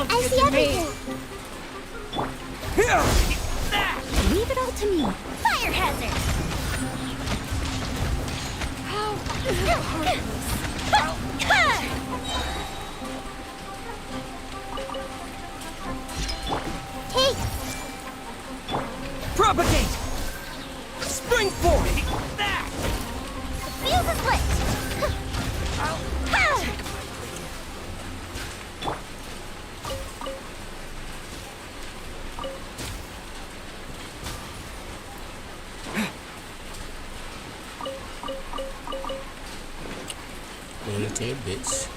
I see everything. Leave it all to me. Fire hazard. Take. Propagate! Spring forth! Fuse is lit. Okay, bitch.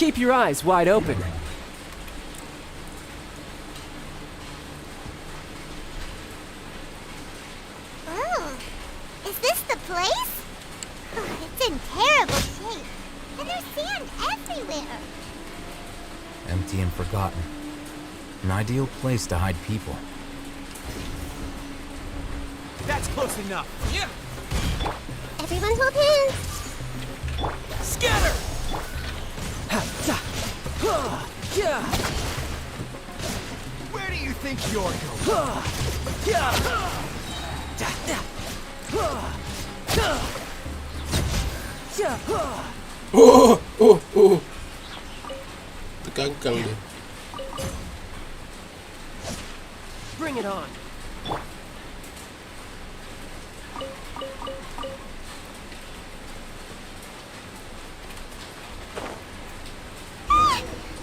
Keep your eyes wide open. Oh, is this the place? Oh, it's in terrible shape. And there's sand everywhere. Empty and forgotten. An ideal place to hide people. That's close enough. Yeah. Everyone hold hands. Scatter! Where do you think you're going? Terkangkang dia. Bring it on.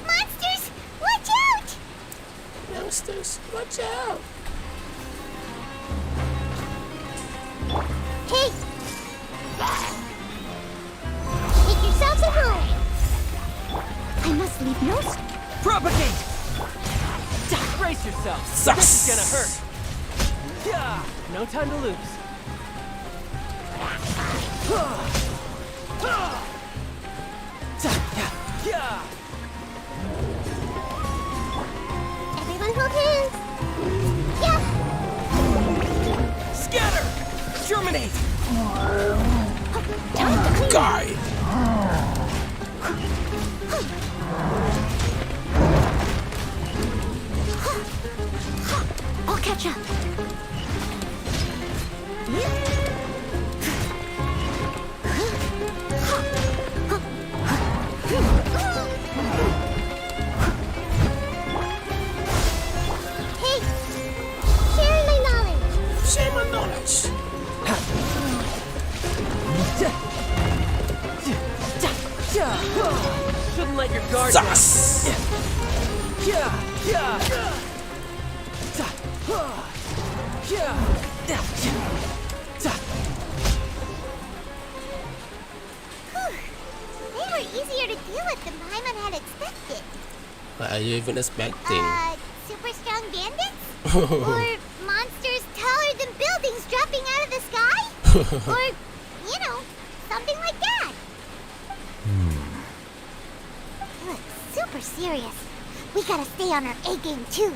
Monsters! Watch out! Monsters, watch out! Hey! Take yourselves at home! I must leave no... Propagate! Brace yourself. Sucks. This is gonna hurt. Yeah. No time to lose. Everyone hold hands. Yeah! Scatter! Germinate! Guy! I'll catch up. Hey! Share my knowledge! Share my knowledge! Shouldn't let your guard down. They were easier to deal with than Aiman had expected. What are you even expecting? Super strong bandits? Or monsters taller than buildings dropping out of the sky? Or, you know, something like that. They look super serious. We gotta stay on our A game too.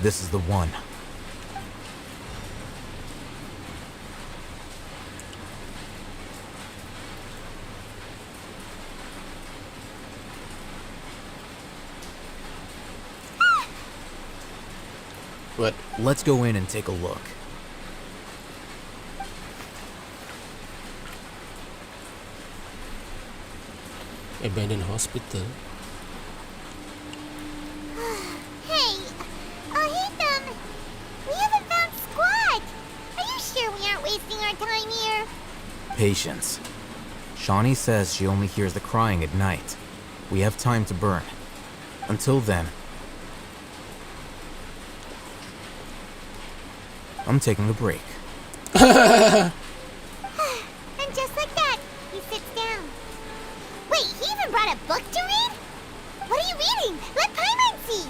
This is the one. What? Let's go in and take a look. Abandoned hospital. Hey, Ahitham! We haven't found squat! Are you sure we aren't wasting our time here? Patience. Shawnee says she only hears the crying at night. We have time to burn. Until then, I'm taking a break. And just like that, he sits down. Wait, he even brought a book to read? What are you reading? Let Paimon see!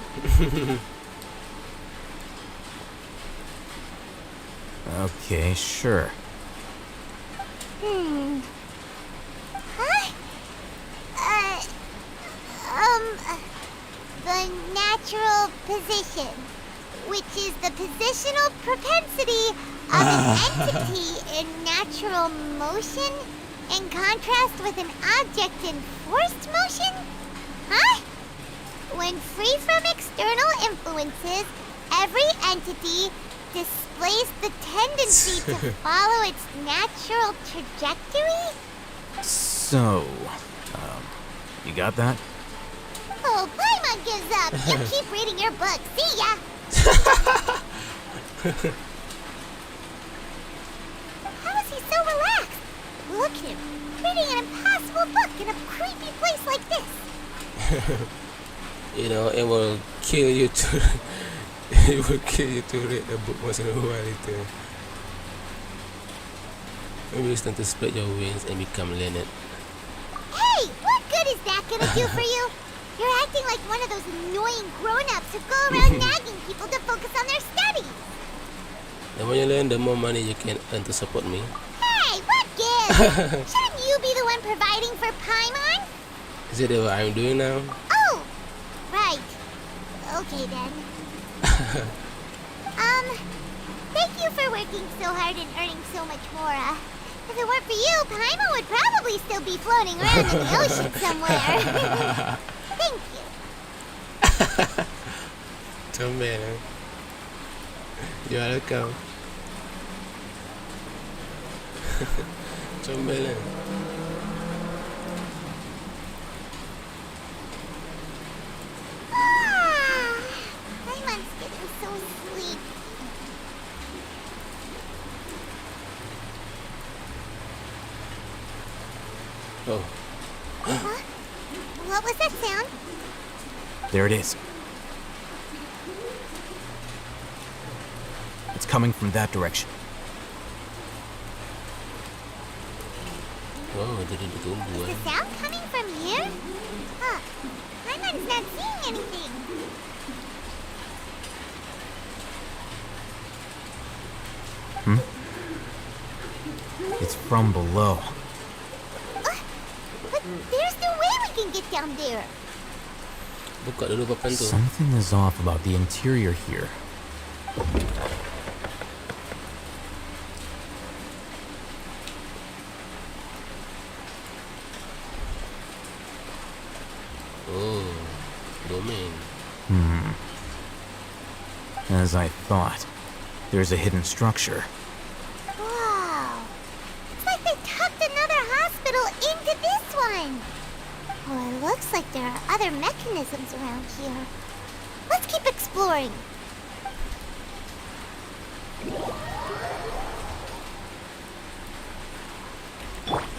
Okay, sure. Huh? The natural position, which is the positional propensity of an entity in natural motion in contrast with an object in forced motion? Huh? When free from external influences, every entity displays the tendency to follow its natural trajectory? So, you got that? Oh, Paimon gives up. You keep reading your book. See ya. How is he so relaxed? Look at him, reading an impossible book in a creepy place like this. You know, it will kill you to it will kill you to read the book once in a while later. Maybe it's time to spread your wings and become Leonard. good is that gonna do for you? You're acting like one of those annoying grown-ups who go around nagging people to focus on their studies. The more you learn, the more money you can earn to support me. Hey, what gives? Shouldn't you be the one providing for Paimon? Is it what I'm doing now? Oh, right. Okay then. Thank you for working so hard and earning so much more. If it weren't for you, Paimon would probably still be floating around in the ocean somewhere. Thank you. Comel. You're welcome. Comel. Aiman's getting so sleepy. Oh. Huh? What was that sound? There it is. It's coming from that direction. Oh, dia duduk tunggu Is the sound coming from here? Huh. Aiman's not seeing anything. It's from below. But there's no way we can get down there. Buka dulu papan tu. Something is off about the interior here. Oh, domain. As I thought, there's a hidden structure. Wow. It's like they tucked another hospital into this one. Well, it looks like there are other mechanisms around here. Let's keep exploring.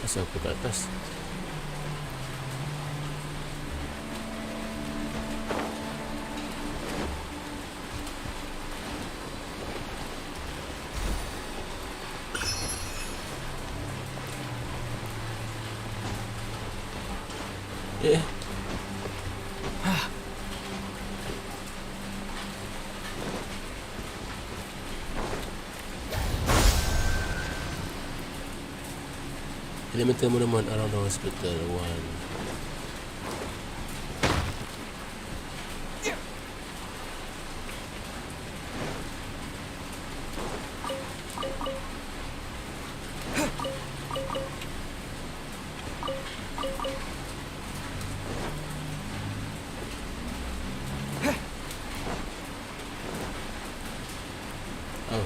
Asal aku ke atas? Elemental monument around the hospital. One. Oh.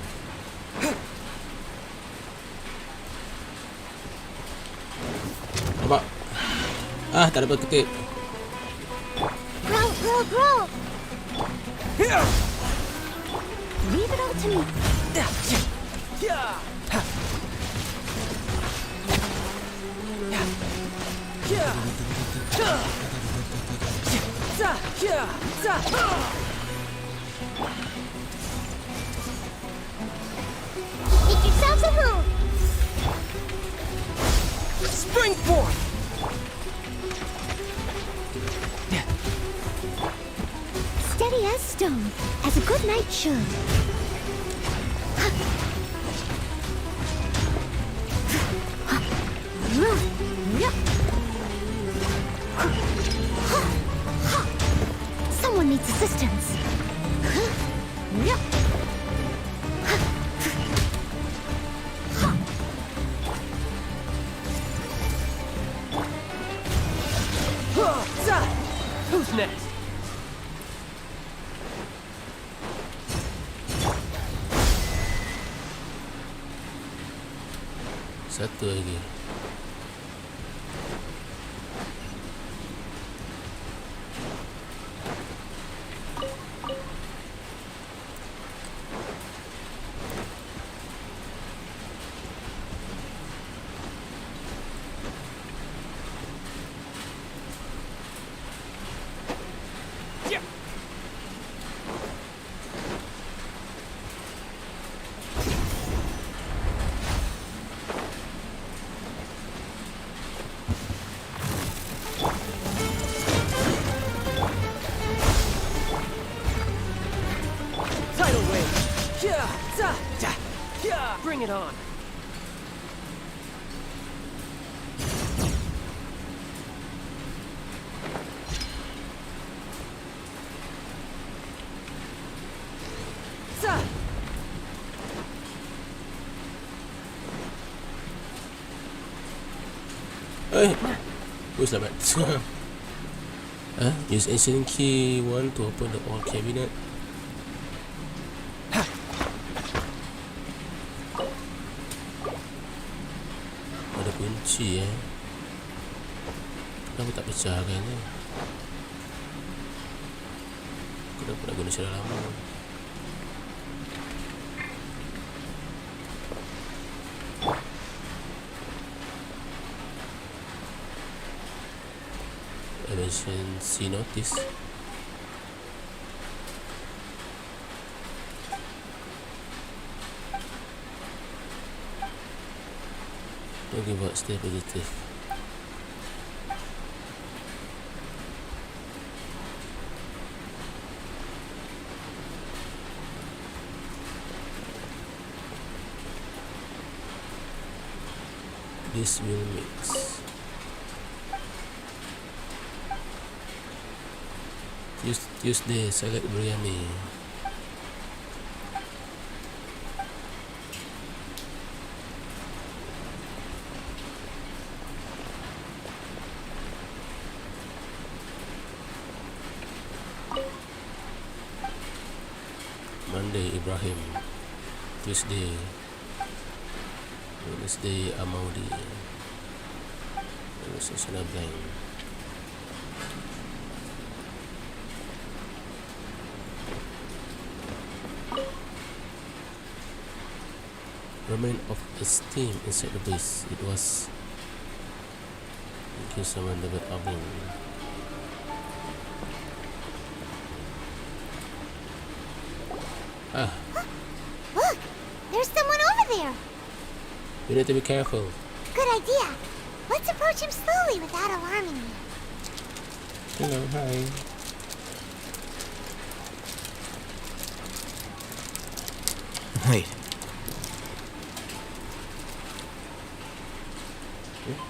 Nampak? Tak dapat ketik. Grow, grow, grow. Leave it all to me. Make yourselves at home. Spring forth! Steady as stone, as a good knight should. Someone needs assistance. Who's next? Satu lagi. Bring it on. Selamat. Use ancient key 1 to open the old cabinet. Ada kunci Kenapa tak pecahkannya? Kenapa nak guna cara lama? Emergency notice. Talking about stay positive. This will mix. Tuesday, salad biryani. Monday, Ibrahim. Tuesday, Wednesday, Amaudi. Wednesday, Blank. Remain of esteem inside the base. It was in case someone never oven. Look! There's someone over there! You need to be careful. Good idea. Let's approach him slowly without alarming him. Hello, hi. Wait.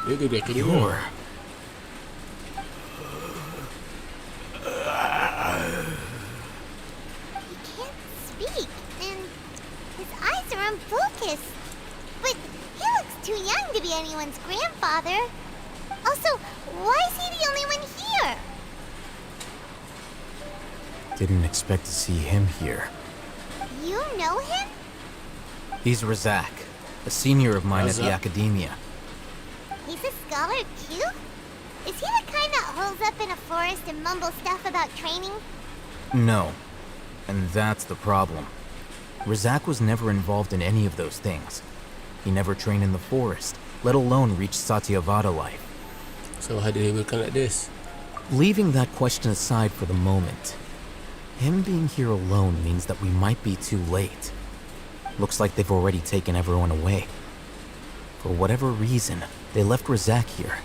You're You're... He can't speak, and his eyes are unfocused. But he looks too young to be anyone's grandfather. Also, why is he the only one here? Didn't expect to see him here. You know him? He's Razak, a senior of mine at the Razak? academia. He's a scholar too? Is he the kind that holds up in a forest and mumbles stuff about training? No. And that's the problem. Razak was never involved in any of those things. He never trained in the forest, let alone reach Satyavada life. So how did he become like this? Leaving that question aside for the moment, him being here alone means that we might be too late. Looks like they've already taken everyone away. For whatever reason, they left Razak here.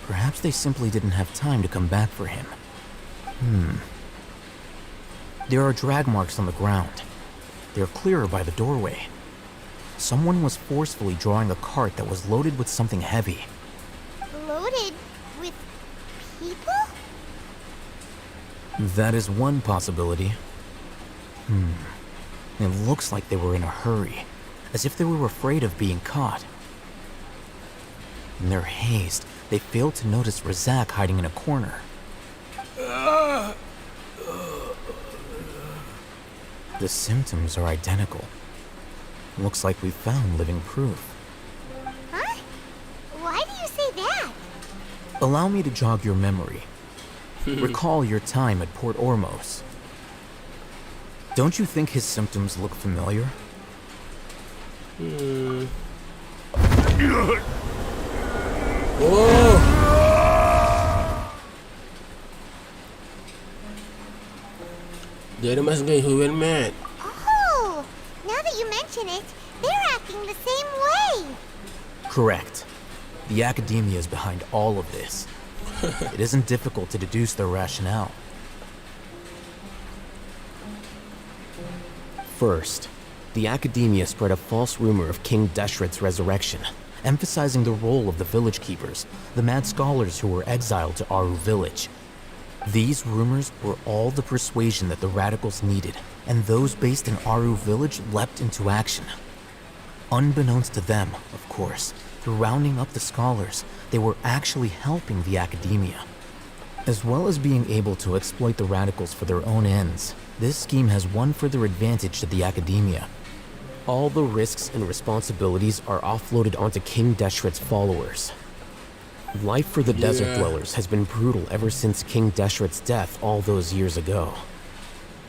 Perhaps they simply didn't have time to come back for him. There are drag marks on the ground. They're clearer by the doorway. Someone was forcefully drawing a cart that was loaded with something heavy. Loaded with people? That is one possibility. It looks like they were in a hurry, as if they were afraid of being caught. In their haste, they failed to notice Razak hiding in a corner. The symptoms are identical. Looks like we found living proof. Huh? Why do you say that? Allow me to jog your memory. Recall your time at Port Ormos. Don't you think his symptoms look familiar? Oh! The other masked guy who went mad. Oh! Now that you mention it, they're acting the same way! Correct. The academia is behind all of this. It isn't difficult to deduce their rationale. First, the academia spread a false rumor of King Deshret's resurrection, emphasizing the role of the village keepers, the mad scholars who were exiled to Aru village. These rumors were all the persuasion that the radicals needed, and those based in Aru village leapt into action. Unbeknownst to them, of course, through rounding up the scholars, they were actually helping the academia. As well as being able to exploit the radicals for their own ends, this scheme has one further advantage to the academia. All the risks and responsibilities are offloaded onto King Deshret's followers. Life for the desert dwellers has been brutal ever since King Deshret's death all those years ago.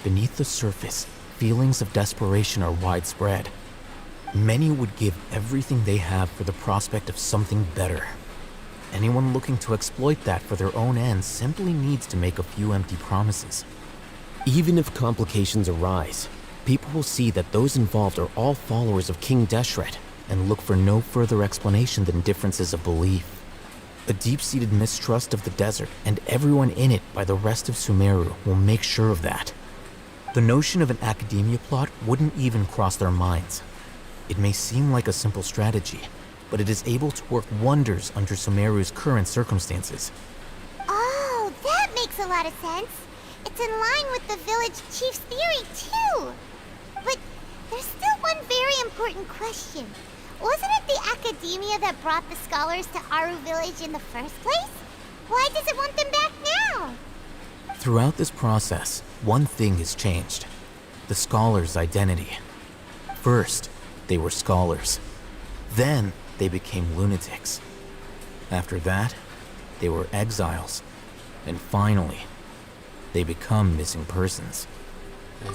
Beneath the surface, feelings of desperation are widespread. Many would give everything they have for the prospect of something better. Anyone looking to exploit that for their own ends simply needs to make a few empty promises. Even if complications arise, people will see that those involved are all followers of King Deshret and look for no further explanation than differences of belief. A deep-seated mistrust of the desert and everyone in it by the rest of Sumeru will make sure of that. The notion of an academia plot wouldn't even cross their minds. It may seem like a simple strategy, but it is able to work wonders under Sumeru's current circumstances. Oh, that makes a lot of sense. It's in line with the village chief's theory, too. But there's still one very important question. Wasn't it the academia that brought the scholars to Aru village in the first place? Why does it want them back now? Throughout this process, one thing has changed. The scholars' identity. First, they were scholars. Then, they became lunatics. After that, they were exiles. And finally, they become missing persons.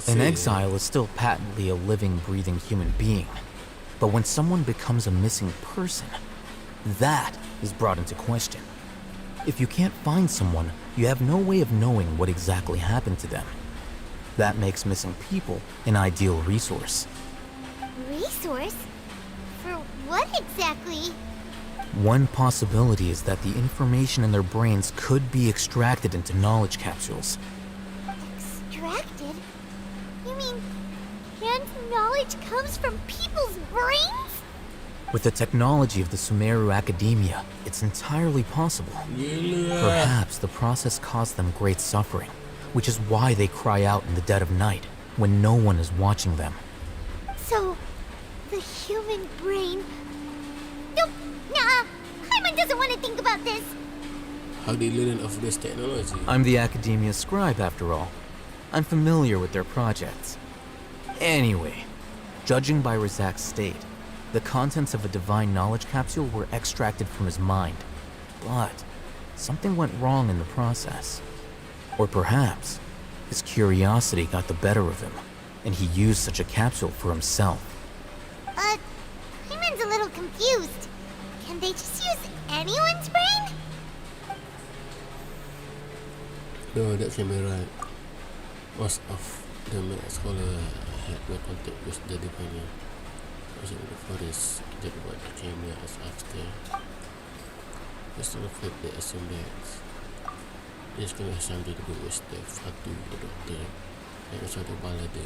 An exile is still patently a living, breathing human being. But when someone becomes a missing person, that is brought into question. If you can't find someone, you have no way of knowing what exactly happened to them. That makes missing people an ideal resource. Resource? For what exactly? One possibility is that the information in their brains could be extracted into knowledge capsules. Extracted? You mean canned knowledge comes from people's brains? With the technology of the Sumeru academia, it's entirely possible. Perhaps the process caused them great suffering, which is why they cry out in the dead of night, when no one is watching them. So, the human brain... Nope, nah, Aiman doesn't want to think about this. How they learn of this technology? I'm the academia's scribe, after all. I'm familiar with their projects. Anyway, judging by Razak's state, the contents of a divine knowledge capsule were extracted from his mind. But something went wrong in the process. Or perhaps his curiosity got the better of him, and he used such a capsule for himself. Aiman's a little confused. Can they just use anyone's brain? No, that can be right. Most of the scholar had no contact with the divine. Was in the forest, that what came near us after. The son of it, they assumed that this can have something to do with the Fatu, the doctor, and also the balade,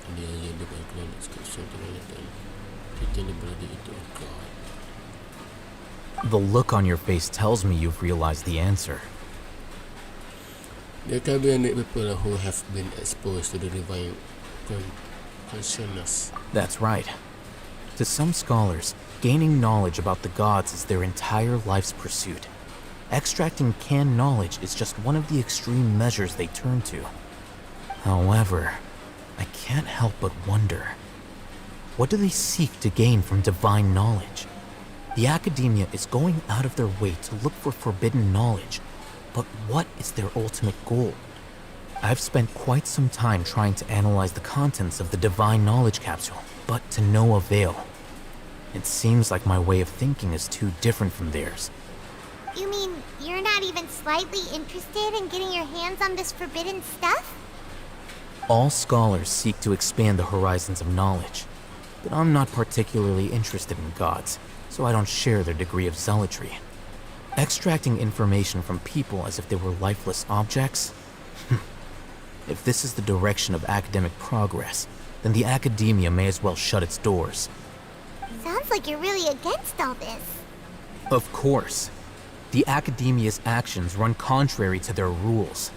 and the alien divine planets could something like that. Taking the body into a god. The look on your face tells me you've realized the answer. There can be many people who have been exposed to the divine consciousness. That's right. To some scholars, gaining knowledge about the gods is their entire life's pursuit. Extracting canned knowledge is just one of the extreme measures they turn to. However, I can't help but wonder, what do they seek to gain from divine knowledge? The academia is going out of their way to look for forbidden knowledge, but what is their ultimate goal? I've spent quite some time trying to analyze the contents of the divine knowledge capsule, but to no avail. It seems like my way of thinking is too different from theirs. You mean you're not even slightly interested in getting your hands on this forbidden stuff? All scholars seek to expand the horizons of knowledge, but I'm not particularly interested in gods, so I don't share their degree of zealotry. Extracting information from people as if they were lifeless objects? If this is the direction of academic progress, then the academia may as well shut its doors. Sounds like you're really against all this. Of course. The academia's actions run contrary to their rules.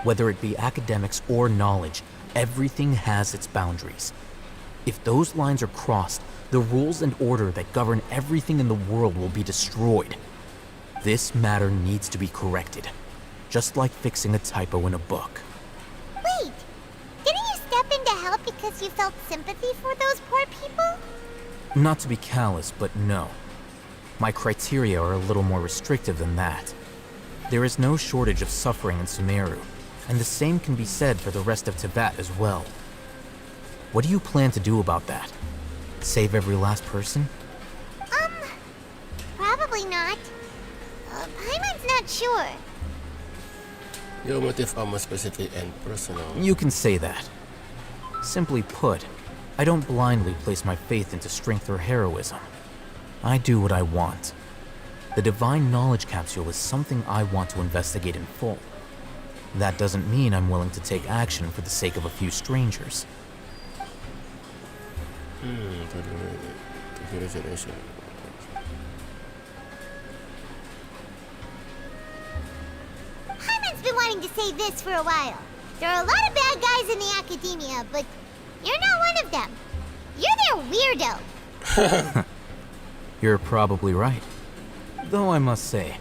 Whether it be academics or knowledge, everything has its boundaries. If those lines are crossed, the rules and order that govern everything in the world will be destroyed. This matter needs to be corrected, just like fixing a typo in a book. Wait, didn't you step in to help because you felt sympathy for those poor people? Not to be callous, but no. My criteria are a little more restrictive than that. There is no shortage of suffering in Sumeru, and the same can be said for the rest of Tibet as well. What do you plan to do about that? Save every last person? Probably not. Aiman's not sure. Your motive are more specific and personal. You can say that. Simply put, I don't blindly place my faith into strength or heroism. I do what I want. The divine knowledge capsule is something I want to investigate in full. That doesn't mean I'm willing to take action for the sake of a few strangers. Aiman's been wanting to say this for a while. There are a lot of bad guys in the academia, but you're not one of them. You're their weirdo. You're probably right. Though I must say,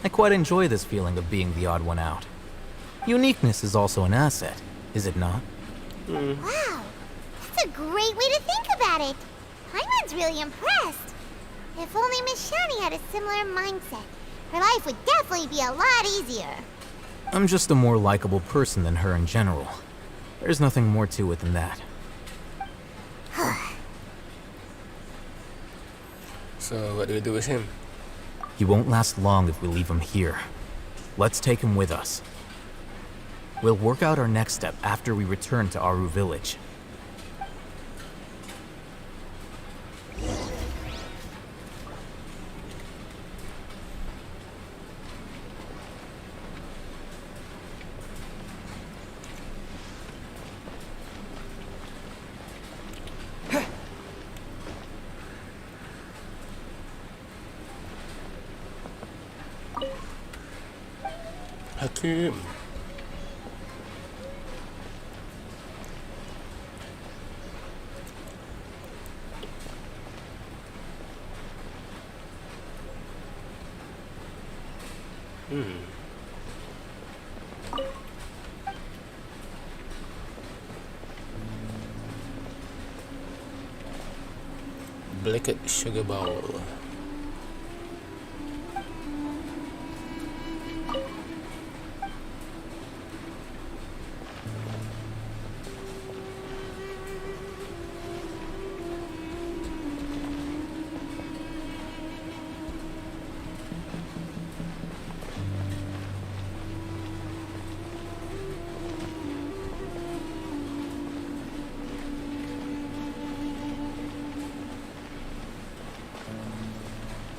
I quite enjoy this feeling of being the odd one out. Uniqueness is also an asset, is it not? Wow, that's a great way to think about it. Aiman's really impressed. If only Miss Shani had a similar mindset, her life would definitely be a lot easier. I'm just a more likable person than her in general. There's nothing more to it than that. So what do we do with him? He won't last long if we leave him here. Let's take him with us. We'll work out our next step after we return to Aru village. Hakim. Blacked sugar bowl.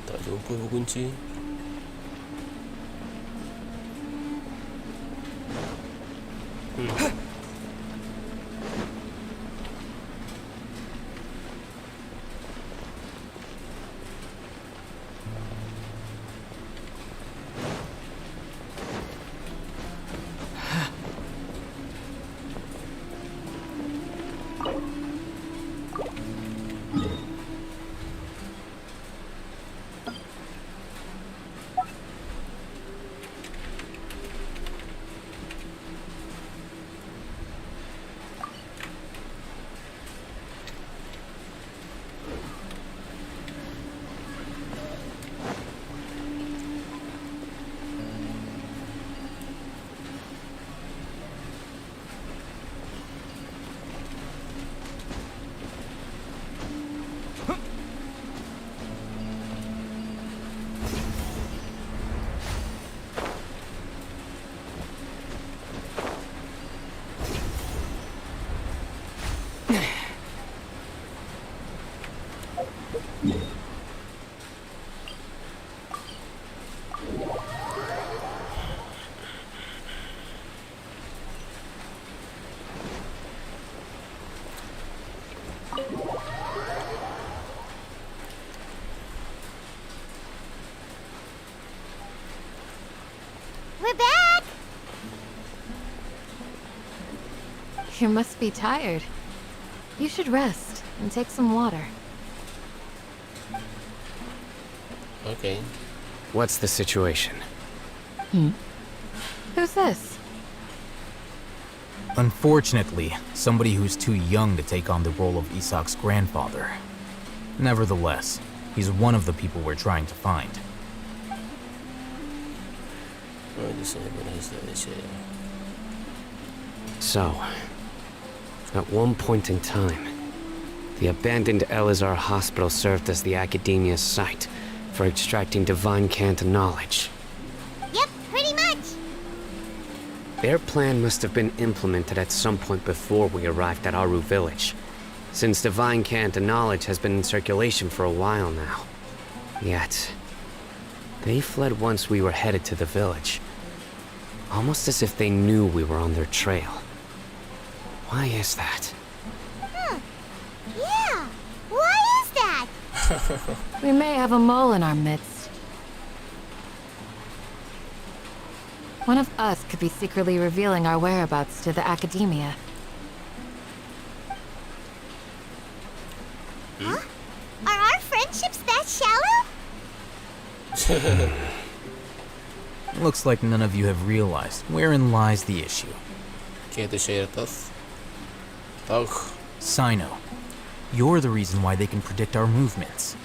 Tak jumpa kunci. We're back! You must be tired. You should rest and take some water. Okay. What's the situation? Who's this? Unfortunately, somebody who's too young to take on the role of Isak's grandfather. Nevertheless, he's one of the people we're trying to find. So, at one point in time, the abandoned Elazar hospital served as the academia's site for extracting divine cant knowledge. Yep, pretty much. Their plan must have been implemented at some point before we arrived at Aru village, since divine cant knowledge has been in circulation for a while now. Yet, they fled once we were headed to the village, almost as if they knew we were on their trail. Why is that? Yeah, why is that? We may have a mole in our midst. One of us could be secretly revealing our whereabouts to the academia. Huh? Are our friendships that shallow? Looks like none of you have realized wherein lies the issue. Sino, you're the reason why they can predict our movements.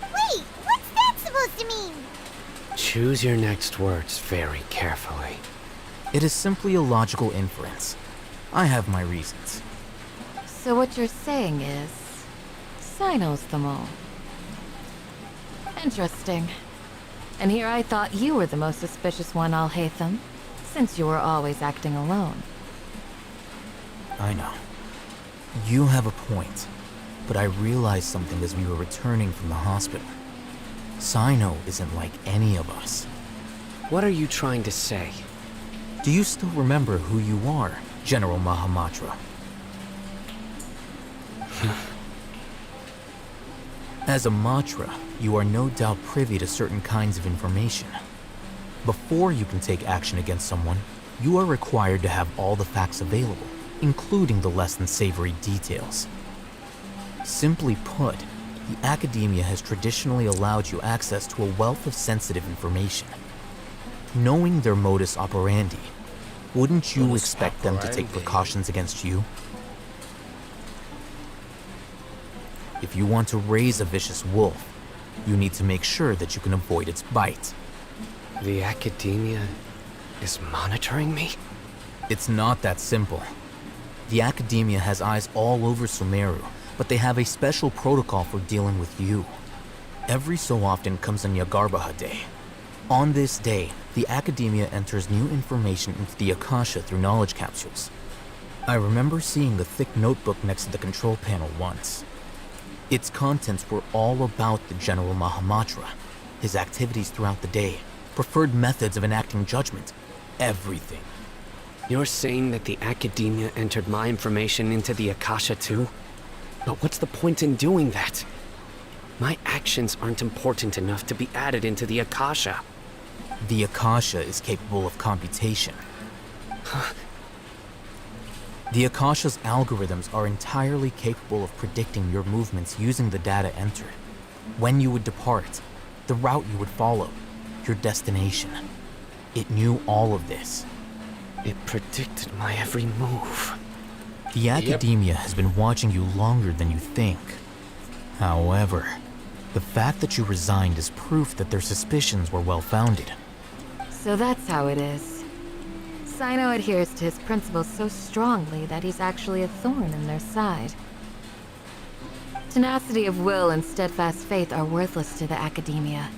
Wait, what's that supposed to mean? Choose your next words very carefully. It is simply a logical inference. I have my reasons. So what you're saying is, Sino's the mole. Interesting. And here I thought you were the most suspicious one, Al-Haytham, since you were always acting alone. I know. You have a point, but I realized something as we were returning from the hospital. Sino isn't like any of us. What are you trying to say? Do you still remember who you are, General Mahamatra? As a Matra, you are no doubt privy to certain kinds of information. Before you can take action against someone, you are required to have all the facts available, including the less than savory details. Simply put, the academia has traditionally allowed you access to a wealth of sensitive information. Knowing their modus operandi, wouldn't you expect them to take precautions against you? If you want to raise a vicious wolf, you need to make sure that you can avoid its bite. The academia is monitoring me? It's not that simple. The academia has eyes all over Sumeru, but they have a special protocol for dealing with you. Every so often comes on Yagarbaha Day. On this day, the academia enters new information into the Akasha through knowledge capsules. I remember seeing the thick notebook next to the control panel once. Its contents were all about the General Mahamatra, his activities throughout the day, preferred methods of enacting judgment, everything. You're saying that the academia entered my information into the Akasha too? But what's the point in doing that? My actions aren't important enough to be added into the Akasha. The Akasha is capable of computation. The Akasha's algorithms are entirely capable of predicting your movements using the data entered. When you would depart, the route you would follow, your destination. It knew all of this. It predicted my every move. The academia has been watching you longer than you think. However, the fact that you resigned is proof that their suspicions were well-founded. So that's how it is. Sino adheres to his principles so strongly that he's actually a thorn in their side. Tenacity of will and steadfast faith are worthless to the academia.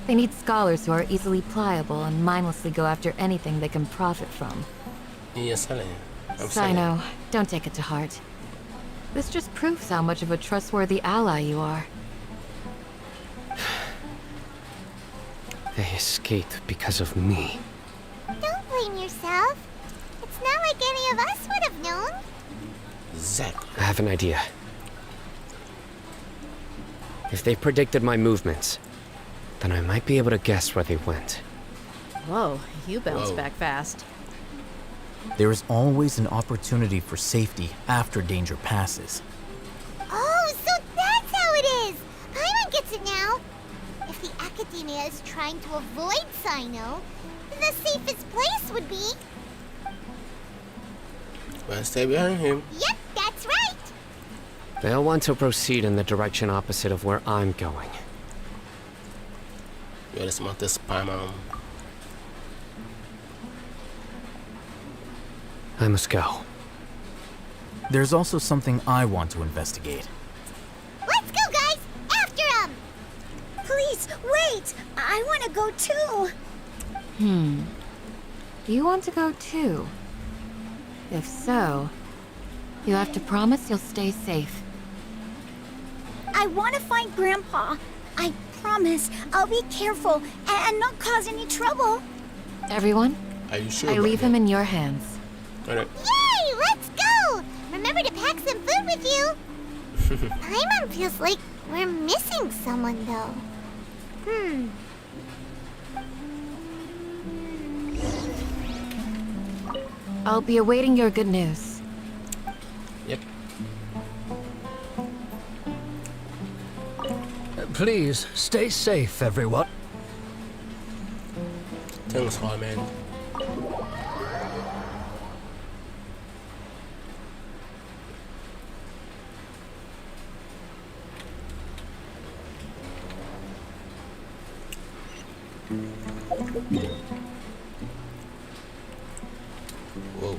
They need scholars who are easily pliable and mindlessly go after anything they can profit from. Sino, don't take it to heart. This just proves how much of a trustworthy ally you are. They escaped because of me. Don't blame yourself. It's not like any of us would have known. Exactly. I have an idea. If they predicted my movements, then I might be able to guess where they went. Whoa, you bounced back fast. There is always an opportunity for safety after danger passes. Oh, so that's how it is! Aiman gets it now! If the academia is trying to avoid Sino, then the safest place would be... Well, stay behind him. Yep, that's right! They'll want to proceed in the direction opposite of where I'm going. You're the smartest Paimon. I must go. There's also something I want to investigate. Let's go, guys! After him! Please, wait! I want to go too! You want to go too? If so, you have to promise you'll stay safe. I want to find Grandpa. I promise I'll be careful and not cause any trouble. Everyone, Are you sure I about leave that? him in your hands. Alright. Yay! Let's go! Remember to pack some food with you! Aiman feels like we're missing someone, though. I'll be awaiting your good news. Yep. Please, stay safe, everyone. Thanks, man. Whoa.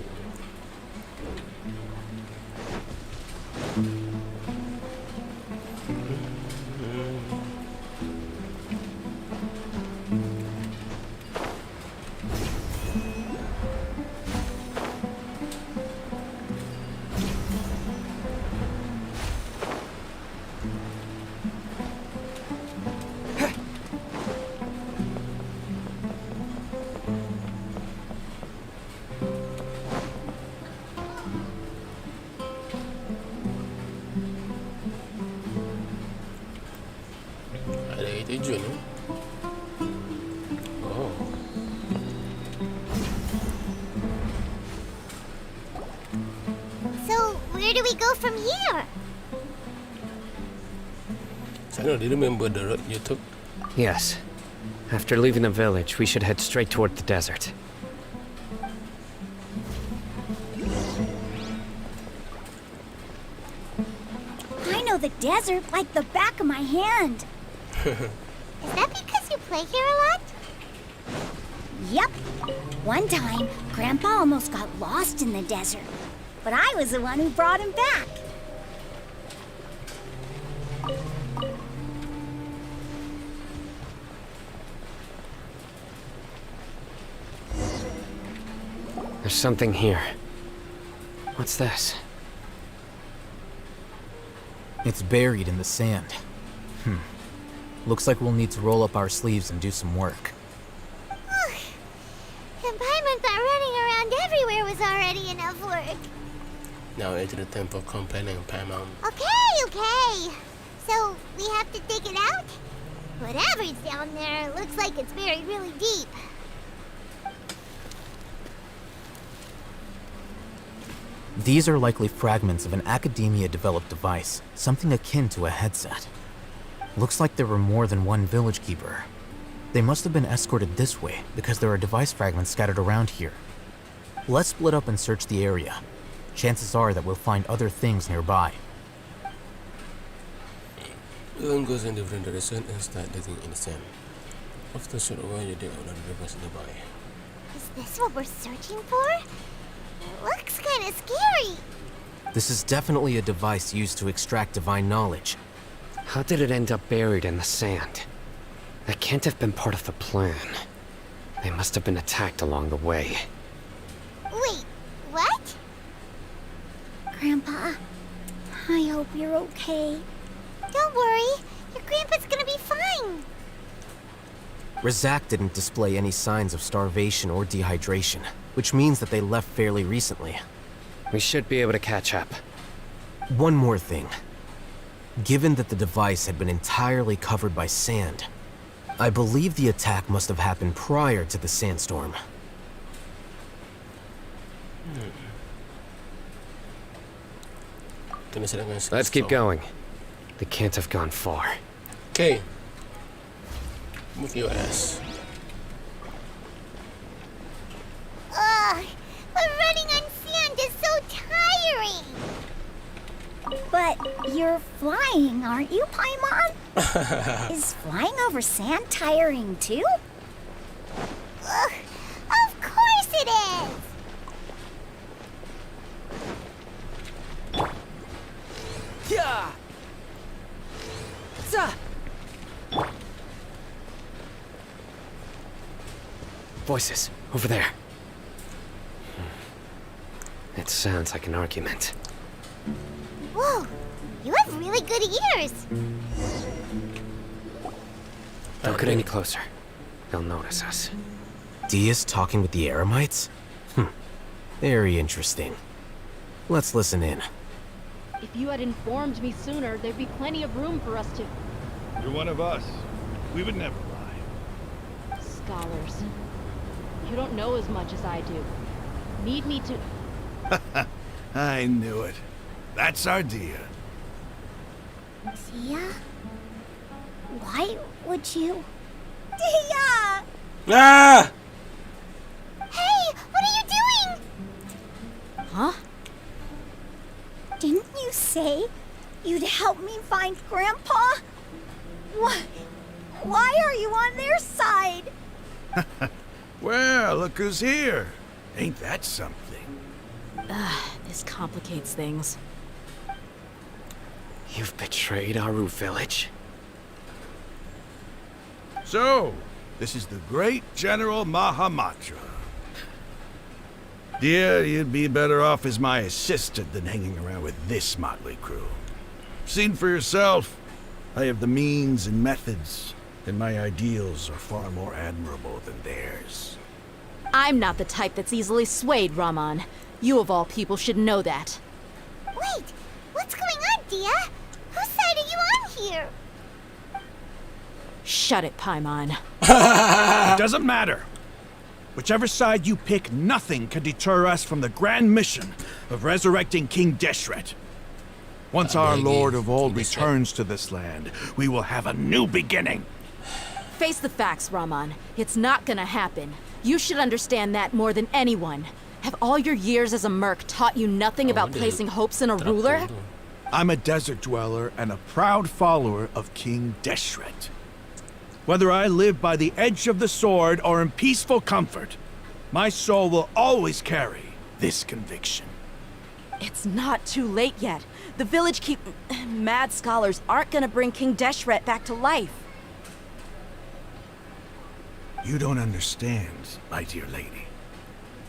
Ada itu Jun ya? Oh. So, where do we go from here? Sino, do you remember the road you took? Yes. After leaving the village, we should head straight toward the desert. I know the desert like the back of my hand. Is that because you play here a lot? Yep. One time, Grandpa almost got lost in the desert, but I was the one who brought him back. There's something here. What's this? It's buried in the sand. Looks like we'll need to roll up our sleeves and do some work. And Aiman thought running around everywhere was already enough work. Now into the temple complaining, Paimon. Okay. So, we have to dig it out? Whatever's down there, looks like it's buried really deep. These are likely fragments of an academia-developed device, something akin to a headset. Looks like there were more than one village keeper. They must have been escorted this way because there are device fragments scattered around here. Let's split up and search the area. Chances are that we'll find other things nearby. Everyone goes in different direction and start digging in the sand. After a short while, you dig out of the rivers nearby. Is this what we're searching for? It looks kind of scary. This is definitely a device used to extract divine knowledge. How did it end up buried in the sand? That can't have been part of the plan. They must have been attacked along the way. Wait, what? Grandpa, I hope you're okay. Don't worry, your grandpa's gonna be fine. Razak didn't display any signs of starvation or dehydration, which means that they left fairly recently. We should be able to catch up. One more thing. Given that the device had been entirely covered by sand, I believe the attack must have happened prior to the sandstorm. Let's keep going. They can't have gone far. Okay. Move your ass. Ugh, but running on sand is so tiring. But you're flying, aren't you, Paimon? Is flying over sand tiring too? Ugh, of course it is! Yeah. Voices, over there. It sounds like an argument. Whoa, you have really good ears. Don't get any closer. They'll notice us. Dia's talking with the Eremites? Very interesting. Let's listen in. If you had informed me sooner, there'd be plenty of room for us to... You're one of us. We would never lie. Scholars. You don't know as much as I do. Need me to... I knew it. That's our Dia. Dia? Why would you... Dia! Ah! Hey, what are you doing? Huh? Didn't you say you'd help me find Grandpa? Why are you on their side? Well, look who's here. Ain't that something? This complicates things. You've betrayed Aru village. So, this is the great General Mahamatra. Dear, you'd be better off as my assistant than hanging around with this motley crew. Seen for yourself, I have the means and methods, and my ideals are far more admirable than theirs. I'm not the type that's easily swayed, Raman. You of all people should know that. Wait, what's going on, Dia? Whose side are you on here? Shut it, Paimon. It doesn't matter. Whichever side you pick, nothing can deter us from the grand mission of resurrecting King Deshret. Once our Lord of Old returns to this land, we will have a new beginning. Face the facts, Raman. It's not gonna happen. You should understand that more than anyone. Have all your years as a merc taught you nothing about placing hopes in a ruler? I'm a desert dweller and a proud follower of King Deshret. Whether I live by the edge of the sword or in peaceful comfort, my soul will always carry this conviction. It's not too late yet. The village mad scholars aren't gonna bring King Deshret back to life. You don't understand, my dear lady.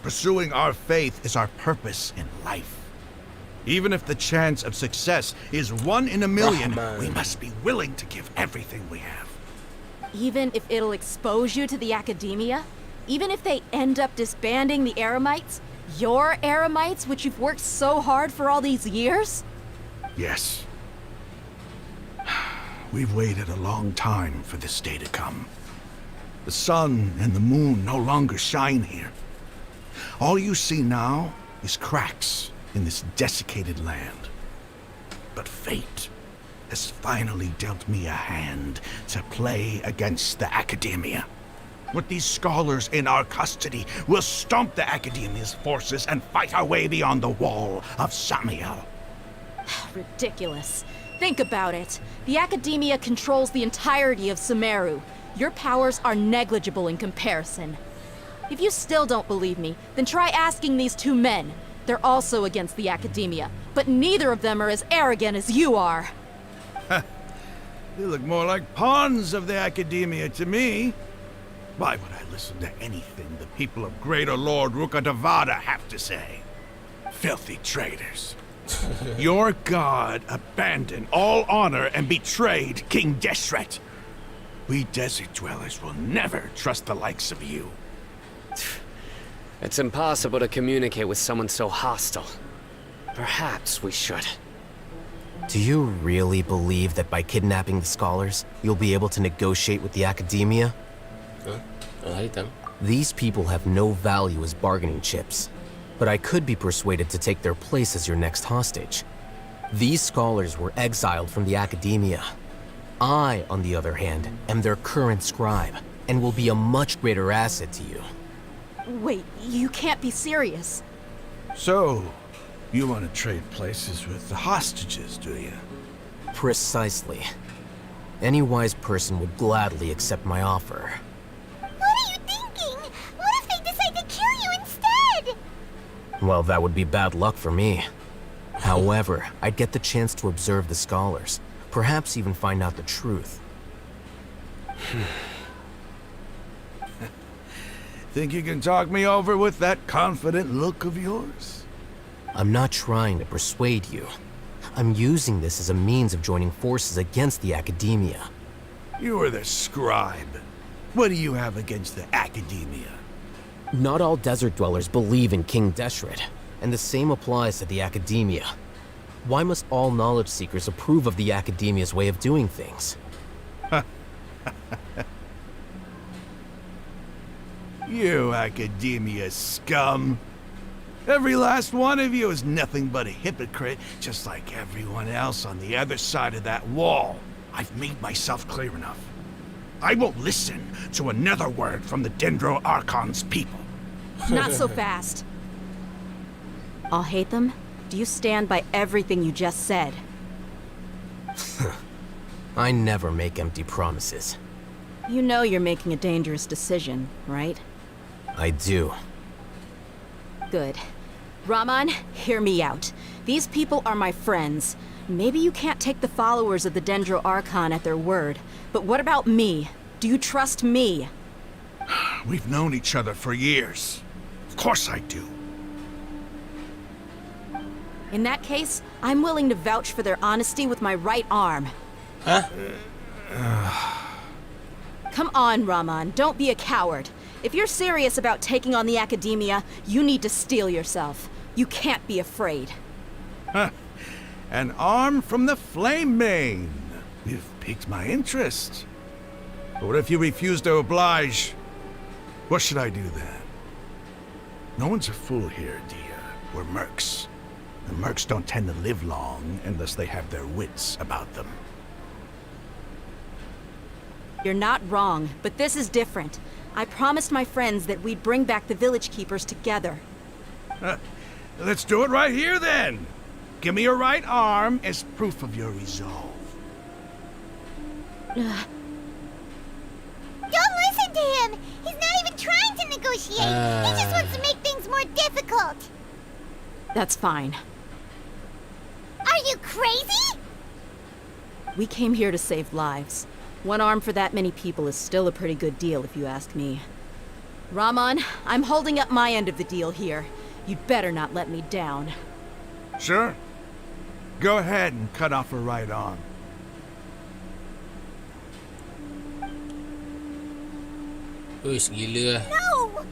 Pursuing our faith is our purpose in life. Even if the chance of success is 1 in a million, we must be willing to give everything we have. Even if it'll expose you to the academia? Even if they end up disbanding the Eremites? Your Eremites, which you've worked so hard for all these years? Yes. We've waited a long time for this day to come. The sun and the moon no longer shine here. All you see now is cracks in this desiccated land. But fate has finally dealt me a hand to play against the academia. With these scholars in our custody, we'll stomp the academia's forces and fight our way beyond the wall of Samiel. Ridiculous. Think about it. The academia controls the entirety of Sumeru. Your powers are negligible in comparison. If you still don't believe me, then try asking these 2 men. They're also against the academia, but neither of them are as arrogant as you are. They look more like pawns of the academia to me. Why would I listen to anything the people of Greater Lord Rukkhadevada have to say? Filthy traitors. Your god abandoned all honor and betrayed King Deshret. We desert dwellers will never trust the likes of you. It's impossible to communicate with someone so hostile. Perhaps we should. Do you really believe that by kidnapping the scholars, you'll be able to negotiate with the academia? These people have no value as bargaining chips, but I could be persuaded to take their place as your next hostage. These scholars were exiled from the academia. I, on the other hand, am their current scribe, and will be a much greater asset to you. Wait, you can't be serious. So, you want to trade places with the hostages, do you? Precisely. Any wise person would gladly accept my offer. What are you thinking? What if they decide to kill you instead? Well, that would be bad luck for me. However, I'd get the chance to observe the scholars, perhaps even find out the truth. Think you can talk me over with that confident look of yours? I'm not trying to persuade you. I'm using this as a means of joining forces against the academia. You are the scribe. What do you have against the academia? Not all desert dwellers believe in King Deshret, and the same applies to the academia. Why must all knowledge seekers approve of the academia's way of doing things? You academia scum. Every last one of you is nothing but a hypocrite, just like everyone else on the other side of that wall. I've made myself clear enough. I won't listen to another word from the Dendro Archon's people. Not so fast. I'll hate them. Do you stand by everything you just said? I never make empty promises. You know you're making a dangerous decision, right? I do. Good. Rahman, hear me out. These people are my friends. Maybe you can't take the followers of the Dendro Archon at their word, but what about me? Do you trust me? We've known each other for years. Of course I do. In that case, I'm willing to vouch for their honesty with my right arm. Huh? Come on, Rahman, don't be a coward. If you're serious about taking on the academia, you need to steel yourself. You can't be afraid. An arm from the Flame Mane. You've piqued my interest. But what if you refuse to oblige? What should I do then? No one's a fool here, dear. We're mercs. And mercs don't tend to live long unless they have their wits about them. You're not wrong, but this is different. I promised my friends that we'd bring back the village keepers together. Let's do it right here then. Give me your right arm as proof of your resolve. Don't listen to him! He's not even trying to negotiate! He just wants to make things more difficult! That's fine. Are you crazy? We came here to save lives. One arm for that many people is still a pretty good deal, if you ask me. Rahman, I'm holding up my end of the deal here. You'd better not let me down. Sure. Go ahead and cut off her right arm. Uish, gila. No!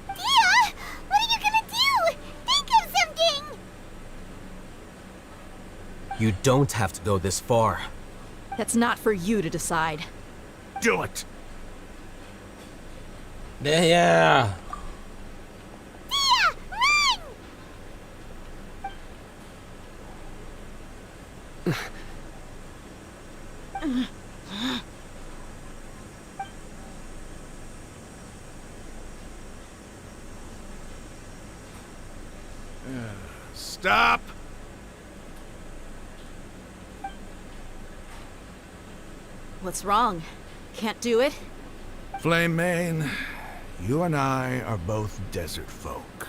Dia! What are you gonna do? Think of something! You don't have to go this far. That's not for you to decide. Do it! Dah ya. Dia! Run! Stop! What's wrong? Can't do it? Flame Mane, you and I are both desert folk.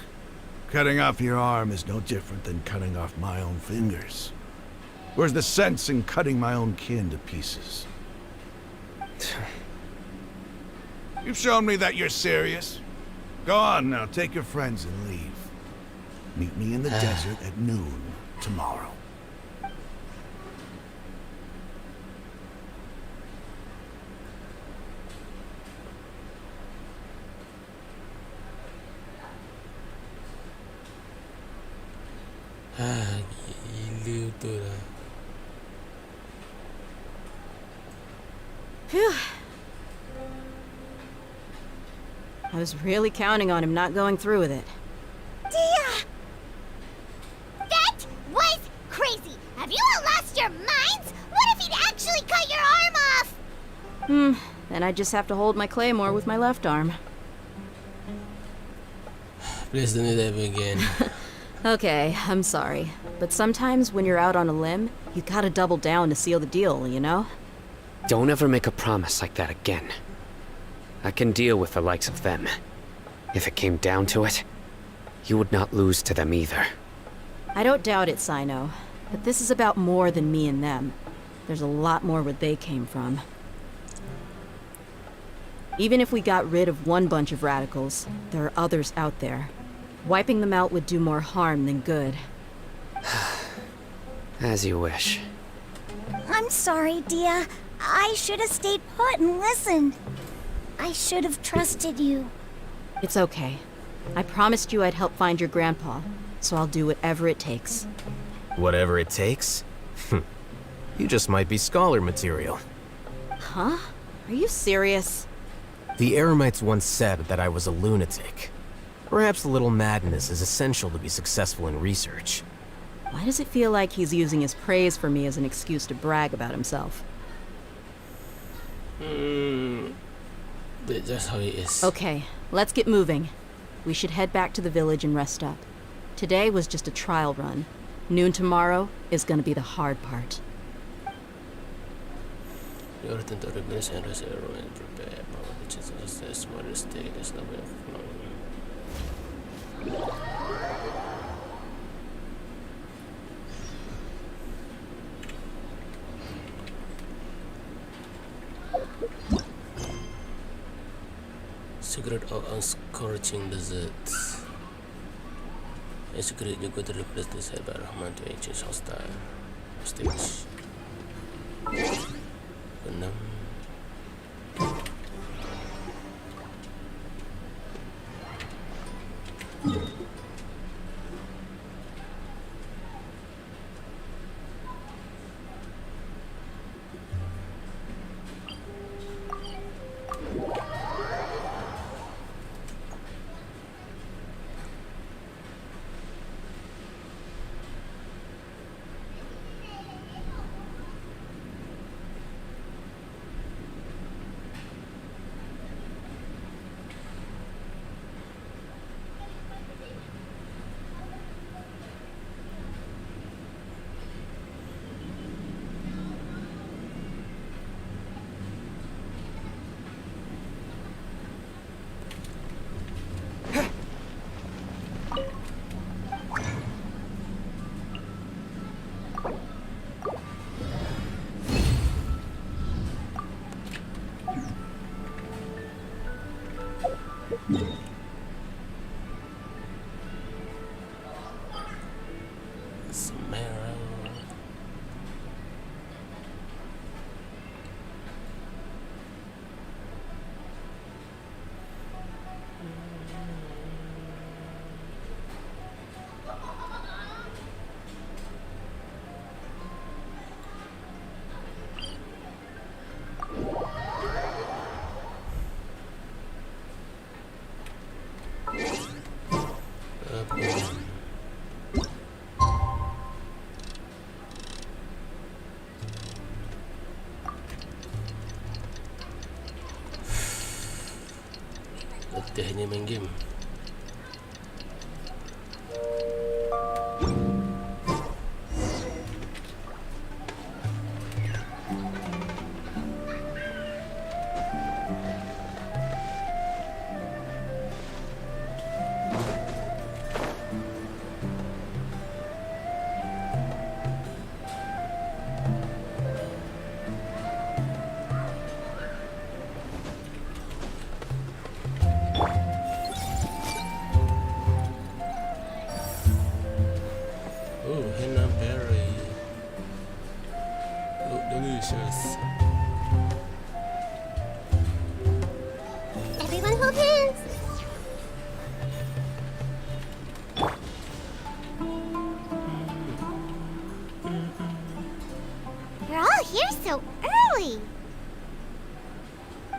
Cutting off your arm is no different than cutting off my own fingers. Where's the sense in cutting my own kin to pieces? You've shown me that you're serious. Go on now, take your friends and leave. Meet me in the desert at noon tomorrow. Gila Phew. I was really counting on him not going through with it. Dia! That was crazy! Have you all lost your minds? What if he'd actually cut your arm off? Then I just have to hold my claymore with my left arm. Please don't do that again. Okay, I'm sorry. But sometimes when you're out on a limb, you gotta double down to seal the deal, you know? Don't ever make a promise like that again. I can deal with the likes of them. If it came down to it, you would not lose to them either. I don't doubt it, Sino. But this is about more than me and them. There's a lot more where they came from. Even if we got rid of one bunch of radicals, there are others out there. Wiping them out would do more harm than good. As you wish. I'm sorry, Dia. I should have stayed put and listened. I should have trusted you. It's okay. I promised you I'd help find your grandpa, so I'll do whatever it takes. Whatever it takes? You just might be scholar material. Huh? Are you serious? The Eremites once said that I was a lunatic. Perhaps a little madness is essential to be successful in research. Why does it feel like he's using his praise for me as an excuse to brag about himself? That's how it is. Okay, let's get moving. We should head back to the village and rest up. Today was just a trial run. Noon tomorrow is gonna be the hard part. You are to remains and reserve and prepare power, which is assess what is state is the way of flowing. Secret of unscorching deserts. A secret juga to replace this by Rahman to change hostile stage. 6. Letihnya main game. Everyone hold hands. You're all here so early.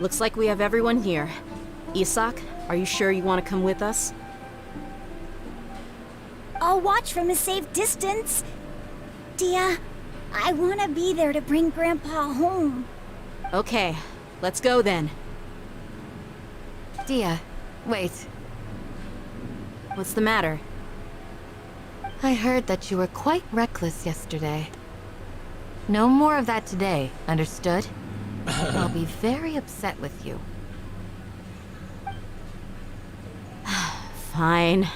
Looks like we have everyone here. Isak, are you sure you want to come with us? I'll watch from a safe distance. Dia, I want to be there to bring Grandpa home. Okay, let's go then. Dia, wait. What's the matter? I heard that you were quite reckless yesterday. No more of that today, understood? I'll be very upset with you. Fine.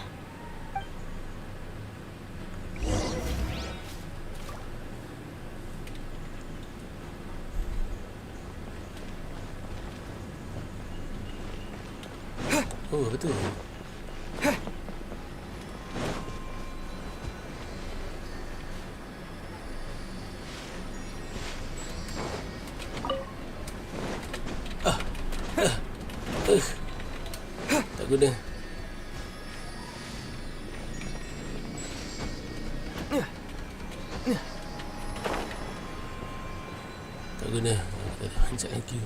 Oh, betul. Tak guna. Tak guna. Hancak lagi.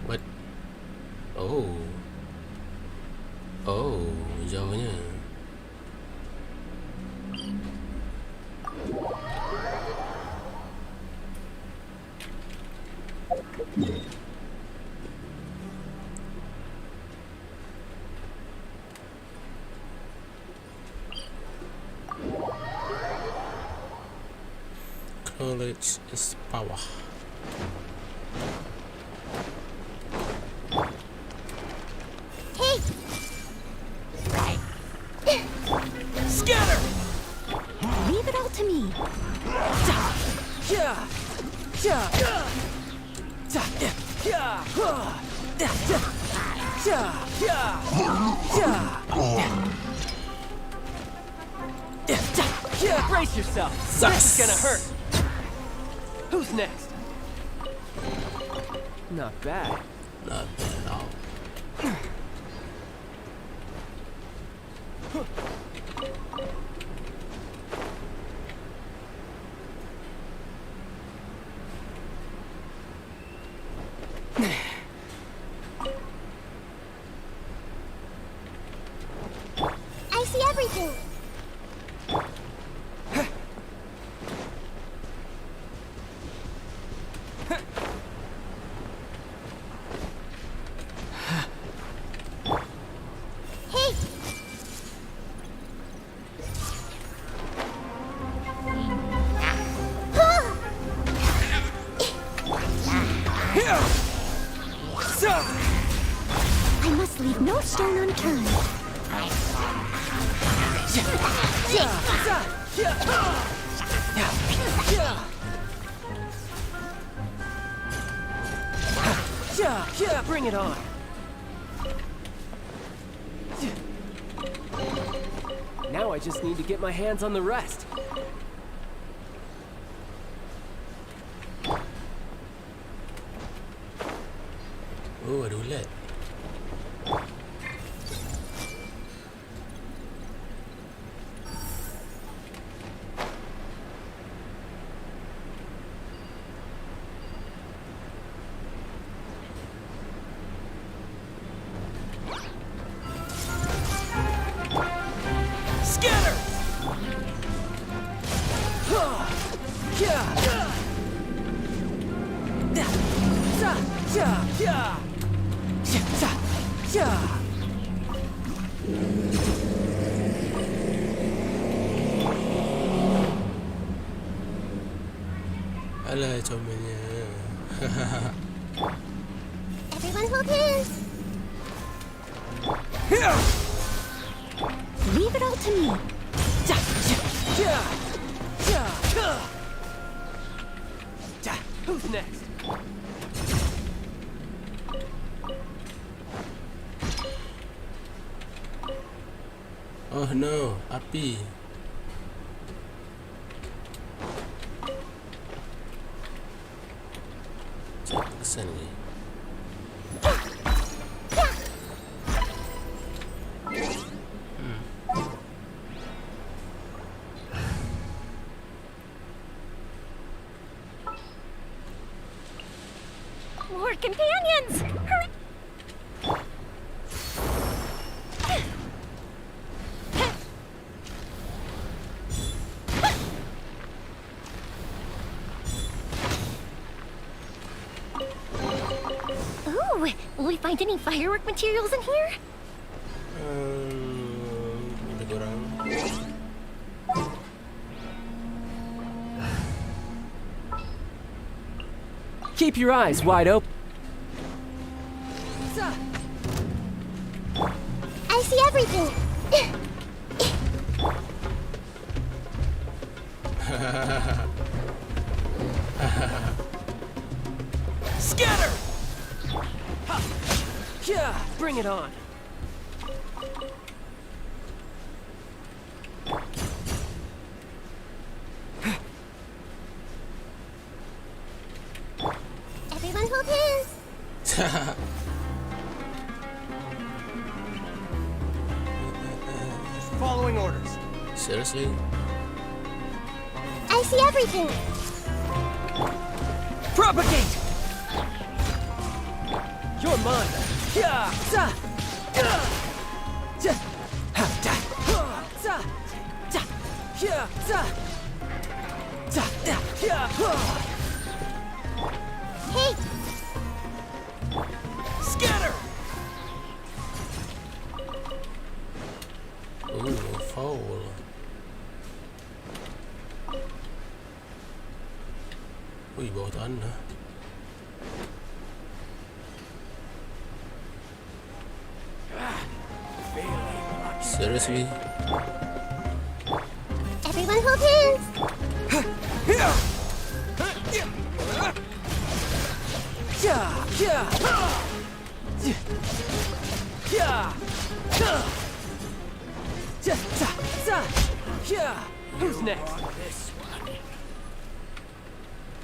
What? Oh. Oh, jauhnya. Knowledge is power. Hey! Scatter! Leave it all to me. Brace yourself. This is gonna hurt. Who's next? Not bad. Not bad at all. I see everything. Hey! I must leave no stone unturned. Bring it on. Now I just need to get my hands on the rest. Oh, ada ulat. Scatter! Alah, comelnya. Everyone hold hands. Leave it all to me. Who's next? Oh no, api. Cepat kesan ni. More companions! Hurry! Ooh, will we find any firework materials in here? Lebih kurang. Keep your eyes wide open. I see everything. Scatter! Yeah, bring it on. Everyone hold hands. Following orders. Seriously? I see everything. Propagate! You're mine. Yeah, za, yeah, ja, ha, da, ha, za, da, yeah, za, da, da, yeah, ha. Hey! Scatter! Ooh, foul. Ui, bawah tanah. Seriously? Everyone hold hands. Yeah, yeah, yeah, ja, za, za, yeah. Who's next?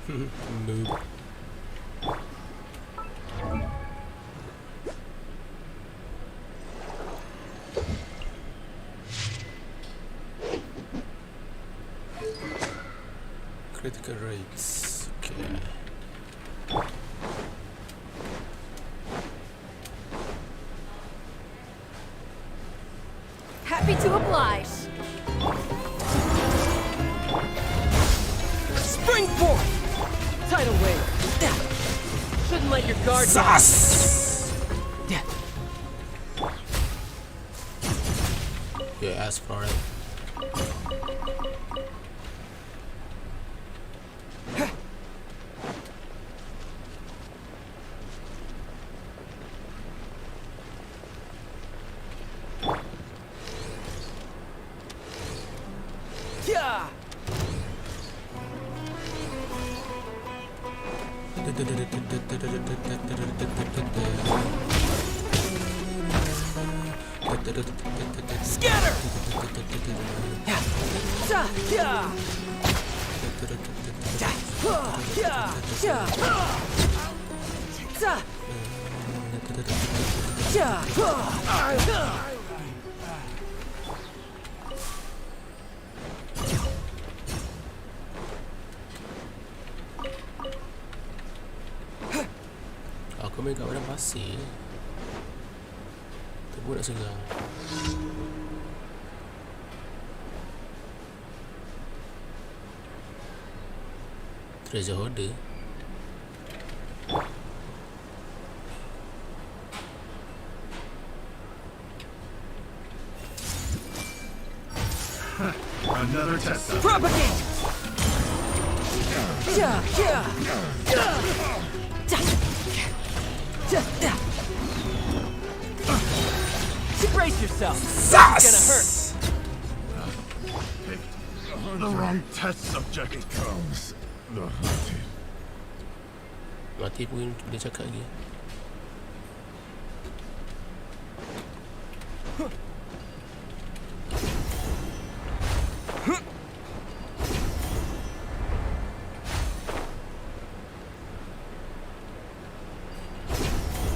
Noob. Critical rates. Okay. Happy to oblige. Springboard! Tidal wave. Shouldn't let your guard down. You asked for it. Yeah! Scatter! Yeah! Za, yeah! Ja, yeah, yeah! Za! Yeah! Aku main kat padang pasir. Tebu nak serang. Treasure hoarder. Another test. Propagate! Yeah, yeah! Brace yourself. It's gonna hurt. The wrong test subject. Comes the hunted. Mati pun dia cakap lagi.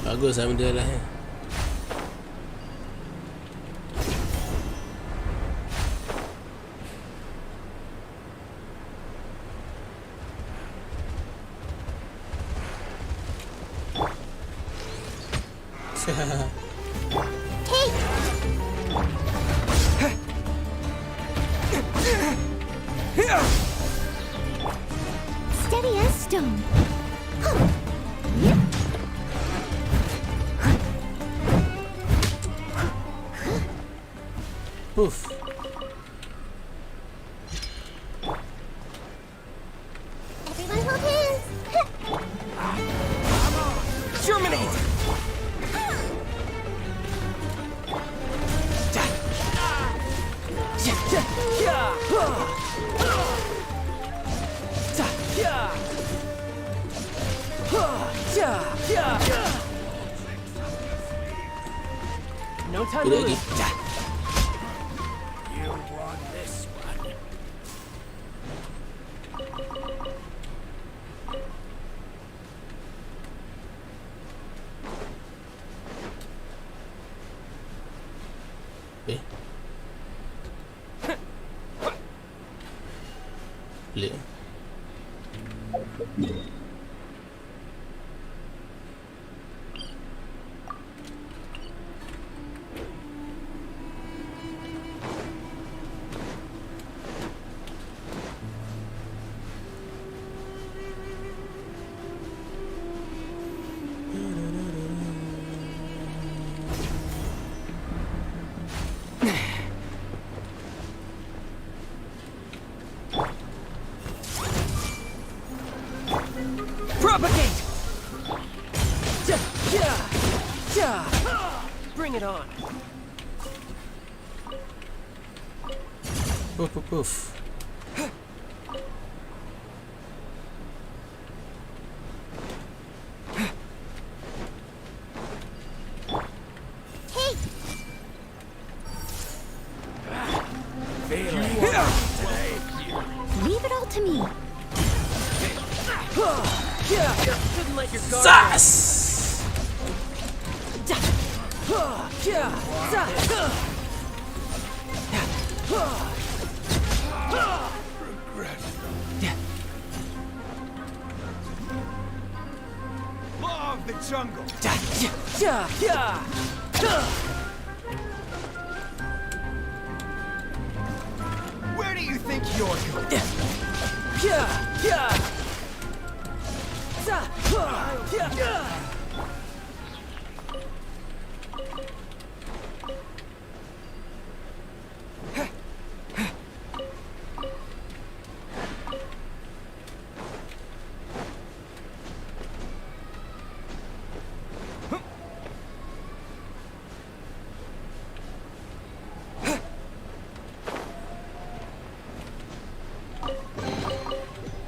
Bagus lah benda lah. Steady as stone. Poof. Everyone hold hands. Germinate! No time to lose. You won this one. Pelik. Propagate! Bring it on. Poof, poof, poof. Leave it all to me. Didn't let your guard Sass! Law of the jungle. Where do you think you're going?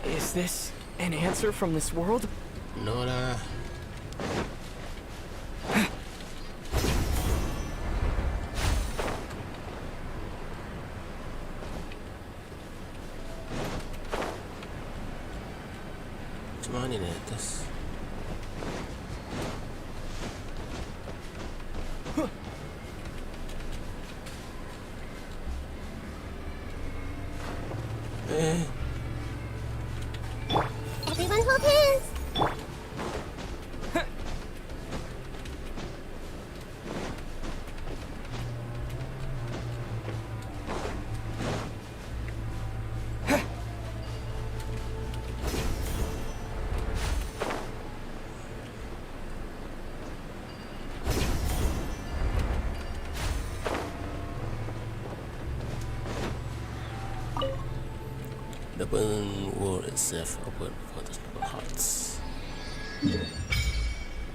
Is this an answer from this world? No lah. Macam mana ni atas? Everyone hold hands. The open world itself open for the hearts.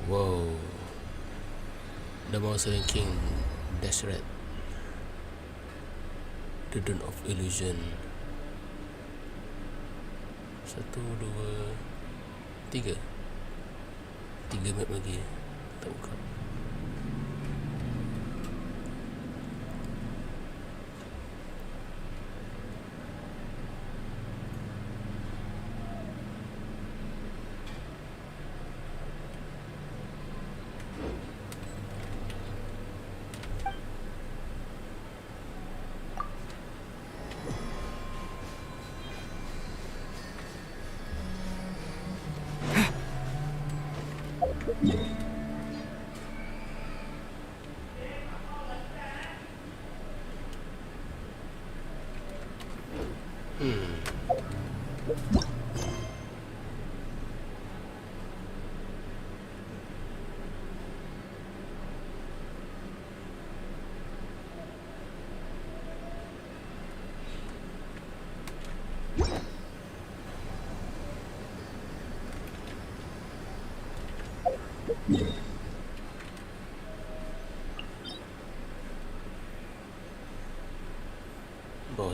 Wow. The monster king Deshret. The Dawn of Illusion. 1, 2, 3. 3 map lagi. Tak buka.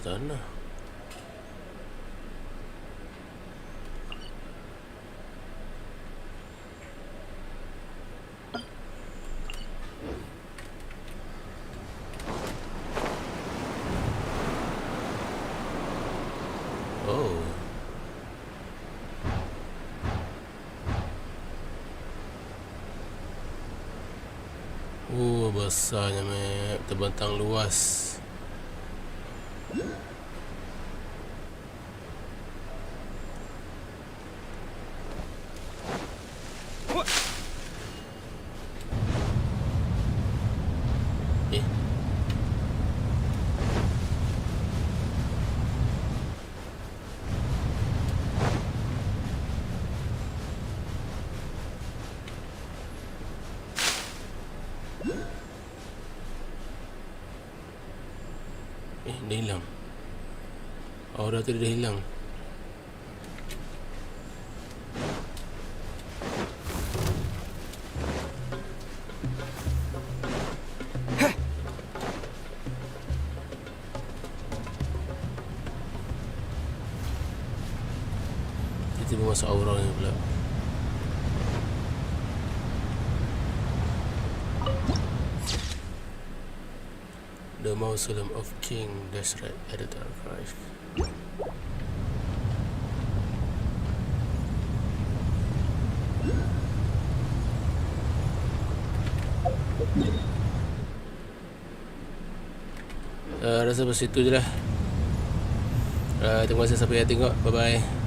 tanah. Oh. Besarnya map, terbentang luas. Dia hilang. Aura tu dah hilang. Dia tiba masuk aura ni pula. The Mausoleum of King Deshret Editor Archive. Rasa sampai situ je lah. Terima kasih siapa yang tengok. Bye bye.